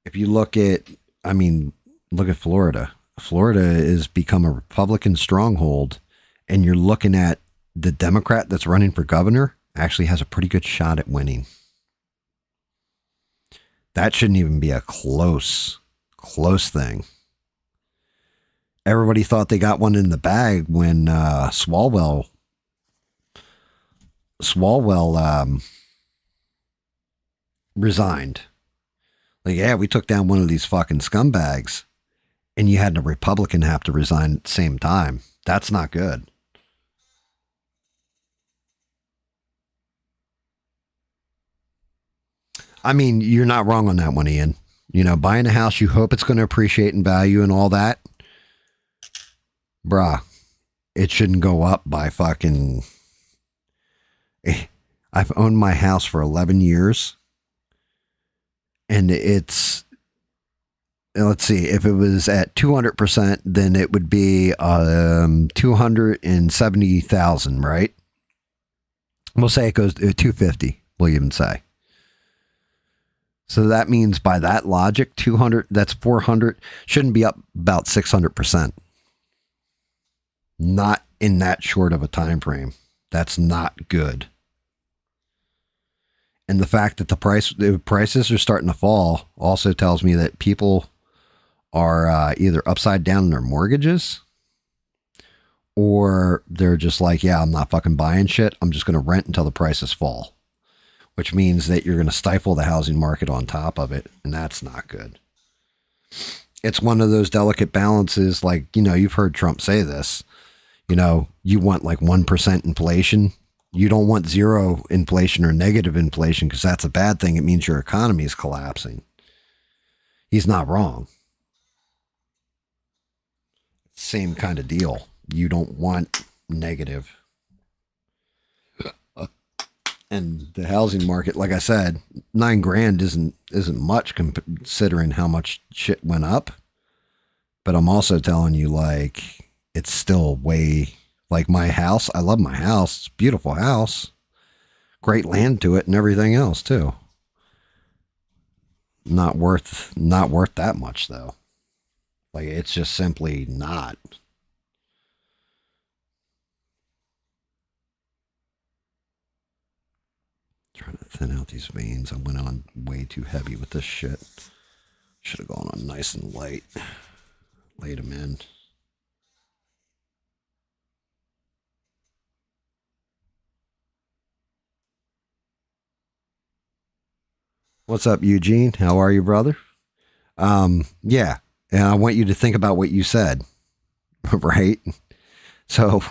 If you look at, look at Florida. Florida has become a Republican stronghold, and you're looking at the Democrat that's running for governor actually has a pretty good shot at winning. That shouldn't even be a close thing. Everybody thought they got one in the bag when Swalwell resigned. Like, yeah, we took down one of these fucking scumbags. And you had a Republican have to resign at the same time. That's not good. I mean, you're not wrong on that one, Ian. You know, buying a house, you hope it's going to appreciate in value and all that. Bruh, it shouldn't go up by fucking... I've owned my house for 11 years. And it's... let's see, if it was at 200%, then it would be 270,000, right? We'll say it goes to 250, we'll even say. So that means by that logic, 200, that's 400, shouldn't be up about 600%. Not in that short of a time frame. That's not good. And the fact that the prices are starting to fall also tells me that people are either upside down in their mortgages, or they're just like, yeah, I'm not fucking buying shit. I'm just going to rent until the prices fall, which means that you're going to stifle the housing market on top of it. And that's not good. It's one of those delicate balances. Like, you know, you've heard Trump say this, you know, you want like 1% inflation. You don't want zero inflation or negative inflation, because that's a bad thing. It means your economy is collapsing. He's not wrong. Same kind of deal. You don't want negative. And the housing market, like I said, $9,000 isn't much considering how much shit went up. But I'm also telling you, like, it's still way, like my house. I love my house. It's a beautiful house. Great land to it and everything else too. Not worth that much though. Like, it's just simply not. Trying to thin out these veins. I went on way too heavy with this shit. Should have gone on nice and light. Laid them in. What's up, Eugene? How are you, brother? Yeah. And I want you to think about what you said, right? So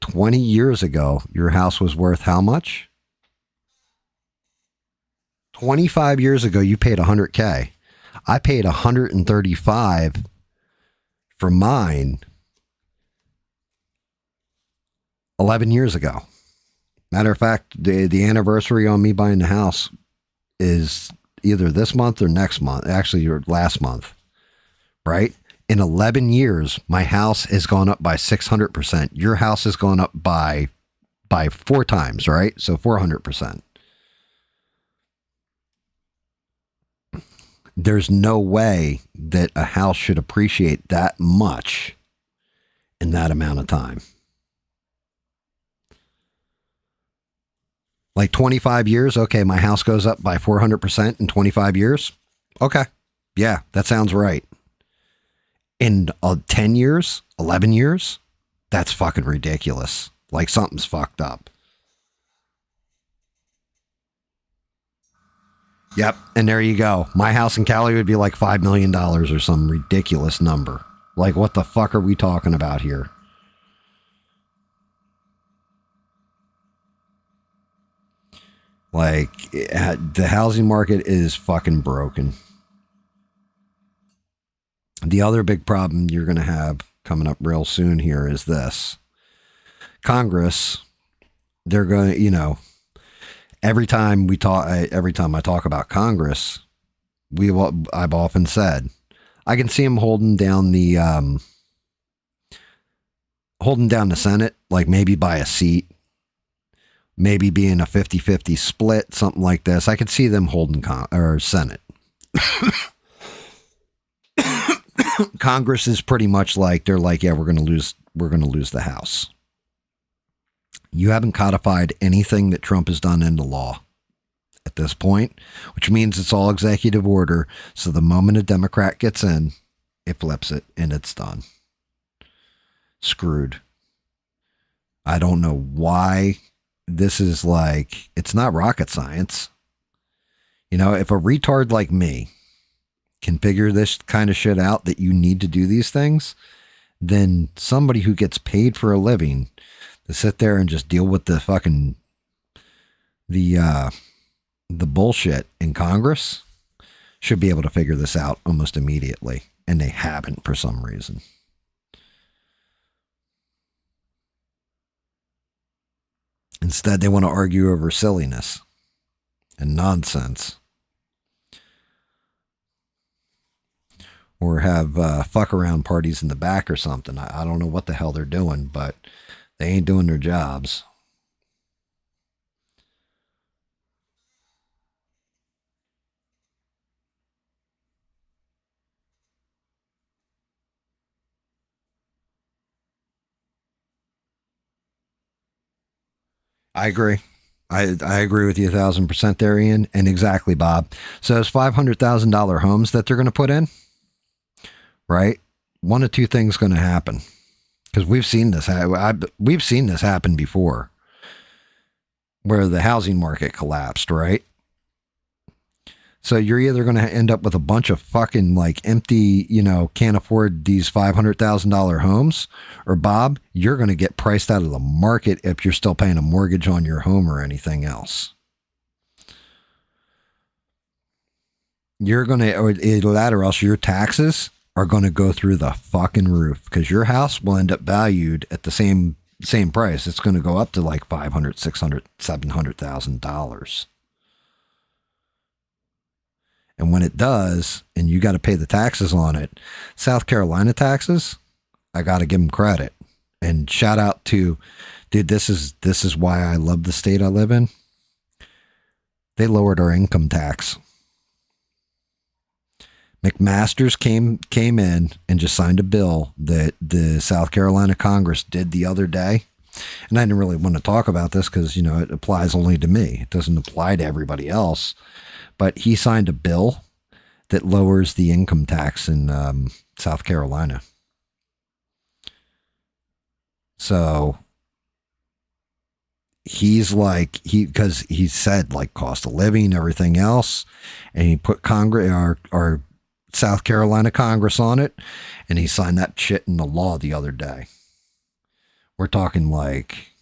20 years ago, your house was worth how much? 25 years ago, you paid $100K. I paid $135 for mine 11 years ago. Matter of fact, the anniversary on me buying the house is either this month or next month, actually, or last month, right? In 11 years, my house has gone up by 600%. Your house has gone up by 4 times, right? So 400%. There's no way that a house should appreciate that much in that amount of time. Like 25 years, okay, my house goes up by 400% in 25 years. Okay, yeah, that sounds right. In 10 years, 11 years, that's fucking ridiculous. Like, something's fucked up. Yep, and there you go. My house in Cali would be like $5 million or some ridiculous number. Like, what the fuck are we talking about here? Like, the housing market is fucking broken. The other big problem you're going to have coming up real soon here is this. Congress, they're going to, you know, every time I talk about Congress, I've often said, I can see them holding down the Senate, like maybe by a seat. Maybe being a 50-50 split, something like this. I could see them holding Senate. Congress is pretty much like, they're like, yeah, we're going to lose the House. You haven't codified anything that Trump has done into law at this point, which means it's all executive order. So the moment a Democrat gets in, it flips it and it's done. Screwed. I don't know why. This is like, it's not rocket science. You know, if a retard like me can figure this kind of shit out, that you need to do these things, then somebody who gets paid for a living to sit there and just deal with the fucking, the bullshit in Congress should be able to figure this out almost immediately. And they haven't for some reason. Instead, they want to argue over silliness and nonsense. or have fuck around parties in the back or something. I don't know what the hell they're doing, but they ain't doing their jobs. I agree. I agree with you 1,000% there, Ian. And exactly, Bob. So those $500,000 homes that they're going to put in, right? One of two things going to happen, because we've seen this. We've seen this happen before, where the housing market collapsed, right? So you're either going to end up with a bunch of fucking like empty, can't afford these $500,000 homes, or Bob, you're going to get priced out of the market if you're still paying a mortgage on your home or anything else. You're going to, or either that or else your taxes are going to go through the fucking roof, because your house will end up valued at the same price. It's going to go up to like $500,000, $600,000, $700,000. And when it does, and you got to pay the taxes on it, South Carolina taxes, I got to give them credit. And shout out to, dude, this is why I love the state I live in. They lowered our income tax. McMaster's came in and just signed a bill that the South Carolina Congress did the other day. And I didn't really want to talk about this because, it applies only to me. It doesn't apply to everybody else. But he signed a bill that lowers the income tax in South Carolina. So he's like, because he said like cost of living, everything else, and he put Congress, our South Carolina Congress on it, and he signed that shit into law the other day. We're talking like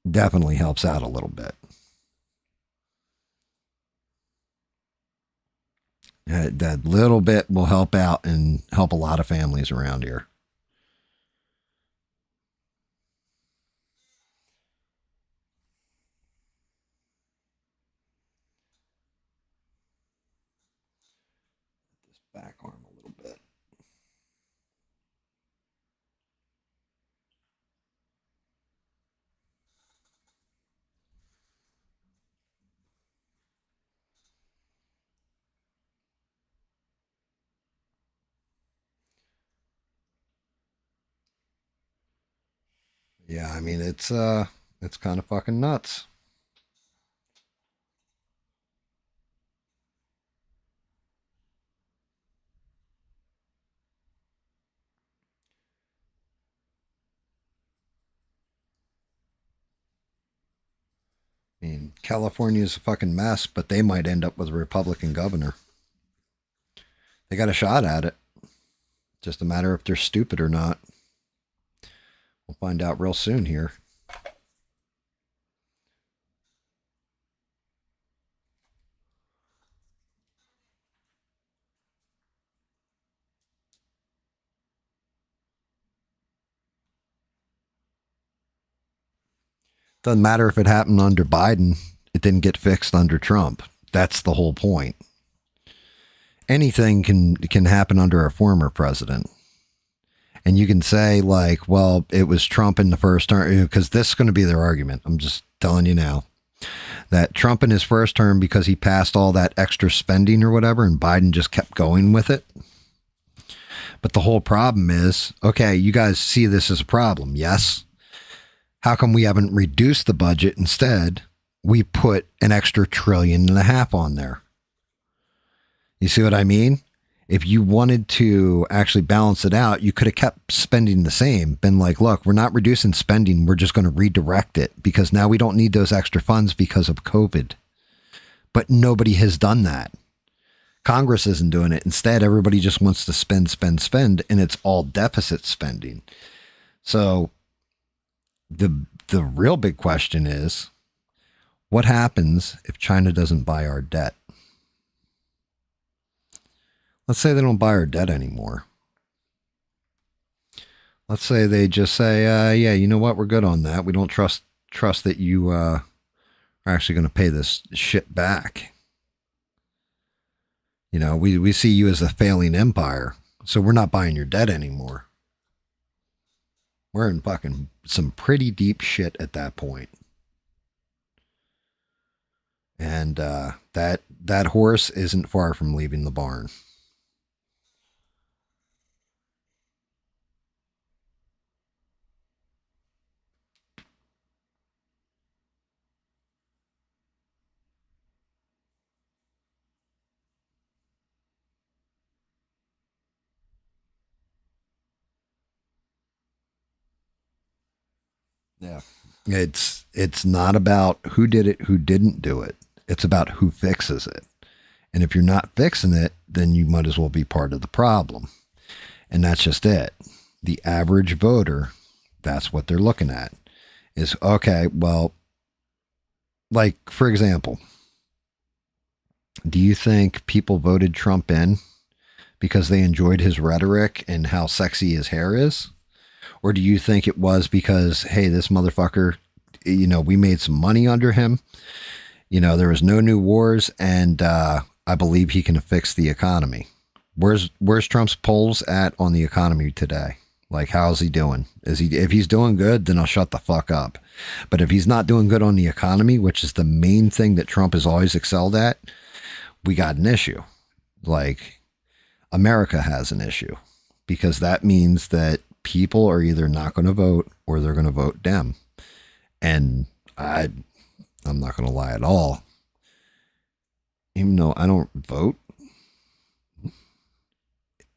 definitely helps out a little bit. That little bit will help out and help a lot of families around here. This back arm a little bit. Yeah, I mean, it's kind of fucking nuts. I mean, California is a fucking mess, but they might end up with a Republican governor. They got a shot at it. Just a matter if they're stupid or not. We'll find out real soon here. Doesn't matter if it happened under Biden. It didn't get fixed under Trump. That's the whole point. Anything can happen under a former president. And you can say like, well, it was Trump in the first term, because this is going to be their argument. I'm just telling you now that Trump in his first term, because he passed all that extra spending or whatever, and Biden just kept going with it. But the whole problem is, okay, you guys see this as a problem. Yes. How come we haven't reduced the budget? Instead, we put an extra $1.5 trillion on there. You see what I mean? If you wanted to actually balance it out, you could have kept spending the same. Been like, look, we're not reducing spending. We're just going to redirect it because now we don't need those extra funds because of COVID. But nobody has done that. Congress isn't doing it. Instead, everybody just wants to spend, and it's all deficit spending. So the real big question is, what happens if China doesn't buy our debt? Let's say they don't buy our debt anymore. Let's say they just say, yeah, you know what? We're good on that. We don't trust that you are actually going to pay this shit back. You know, we see you as a failing empire. So we're not buying your debt anymore. We're in fucking some pretty deep shit at that point. And that horse isn't far from leaving the barn. Yeah. It's not about who did it, who didn't do it. It's about who fixes it. And if you're not fixing it, then you might as well be part of the problem. And that's just it. The average voter, that's what they're looking at. Is, okay, well, like, for example, do you think people voted Trump in because they enjoyed his rhetoric and how sexy his hair is? Or do you think it was because, hey, this motherfucker, you know, we made some money under him. You know, there was no new wars, and I believe he can fix the economy. Where's Trump's polls at on the economy today? Like, how's he doing? If he's doing good, then I'll shut the fuck up. But if he's not doing good on the economy, which is the main thing that Trump has always excelled at, we got an issue. Like, America has an issue, because that means that people are either not going to vote or they're going to vote Dem. And I'm not going to lie at all. Even though I don't vote,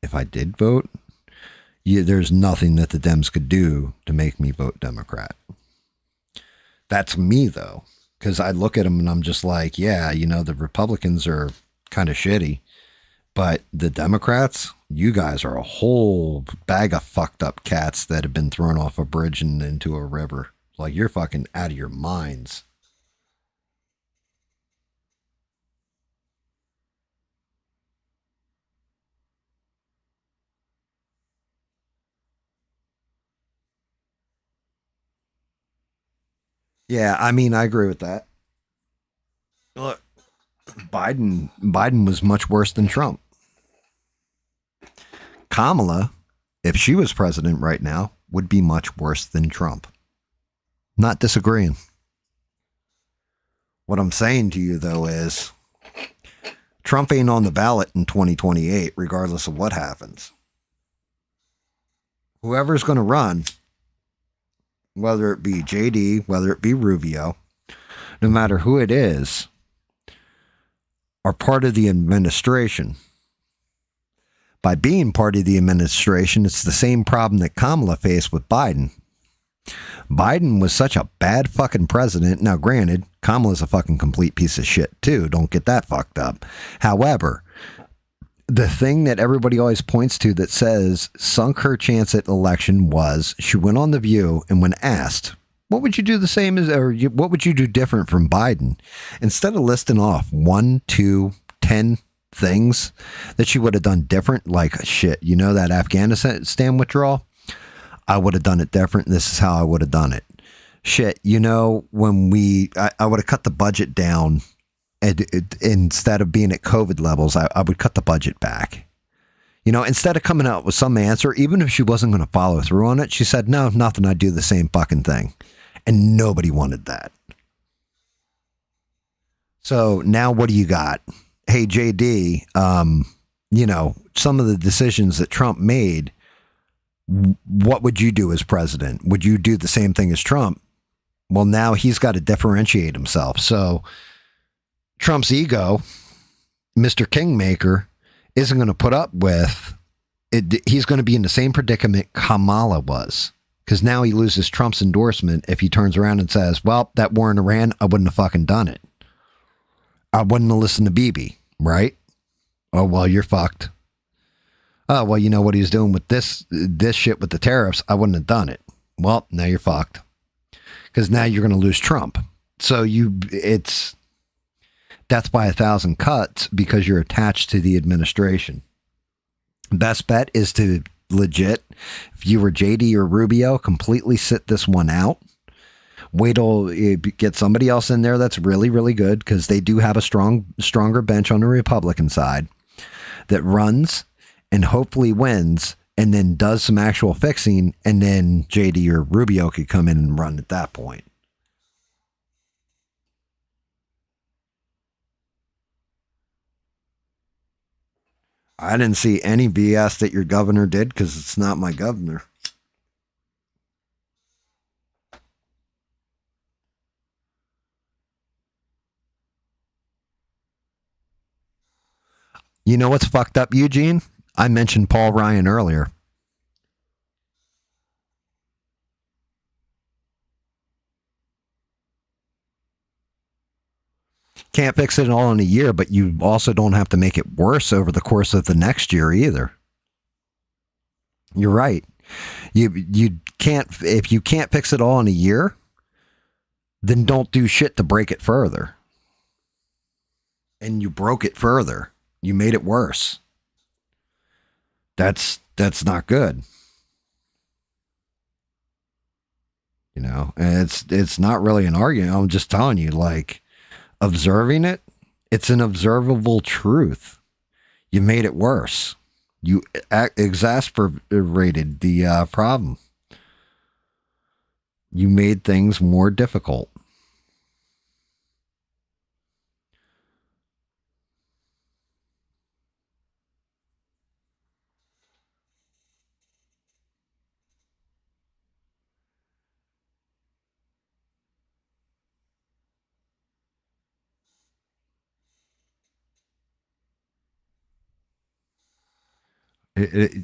if I did vote, there's nothing that the Dems could do to make me vote Democrat. That's me, though, because I look at them and I'm just like, yeah, you know, the Republicans are kind of shitty, but the Democrats, you guys are a whole bag of fucked up cats that have been thrown off a bridge and into a river. Like, you're fucking out of your minds. Yeah, I mean, I agree with that. Look, Biden was much worse than Trump. Kamala, if she was president right now, would be much worse than Trump. Not disagreeing. What I'm saying to you, though, is Trump ain't on the ballot in 2028, regardless of what happens. Whoever's going to run, whether it be JD, whether it be Rubio, no matter who it is, are part of the administration. By being part of the administration, it's the same problem that Kamala faced with Biden. Biden was such a bad fucking president. Now, granted, Kamala's a fucking complete piece of shit too. Don't get that fucked up. However, the thing that everybody always points to that says sunk her chance at election was she went on The View, and when asked, what would you do the same as, or what would you do different from Biden? Instead of listing off 1, 2, 10 things that she would have done different, like, shit, you know, that Afghanistan withdrawal, I would have done it different. This is how I would have done it. Shit, you know, when I would have cut the budget down, and instead of being at COVID levels, I would cut the budget back. You know, instead of coming out with some answer, even if she wasn't going to follow through on it, she said, no, nothing, I'd do the same fucking thing. And nobody wanted that. So now what do you got? Hey, JD, you know, some of the decisions that Trump made, what would you do as president? Would you do the same thing as Trump? Well, now he's got to differentiate himself. So Trump's ego, Mr. Kingmaker, isn't going to put up with it. He's going to be in the same predicament Kamala was, because now he loses Trump's endorsement if he turns around and says, well, that war in Iran, I wouldn't have fucking done it. I wouldn't have listened to Bibi, right? Oh, well, you're fucked. Oh, well, you know what he's doing with this shit with the tariffs, I wouldn't have done it. Well, now you're fucked, because now you're going to lose Trump. So it's death by 1,000 cuts because you're attached to the administration. Best bet is to legit, if you were JD or Rubio, completely sit this one out. Wait till you get somebody else in there that's really, really good, because they do have a stronger bench on the Republican side that runs and hopefully wins and then does some actual fixing, and then JD or Rubio could come in and run at that point. I didn't see any BS that your governor did because it's not my governor. You know what's fucked up, Eugene? I mentioned Paul Ryan earlier. Can't fix it all in a year, but you also don't have to make it worse over the course of the next year either. You're right. You can't, if you can't fix it all in a year, then don't do shit to break it further. And you broke it further. You made it worse. That's not good. You know, and it's not really an argument. I'm just telling you, like, observing it, it's an observable truth. You made it worse. You exasperated the problem. You made things more difficult.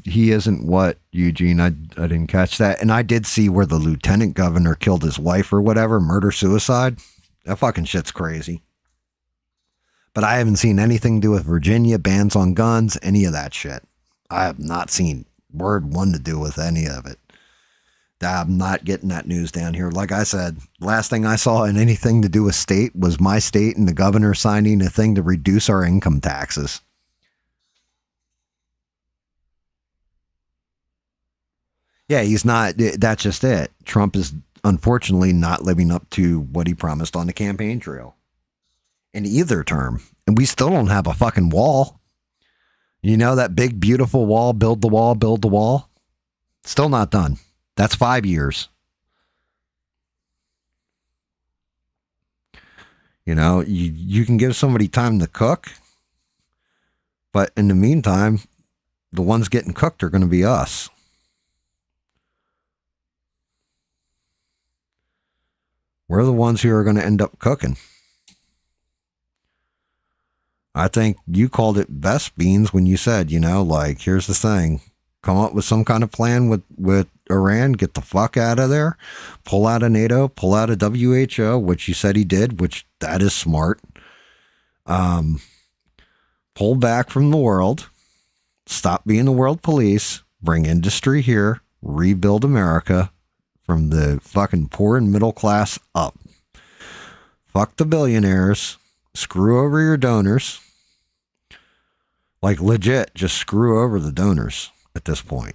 He isn't what, Eugene? I didn't catch that. And I did see where the lieutenant governor killed his wife or whatever, murder-suicide. That fucking shit's crazy. But I haven't seen anything to do with Virginia, bans on guns, any of that shit. I have not seen word one to do with any of it. I'm not getting that news down here. Like I said, last thing I saw in anything to do with state was my state and the governor signing a thing to reduce our income taxes. Yeah, he's not. That's just it. Trump is unfortunately not living up to what he promised on the campaign trail in either term. And we still don't have a fucking wall. You know, that big, beautiful wall, build the wall, build the wall. Still not done. That's 5 years. You know, you can give somebody time to cook. But in the meantime, the ones getting cooked are going to be us. We're the ones who are going to end up cooking. I think you called it best, Beans, when you said, you know, like, here's the thing. Come up with some kind of plan with Iran, get the fuck out of there, pull out of NATO, pull out of WHO, which you said he did, which that is smart. Pull back from the world, stop being the world police, bring industry here, rebuild America, from the fucking poor and middle class up. Fuck the billionaires. Screw over your donors. Like, legit, just screw over the donors at this point.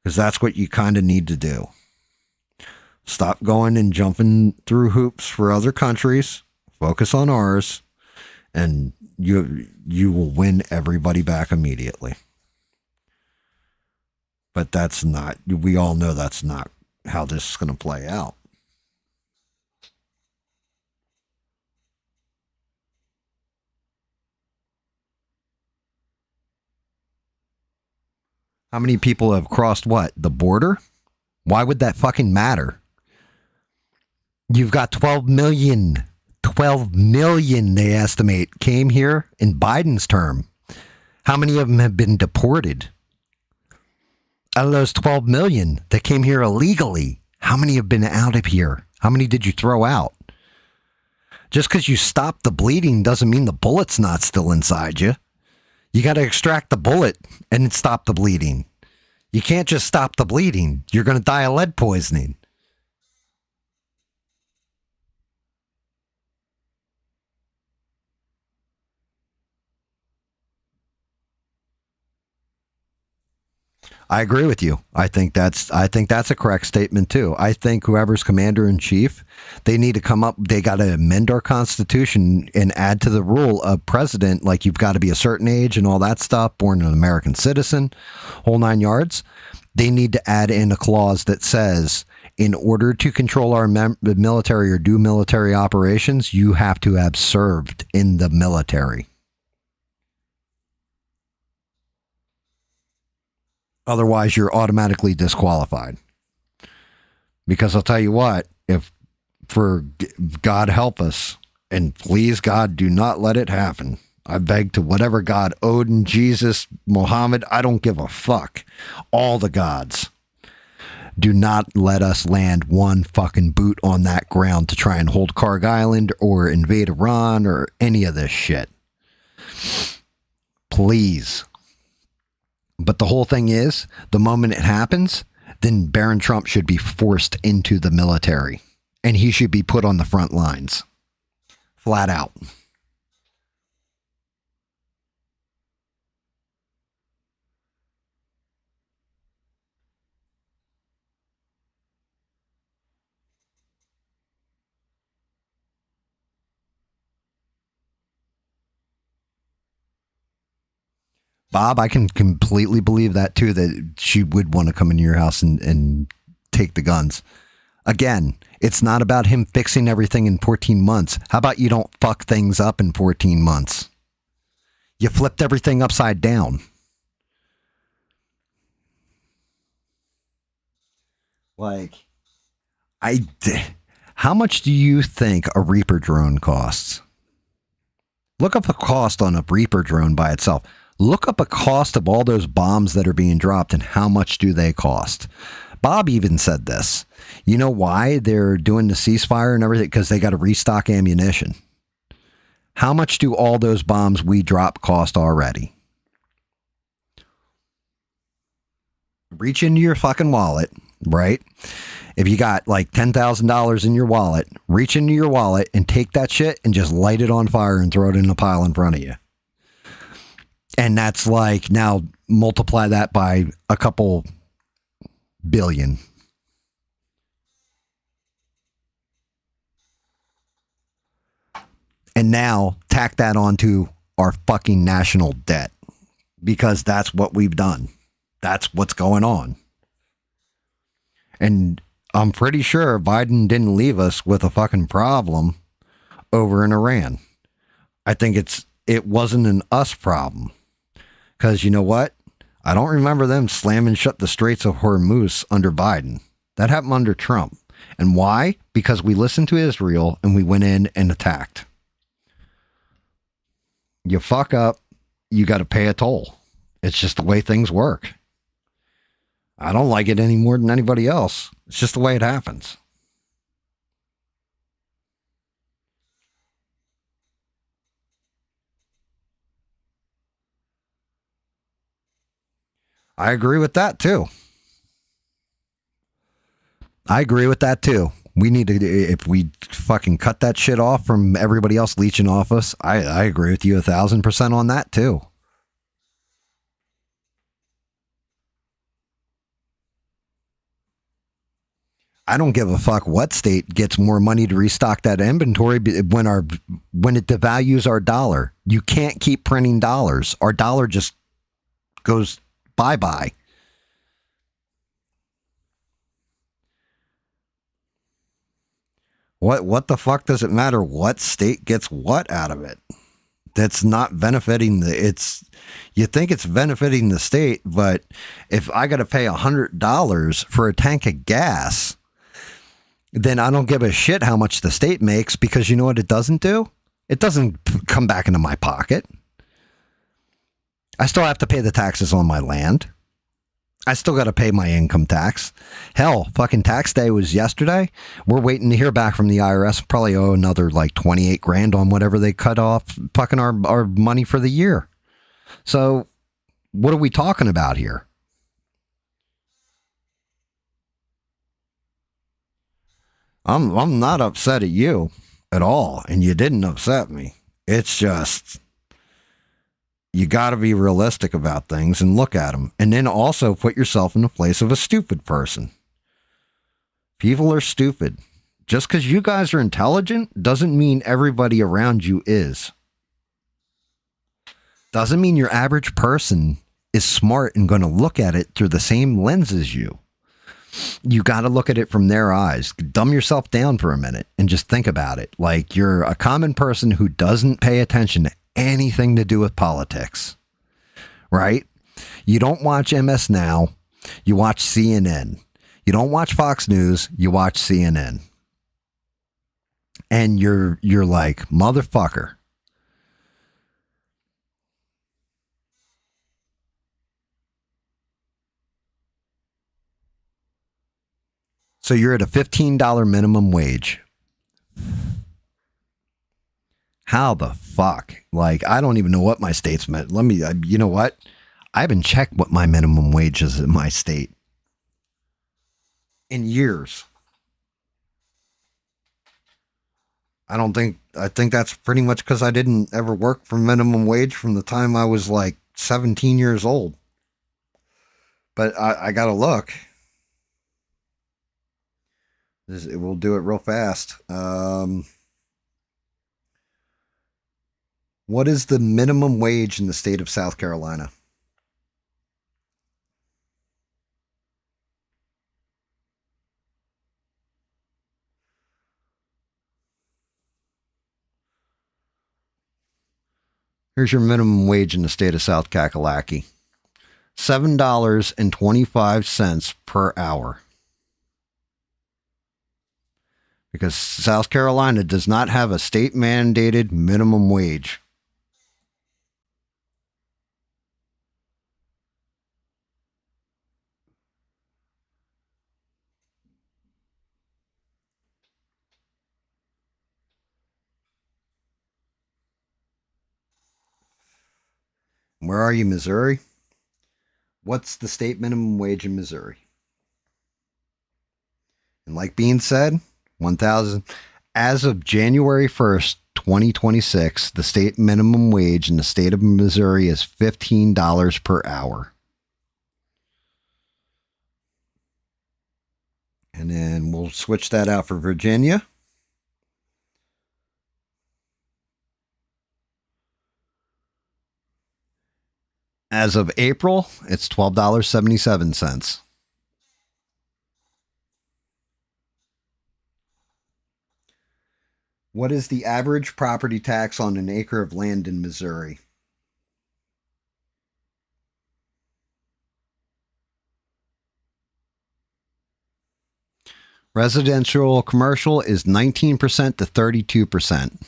Because that's what you kind of need to do. Stop going and jumping through hoops for other countries. Focus on ours. And you will win everybody back immediately. But that's not, we all know that's not how this is going to play out. How many people have crossed what? The border? Why would that fucking matter? You've got 12 million. 12 million, they estimate, came here in Biden's term. How many of them have been deported? Out of those 12 million that came here illegally, how many have been out of here? How many did you throw out? Just because you stopped the bleeding doesn't mean the bullet's not still inside you. You got to extract the bullet and stop the bleeding. You can't just stop the bleeding. You're going to die of lead poisoning. I agree with you. I think that's a correct statement too. I think whoever's commander in chief, they need to come up. They got to amend our constitution and add to the rule of president. Like you've got to be a certain age and all that stuff. Born an American citizen, whole 9 yards. They need to add in a clause that says, in order to control our military or do military operations, you have to have served in the military. Otherwise, you're automatically disqualified. Because I'll tell you what, if for God help us, and please God, do not let it happen. I beg to whatever God, Odin, Jesus, Muhammad, I don't give a fuck. All the gods. Do not let us land one fucking boot on that ground to try and hold Karg Island or invade Iran or any of this shit. Please. But the whole thing is, the moment it happens, then Baron Trump should be forced into the military. And he should be put on the front lines. Flat out. Bob, I can completely believe that too, that she would want to come into your house and take the guns. Again, it's not about him fixing everything in 14 months. How about you don't fuck things up in 14 months? You flipped everything upside down. Like, how much do you think a Reaper drone costs? Look up the cost on a Reaper drone by itself. Look up a cost of all those bombs that are being dropped and how much do they cost. Bob even said this. You know why they're doing the ceasefire and everything? Because they got to restock ammunition. How much do all those bombs we drop cost already? Reach into your fucking wallet, right? If you got like $10,000 in your wallet, reach into your wallet and take that shit and just light it on fire and throw it in a pile in front of you. And that's like, now multiply that by a couple billion. And now tack that onto our fucking national debt, because that's what we've done. That's what's going on. And I'm pretty sure Biden didn't leave us with a fucking problem over in Iran. I think it wasn't an us problem. Because you know what? I don't remember them slamming shut the Straits of Hormuz under Biden. That happened under Trump. And why? Because we listened to Israel and we went in and attacked. You fuck up, you got to pay a toll. It's just the way things work. I don't like it any more than anybody else. It's just the way it happens. I agree with that too. We need to, if we fucking cut that shit off from everybody else leeching off us, I agree with you 1,000% on that too. I don't give a fuck what state gets more money to restock that inventory when it devalues our dollar. You can't keep printing dollars. Our dollar just goes bye-bye. What the fuck does it matter what state gets what out of it? That's not benefiting you think it's benefiting the state, but if I got to pay $100 for a tank of gas, then I don't give a shit how much the state makes, because you know what it doesn't do? It doesn't come back into my pocket. I still have to pay the taxes on my land. I still got to pay my income tax. Hell, fucking tax day was yesterday. We're waiting to hear back from the IRS. Probably owe another like 28 grand on whatever they cut off fucking our money for the year. So what are we talking about here? I'm not upset at you at all, and you didn't upset me. It's just, you got to be realistic about things and look at them. And then also put yourself in the place of a stupid person. People are stupid. Just because you guys are intelligent doesn't mean everybody around you is. Doesn't mean your average person is smart and going to look at it through the same lens as you. You got to look at it from their eyes. Dumb yourself down for a minute and just think about it. Like you're a common person who doesn't pay attention to anything to do with politics, right? You don't watch MS Now. You watch CNN. You don't watch Fox News. You watch CNN. And you're like, motherfucker. So you're at a $15 minimum wage. How the fuck? Like, I don't even know what my state's meant. Let me, you know what? I haven't checked what my minimum wage is in my state in years. I think that's pretty much because I didn't ever work for minimum wage from the time I was like 17 years old. But I got to look. We'll do it real fast. What is the minimum wage in the state of South Carolina? Here's your minimum wage in the state of South Kakalaki. $7.25 per hour. Because South Carolina does not have a state mandated minimum wage. Where are you, Missouri? What's the state minimum wage in Missouri? And like being said, 1,000. As of January 1st, 2026, the state minimum wage in the state of Missouri is $15 per hour. And then we'll switch that out for Virginia. As of April, it's $12.77. What is the average property tax on an acre of land in Missouri? Residential commercial is 19% to 32%.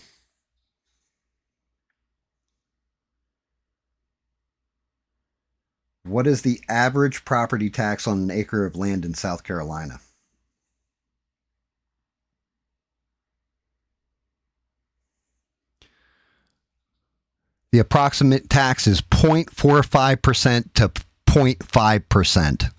What is the average property tax on an acre of land in South Carolina? The approximate tax is 0.45% to 0.5%.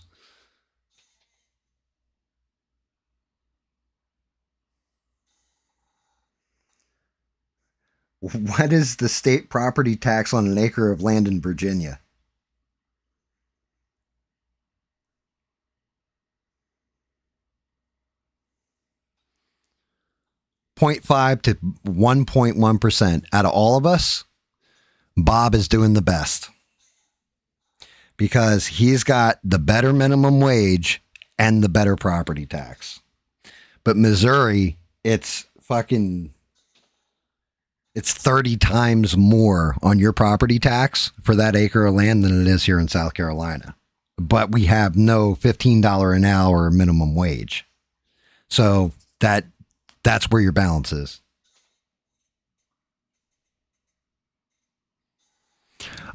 What is the state property tax on an acre of land in Virginia? .5 to 1.1%. Out of all of us, Bob is doing the best because he's got the better minimum wage and the better property tax. But Missouri, it's 30 times more on your property tax for that acre of land than it is here in South Carolina. But we have no $15 an hour minimum wage. So that's where your balance is.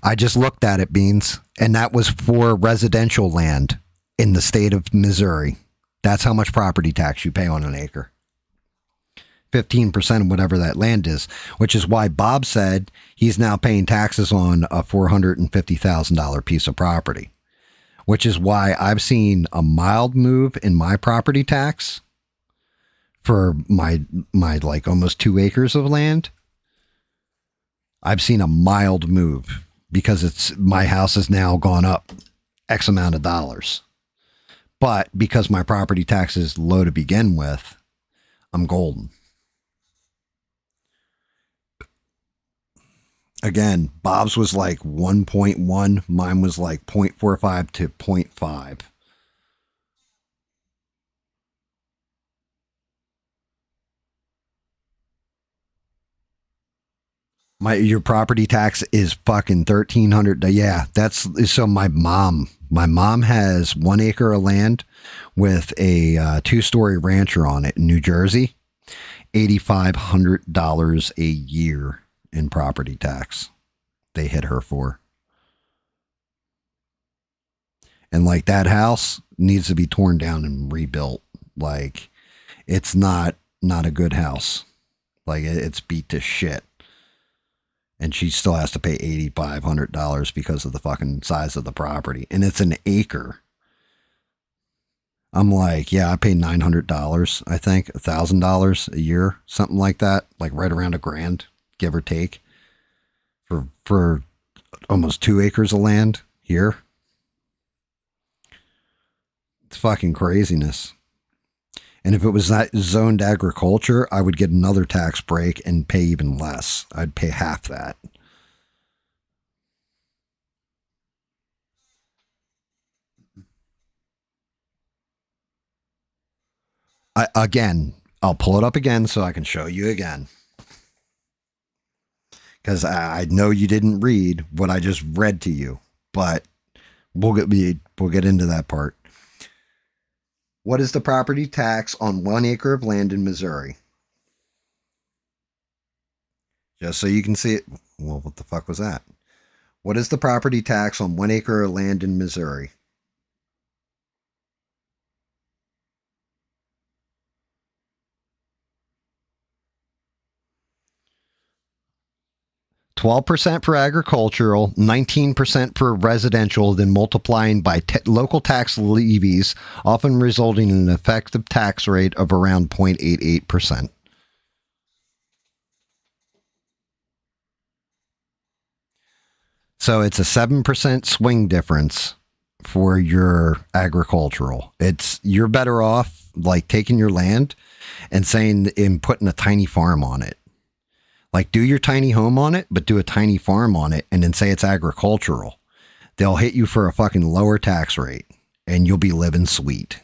I just looked at it, Beans, and that was for residential land in the state of Missouri. That's how much property tax you pay on an acre. 15% of whatever that land is, which is why Bob said he's now paying taxes on a $450,000 piece of property, which is why I've seen a mild move in my property tax for my like almost 2 acres of land. I've seen a mild move because my house has now gone up X amount of dollars. But because my property tax is low to begin with, I'm golden. Again, Bob's was like 1.1. Mine was like 0.45 to 0.5. Your property tax is fucking $1,300. Yeah, that's so my mom has 1 acre of land with a 2-story rancher on it in New Jersey. $8,500 a year in property tax they hit her for. And like that house needs to be torn down and rebuilt. Like it's not a good house. Like it's beat to shit. And she still has to pay $8,500 because of the fucking size of the property. And it's an acre. I'm like, yeah, I pay $900, I think, $1,000 a year, something like that. Like right around $1,000, give or take, for almost 2 acres of land here. It's fucking craziness. And if it was not zoned agriculture, I would get another tax break and pay even less. I'd pay half that. I'll pull it up again so I can show you again. Because I know you didn't read what I just read to you, but we'll get into that part. What is the property tax on 1 acre of land in Missouri? Just so you can see it. Well, what the fuck was that? What is the property tax on 1 acre of land in Missouri? %12 for agricultural, 19% for residential, then multiplying by local tax levies, often resulting in an effective tax rate of around 0.88%. So it's a 7% swing difference for your agricultural. You're better off like taking your land and putting a tiny farm on it. Like do your tiny home on it, but do a tiny farm on it and then say it's agricultural. They'll hit you for a fucking lower tax rate and you'll be living sweet.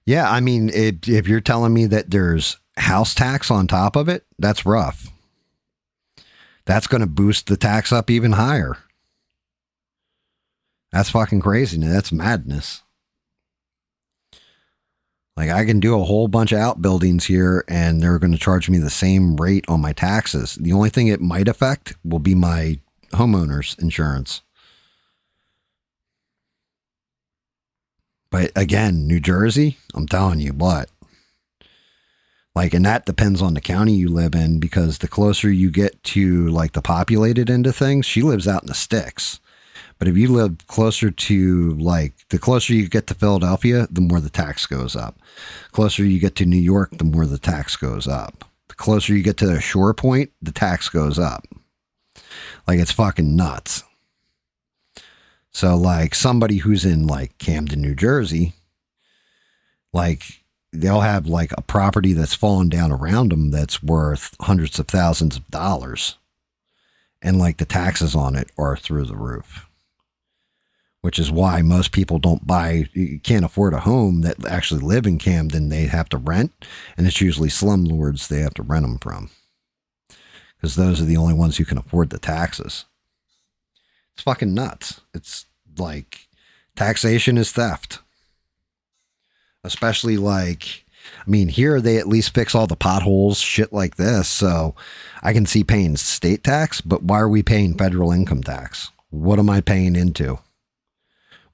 Yeah, I mean, if you're telling me that there's house tax on top of it, that's rough. That's going to boost the tax up even higher. That's fucking crazy. That's madness. Like I can do a whole bunch of outbuildings here and they're going to charge me the same rate on my taxes. The only thing it might affect will be my homeowner's insurance. But again, New Jersey, I'm telling you what. Like, and that depends on the county you live in because the closer you get to like the populated end of things, she lives out in the sticks. But if you live closer to like the closer you get to Philadelphia, the more the tax goes up. Closer you get to New York, the more the tax goes up. The closer you get to the shore point, the tax goes up. Like it's fucking nuts. So like somebody who's in like Camden, New Jersey, like they'll have like a property that's fallen down around them that's worth hundreds of thousands of dollars. And like the taxes on it are through the roof. Which is why most people can't afford a home that actually live in Camden. They have to rent, and it's usually slumlords they have to rent them from. Because those are the only ones who can afford the taxes. It's fucking nuts. It's like taxation is theft. Especially like, I mean, here they at least fix all the potholes, shit like this. So I can see paying state tax, but why are we paying federal income tax? What am I paying into?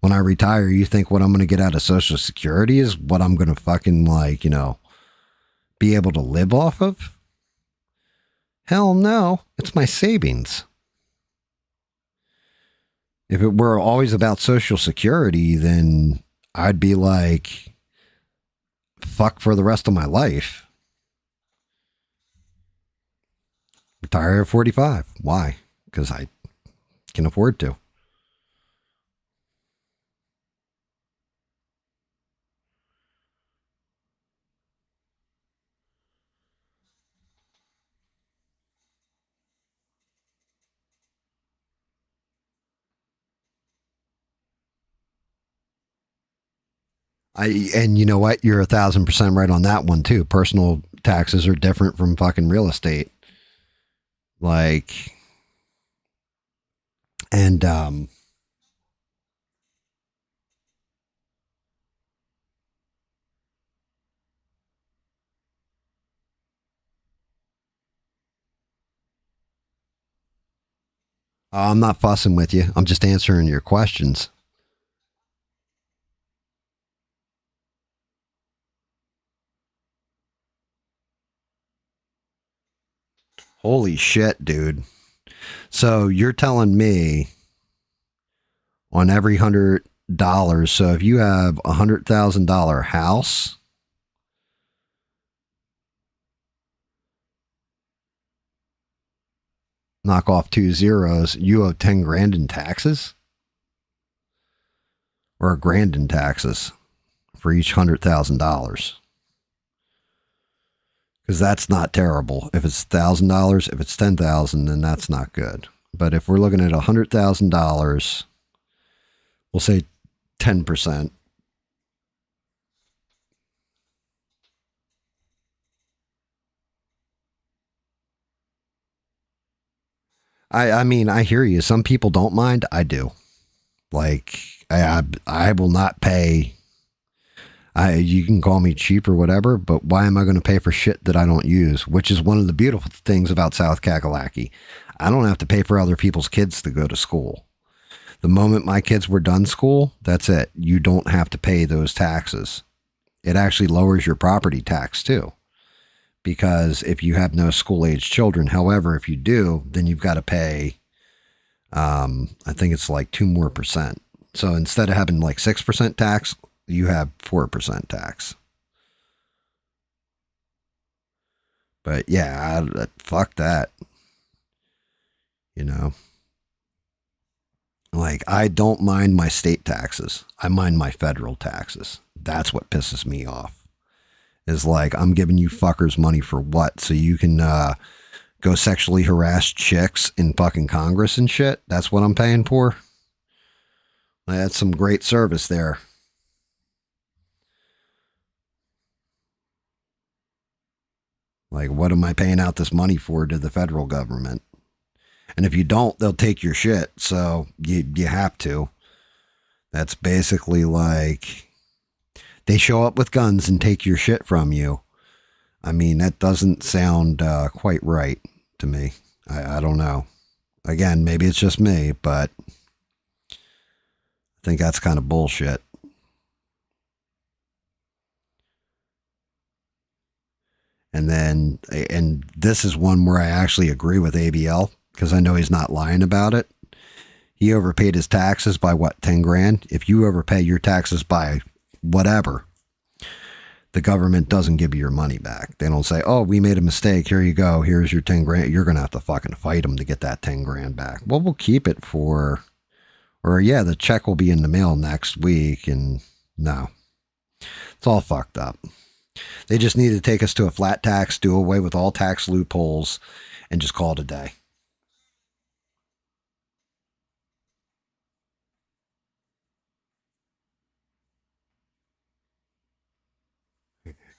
When I retire, you think what I'm going to get out of Social Security is what I'm going to fucking like, be able to live off of? Hell no, it's my savings. If it were always about Social Security, then I'd be like, fuck for the rest of my life. Retire at 45. Why? Because I can afford to. And you know what? You're 1,000% right on that one too. Personal taxes are different from fucking real estate. Like, and I'm not fussing with you. I'm just answering your questions. Holy shit, dude. So you're telling me on every $100, so if you have $100,000 house, knock off 2 zeros, you owe 10 grand in taxes? Or $1,000 in taxes for each $100,000? Because that's not terrible. If it's $1,000, if it's $10,000, then that's not good. But if we're looking at $100,000, we'll say 10%. I mean, I hear you. Some people don't mind. I do. Like, I will not pay. You can call me cheap or whatever, but why am I going to pay for shit that I don't use? Which is one of the beautiful things about South Kakalaki. I don't have to pay for other people's kids to go to school. The moment my kids were done school, that's it. You don't have to pay those taxes. It actually lowers your property tax too. Because if you have no school-age children, however, if you do, then you've got to pay, I think it's like 2% more. So instead of having like 6% tax, you have 4% tax. But yeah, fuck that. You know, like I don't mind my state taxes. I mind my federal taxes. That's what pisses me off. Is like, I'm giving you fuckers money for what? So you can go sexually harass chicks in fucking Congress and shit? That's what I'm paying for? That's some great service there. Like, what am I paying out this money for to the federal government? And if you don't, they'll take your shit. So you have to. That's basically like, they show up with guns and take your shit from you. I mean, that doesn't sound quite right to me. I don't know. Again, maybe it's just me, but I think that's kind of bullshit. And then, and this is one where I actually agree with ABL because I know he's not lying about it. He overpaid his taxes by what, 10 grand? If you overpay your taxes by whatever, the government doesn't give you your money back. They don't say, oh, we made a mistake. Here you go. Here's your 10 grand. You're going to have to fucking fight them to get that 10 grand back. Well, we'll keep it for, or yeah, the check will be in the mail next week. And no, it's all fucked up. They just need to take us to a flat tax, do away with all tax loopholes, and just call it a day.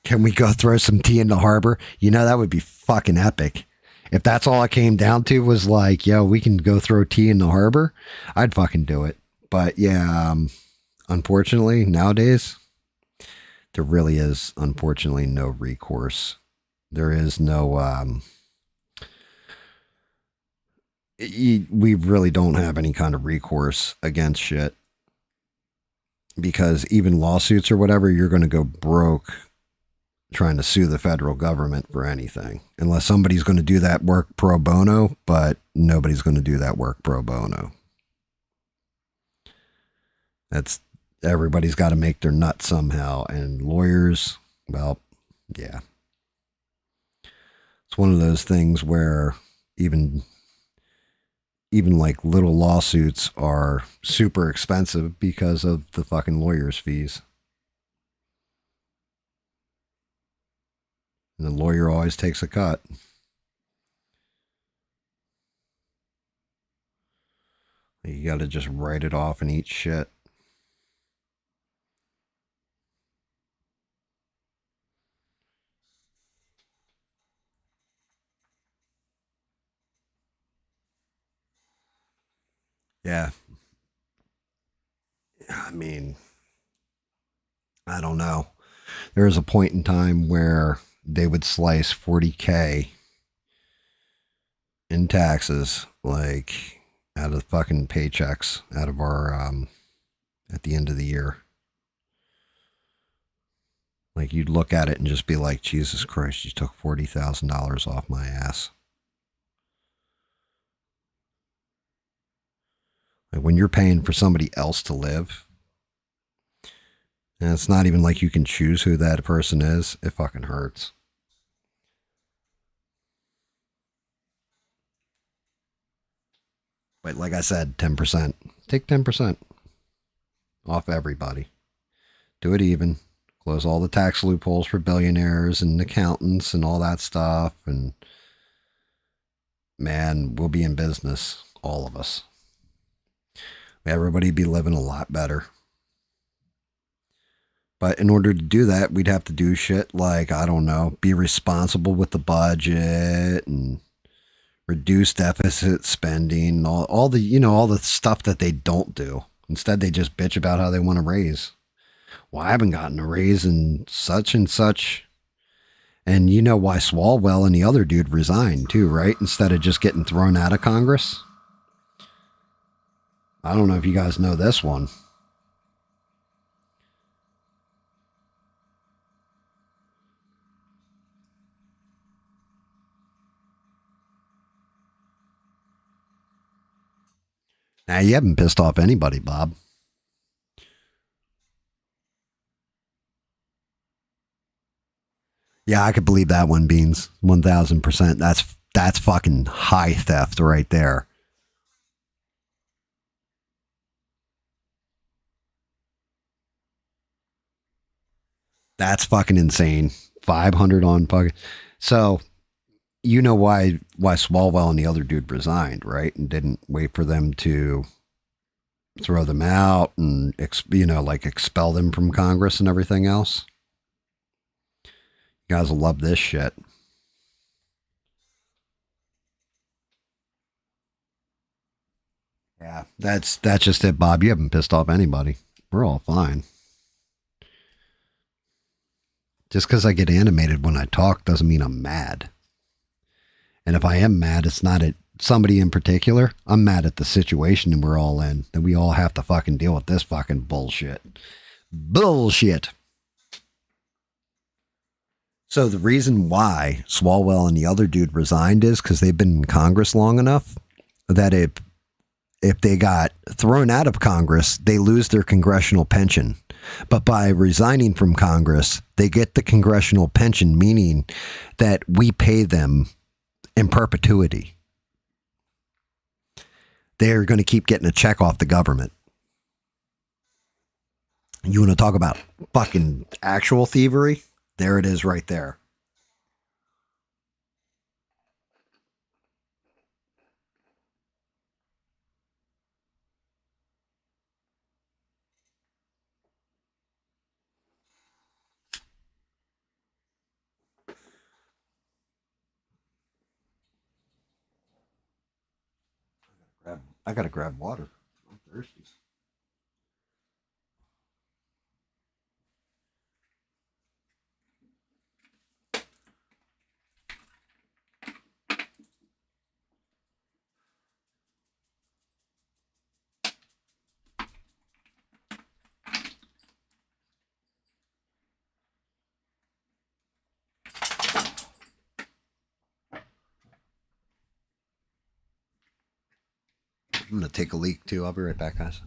Can we go throw some tea in the harbor? You know, that would be fucking epic. If that's all it came down to was like, yo, we can go throw tea in the harbor, I'd fucking do it. But yeah, unfortunately, nowadays, there really is, unfortunately, no recourse. There is no, we really don't have any kind of recourse against shit. Because even lawsuits or whatever, you're going to go broke trying to sue the federal government for anything. Unless somebody's going to do that work pro bono, but nobody's going to do that work pro bono. Everybody's got to make their nut somehow. And lawyers, well, yeah. It's one of those things where even even like little lawsuits are super expensive because of the fucking lawyers' fees. And the lawyer always takes a cut. You got to just write it off and eat shit. Yeah. I mean, I don't know. There was a point in time where they would slice 40K in taxes, like out of fucking paychecks, out of our, at the end of the year. Like you'd look at it and just be like, Jesus Christ, you took $40,000 off my ass. Like when you're paying for somebody else to live, and it's not even like you can choose who that person is, it fucking hurts. But like I said, 10%. Take 10% off everybody. Do it even. Close all the tax loopholes for billionaires and accountants and all that stuff. And man, we'll be in business, all of us. Everybody be living a lot better. But in order to do that, we'd have to do shit like, I don't know, be responsible with the budget and reduce deficit spending, all the, you know, all the stuff that they don't do. Instead, they just bitch about how they want to raise. Well, I haven't gotten a raise in such and such. And you know why Swalwell and the other dude resigned too, right? Instead of just getting thrown out of Congress. I don't know if you guys know this one. Now, you haven't pissed off anybody, Bob. Yeah, I could believe that one, Beans. 1,000%. That's fucking high theft right there. That's fucking insane. 500 on fucking. So, you know why Swalwell and the other dude resigned, right? And didn't wait for them to throw them out and, you know, like expel them from Congress and everything else. You guys will love this shit. Yeah, that's just it, Bob. You haven't pissed off anybody. We're all fine. Just because I get animated when I talk doesn't mean I'm mad. And if I am mad, it's not at somebody in particular. I'm mad at the situation and we're all in. That we all have to fucking deal with this fucking bullshit. Bullshit. So the reason why Swalwell and the other dude resigned is because they've been in Congress long enough that if they got thrown out of Congress, they lose their congressional pension. But by resigning from Congress, they get the congressional pension, meaning that we pay them in perpetuity. They're going to keep getting a check off the government. You want to talk about fucking actual thievery? There it is right there. I gotta grab water. I'm thirsty. I'm gonna take a leak too. I'll be right back, guys.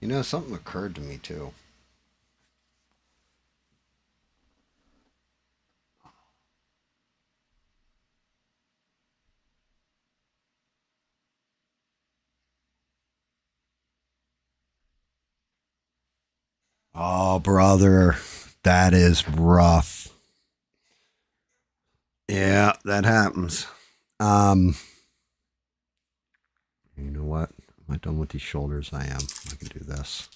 You know, something occurred to me too. Oh, brother, that is rough. Yeah, that happens. You know what? Am I done with these shoulders? I am. I can do this.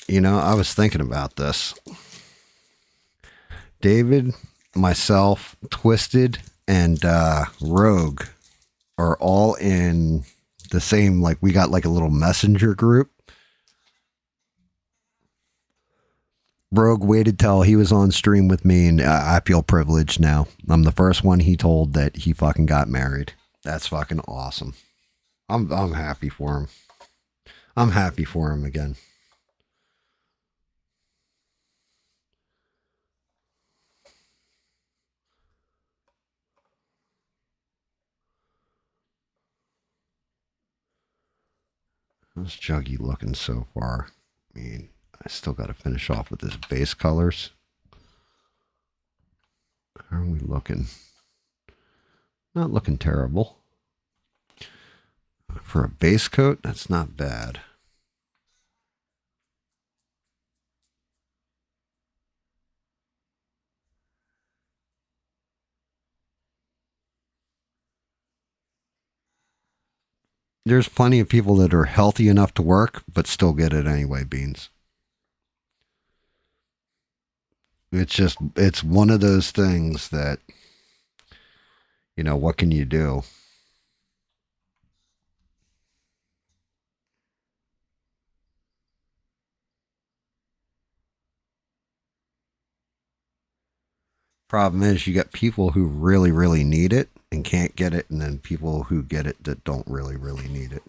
You know, I was thinking about this. David, myself, Twisted, and Rogue are all in the same, like, we got like a little messenger group. Rogue waited till he was on stream with me, and I feel privileged now. I'm the first one he told that he fucking got married. That's fucking awesome. I'm happy for him. I'm happy for him again. How's Juggy looking so far? I mean, I still got to finish off with his base colors. How are we looking? Not looking terrible. For a base coat, that's not bad. There's plenty of people that are healthy enough to work, but still get it anyway, Beans. It's one of those things that, you know, what can you do? Problem is, you got people who really, really need it and can't get it, and then people who get it that don't really, really need it.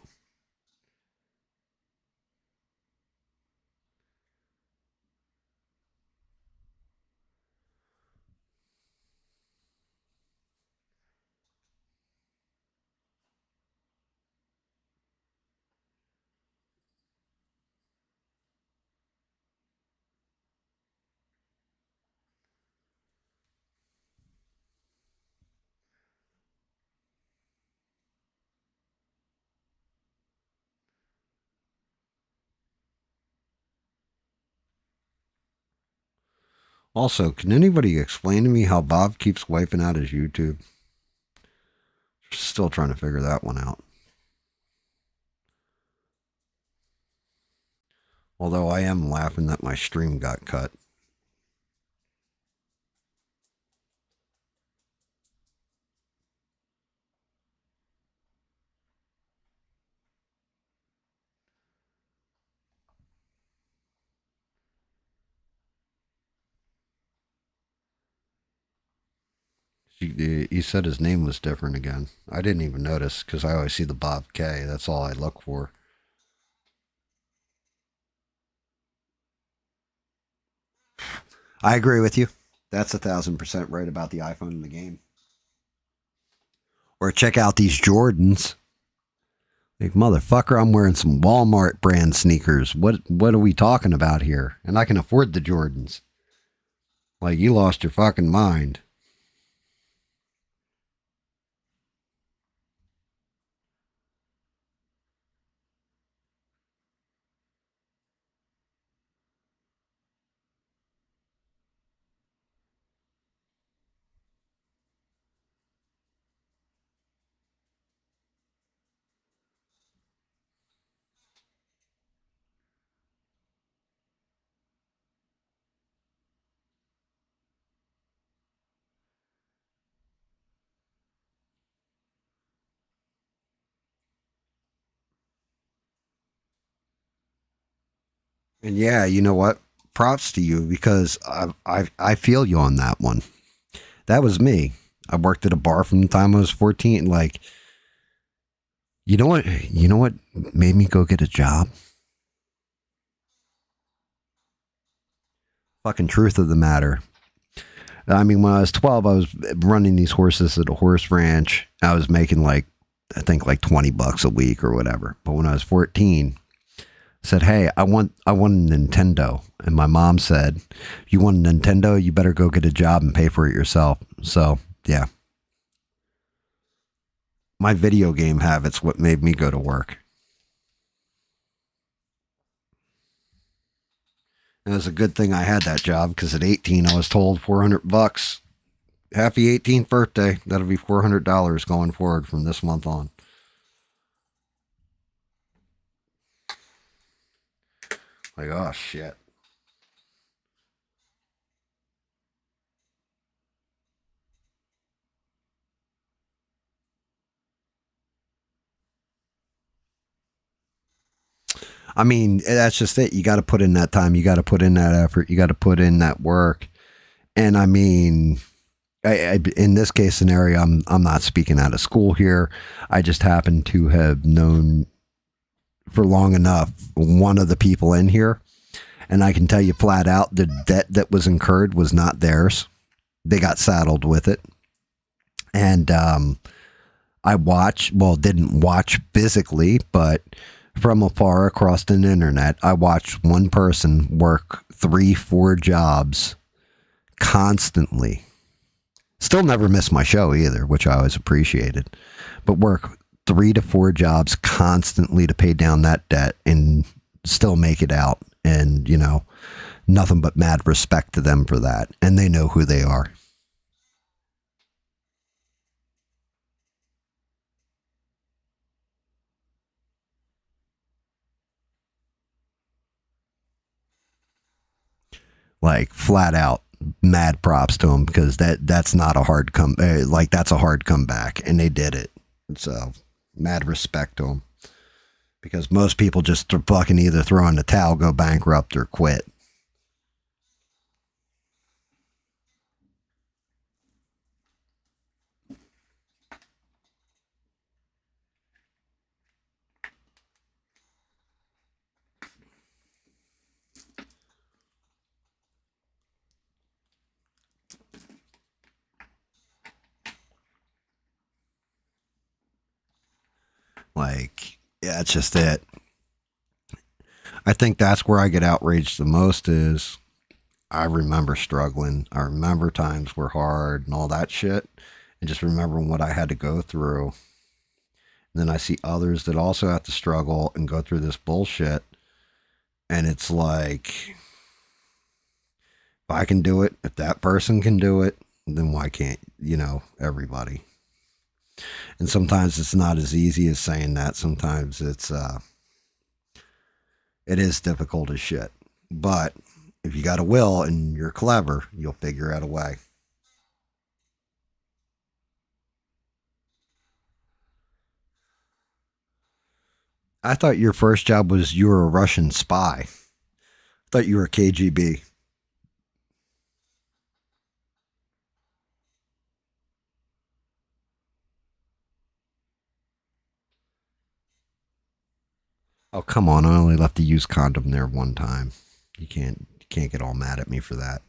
Also, can anybody explain to me how Bob keeps wiping out his YouTube? Still trying to figure that one out. Although I am laughing that my stream got cut. He said his name was different again. I didn't even notice because I always see the Bob K. That's all I look for. I agree with you. That's 1,000% right about the iPhone in the game. Or check out these Jordans. Like, motherfucker, I'm wearing some Walmart brand sneakers. What are we talking about here? And I can afford the Jordans. Like, you lost your fucking mind. And yeah, you know what? Props to you because I feel you on that one. That was me. I worked at a bar from the time I was 14. Like, you know what? You know what made me go get a job? Fucking truth of the matter. I mean, when I was 12, I was running these horses at a horse ranch. I was making like, I think like $20 a week or whatever. But when I was 14, I said, hey, I want a Nintendo. And my mom said, you want a Nintendo? You better go get a job and pay for it yourself. So, yeah. My video game habits what made me go to work. It was a good thing I had that job because at 18 I was told $400. Happy 18th birthday. That'll be $400 going forward from this month on. Like, oh shit. I mean, that's just it. You got to put in that time. You got to put in that effort. You got to put in that work. And I mean, in this case scenario, I'm not speaking out of school here. I just happen to have known for long enough one of the people in here, and I can tell you flat out, the debt that was incurred was not theirs. They got saddled with it, and I didn't watch physically, but from afar across the internet, I watched one person work 3-4 jobs constantly. Still never missed my show either, which I always appreciated, but work 3 to 4 jobs constantly to pay down that debt and still make it out. And, you know, nothing but mad respect to them for that. And they know who they are. Like flat out mad props to them, because that's not a hard that's a hard comeback, and they did it. So mad respect to them, because most people just fucking either throw in the towel, go bankrupt, or quit. Like, yeah, it's just it. I think that's where I get outraged the most is I remember struggling. I remember times were hard and all that shit. And just remembering what I had to go through. And then I see others that also have to struggle and go through this bullshit. And it's like, if I can do it, if that person can do it, then why can't, everybody? And sometimes it's not as easy as saying that. Sometimes it is difficult as shit. But if you got a will and you're clever, you'll figure out a way. I thought your first job was you were a Russian spy. I thought you were KGB. Oh, come on. I only left the used condom there one time. You can't get all mad at me for that.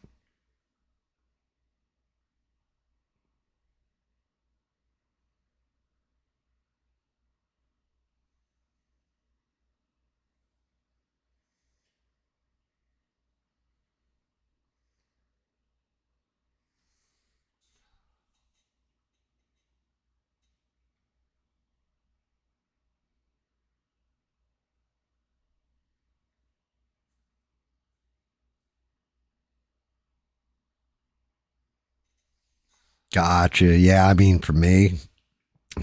Gotcha. Yeah, I mean, for me,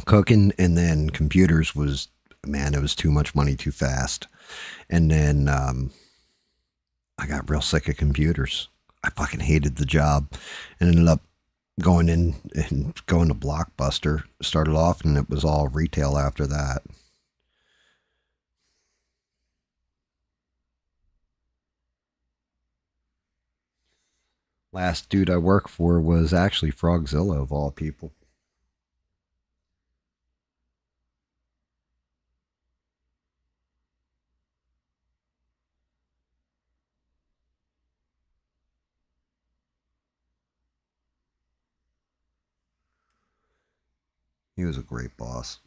cooking and then computers was, man, it was too much money too fast. And then I got real sick of computers. I fucking hated the job and ended up going in and going to Blockbuster. Started off and it was all retail after that. Last dude I worked for was actually Frogzilla of all people. He was a great boss.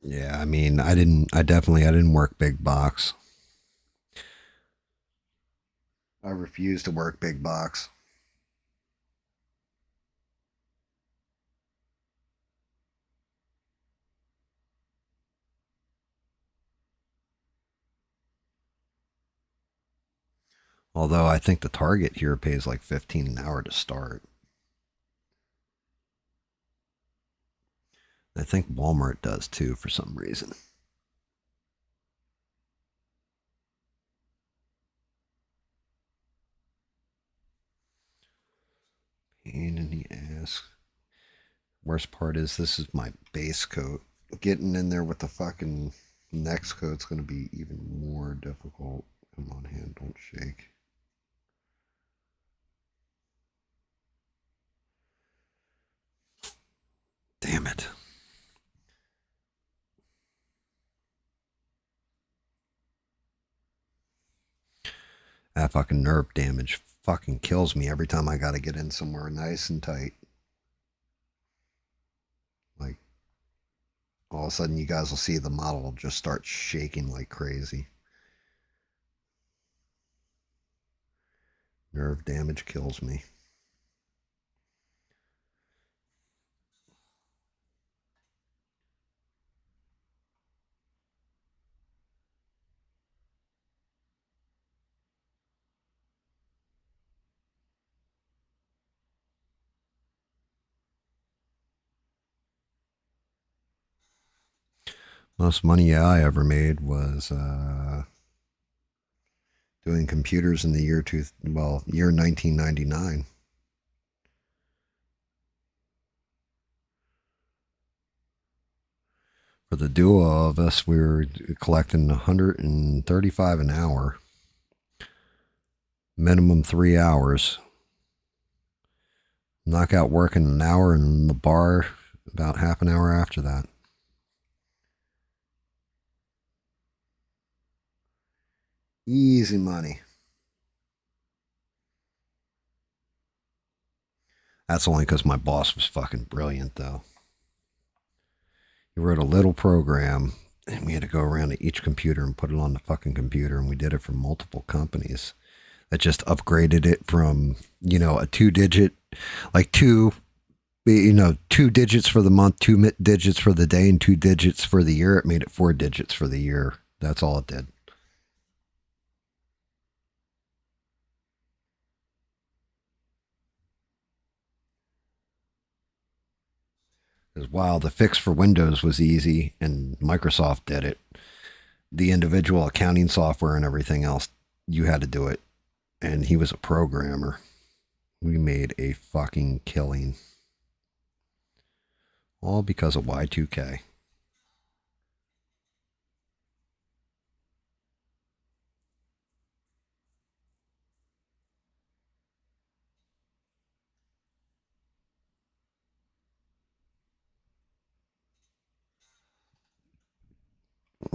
Yeah, I mean, I didn't work big box. I refuse to work big box. Although I think the Target here pays like $15 an hour to start. I think Walmart does too for some reason. Pain in the ass. Worst part is this is my base coat. Getting in there with the fucking next coat's going to be even more difficult. Come on, hand, don't shake. Damn it. That fucking nerve damage fucking kills me every time I gotta get in somewhere nice and tight. Like, all of a sudden you guys will see the model just start shaking like crazy. Nerve damage kills me. Most money I ever made was doing computers in the year 1999. For the duo of us, we were collecting $135 an hour, minimum 3 hours. Knockout work in an hour, and the bar about half an hour after that. Easy money. That's only because my boss was fucking brilliant, though. He wrote a little program, and we had to go around to each computer and put it on the fucking computer, and we did it for multiple companies that just upgraded it from, a 2-digit, like 2 digits for the month, 2 digits for the day, and 2 digits for the year. It made it 4 digits for the year. That's all it did. Because while the fix for Windows was easy and Microsoft did it, the individual accounting software and everything else, you had to do it. And he was a programmer. We made a fucking killing. All because of Y2K.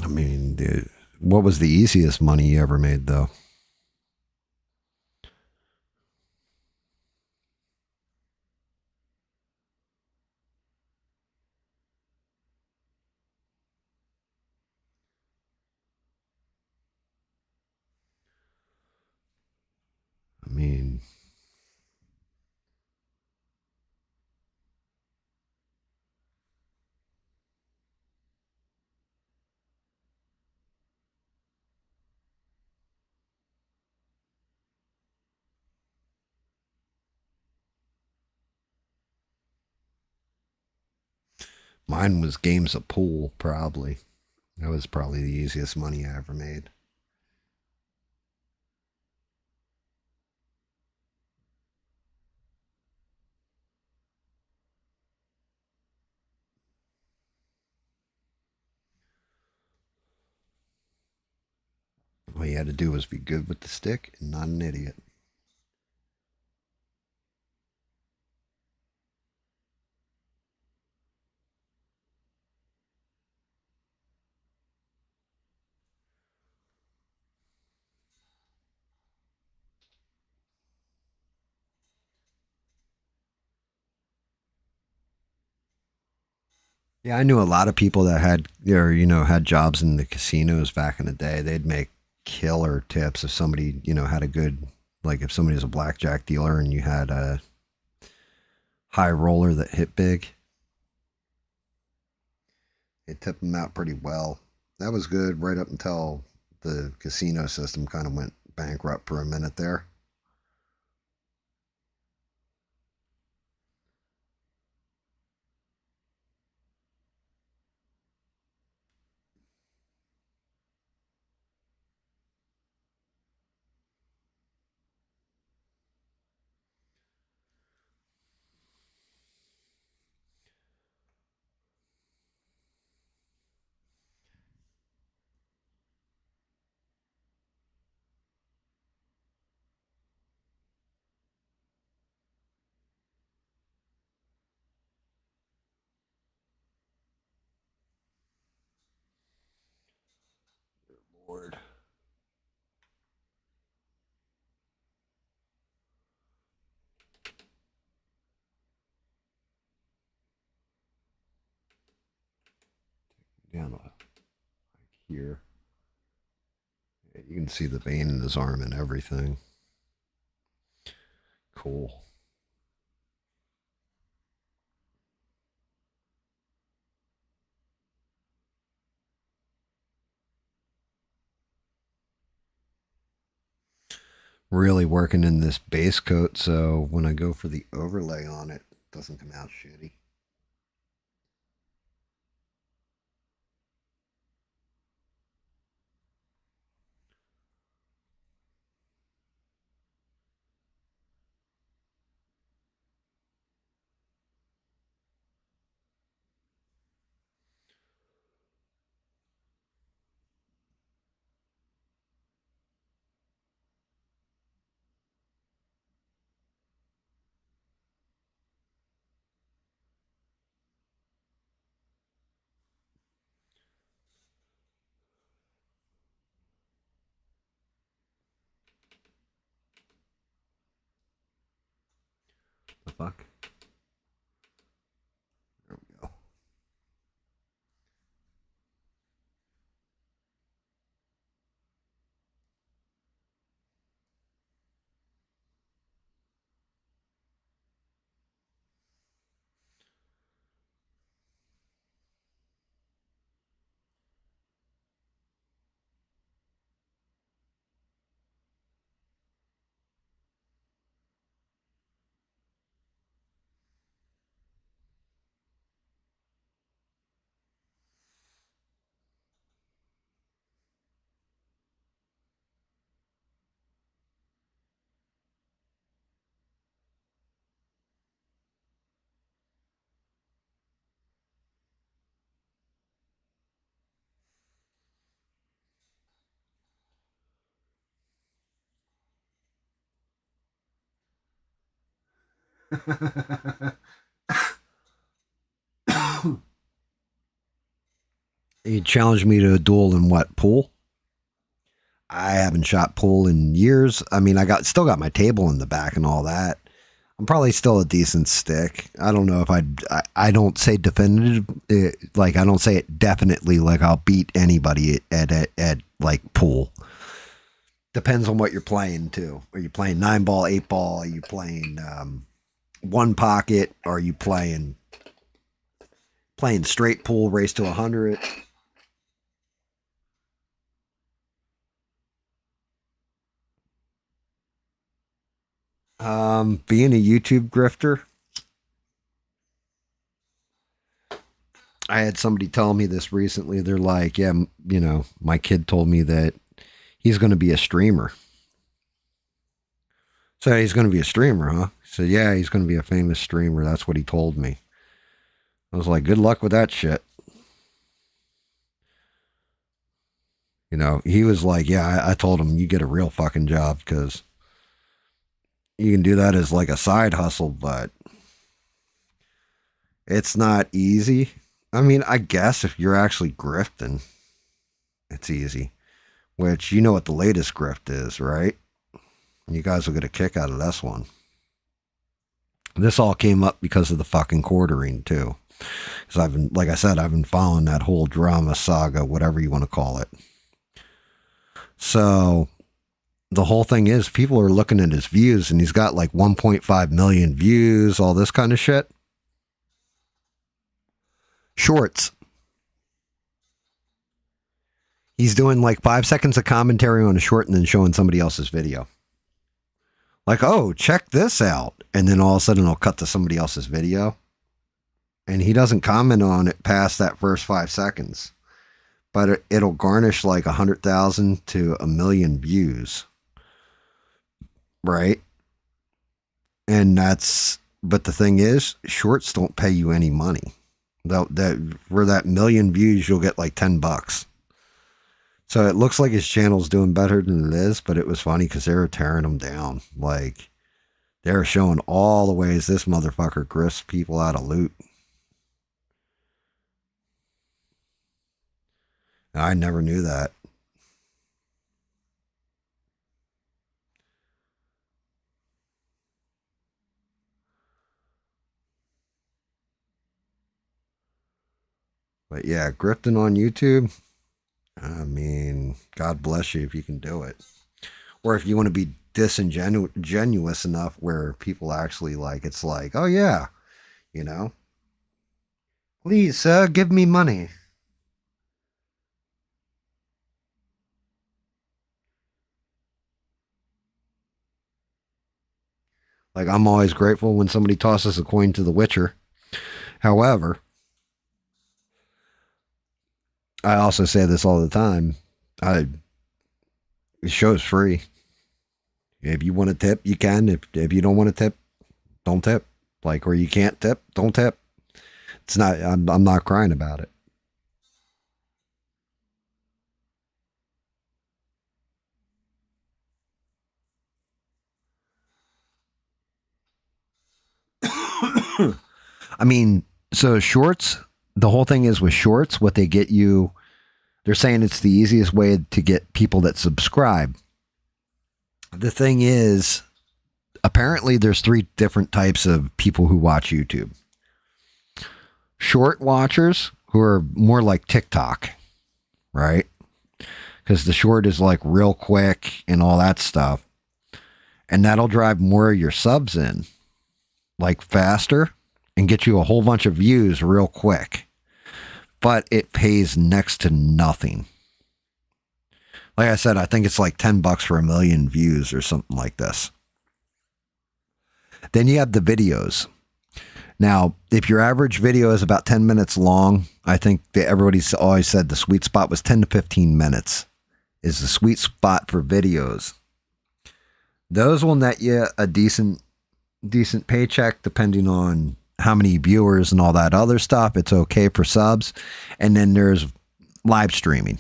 I mean, what was the easiest money you ever made, though? I mean, mine was games of pool, probably. That was probably the easiest money I ever made. All you had to do was be good with the stick and not an idiot. Yeah, I knew a lot of people that had, or had jobs in the casinos back in the day. They'd make killer tips if somebody, had a good, like if somebody was a blackjack dealer and you had a high roller that hit big. They tipped them out pretty well. That was good right up until the casino system kind of went bankrupt for a minute there. Lord. Down like here. Yeah, you can see the vein in his arm and everything. Cool. Really working in this base coat, so when I go for the overlay on it, it doesn't come out shitty. The fuck? There we go. He challenged me to a duel in what, pool? I haven't shot pool in years. I mean, still got my table in the back and all that. I'm probably still a decent stick. I don't know if I don't say definitive, like I don't say it definitely like I'll beat anybody at like pool. Depends on what you're playing too. Are you playing 9-ball, 8-ball? Are you playing one pocket? Are you playing straight pool, race to 100? Being a YouTube grifter, I had somebody tell me this recently. They're like, yeah, my kid told me that he's going to be a streamer. So he's going to be a streamer, huh? So yeah, he's going to be a famous streamer. That's what he told me. I was like, good luck with that shit. He was like, yeah, I told him you get a real fucking job because you can do that as like a side hustle, but it's not easy. I mean, I guess if you're actually grifting, it's easy. Which, you know what the latest grift is, right? You guys will get a kick out of this one. This all came up because of the fucking quartering, too. Because like I said, I've been following that whole drama saga, whatever you want to call it. So the whole thing is people are looking at his views and he's got like 1.5 million views, all this kind of shit. Shorts. He's doing like 5 seconds of commentary on a short and then showing somebody else's video. Like, oh, check this out. And then all of a sudden it'll cut to somebody else's video. And he doesn't comment on it past that first 5 seconds. But it'll garnish like 100,000 to 1 million views. Right? And but the thing is, shorts don't pay you any money. For that 1 million views, you'll get like $10. So it looks like his channel's doing better than it is, but it was funny because they were tearing him down. Like, they were showing all the ways this motherfucker grifts people out of loot. I never knew that. But yeah, grifting on YouTube, I mean, God bless you if you can do it. Or if you want to be disingenuous enough where people actually like, it's like, oh yeah, you know, please, sir, give me money. Like, I'm always grateful when somebody tosses a coin to the Witcher. However, I also say this all the time. The show's free. If you want to tip, you can. If you don't want to tip, don't tip. Like, or you can't tip, don't tip. It's not, I'm not crying about it. I mean, so shorts, the whole thing is with shorts, what they get you, they're saying it's the easiest way to get people that subscribe. The thing is, apparently there's 3 different types of people who watch YouTube. Short watchers, who are more like TikTok, right? Because the short is like real quick and all that stuff. And that'll drive more of your subs in, like faster, and get you a whole bunch of views real quick. But it pays next to nothing. Like I said, I think it's like $10 for 1 million views or something like this. Then you have the videos. Now, if your average video is about 10 minutes long, I think that everybody's always said the sweet spot was 10 to 15 minutes is the sweet spot for videos. Those will net you a decent paycheck depending on how many viewers and all that other stuff. It's okay for subs. And then there's live streaming.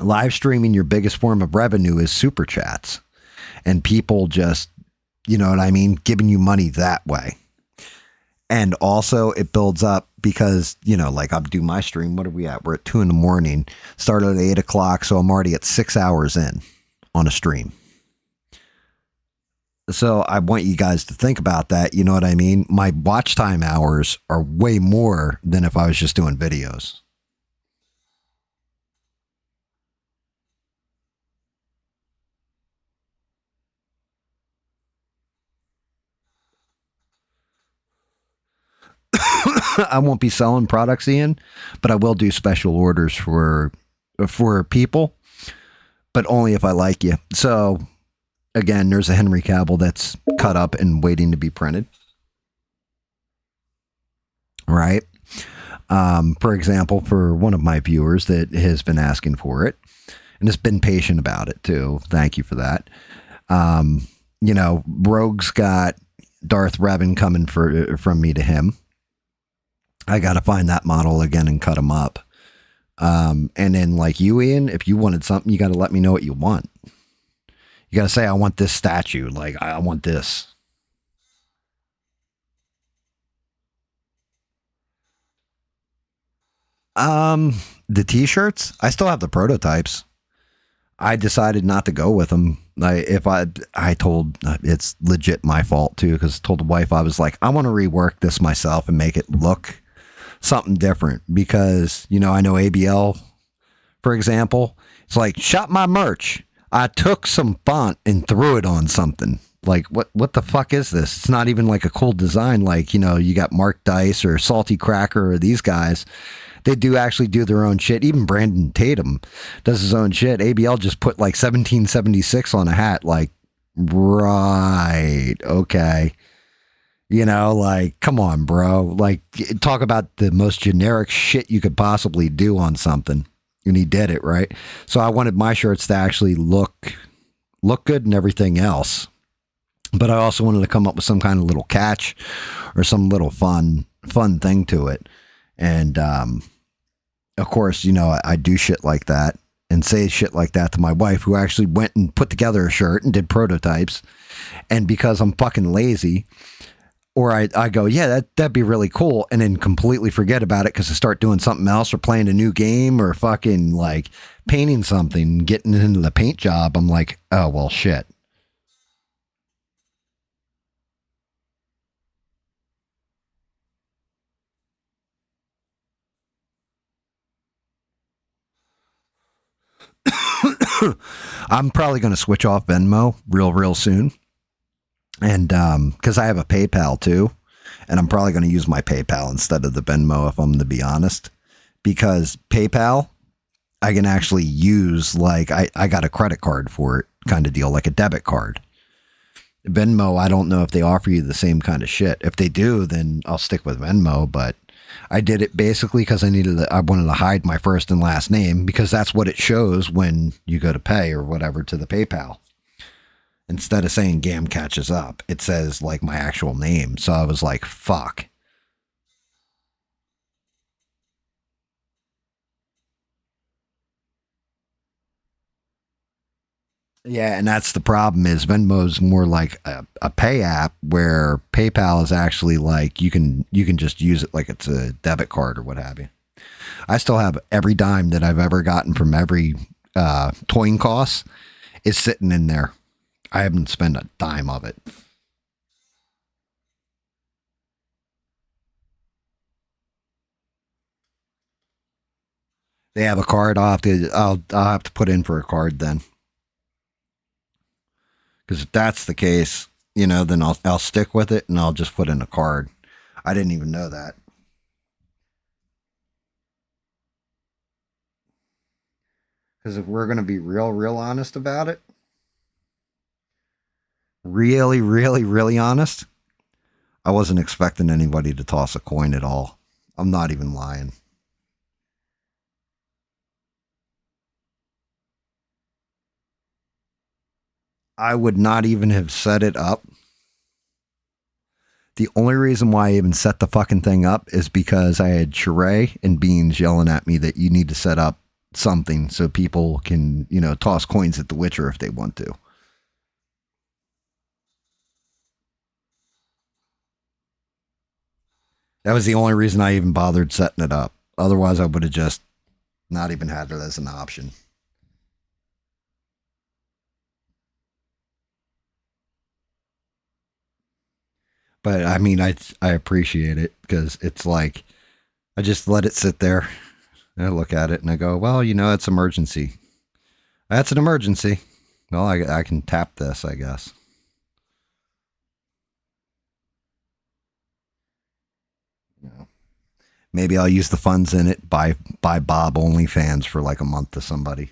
Live streaming, your biggest form of revenue is super chats. And people just, you know what I mean, giving you money that way. And also it builds up because, you know, like I'll do my stream. What are we at? We're at 2 a.m. Started at 8 o'clock. So I'm already at 6 hours in on a stream. So I want you guys to think about that. You know what I mean? My watch time hours are way more than if I was just doing videos. I won't be selling products, Ian, but I will do special orders for people, but only if I like you. So again, there's a Henry Cavill that's cut up and waiting to be printed. Right. For example, for one of my viewers that has been asking for it and has been patient about it too. Thank you for that. You know, Rogue's got Darth Revan coming from me to him. I got to find that model again and cut him up. And then like you, Ian, if you wanted something, you got to let me know what you want. You got to say, I want this statue. Like, I want this. The t-shirts, I still have the prototypes. I decided not to go with them. I told, it's legit my fault too, because I told the wife, I was like, I want to rework this myself and make it look something different because, you know, I know ABL, for example, it's like, shop my merch. I took some font and threw it on something. Like, what the fuck is this? It's not even like a cool design. Like, you know, you got Mark Dice or Salty Cracker or these guys. They do actually do their own shit. Even Brandon Tatum does his own shit. ABL just put like 1776 on a hat. Like, right. Okay. You know, like, come on, bro. Like, talk about the most generic shit you could possibly do on something. And he did it, right? So I wanted my shirts to actually look good and everything else. But I also wanted to come up with some kind of little catch or some little fun thing to it. And, of course, you know, I do shit like that and say shit like that to my wife, who actually went and put together a shirt and did prototypes. And because I'm fucking lazy, or I go, yeah, that'd be really cool, and then completely forget about it because I start doing something else or playing a new game or fucking like painting something, getting into the paint job. I'm like, oh, well, shit. I'm probably going to switch off Venmo real soon. And because I have a PayPal too, and I'm probably going to use my PayPal instead of the Venmo, if I'm to be honest, because PayPal, I can actually use, like, I got a credit card for it kind of deal, like a debit card. Venmo, I don't know if they offer you the same kind of shit. If they do, then I'll stick with Venmo, but I did it basically because I wanted to hide my first and last name, because that's what it shows when you go to pay or whatever to the PayPal. Instead of saying Gam catches up, it says like my actual name. So I was like, fuck. Yeah, and that's the problem, is Venmo's more like a pay app, where PayPal is actually like you can just use it like it's a debit card or what have you. I still have every dime that I've ever gotten from every toying cost is sitting in there. I haven't spent a dime of it. They have a card. I'll have to put in for a card then. Because if that's the case, you know, then I'll stick with it and I'll just put in a card. I didn't even know that. Because if we're going to be real honest about it, really honest, I wasn't expecting anybody to toss a coin at all. I'm not even lying. I would not even have set it up. The only reason why I even set the fucking thing up is because I had Sheree and Beans yelling at me that you need to set up something so people can, you know, toss coins at the Witcher if they want to. That was the only reason I even bothered setting it up. Otherwise, I would have just not even had it as an option. But I mean, I appreciate it, because it's like I just let it sit there. And I look at it and I go, well, you know, it's emergency. That's an emergency. Well, I can tap this, I guess. You know, maybe I'll use the funds in it, buy Bob OnlyFans for like a month to somebody.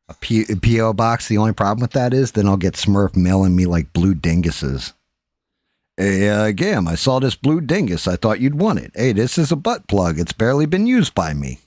A P.O. box, the only problem with that is then I'll get Smurf mailing me like blue dinguses. Hey, Gam, I saw this blue dingus. I thought you'd want it. Hey, this is a butt plug. It's barely been used by me.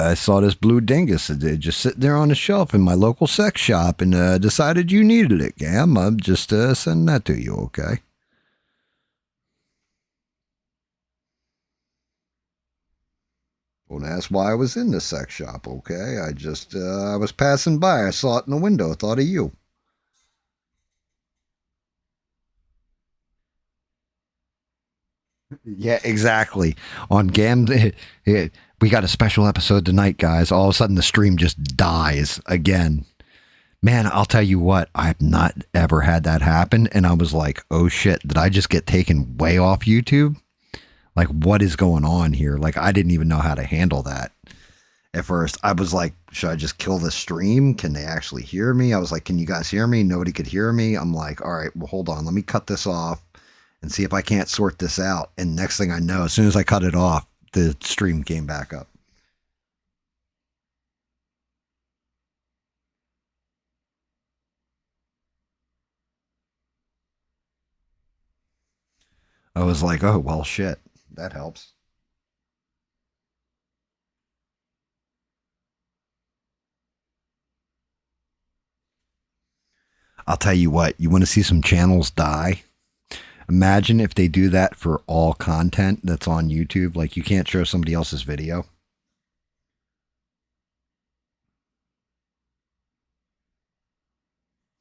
I saw this blue dingus just sitting there on the shelf in my local sex shop and decided you needed it, Gam. I'm just sending that to you, okay? Don't ask why I was in the sex shop, okay? I was passing by. I saw it in the window. Thought of you. Yeah, exactly. On Gam, we got a special episode tonight, guys. All of a sudden, the stream just dies again. Man, I'll tell you what, I've not ever had that happen. And I was like, oh shit, did I just get taken way off YouTube? Like, what is going on here? Like, I didn't even know how to handle that. At first, I was like, should I just kill the stream? Can they actually hear me? I was like, can you guys hear me? Nobody could hear me. I'm like, all right, well, hold on. Let me cut this off and see if I can't sort this out. And next thing I know, as soon as I cut it off, the stream came back up. I was like, oh, well, shit. That helps. I'll tell you what, you want to see some channels die? Imagine if they do that for all content that's on YouTube. Like, you can't show somebody else's video.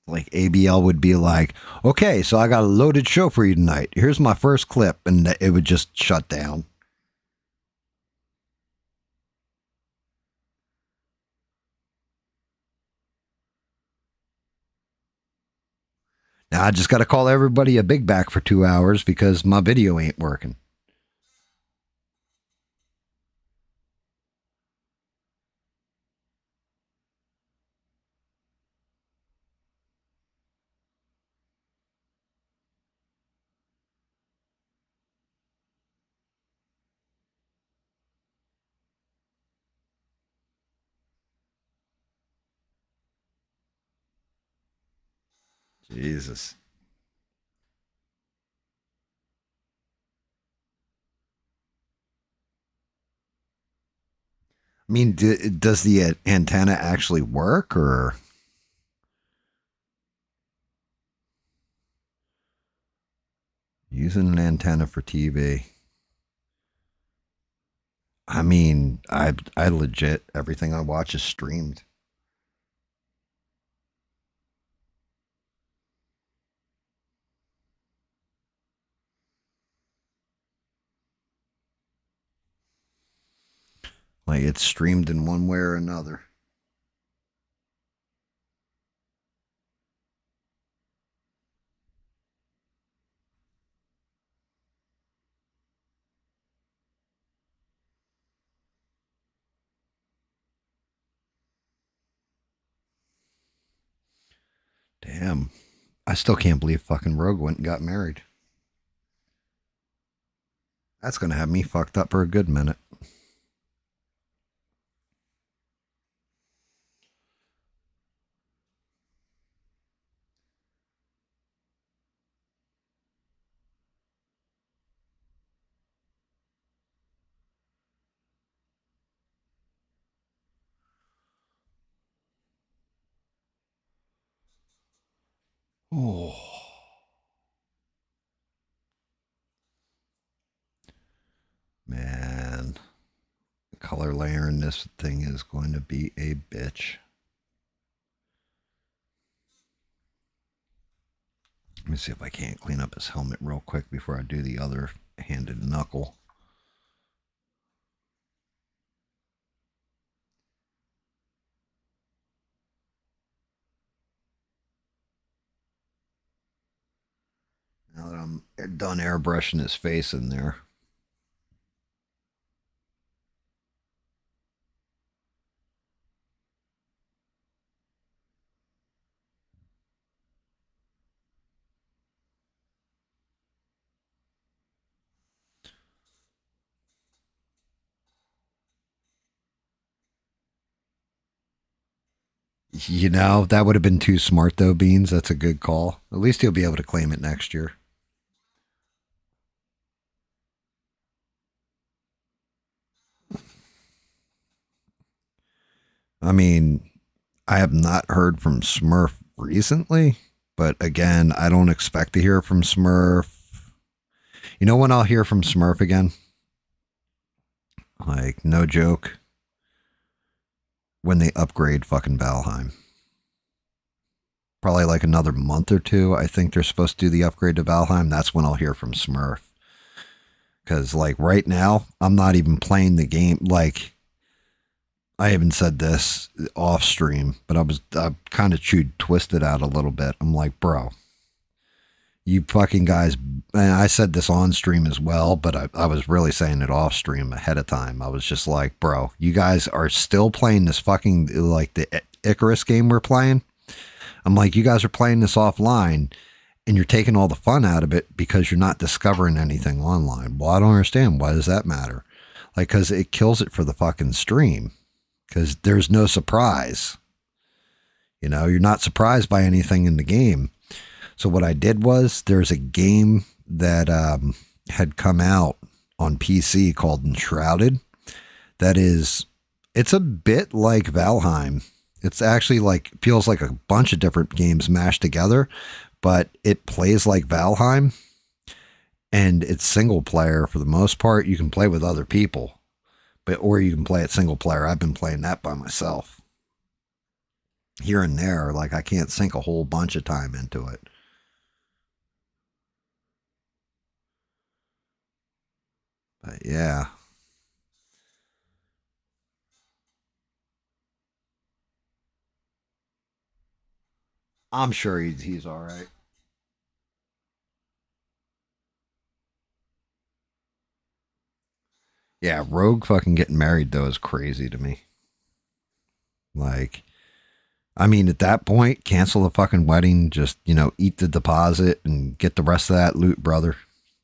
Like, ABL would be like, okay, so I got a loaded show for you tonight. Here's my first clip. And it would just shut down. Now I just got to call everybody a big back for 2 hours because my video ain't working. Jesus. I mean, does the antenna actually work, or? Using an antenna for TV. I mean, I legit, everything I watch is streamed. Like, it's streamed in one way or another. Damn. I still can't believe fucking Rogue went and got married. That's going to have me fucked up for a good minute. Oh. Man. The color layer in this thing is going to be a bitch. Let me see if I can't clean up his helmet real quick before I do the other handed knuckle. Now that I'm done airbrushing his face in there. You know, that would have been too smart though, Beans. That's a good call. At least he'll be able to claim it next year. I mean, I have not heard from Smurf recently, but again, I don't expect to hear from Smurf. You know when I'll hear from Smurf again? Like, no joke. When they upgrade fucking Valheim. Probably like another month or two. I think they're supposed to do the upgrade to Valheim. That's when I'll hear from Smurf. Because, like, right now, I'm not even playing the game. Like, I even said this off stream, but I kind of twisted out a little bit. I'm like, bro, you fucking guys, and I said this on stream as well, but I was really saying it off stream ahead of time. I was just like, bro, you guys are still playing this fucking, like the Icarus game we're playing. I'm like, you guys are playing this offline and you're taking all the fun out of it because you're not discovering anything online. Well, I don't understand. Why does that matter? Like, because it kills it for the fucking stream. Because there's no surprise. You know, you're not surprised by anything in the game. So what I did was there's a game that had come out on PC called Enshrouded. It's a bit like Valheim. It's actually like, feels like a bunch of different games mashed together, but it plays like Valheim and it's single player for the most part. You can play with other people, or you can play it single player. I've been playing that by myself here and there. Like I can't sink a whole bunch of time into it. But yeah. I'm sure he's all right. Yeah, Rogue fucking getting married though is crazy to me. Like, I mean, at that point, cancel the fucking wedding. Just, you know, eat the deposit and get the rest of that loot, brother.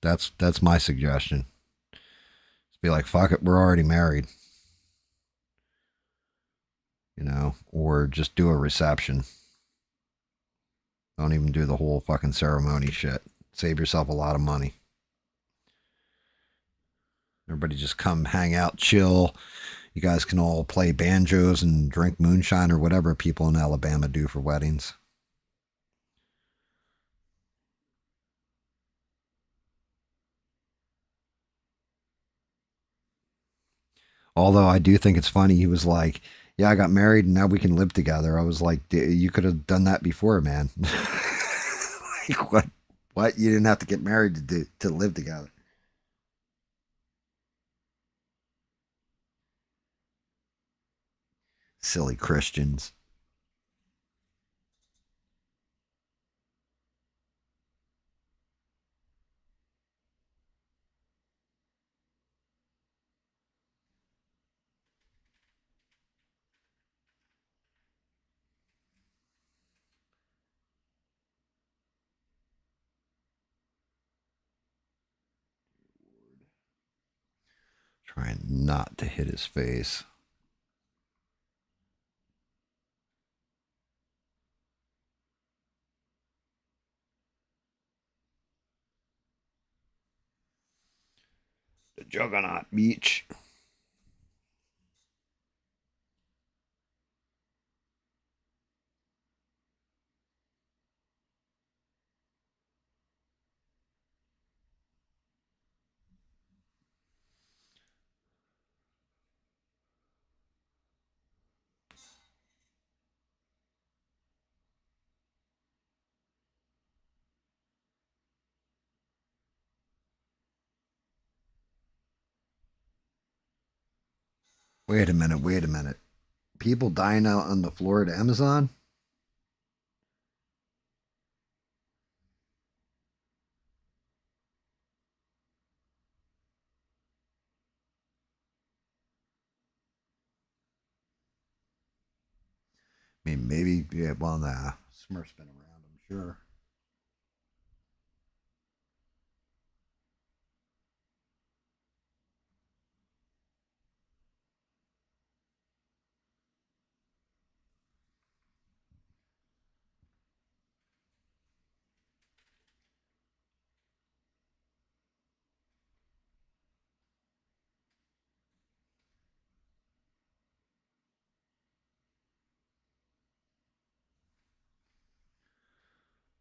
That's my suggestion. Just be like, fuck it, we're already married. You know, or just do a reception. Don't even do the whole fucking ceremony shit. Save yourself a lot of money. Everybody just come hang out, chill. You guys can all play banjos and drink moonshine or whatever people in Alabama do for weddings. Although I do think it's funny, he was like, yeah, I got married and now we can live together. I was like, you could have done that before, man. Like, what? What? You didn't have to get married to live together. Silly Christians. Trying not to hit his face. The Juggernaut Beach. Wait a minute, wait a minute. People dying out on the Florida Amazon? I mean, maybe, yeah, well, nah. Smurf's been around, I'm sure.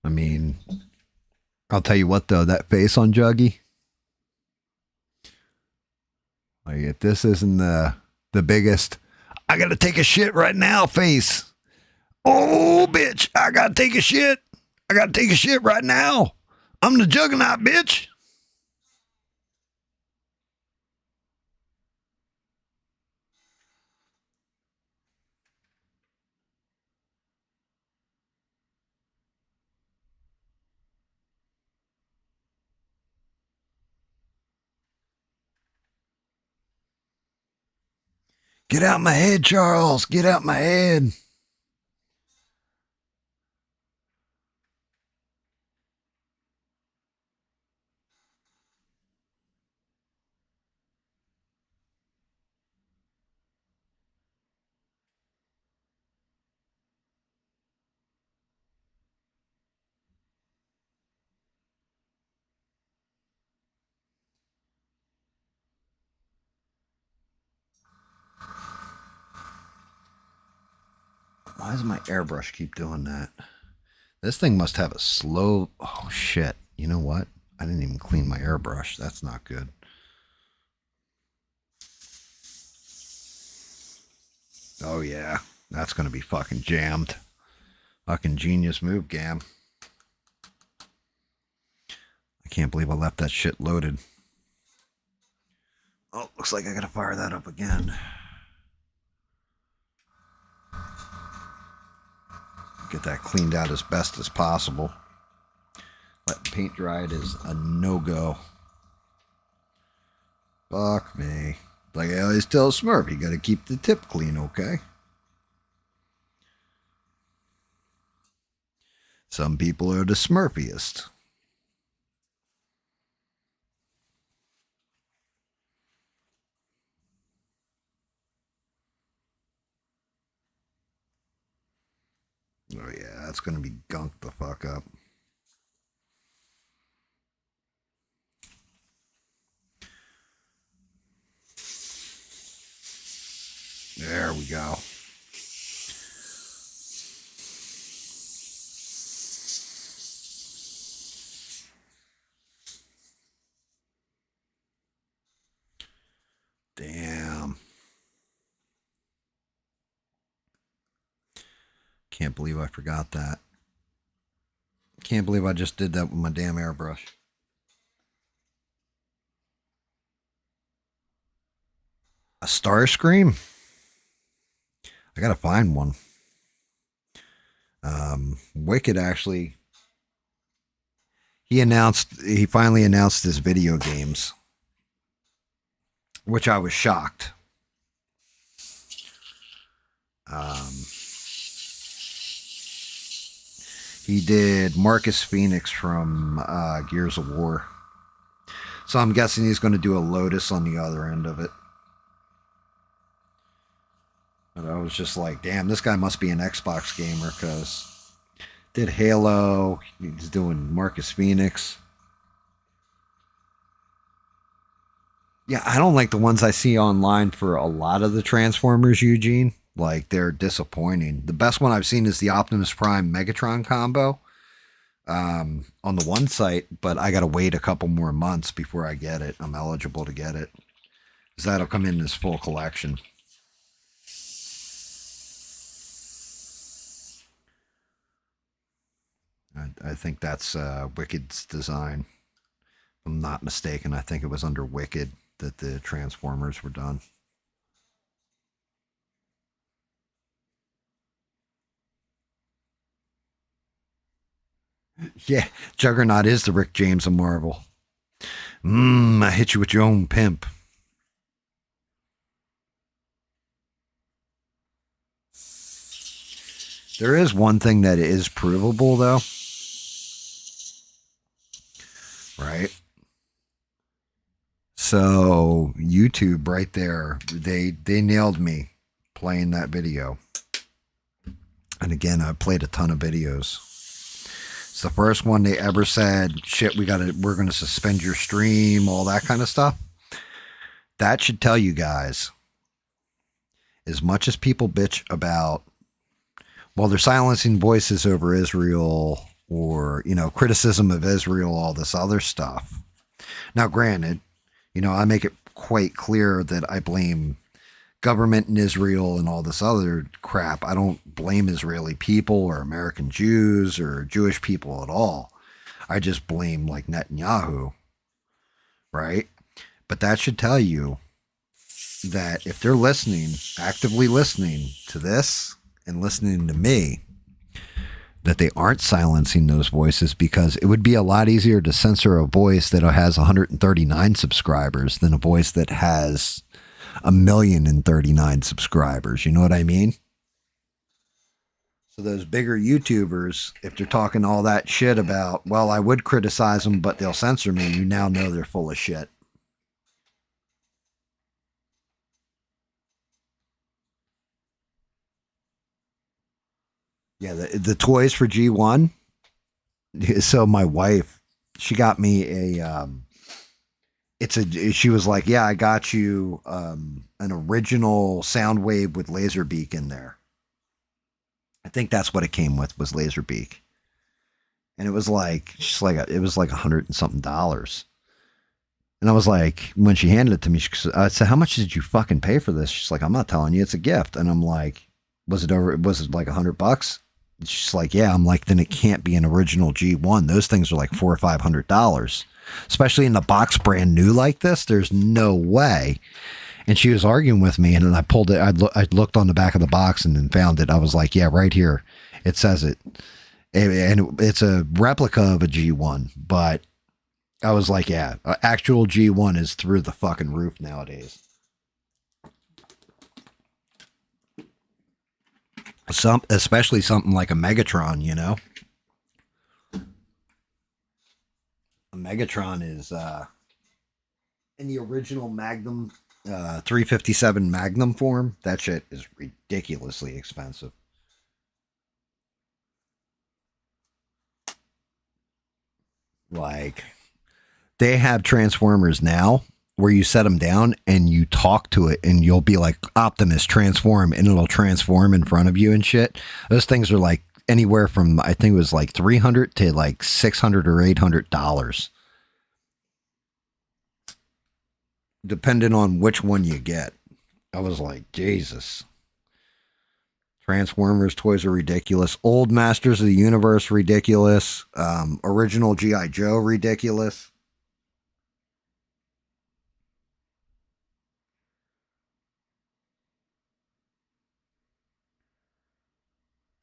I mean, I'll tell you what though, that face on Juggy. Like if this isn't the biggest, I gotta take a shit right now face. Oh bitch, I gotta take a shit. I gotta take a shit right now. I'm the Juggernaut, bitch. Get out my head, Charles. Get out my head. Why does my airbrush keep doing that? This thing must have a slow... Oh, shit. You know what? I didn't even clean my airbrush. That's not good. Oh, yeah. That's going to be fucking jammed. Fucking genius move, Gam. I can't believe I left that shit loaded. Oh, looks like I got to fire that up again. Get that cleaned out as best as possible. Letting paint dry it is a no-go. Fuck me. Like I always tell Smurf, you gotta keep the tip clean, okay? Some people are the Smurfiest. Oh yeah, that's gonna be gunked the fuck up. There we go. Damn. Can't believe I forgot that. Can't believe I just did that with my damn airbrush. A Starscream? I gotta find one. Wicked actually, he finally announced his video games, which I was shocked. He did Marcus Phoenix from Gears of War. So I'm guessing he's going to do a Lotus on the other end of it. And I was just like, damn, this guy must be an Xbox gamer because did Halo, he's doing Marcus Phoenix. Yeah, I don't like the ones I see online for a lot of the Transformers, Eugene. Like, they're disappointing. The best one I've seen is the Optimus Prime Megatron combo on the one site, but I got to wait a couple more months before I get it. I'm eligible to get it. Because that'll come in this full collection. I think that's Wicked's design. If I'm not mistaken, I think it was under Wicked that the Transformers were done. Yeah, Juggernaut is the Rick James of Marvel. I hit you with your own pimp. There is one thing that is provable, though. Right? So, YouTube right there, they nailed me playing that video. And again, I played a ton of videos. It's the first one they ever said, shit, we're going to suspend your stream, all that kind of stuff. That should tell you guys, as much as people bitch about, well, they're silencing voices over Israel or, criticism of Israel, all this other stuff. Now, granted, I make it quite clear that I blame government in Israel and all this other crap. I don't blame Israeli people or American Jews or Jewish people at all. I just blame like Netanyahu, right? But that should tell you that if they're listening, actively listening to this and listening to me, that they aren't silencing those voices, because it would be a lot easier to censor a voice that has 139 subscribers than a voice that has 1,039 subscribers. You know what I mean? So those bigger YouTubers, if they're talking all that shit about, well, I would criticize them, but they'll censor me, you now know they're full of shit. Yeah, the toys for G1. So my wife, she got me she was like, yeah, I got you an original Soundwave with Laserbeak in there. I think that's what it came with, was Laserbeak. And it was like, it was like $100 and something. And I was like, when she handed it to me, I said, how much did you fucking pay for this? She's like, I'm not telling you, it's a gift. And I'm like, was it like $100? She's like, yeah. I'm like, then it can't be an original G1. Those things are like $400 or $500, especially in the box brand new like this. There's no way. And she was arguing with me, and then I pulled it. I looked on the back of the box and then found it. I was like, yeah, right here. It says it. And it's a replica of a G1, but I was like, yeah, actual G1 is through the fucking roof nowadays. Especially something like a Megatron, A Megatron is in the original Magnum 357 Magnum form. That shit is ridiculously expensive. Like, they have Transformers now where you set them down and you talk to it and you'll be like, Optimus, transform, and it'll transform in front of you and shit. Those things are like anywhere from, I think it was like $300 to like $600 or $800, depending on which one you get. I was like, Jesus. Transformers toys are ridiculous. Old Masters of the Universe, ridiculous. Original G.I. Joe, ridiculous.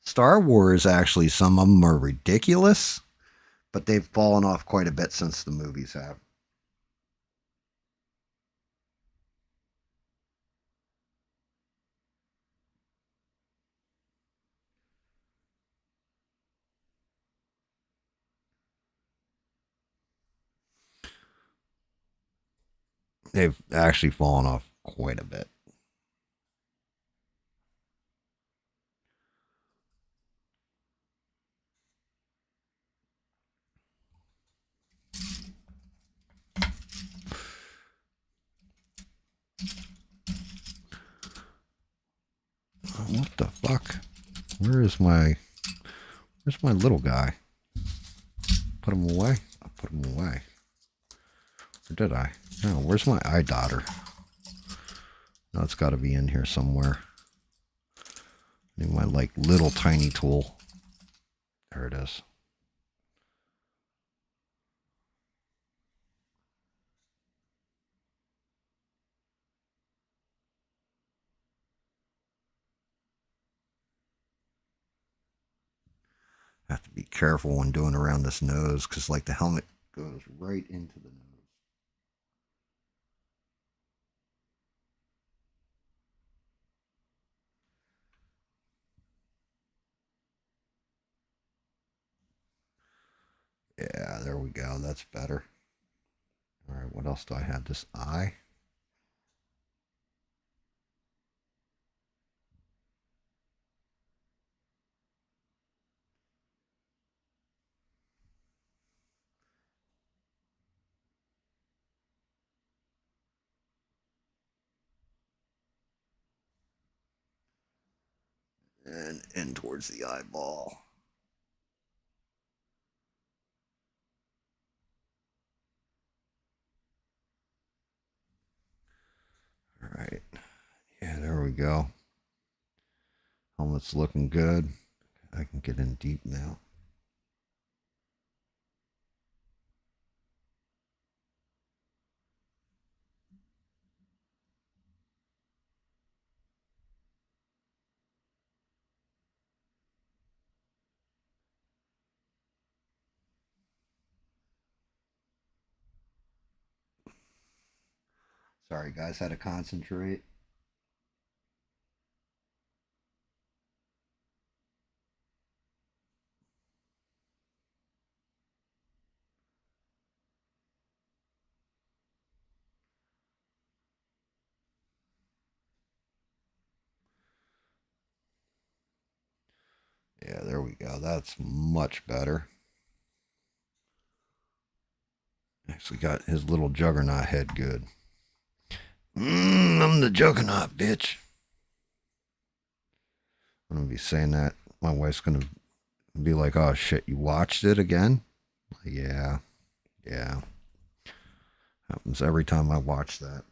Star Wars, actually, some of them are ridiculous, but they've fallen off quite a bit since the movies have. They've actually fallen off quite a bit. What the fuck? Where's my little guy? Put him away? I put him away. Or did I? No, where's my eye daughter? No, it's got to be in here somewhere. I need my like little tiny tool. There it is. Have to be careful when doing around this nose, because like the helmet goes right into the nose. Yeah, there we go. That's better. All right, what else do I have? This eye. And in towards the eyeball. we go. Helmet's looking good. I can get in deep now. Sorry, guys, had to concentrate. Yeah, there we go. That's much better. Actually got his little Juggernaut head good. I'm the Juggernaut, bitch. I'm going to be saying that. My wife's going to be like, oh, shit, you watched it again? Like, yeah. Yeah. Happens every time I watch that.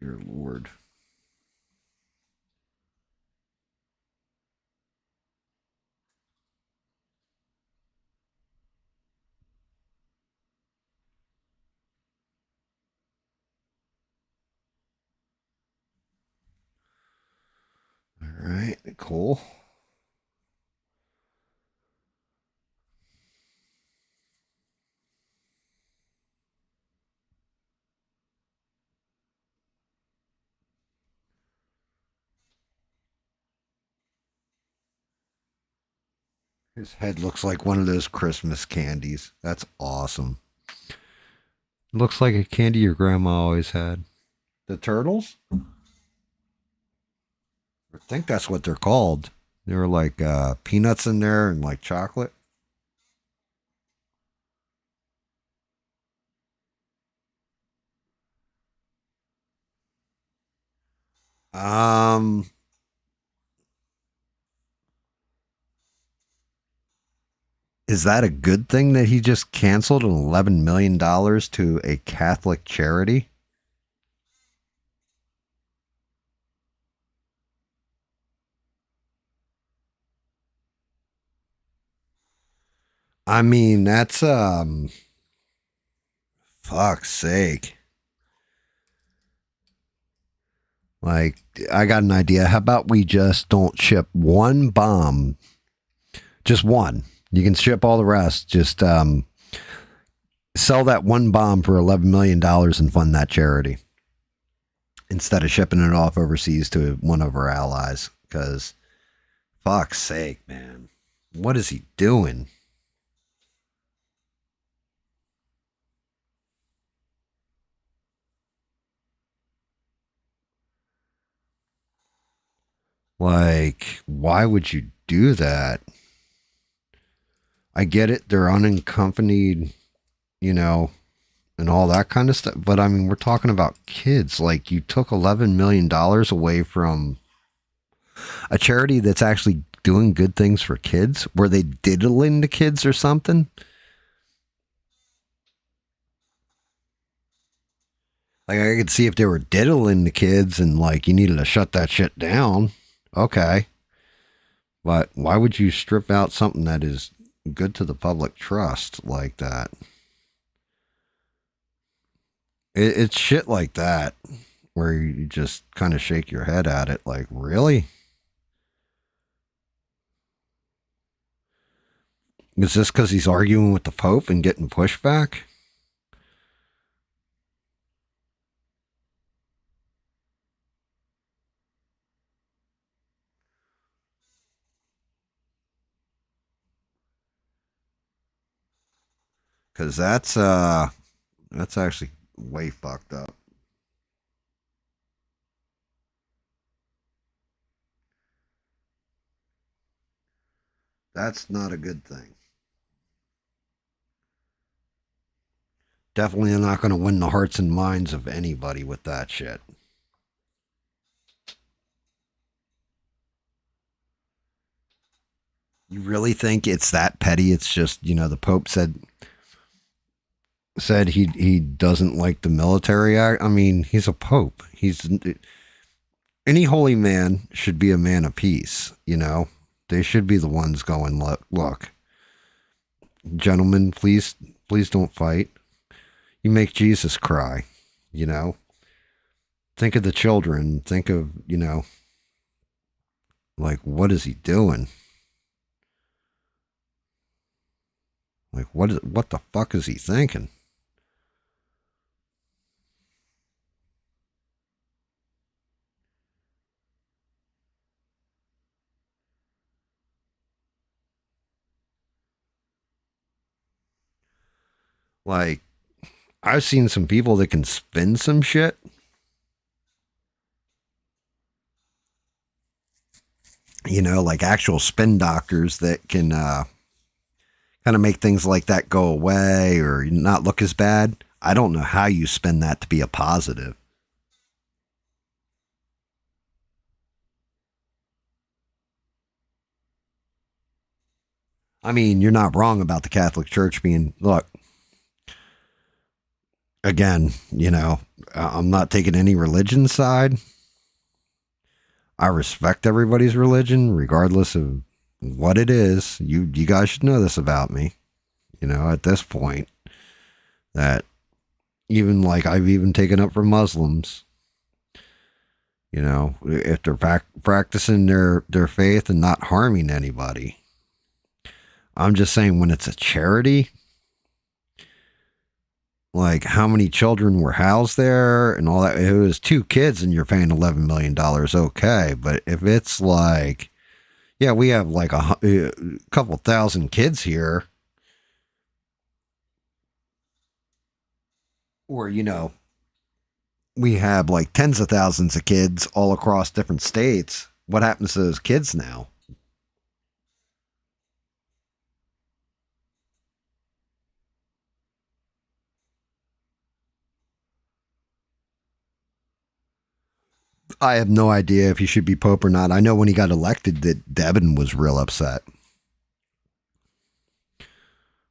Dear Lord. All right, cool. His head looks like one of those Christmas candies. That's awesome. Looks like a candy your grandma always had. The turtles? I think that's what they're called. They were like peanuts in there and like chocolate. Is that a good thing that he just canceled $11 million to a Catholic charity? I mean, that's fuck's sake. Like, I got an idea. How about we just don't ship one bomb? Just one. You can ship all the rest. Just sell that one bomb for $11 million and fund that charity instead of shipping it off overseas to one of our allies. Because, fuck's sake, man. What is he doing? Like, why would you do that? I get it. They're unaccompanied, you know, and all that kind of stuff. But I mean, we're talking about kids. Like, you took $11 million away from a charity that's actually doing good things for kids. Were they diddling the kids or something? Like, I could see if they were diddling the kids and like you needed to shut that shit down. Okay. But why would you strip out something that is good to the public trust like that? It's shit like that where you just kind of shake your head at it like, really? Is this because he's arguing with the Pope and getting pushback? Because that's actually way fucked up. That's not a good thing. Definitely not going to win the hearts and minds of anybody with that shit. You really think it's that petty? It's just, the Pope said he doesn't like the military act. I mean, he's a pope. Any holy man should be a man of peace. They should be the ones going, look, gentlemen, please don't fight. You make Jesus cry. Think of the children. Think of, like, what is he doing? Like, what the fuck is he thinking? Like, I've seen some people that can spin some shit. Like actual spin doctors that can kind of make things like that go away or not look as bad. I don't know how you spin that to be a positive. I mean, you're not wrong about the Catholic Church being, look, again, I'm not taking any religion side. I respect everybody's religion, regardless of what it is. You guys should know this about me, at this point, that even like I've even taken up for Muslims, if they're practicing their faith and not harming anybody. I'm just saying when it's a charity, like how many children were housed there and all that. If it was 2 kids and you're paying $11 million, okay. But if it's like, yeah, we have like a couple thousand kids here, or, we have like tens of thousands of kids all across different states. What happens to those kids now? I have no idea if he should be Pope or not. I know when he got elected that Devin was real upset.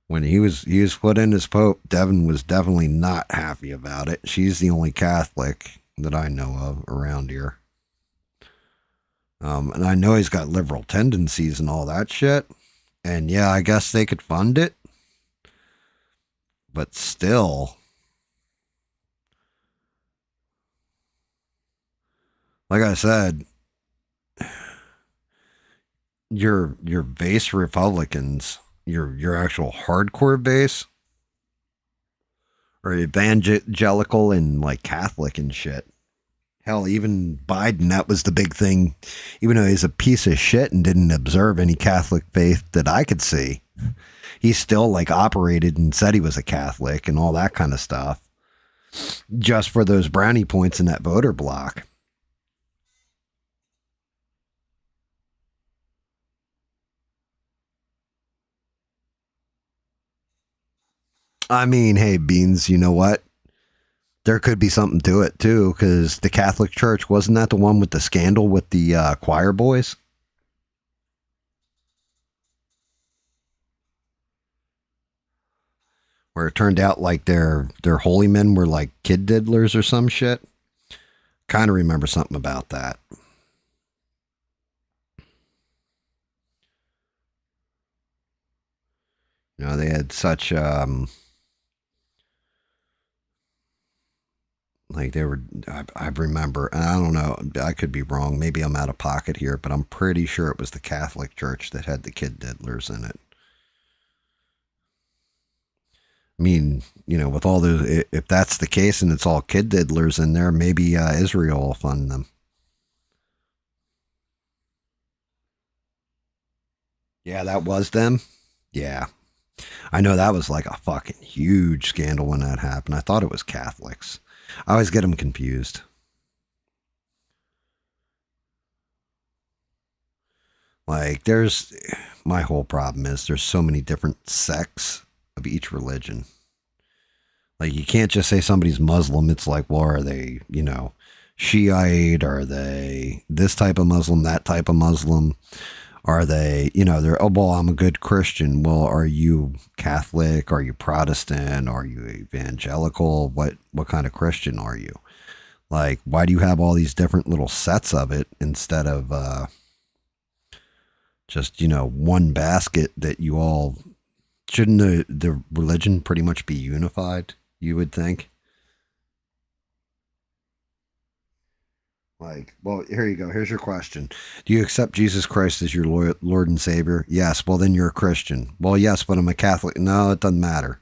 When he was put in as Pope, Devin was definitely not happy about it. She's the only Catholic that I know of around here. And I know he's got liberal tendencies and all that shit. And yeah, I guess they could fund it. But still, like I said, your base Republicans, your actual hardcore base, or evangelical and like Catholic and shit. Hell, even Biden, that was the big thing. Even though he's a piece of shit and didn't observe any Catholic faith that I could see, he still like operated and said he was a Catholic and all that kind of stuff, just for those brownie points in that voter block. I mean, hey, Beans, you know what? There could be something to it, too, because the Catholic Church, wasn't that the one with the scandal with the choir boys? Where it turned out like their holy men were like kid diddlers or some shit. Kind of remember something about that. They had such, like they were, I remember, and I don't know, I could be wrong. Maybe I'm out of pocket here, but I'm pretty sure it was the Catholic Church that had the kid diddlers in it. I mean, with all those, if that's the case and it's all kid diddlers in there, maybe Israel will fund them. Yeah, that was them. Yeah. I know that was like a fucking huge scandal when that happened. I thought it was Catholics. I always get them confused. Like, my whole problem is there's so many different sects of each religion. Like, you can't just say somebody's Muslim. It's like, well, are they, Shiite? Are they this type of Muslim, that type of Muslim? Are they, they're, oh, well, I'm a good Christian. Well, are you Catholic? Are you Protestant? Are you evangelical? What kind of Christian are you? Like, why do you have all these different little sets of it instead of just, one basket that you all, shouldn't the religion pretty much be unified, you would think? Like, well, here you go. Here's your question. Do you accept Jesus Christ as your Lord and Savior? Yes. Well, then you're a Christian. Well, yes, but I'm a Catholic. No, it doesn't matter.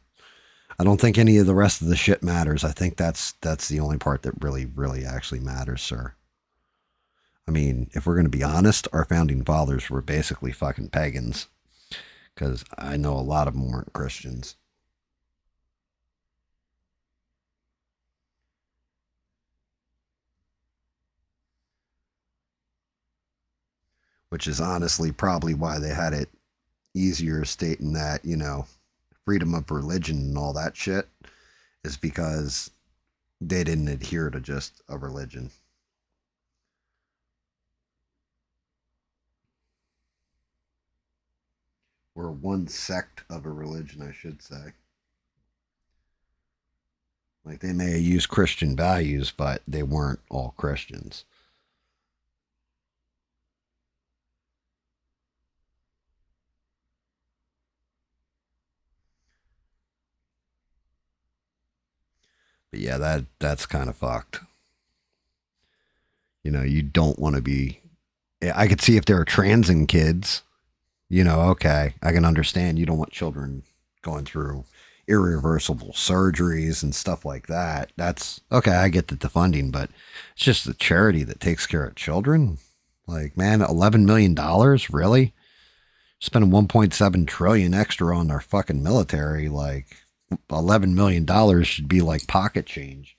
I don't think any of the rest of the shit matters. I think that's the only part that really, really actually matters, sir. I mean, if we're going to be honest, our founding fathers were basically fucking pagans. Because I know a lot of them weren't Christians. Which is honestly probably why they had it easier stating that, freedom of religion and all that shit is because they didn't adhere to just a religion. Or one sect of a religion, I should say. Like, they may have used Christian values, but they weren't all Christians. But yeah, that's kind of fucked. You don't want to be. I could see if there are transing kids, okay, I can understand you don't want children going through irreversible surgeries and stuff like that. That's okay. I get the funding, but it's just the charity that takes care of children. Like, man, $11 million, really? Spending 1.7 trillion extra on our fucking military. Like, $11 million should be like pocket change.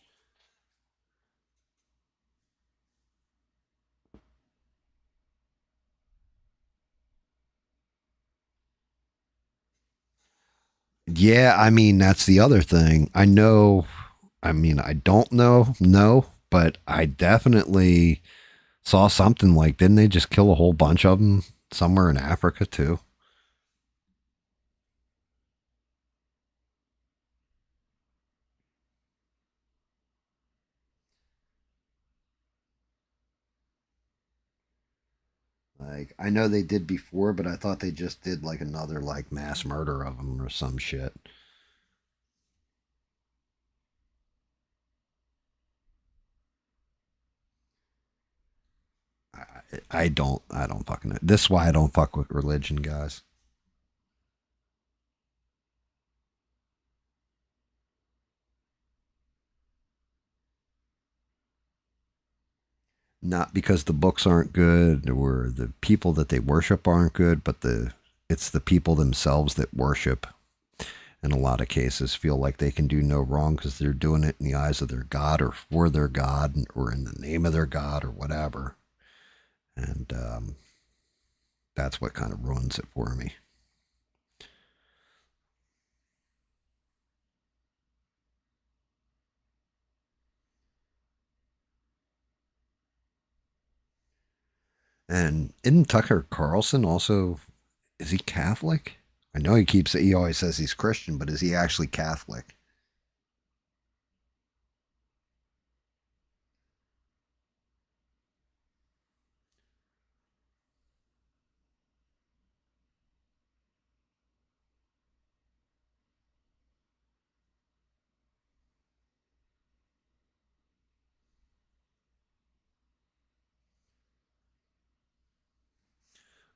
Yeah, I mean, that's the other thing. I don't know, no, but I definitely saw something like, didn't they just kill a whole bunch of them somewhere in Africa too? Like, I know they did before, but I thought they just did like another like mass murder of them or some shit. I don't fucking know. This is why I don't fuck with religion, guys. Not because the books aren't good or the people that they worship aren't good, but it's the people themselves that worship in a lot of cases feel like they can do no wrong because they're doing it in the eyes of their God or for their God or in the name of their God or whatever. And that's what kind of ruins it for me. And isn't Tucker Carlson also, is he Catholic? I know he always says he's Christian, but is he actually Catholic?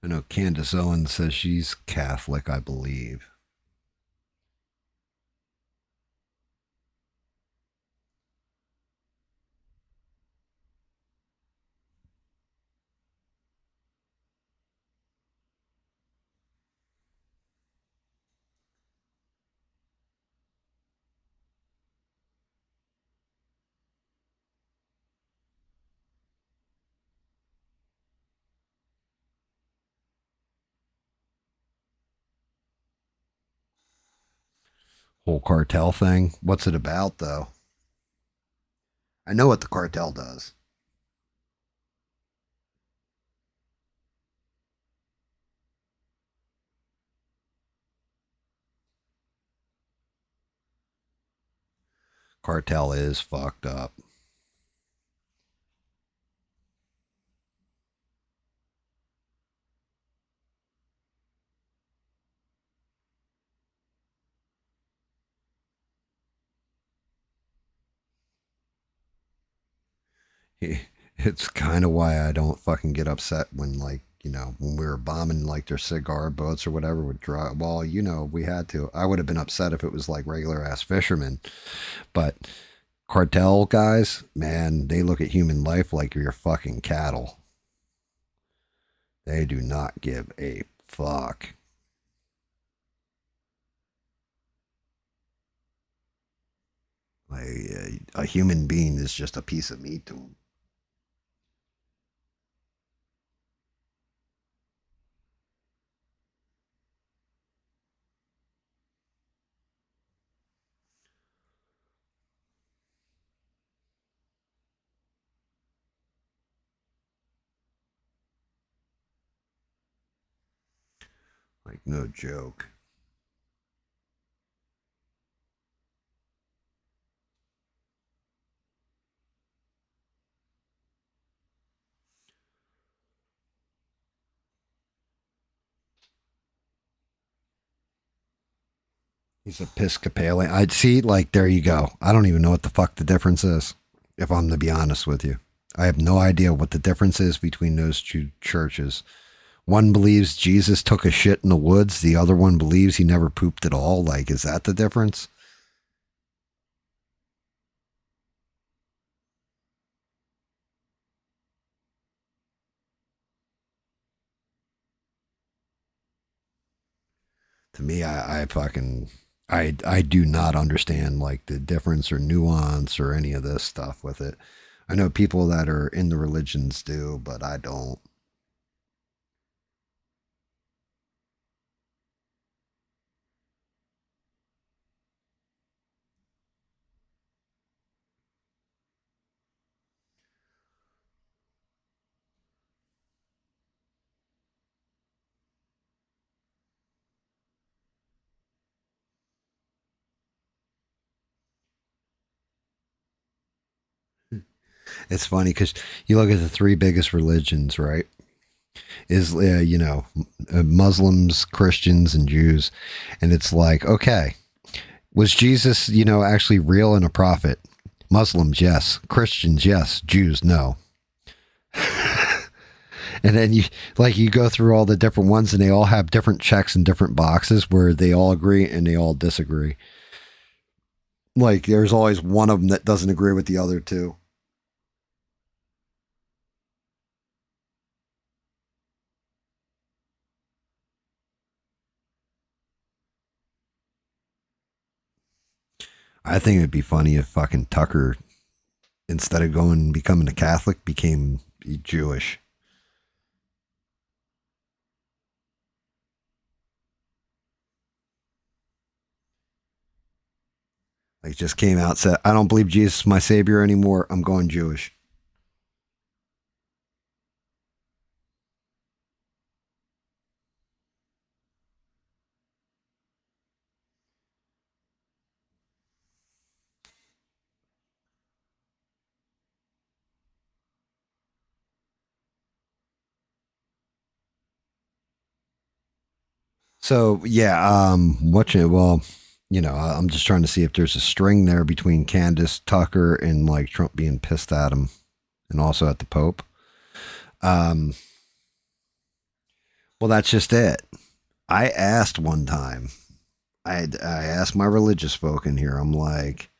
I know Candace Owens says she's Catholic, I believe. Whole cartel thing. What's it about, though? I know what the cartel does. Cartel is fucked up. It's kind of why I don't fucking get upset when, like, you know, when we were bombing like their cigar boats or whatever with drug. Well, you know, we had to. I would have been upset if it was like regular ass fishermen, but cartel guys, man, they look at human life like you're fucking cattle. They do not give a fuck. Like, a human being is just a piece of meat to them. Like, no joke. He's Episcopalian. I'd see, like, there you go. I don't even know what the fuck the difference is, if I'm to be honest with you. I have no idea what the difference is between those two churches. One believes Jesus took a shit in the woods. The other one believes he never pooped at all. Like, is that the difference? To me, I do not understand, like, the difference or nuance or any of this stuff with it. I know people that are in the religions do, but I don't. It's funny because you look at the three biggest religions, right? Is, you know, Muslims, Christians, and Jews. And it's like, okay, was Jesus, you know, actually real and a prophet? Muslims, yes. Christians, yes. Jews, no. And then you go through all the different ones and they all have different checks in different boxes where they all agree and they all disagree. Like, there's always one of them that doesn't agree with the other two. I think it'd be funny if fucking Tucker, instead of going and becoming a Catholic, became Jewish. Like, just came out and said, I don't believe Jesus is my savior anymore. I'm going Jewish. So yeah, well, you know, I'm just trying to see if there's a string there between Candace Tucker and like Trump being pissed at him, and also at the Pope. Well, that's just it. I asked one time. I asked my religious folk in here. I'm like,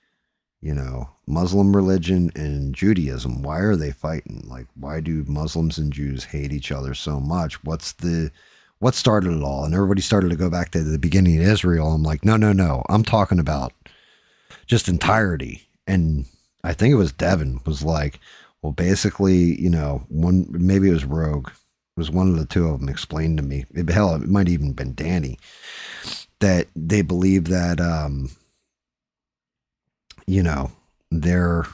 you know, Muslim religion and Judaism. Why are they fighting? Like, why do Muslims and Jews hate each other so much? What started it all? And everybody started to go back to the beginning of Israel. I'm like, no. I'm talking about just entirety. And I think it was Devin was like, well, basically, you know, maybe it was Rogue. It was one of the two of them explained to me. Hell, it might even been Danny, that they believe that you know, their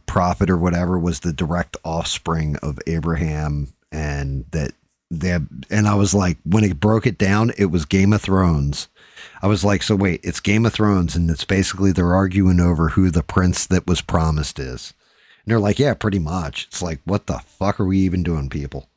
prophet or whatever was the direct offspring of Abraham, and that and I was like, when it broke it down, it was Game of Thrones. I was like, so wait, it's Game of Thrones, and it's basically they're arguing over who the prince that was promised is. And they're like, yeah, pretty much. It's like, what the fuck are we even doing, people?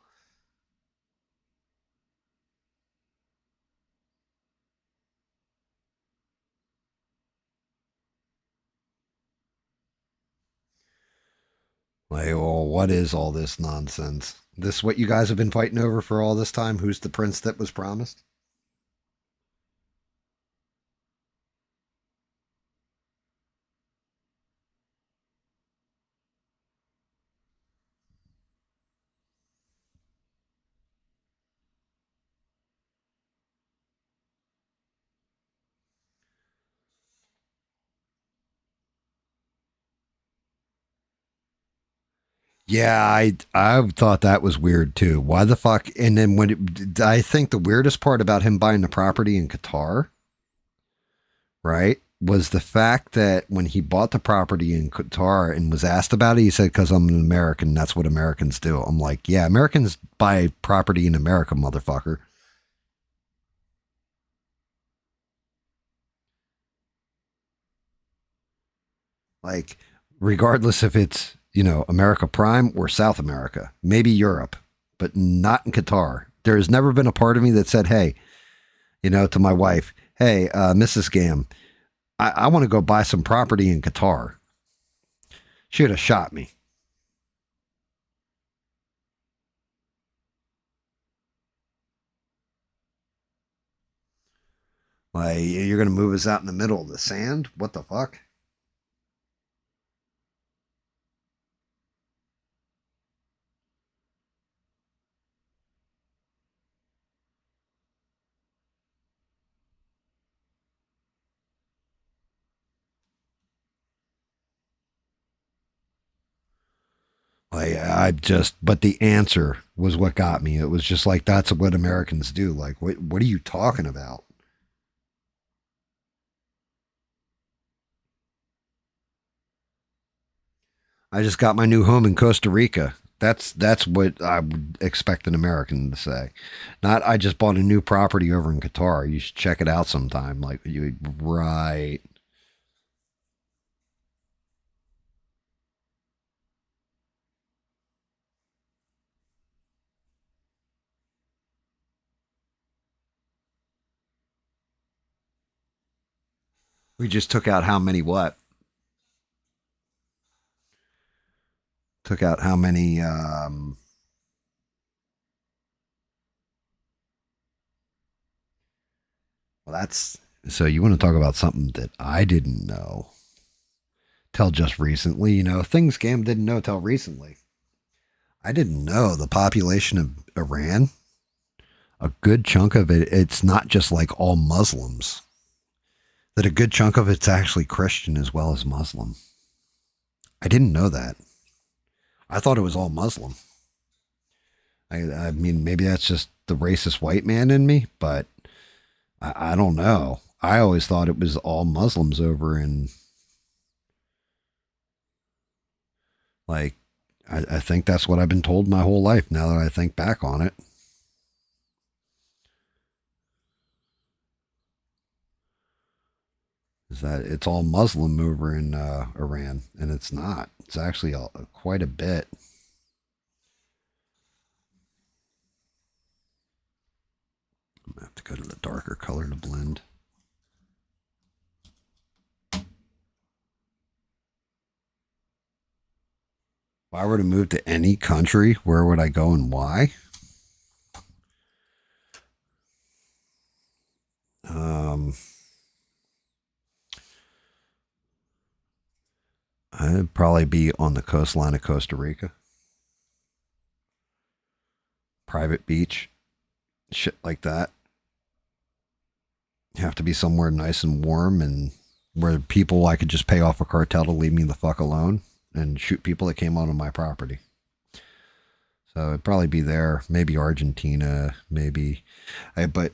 Like, well, what is all this nonsense? This what you guys have been fighting over for all this time? Who's the prince that was promised? Yeah, I thought that was weird too. Why the fuck? And then I think the weirdest part about him buying the property in Qatar, right, was the fact that when he bought the property in Qatar and was asked about it, he said, "Because I'm an American, that's what Americans do." I'm like, yeah, Americans buy property in America, motherfucker. Like, regardless if it's, you know, America Prime or South America, maybe Europe, but not in Qatar. There has never been a part of me that said, hey, you know, to my wife, hey, Mrs. Gam, I want to go buy some property in Qatar. She would have shot me. Like, you're going to move us out in the middle of the sand? What the fuck? Like, but the answer was what got me. It was just like, that's what Americans do. Like, what are you talking about? I just got my new home in Costa Rica. That's what I would expect an American to say. Not, I just bought a new property over in Qatar. You should check it out sometime. Like, you, right. We just took out how many what? Took out how many well, that's, so you want to talk about something that I didn't know till just recently, you know, things Cam didn't know till recently. I didn't know the population of Iran, a good chunk of it, it's not just like all Muslims. That a good chunk of it's actually Christian as well as Muslim. I didn't know that. I thought it was all Muslim. I mean, maybe that's just the racist white man in me, but I don't know. I always thought it was all Muslims over in, like, I think that's what I've been told my whole life now that I think back on it. Is that it's all Muslim over in Iran, and it's not. It's actually quite a bit. I'm going to have to go to the darker color to blend. If I were to move to any country, where would I go and why? I'd probably be on the coastline of Costa Rica. Private beach. Shit like that. Have to be somewhere nice and warm and where people, I could just pay off a cartel to leave me the fuck alone and shoot people that came onto my property. So it'd probably be there. Maybe Argentina, maybe. But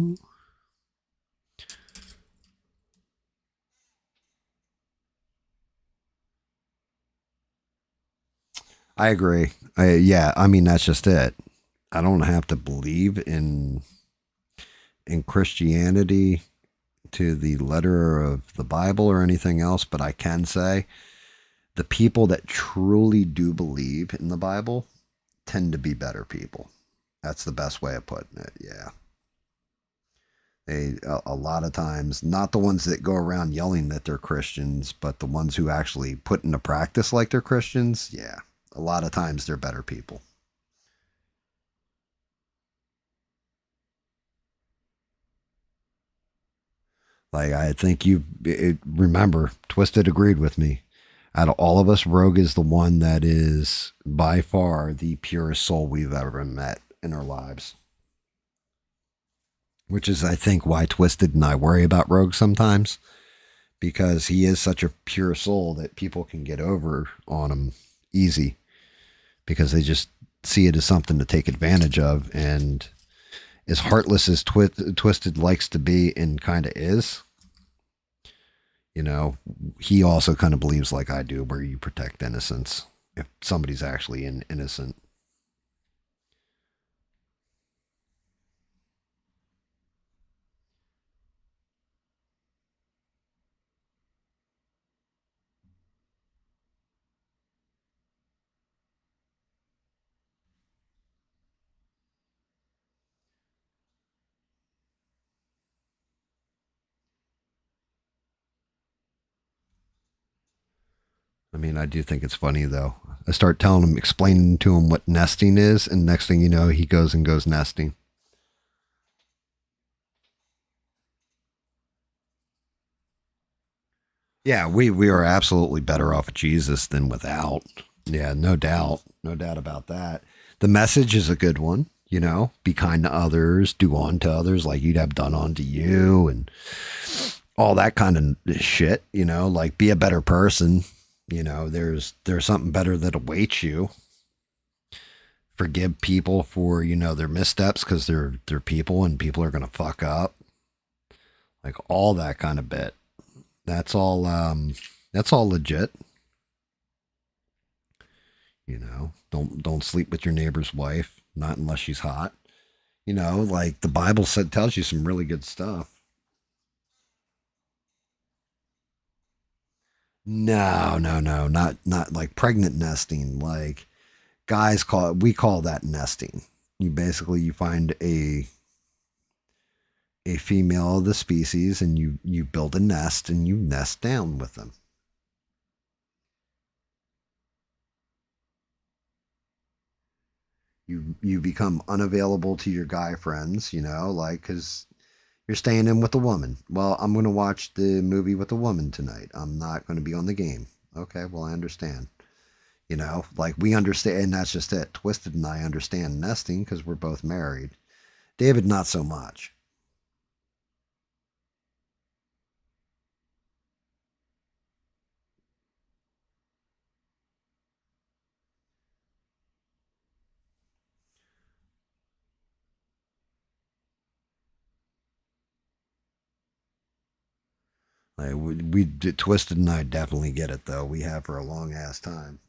I agree. Yeah, I mean that's just it. I don't have to believe in Christianity to the letter of the Bible or anything else, but I can say the people that truly do believe in the Bible tend to be better people. That's the best way of putting it. Yeah. A lot of times, not the ones that go around yelling that they're Christians, but the ones who actually put into practice like they're Christians. Yeah. A lot of times they're better people. Like, I think remember, Twisted agreed with me. Out of all of us, Rogue is the one that is by far the purest soul we've ever met in our lives. Which is, I think, why Twisted and I worry about Rogue sometimes. Because he is such a pure soul that people can get over on him easy. Because they just see it as something to take advantage of. And as heartless as Twisted likes to be and kind of is, you know, he also kind of believes like I do, where you protect innocence if somebody's actually innocent. I mean, I do think it's funny though. I start telling him, explaining to him what nesting is, and next thing you know, he goes nesting. Yeah, we are absolutely better off with Jesus than without. Yeah, no doubt. No doubt about that. The message is a good one, you know, be kind to others, do unto others like you'd have done unto you, and all that kind of shit, you know, like be a better person. You know, there's something better that awaits you. Forgive people for, you know, their missteps because they're people and people are gonna fuck up. Like all that kind of bit. That's all legit. You know, don't sleep with your neighbor's wife, not unless she's hot. You know, like the Bible tells you some really good stuff. No, not like pregnant nesting. Like we call that nesting. You find a female of the species and you build a nest and you nest down with them. You become unavailable to your guy friends, you know, like, because you're staying in with a woman. Well, I'm going to watch the movie with a woman tonight. I'm not going to be on the game. Okay, well, I understand. You know, like we understand, and that's just it. Twisted and I understand nesting because we're both married. David, not so much. Like Twisted and I definitely get it though. We have for a long ass time.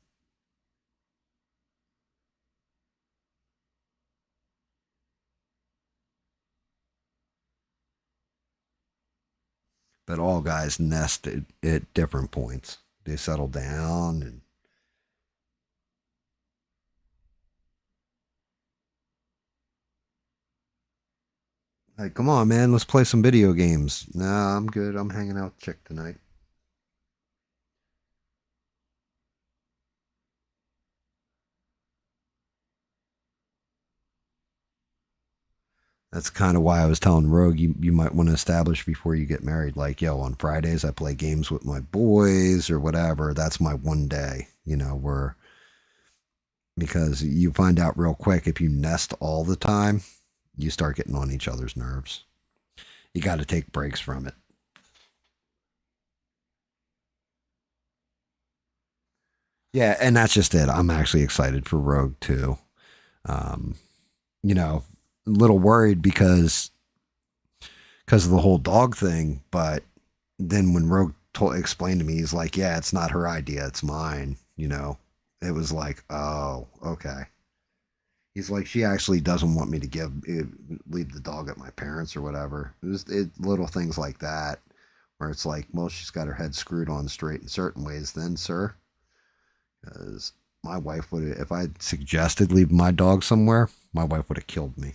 But all guys nest at different points. They settle down and like, come on, man, let's play some video games. Nah, I'm good. I'm hanging out with chick tonight. That's kind of why I was telling Rogue you might want to establish before you get married. Like, yo, on Fridays I play games with my boys or whatever. That's my one day, you know, where because you find out real quick if you nest all the time, you start getting on each other's nerves. You got to take breaks from it. Yeah, and that's just it. I'm actually excited for Rogue too. Um, you know, a little worried because of the whole dog thing, but then when Rogue explained to me, he's like, "Yeah, it's not her idea, it's mine," you know, it was like, oh, okay. He's like, she actually doesn't want me to leave the dog at my parents or whatever. It was little things like that where it's like, well, she's got her head screwed on straight in certain ways then, sir. Because my wife would have, if I suggested leaving my dog somewhere, my wife would have killed me.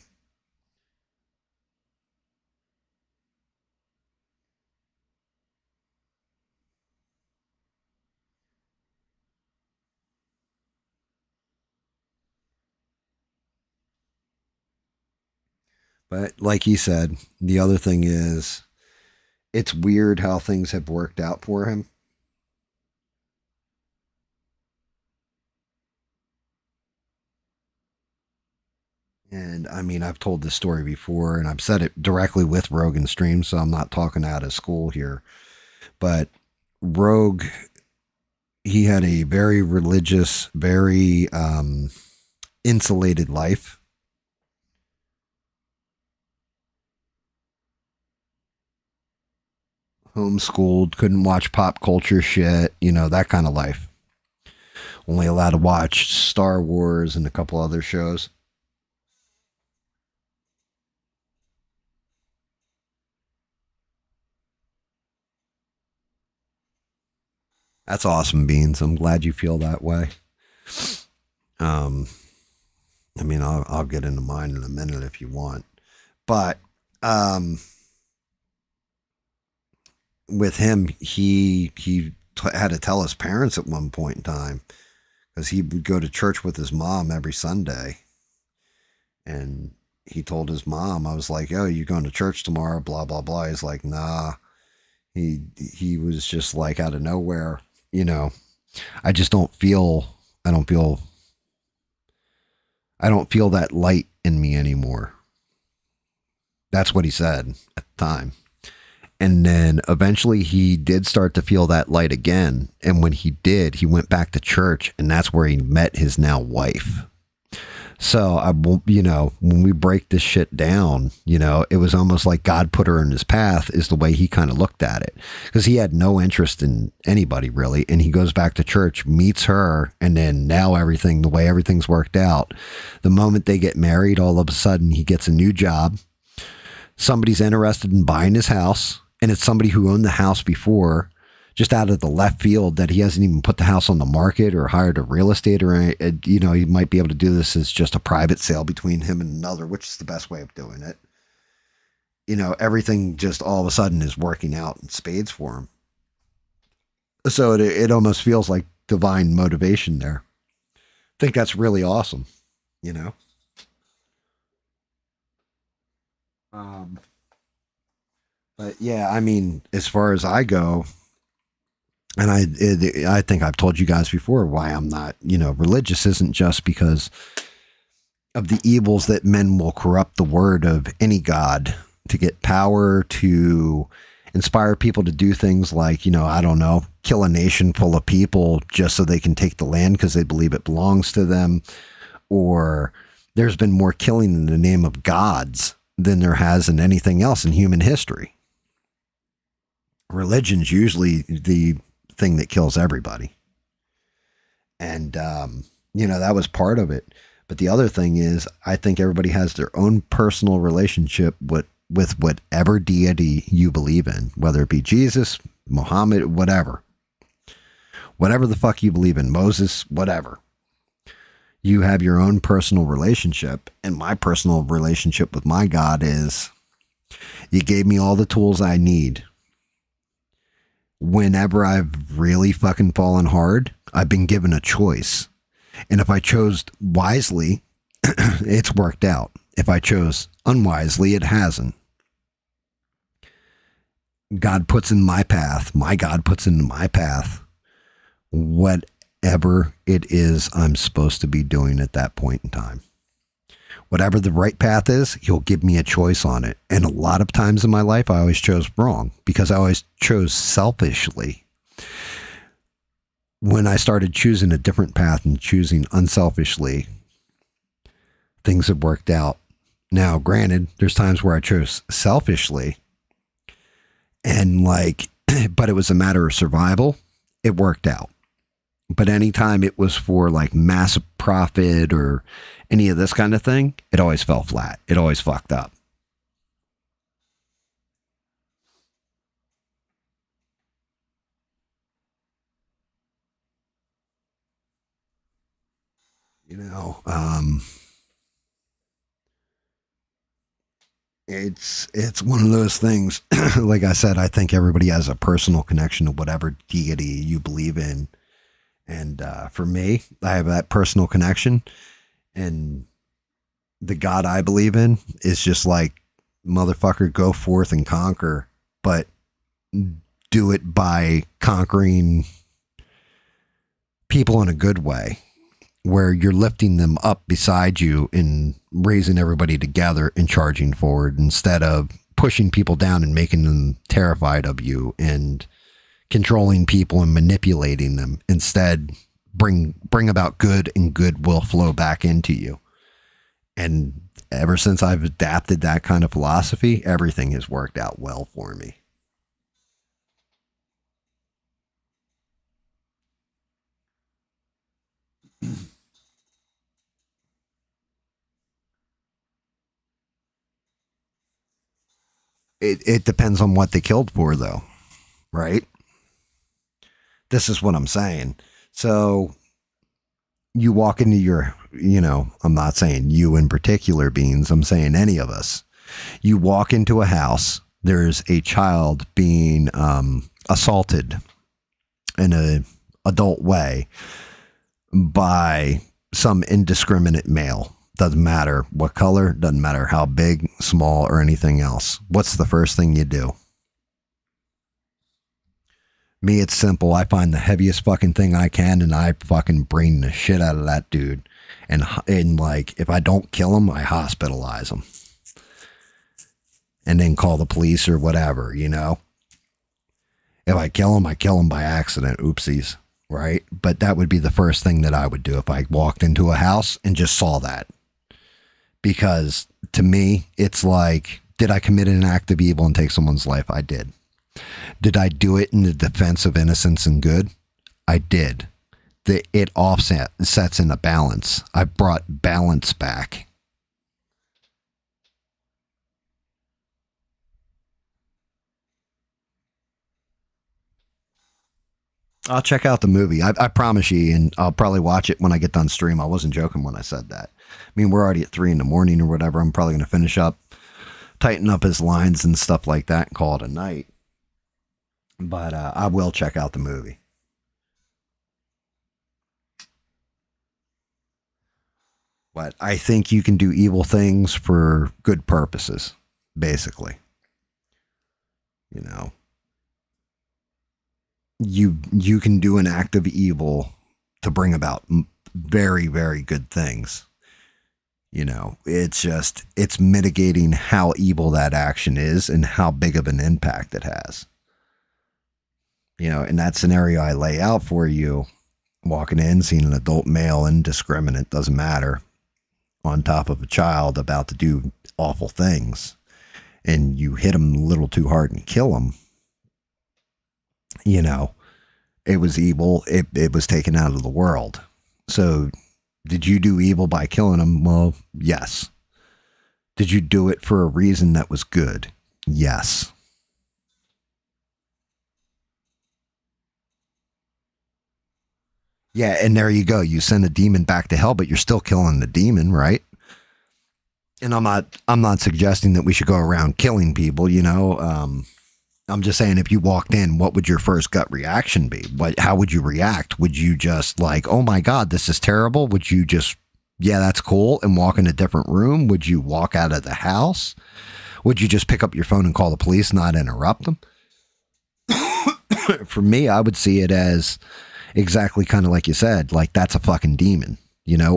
But like he said, the other thing is, it's weird how things have worked out for him. And I mean, I've told this story before, and I've said it directly with Rogan Stream, so I'm not talking out of school here. But Rogue, he had a very religious, very insulated life. Homeschooled, couldn't watch pop culture shit, that kind of life. Only allowed to watch Star Wars and a couple other shows. That's awesome, Beans. I'm glad you feel that way. I mean, I'll get into mine in a minute if you want. But, with him, he had to tell his parents at one point in time because he would go to church with his mom every Sunday. And he told his mom, I was like, oh, you going to church tomorrow? Blah, blah, blah. He's like, nah. He was just like out of nowhere, I just don't feel that light in me anymore. That's what he said at the time. And then eventually he did start to feel that light again. And when he did, he went back to church, and that's where he met his now wife. So, when we break this shit down, it was almost like God put her in his path is the way he kind of looked at it. Because he had no interest in anybody really. And he goes back to church, meets her, and then now the way everything's worked out, the moment they get married, all of a sudden he gets a new job. Somebody's interested in buying his house. And it's somebody who owned the house before, just out of the left field, that he hasn't even put the house on the market or hired a real estate or, he might be able to do this as just a private sale between him and another, which is the best way of doing it. Everything just all of a sudden is working out in spades for him. So it almost feels like divine motivation there. I think that's really awesome, But yeah, I mean, as far as I go, and I think I've told you guys before why I'm not, religious isn't just because of the evils that men will corrupt the word of any God to get power, to inspire people to do things like, I don't know, kill a nation full of people just so they can take the land because they believe it belongs to them. Or there's been more killing in the name of gods than there has in anything else in human history. Religion's usually the thing that kills everybody. And, that was part of it. But the other thing is, I think everybody has their own personal relationship with whatever deity you believe in, whether it be Jesus, Muhammad, whatever the fuck you believe in, Moses, whatever. You have your own personal relationship. And my personal relationship with my God is, you gave me all the tools I need. Whenever I've really fucking fallen hard, I've been given a choice. And if I chose wisely, it's worked out. If I chose unwisely, it hasn't. God puts in my path, my God puts in my path whatever it is I'm supposed to be doing at that point in time. Whatever the right path is, he'll give me a choice on it. And a lot of times in my life, I always chose wrong because I always chose selfishly. When I started choosing a different path and choosing unselfishly, things have worked out. Now, granted, there's times where I chose selfishly and but it was a matter of survival. It worked out. But anytime it was for like massive profit or any of this kind of thing, it always fell flat. It always fucked up. You know, it's one of those things. Like I said, I think everybody has a personal connection to whatever deity you believe in. And for me, I have that personal connection. And the God I believe in is just like, motherfucker, go forth and conquer. But do it by conquering people in a good way, where you're lifting them up beside you and raising everybody together and charging forward, instead of pushing people down and making them terrified of you and controlling people and manipulating them. Instead, bring about good, and good will flow back into you. And ever since I've adapted that kind of philosophy, everything has worked out well for me. It depends on what they killed for, though, right? This is what I'm saying. So you walk into your, I'm not saying you in particular, Beans. I'm saying any of us. You walk into a house, there's a child being assaulted in an adult way by some indiscriminate male. Doesn't matter what color, doesn't matter how big, small, or anything else. What's the first thing you do? Me, it's simple. I find the heaviest fucking thing I can, and I fucking brain the shit out of that dude. And like, if I don't kill him, I hospitalize him. And then call the police or whatever, If I kill him, I kill him by accident. Oopsies, right? But that would be the first thing that I would do if I walked into a house and just saw that. Because to me, it's like, did I commit an act of evil and take someone's life? I did. Did I do it in the defense of innocence and good? I did. It sets in a balance. I brought balance back. I'll check out the movie. I promise you, and I'll probably watch it when I get done stream. I wasn't joking when I said that. I mean, we're already at 3 a.m. or whatever. I'm probably going to finish up, tighten up his lines and stuff like that, and call it a night. But I will check out the movie. But I think you can do evil things for good purposes, basically. You can do an act of evil to bring about very, very good things. It's mitigating how evil that action is and how big of an impact it has. In that scenario I lay out for you, walking in, seeing an adult male, indiscriminate, doesn't matter, on top of a child about to do awful things, and you hit him a little too hard and kill him, it was evil. It was taken out of the world. So did you do evil by killing him? Well, yes. Did you do it for a reason that was good? Yes. Yeah, and there you go. You send a demon back to hell, but you're still killing the demon, right? And I'm not suggesting that we should go around killing people, I'm just saying, if you walked in, what would your first gut reaction be? How would you react? Would you just like, oh my God, this is terrible? Would you just, yeah, that's cool, and walk in a different room? Would you walk out of the house? Would you just pick up your phone and call the police, not interrupt them? For me, I would see it as exactly kind of like you said, like that's a fucking demon,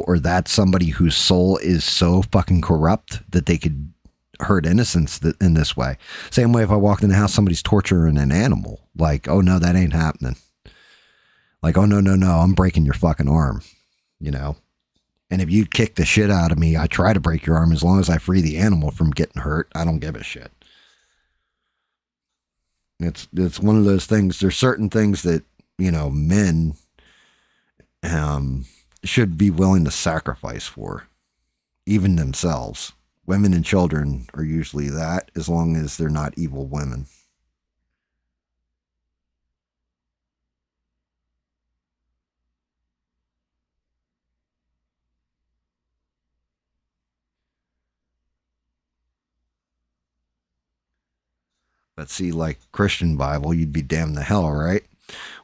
or that's somebody whose soul is so fucking corrupt that they could hurt innocence in this way. Same way if I walked in the house, somebody's torturing an animal. Like, oh no, that ain't happening. Like, oh no, I'm breaking your fucking arm, And if you kick the shit out of me, I try to break your arm. As long as I free the animal from getting hurt, I don't give a shit. It's one of those things. There's certain things that, men um, should be willing to sacrifice for, even themselves. Women and children are usually that, as long as they're not evil women. But see, like Christian Bible, you'd be damned to hell, right?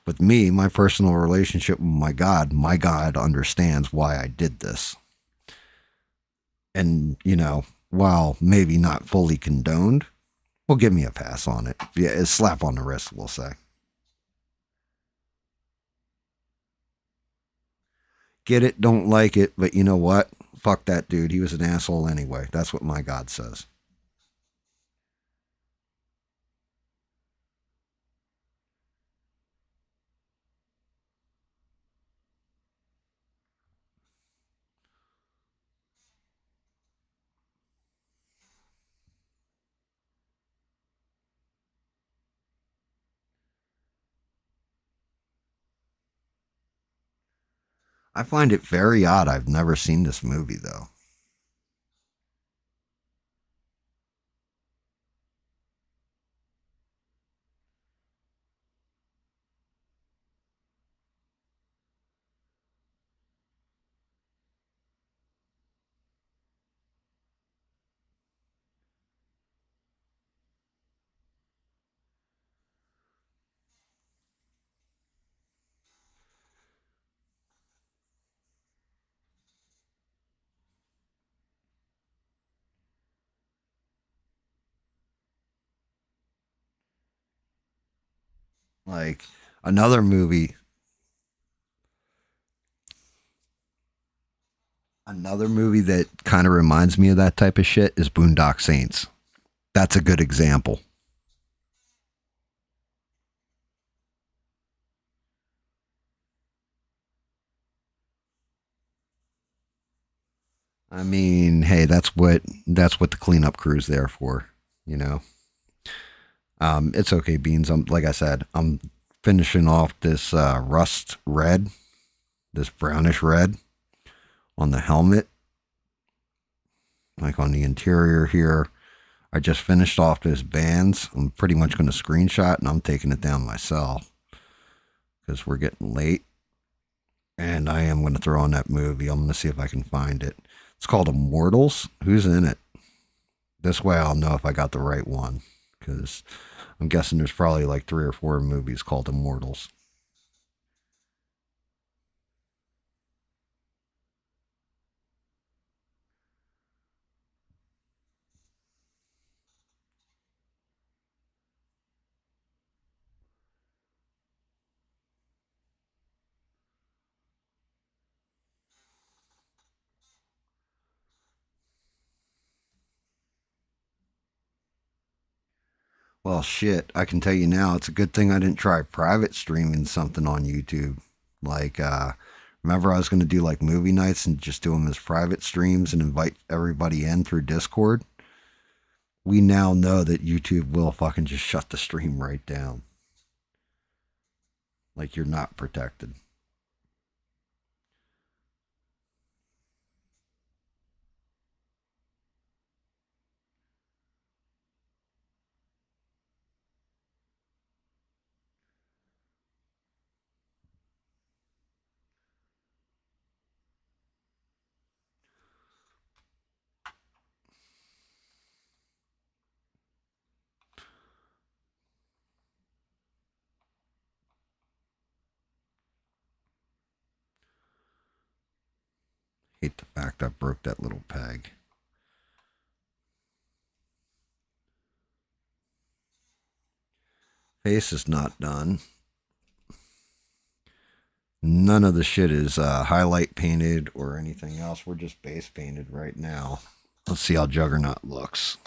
With me, my personal relationship with my God understands why I did this. And, while maybe not fully condoned, will give me a pass on it. Yeah, a slap on the wrist, we'll say. Get it, don't like it, but you know what? Fuck that dude. He was an asshole anyway. That's what my God says. I find it very odd. I've never seen this movie, though. Like, another movie. Another movie that kind of reminds me of that type of shit is Boondock Saints. That's a good example. I mean, hey, that's what the cleanup crew's there for, you know. It's okay, Beans. Like I said, I'm finishing off this rust red, this brownish red on the helmet, like on the interior here. I just finished off this bands. I'm pretty much going to screenshot, and I'm taking it down myself because we're getting late. And I am going to throw on that movie. I'm going to see if I can find it. It's called Immortals. Who's in it? This way I'll know if I got the right one, because I'm guessing there's probably like 3 or 4 movies called Immortals. Well, shit, I can tell you now, it's a good thing I didn't try private streaming something on YouTube. Like, remember I was going to do like movie nights and just do them as private streams and invite everybody in through Discord? We now know that YouTube will fucking just shut the stream right down. Like, you're not protected. Hate the fact I broke that little peg. Face is not done. None of the shit is highlight painted or anything else. We're just base painted right now. Let's see how Juggernaut looks.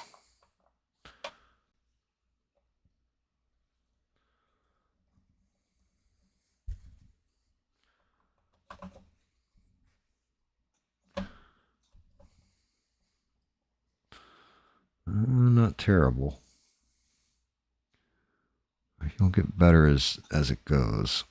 Not terrible. He'll get better as it goes.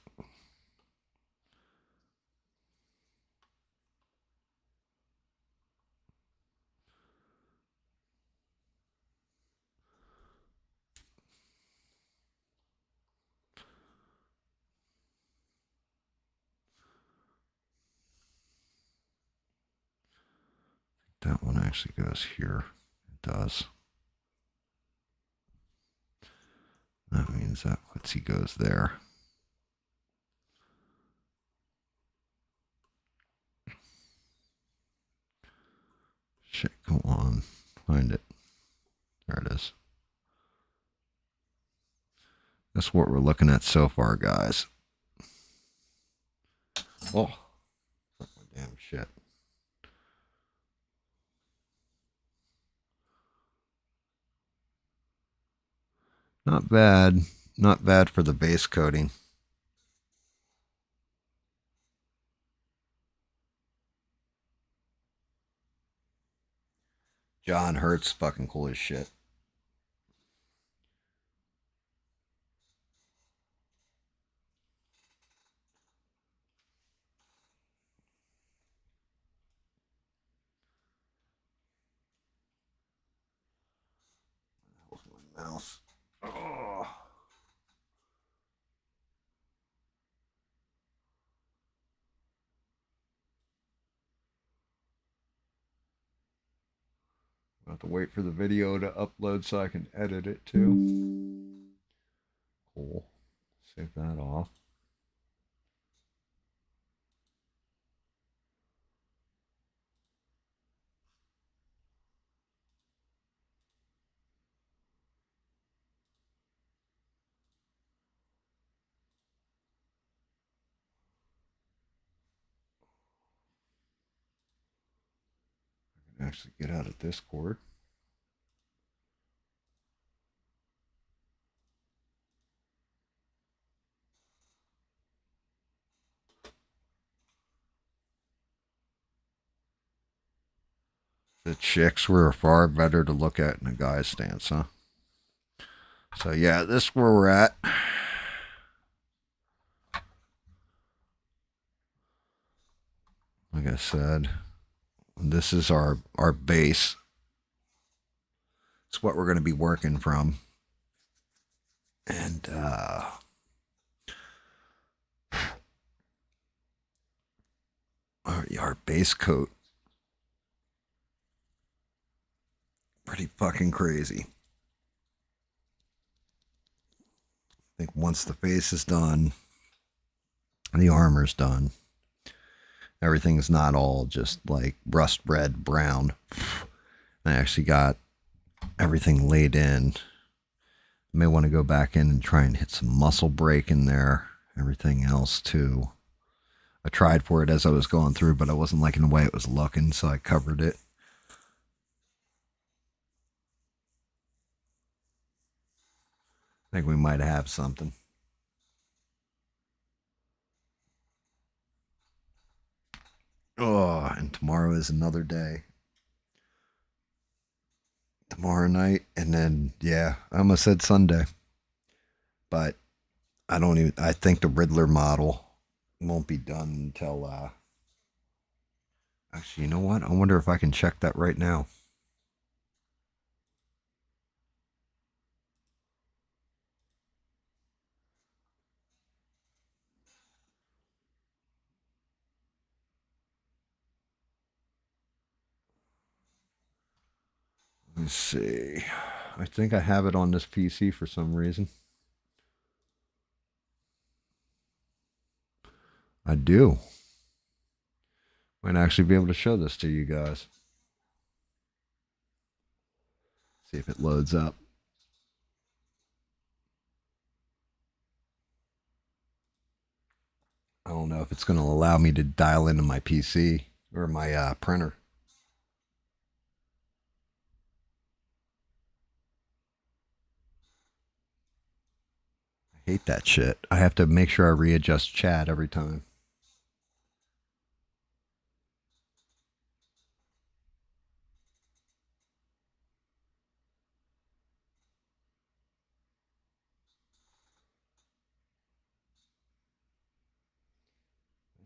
actually goes here. It does. That means that footsie goes there. Shit, go on. Find it. There it is. That's what we're looking at so far, guys. Oh, damn shit. Not bad. Not bad for the base coating. John Hurt's fucking cool as shit. My mouse. Oh. I'll have to wait for the video to upload so I can edit it too. Cool. Save that off. I can actually get out of Discord. The chicks were far better to look at in a guy's stance, huh? So yeah, this is where we're at. Like I said, this is our base. It's what we're going to be working from. And our base coat. Pretty fucking crazy. I think once the face is done, the armor's done, everything's not all just like rust red brown. I actually got everything laid in. I may want to go back in and try and hit some muscle break in there. Everything else too. I tried for it as I was going through, but I wasn't liking the way it was looking, so I covered it. I think we might have something. Oh, and tomorrow is another day. Tomorrow night, and then, yeah, I almost said Sunday. But I think the Riddler model won't be done until, actually, you know what? I wonder if I can check that right now. Let's see. I think I have it on this PC for some reason. I do. Might actually be able to show this to you guys. See if it loads up. I don't know if it's going to allow me to dial into my PC or my printer. I hate that shit. I have to make sure I readjust chat every time.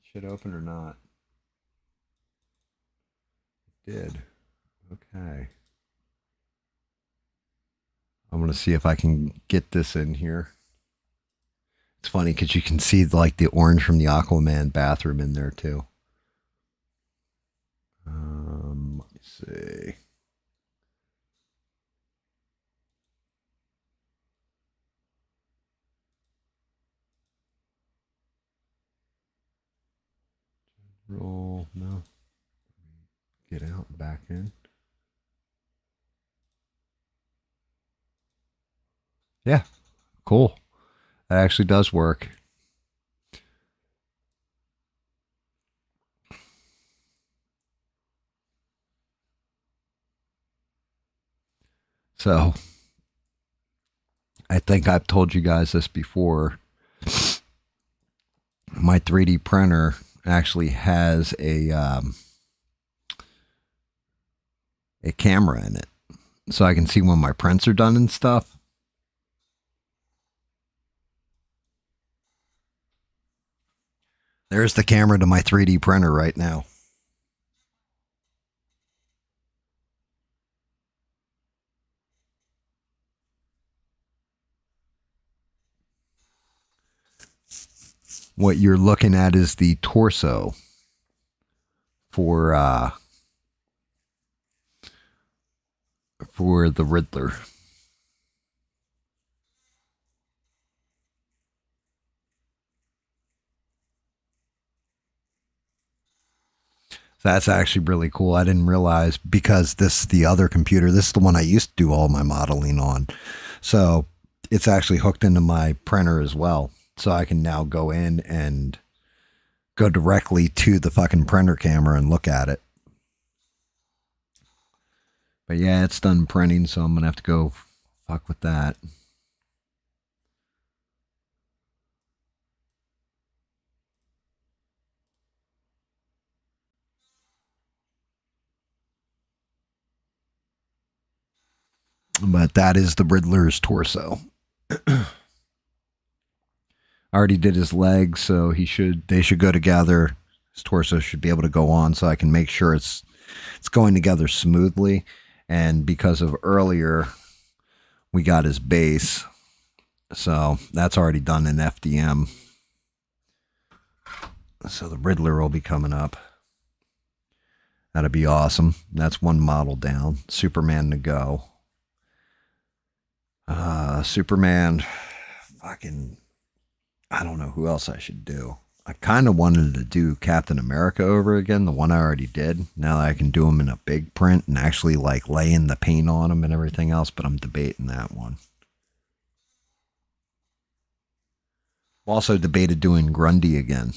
Shit open or not? It did. Okay. I'm going to see if I can get this in here. It's funny because you can see like the orange from the Aquaman bathroom in there too. Let me see. Roll, no. Get out, back in. Yeah, cool. That actually does work. So, I think I've told you guys this before. My 3D printer actually has a camera in it, so I can see when my prints are done and stuff. There's the camera to my 3D printer right now. What you're looking at is the torso for the Riddler. That's actually really cool. I didn't realize, because this, the other computer, this is the one I used to do all my modeling on. So it's actually hooked into my printer as well. So I can now go in and go directly to the fucking printer camera and look at it. But yeah, it's done printing, so I'm going to have to go fuck with that. But that is the Riddler's torso. I already did his legs, so they should go together. His torso should be able to go on, so I can make sure it's going together smoothly. And because of earlier, we got his base, so that's already done in FDM. So the Riddler will be coming up. That'd be awesome. That's one model down. Superman to go. Superman, fucking, I don't know who else I should do. I kind of wanted to do Captain America over again, the one I already did. Now that I can do him in a big print and actually like lay in the paint on him and everything else, but I'm debating that one. Also debated doing Grundy again.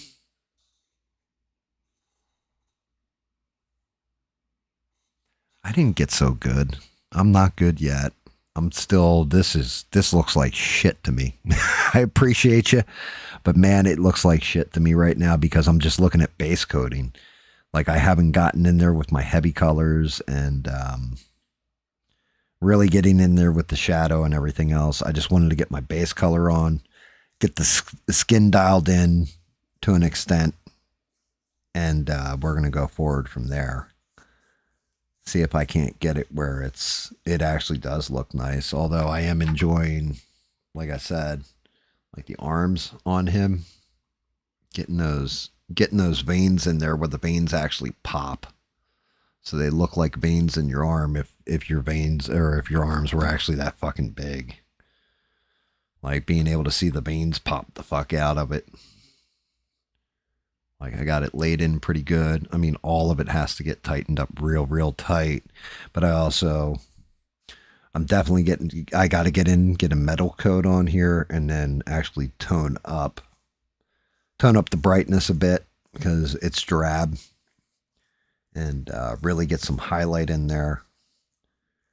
I didn't get so good. I'm not good yet. I'm still, this looks like shit to me. I appreciate you, but man, it looks like shit to me right now because I'm just looking at base coating. Like I haven't gotten in there with my heavy colors and really getting in there with the shadow and everything else. I just wanted to get my base color on, get the skin dialed in to an extent, and we're going to go forward from there. See if I can't get it where it actually does look nice. Although I am enjoying, like I said, like the arms on him, getting those veins in there where the veins actually pop. So they look like veins in your arm if your veins, or if your arms were actually that fucking big. Like being able to see the veins pop the fuck out of it. Like I got it laid in pretty good. I mean, all of it has to get tightened up real tight. But I'm definitely I got to get a metal coat on here and then actually tone up the brightness a bit because it's drab, and really get some highlight in there.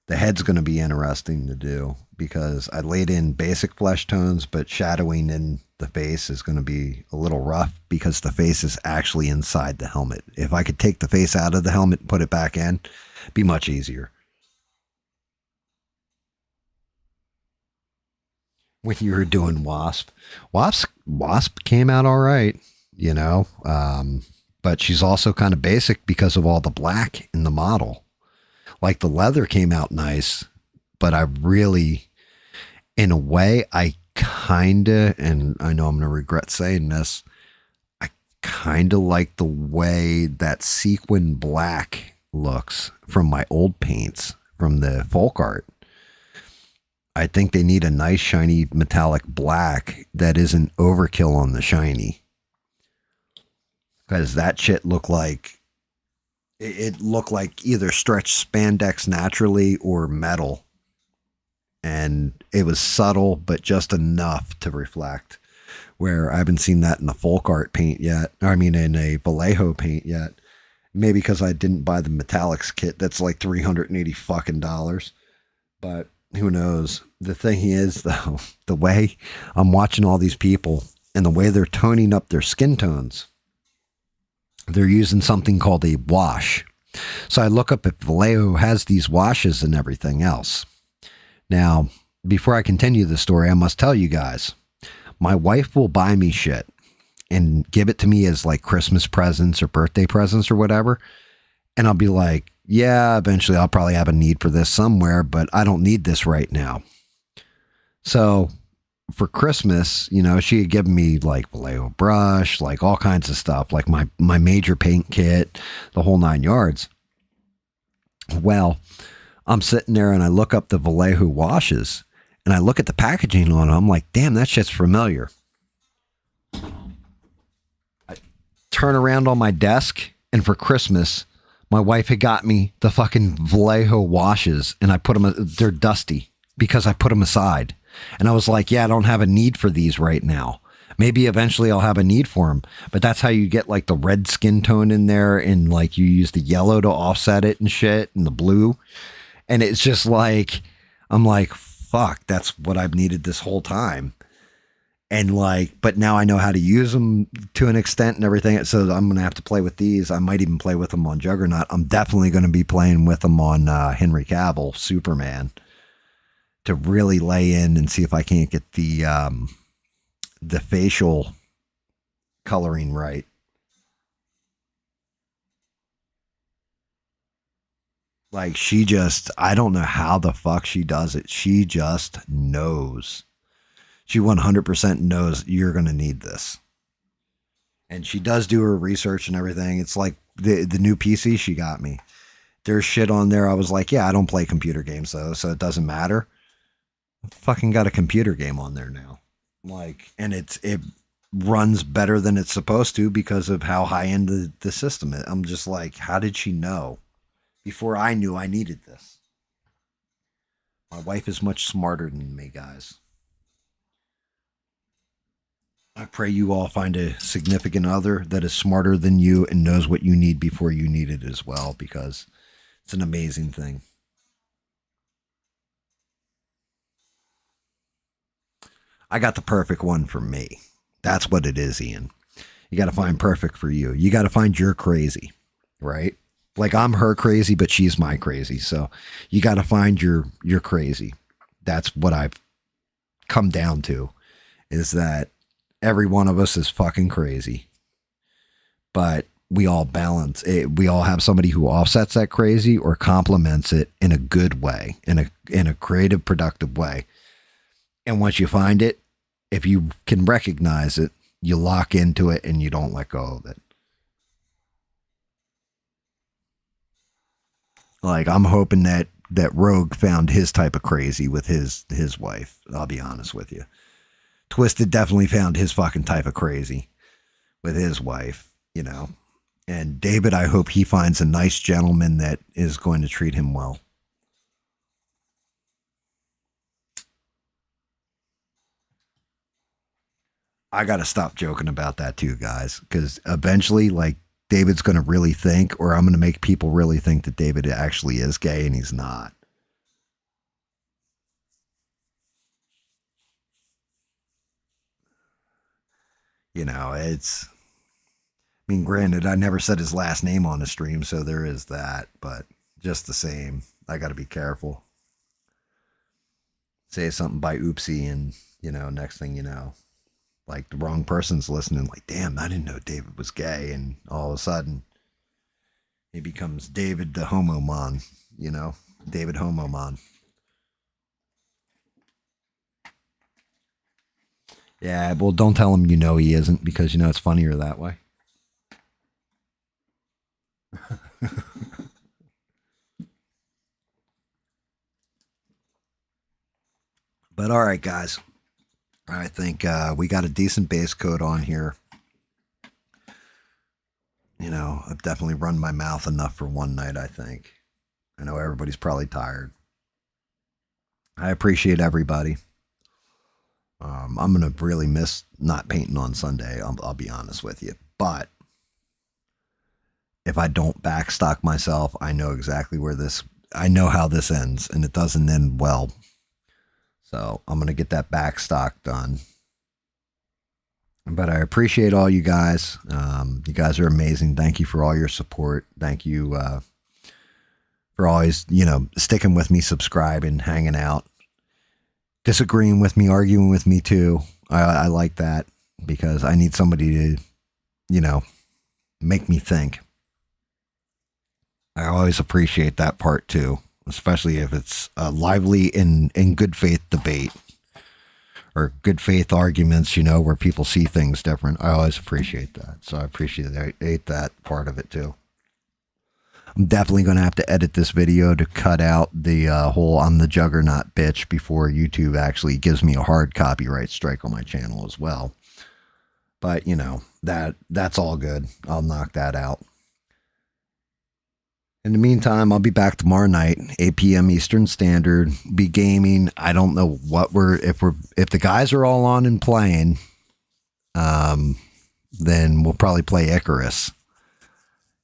The head's going to be interesting to do because I laid in basic flesh tones, but shadowing in the face is going to be a little rough because the face is actually inside the helmet. If I could take the face out of the helmet and put it back in, it'd be much easier. When you were doing Wasp came out all right, you know, but she's also kind of basic because of all the black in the model. Like the leather came out nice, but I really, in a way, I kinda, and I know I'm gonna regret saying this, I kinda like the way that sequin black looks from my old paints from the folk art. I think they need a nice shiny metallic black that isn't overkill on the shiny. Because that shit looked like, it looked like either stretched spandex naturally or metal. And it was subtle, but just enough to reflect. Where I haven't seen that in a folk art paint yet. I mean, in a Vallejo paint yet. Maybe because I didn't buy the metallics kit. That's like $380 fucking dollars. But who knows? The thing is, though, the way I'm watching all these people and the way they're toning up their skin tones, they're using something called a wash. So I look up if Vallejo has these washes and everything else. Now, before I continue the story, I must tell you guys, my wife will buy me shit and give it to me as like Christmas presents or birthday presents or whatever. And I'll be like, yeah, eventually I'll probably have a need for this somewhere, but I don't need this right now. So for Christmas, you know, she had given me like Vallejo brush, like all kinds of stuff, like my major paint kit, the whole 9 yards. Well, I'm sitting there and I look up the Vallejo washes and I look at the packaging on it. I'm like, damn, that shit's familiar. I turn around on my desk and for Christmas, my wife had got me the fucking Vallejo washes and I put them, they're dusty because I put them aside. And I was like, yeah, I don't have a need for these right now. Maybe eventually I'll have a need for them, but that's how you get like the red skin tone in there. And like you use the yellow to offset it and shit and the blue. And it's just like, I'm like, fuck, that's what I've needed this whole time. And like, but now I know how to use them to an extent and everything. So I'm going to have to play with these. I might even play with them on Juggernaut. I'm definitely going to be playing with them on Henry Cavill, Superman, to really lay in and see if I can't get the facial coloring right. Like she just, I don't know how the fuck she does it. She just knows. She 100% knows you're going to need this. And she does do her research and everything. It's like the new PC she got me. There's shit on there. I was like, yeah, I don't play computer games though, so it doesn't matter. I fucking got a computer game on there now. Like, and it runs better than it's supposed to because of how high end the system is. I'm just like, how did she know before I knew I needed this? My wife is much smarter than me, guys. I pray you all find a significant other that is smarter than you and knows what you need before you need it as well, because it's an amazing thing. I got the perfect one for me. That's what it is, Ian. You got to find perfect for you. You got to find your crazy, right? Like I'm her crazy, but she's my crazy. So you got to find your crazy. That's what I've come down to, is that every one of us is fucking crazy, but we all balance it. We all have somebody who offsets that crazy or complements it in a good way, in a creative, productive way. And once you find it, if you can recognize it, you lock into it and you don't let go of it. Like I'm hoping that Rogue found his type of crazy with his wife. I'll be honest with you. Twisted definitely found his fucking type of crazy with his wife, you know. And David, I hope he finds a nice gentleman that is going to treat him well. I got to stop joking about that too, guys, because eventually, like, David's going to really think, or I'm going to make people really think that David actually is gay and he's not. You know, it's, I mean, granted, I never said his last name on the stream, so there is that, but just the same, I got to be careful. Say something by oopsie and, you know, next thing you know, like the wrong person's listening, like, damn, I didn't know David was gay. And all of a sudden he becomes David the Homomon, you know, David Homomon. Yeah, well, don't tell him you know he isn't, because, you know, it's funnier that way. But all right, guys. I think we got a decent base coat on here. You know, I've definitely run my mouth enough for one night, I think. I know everybody's probably tired. I appreciate everybody. I'm going to really miss not painting on Sunday. I'll be honest with you. But if I don't backstock myself, I know exactly I know how this ends, and it doesn't end well. So I'm going to get that backstock done. But I appreciate all you guys. You guys are amazing. Thank you for all your support. Thank you for always, sticking with me, subscribing, hanging out, disagreeing with me, arguing with me too. I like that because I need somebody to, make me think. I always appreciate that part too, especially if it's a lively and good faith debate or good faith arguments, where people see things different. I always appreciate that. So I appreciate that part of it too. I'm definitely going to have to edit this video to cut out the whole I'm the Juggernaut bitch before YouTube actually gives me a hard copyright strike on my channel as well. But, that's all good. I'll knock that out. In the meantime, I'll be back tomorrow night, 8 p.m. Eastern Standard. Be gaming. I don't know what if the guys are all on and playing, then we'll probably play Icarus.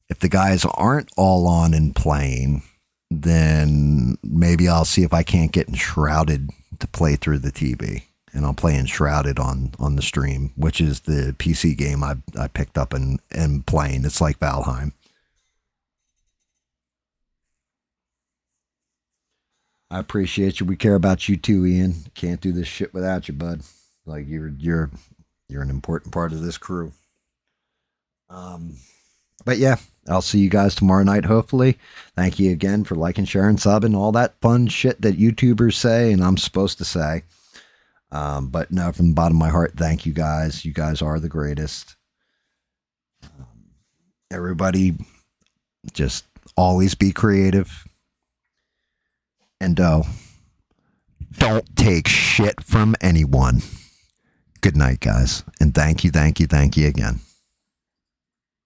If the guys aren't all on and playing, then maybe I'll see if I can't get Enshrouded to play through the TV. And I'll play Enshrouded on the stream, which is the PC game I picked up and playing. It's like Valheim. I appreciate you. We care about you too, Ian. Can't do this shit without you, bud. Like you're an important part of this crew. But yeah, I'll see you guys tomorrow night, hopefully. Thank you again for liking, sharing, subbing, all that fun shit that YouTubers say and I'm supposed to say. But no, from the bottom of my heart, thank you guys. You guys are the greatest. Everybody, just always be creative. And don't take shit from anyone. Good night, guys. And thank you again.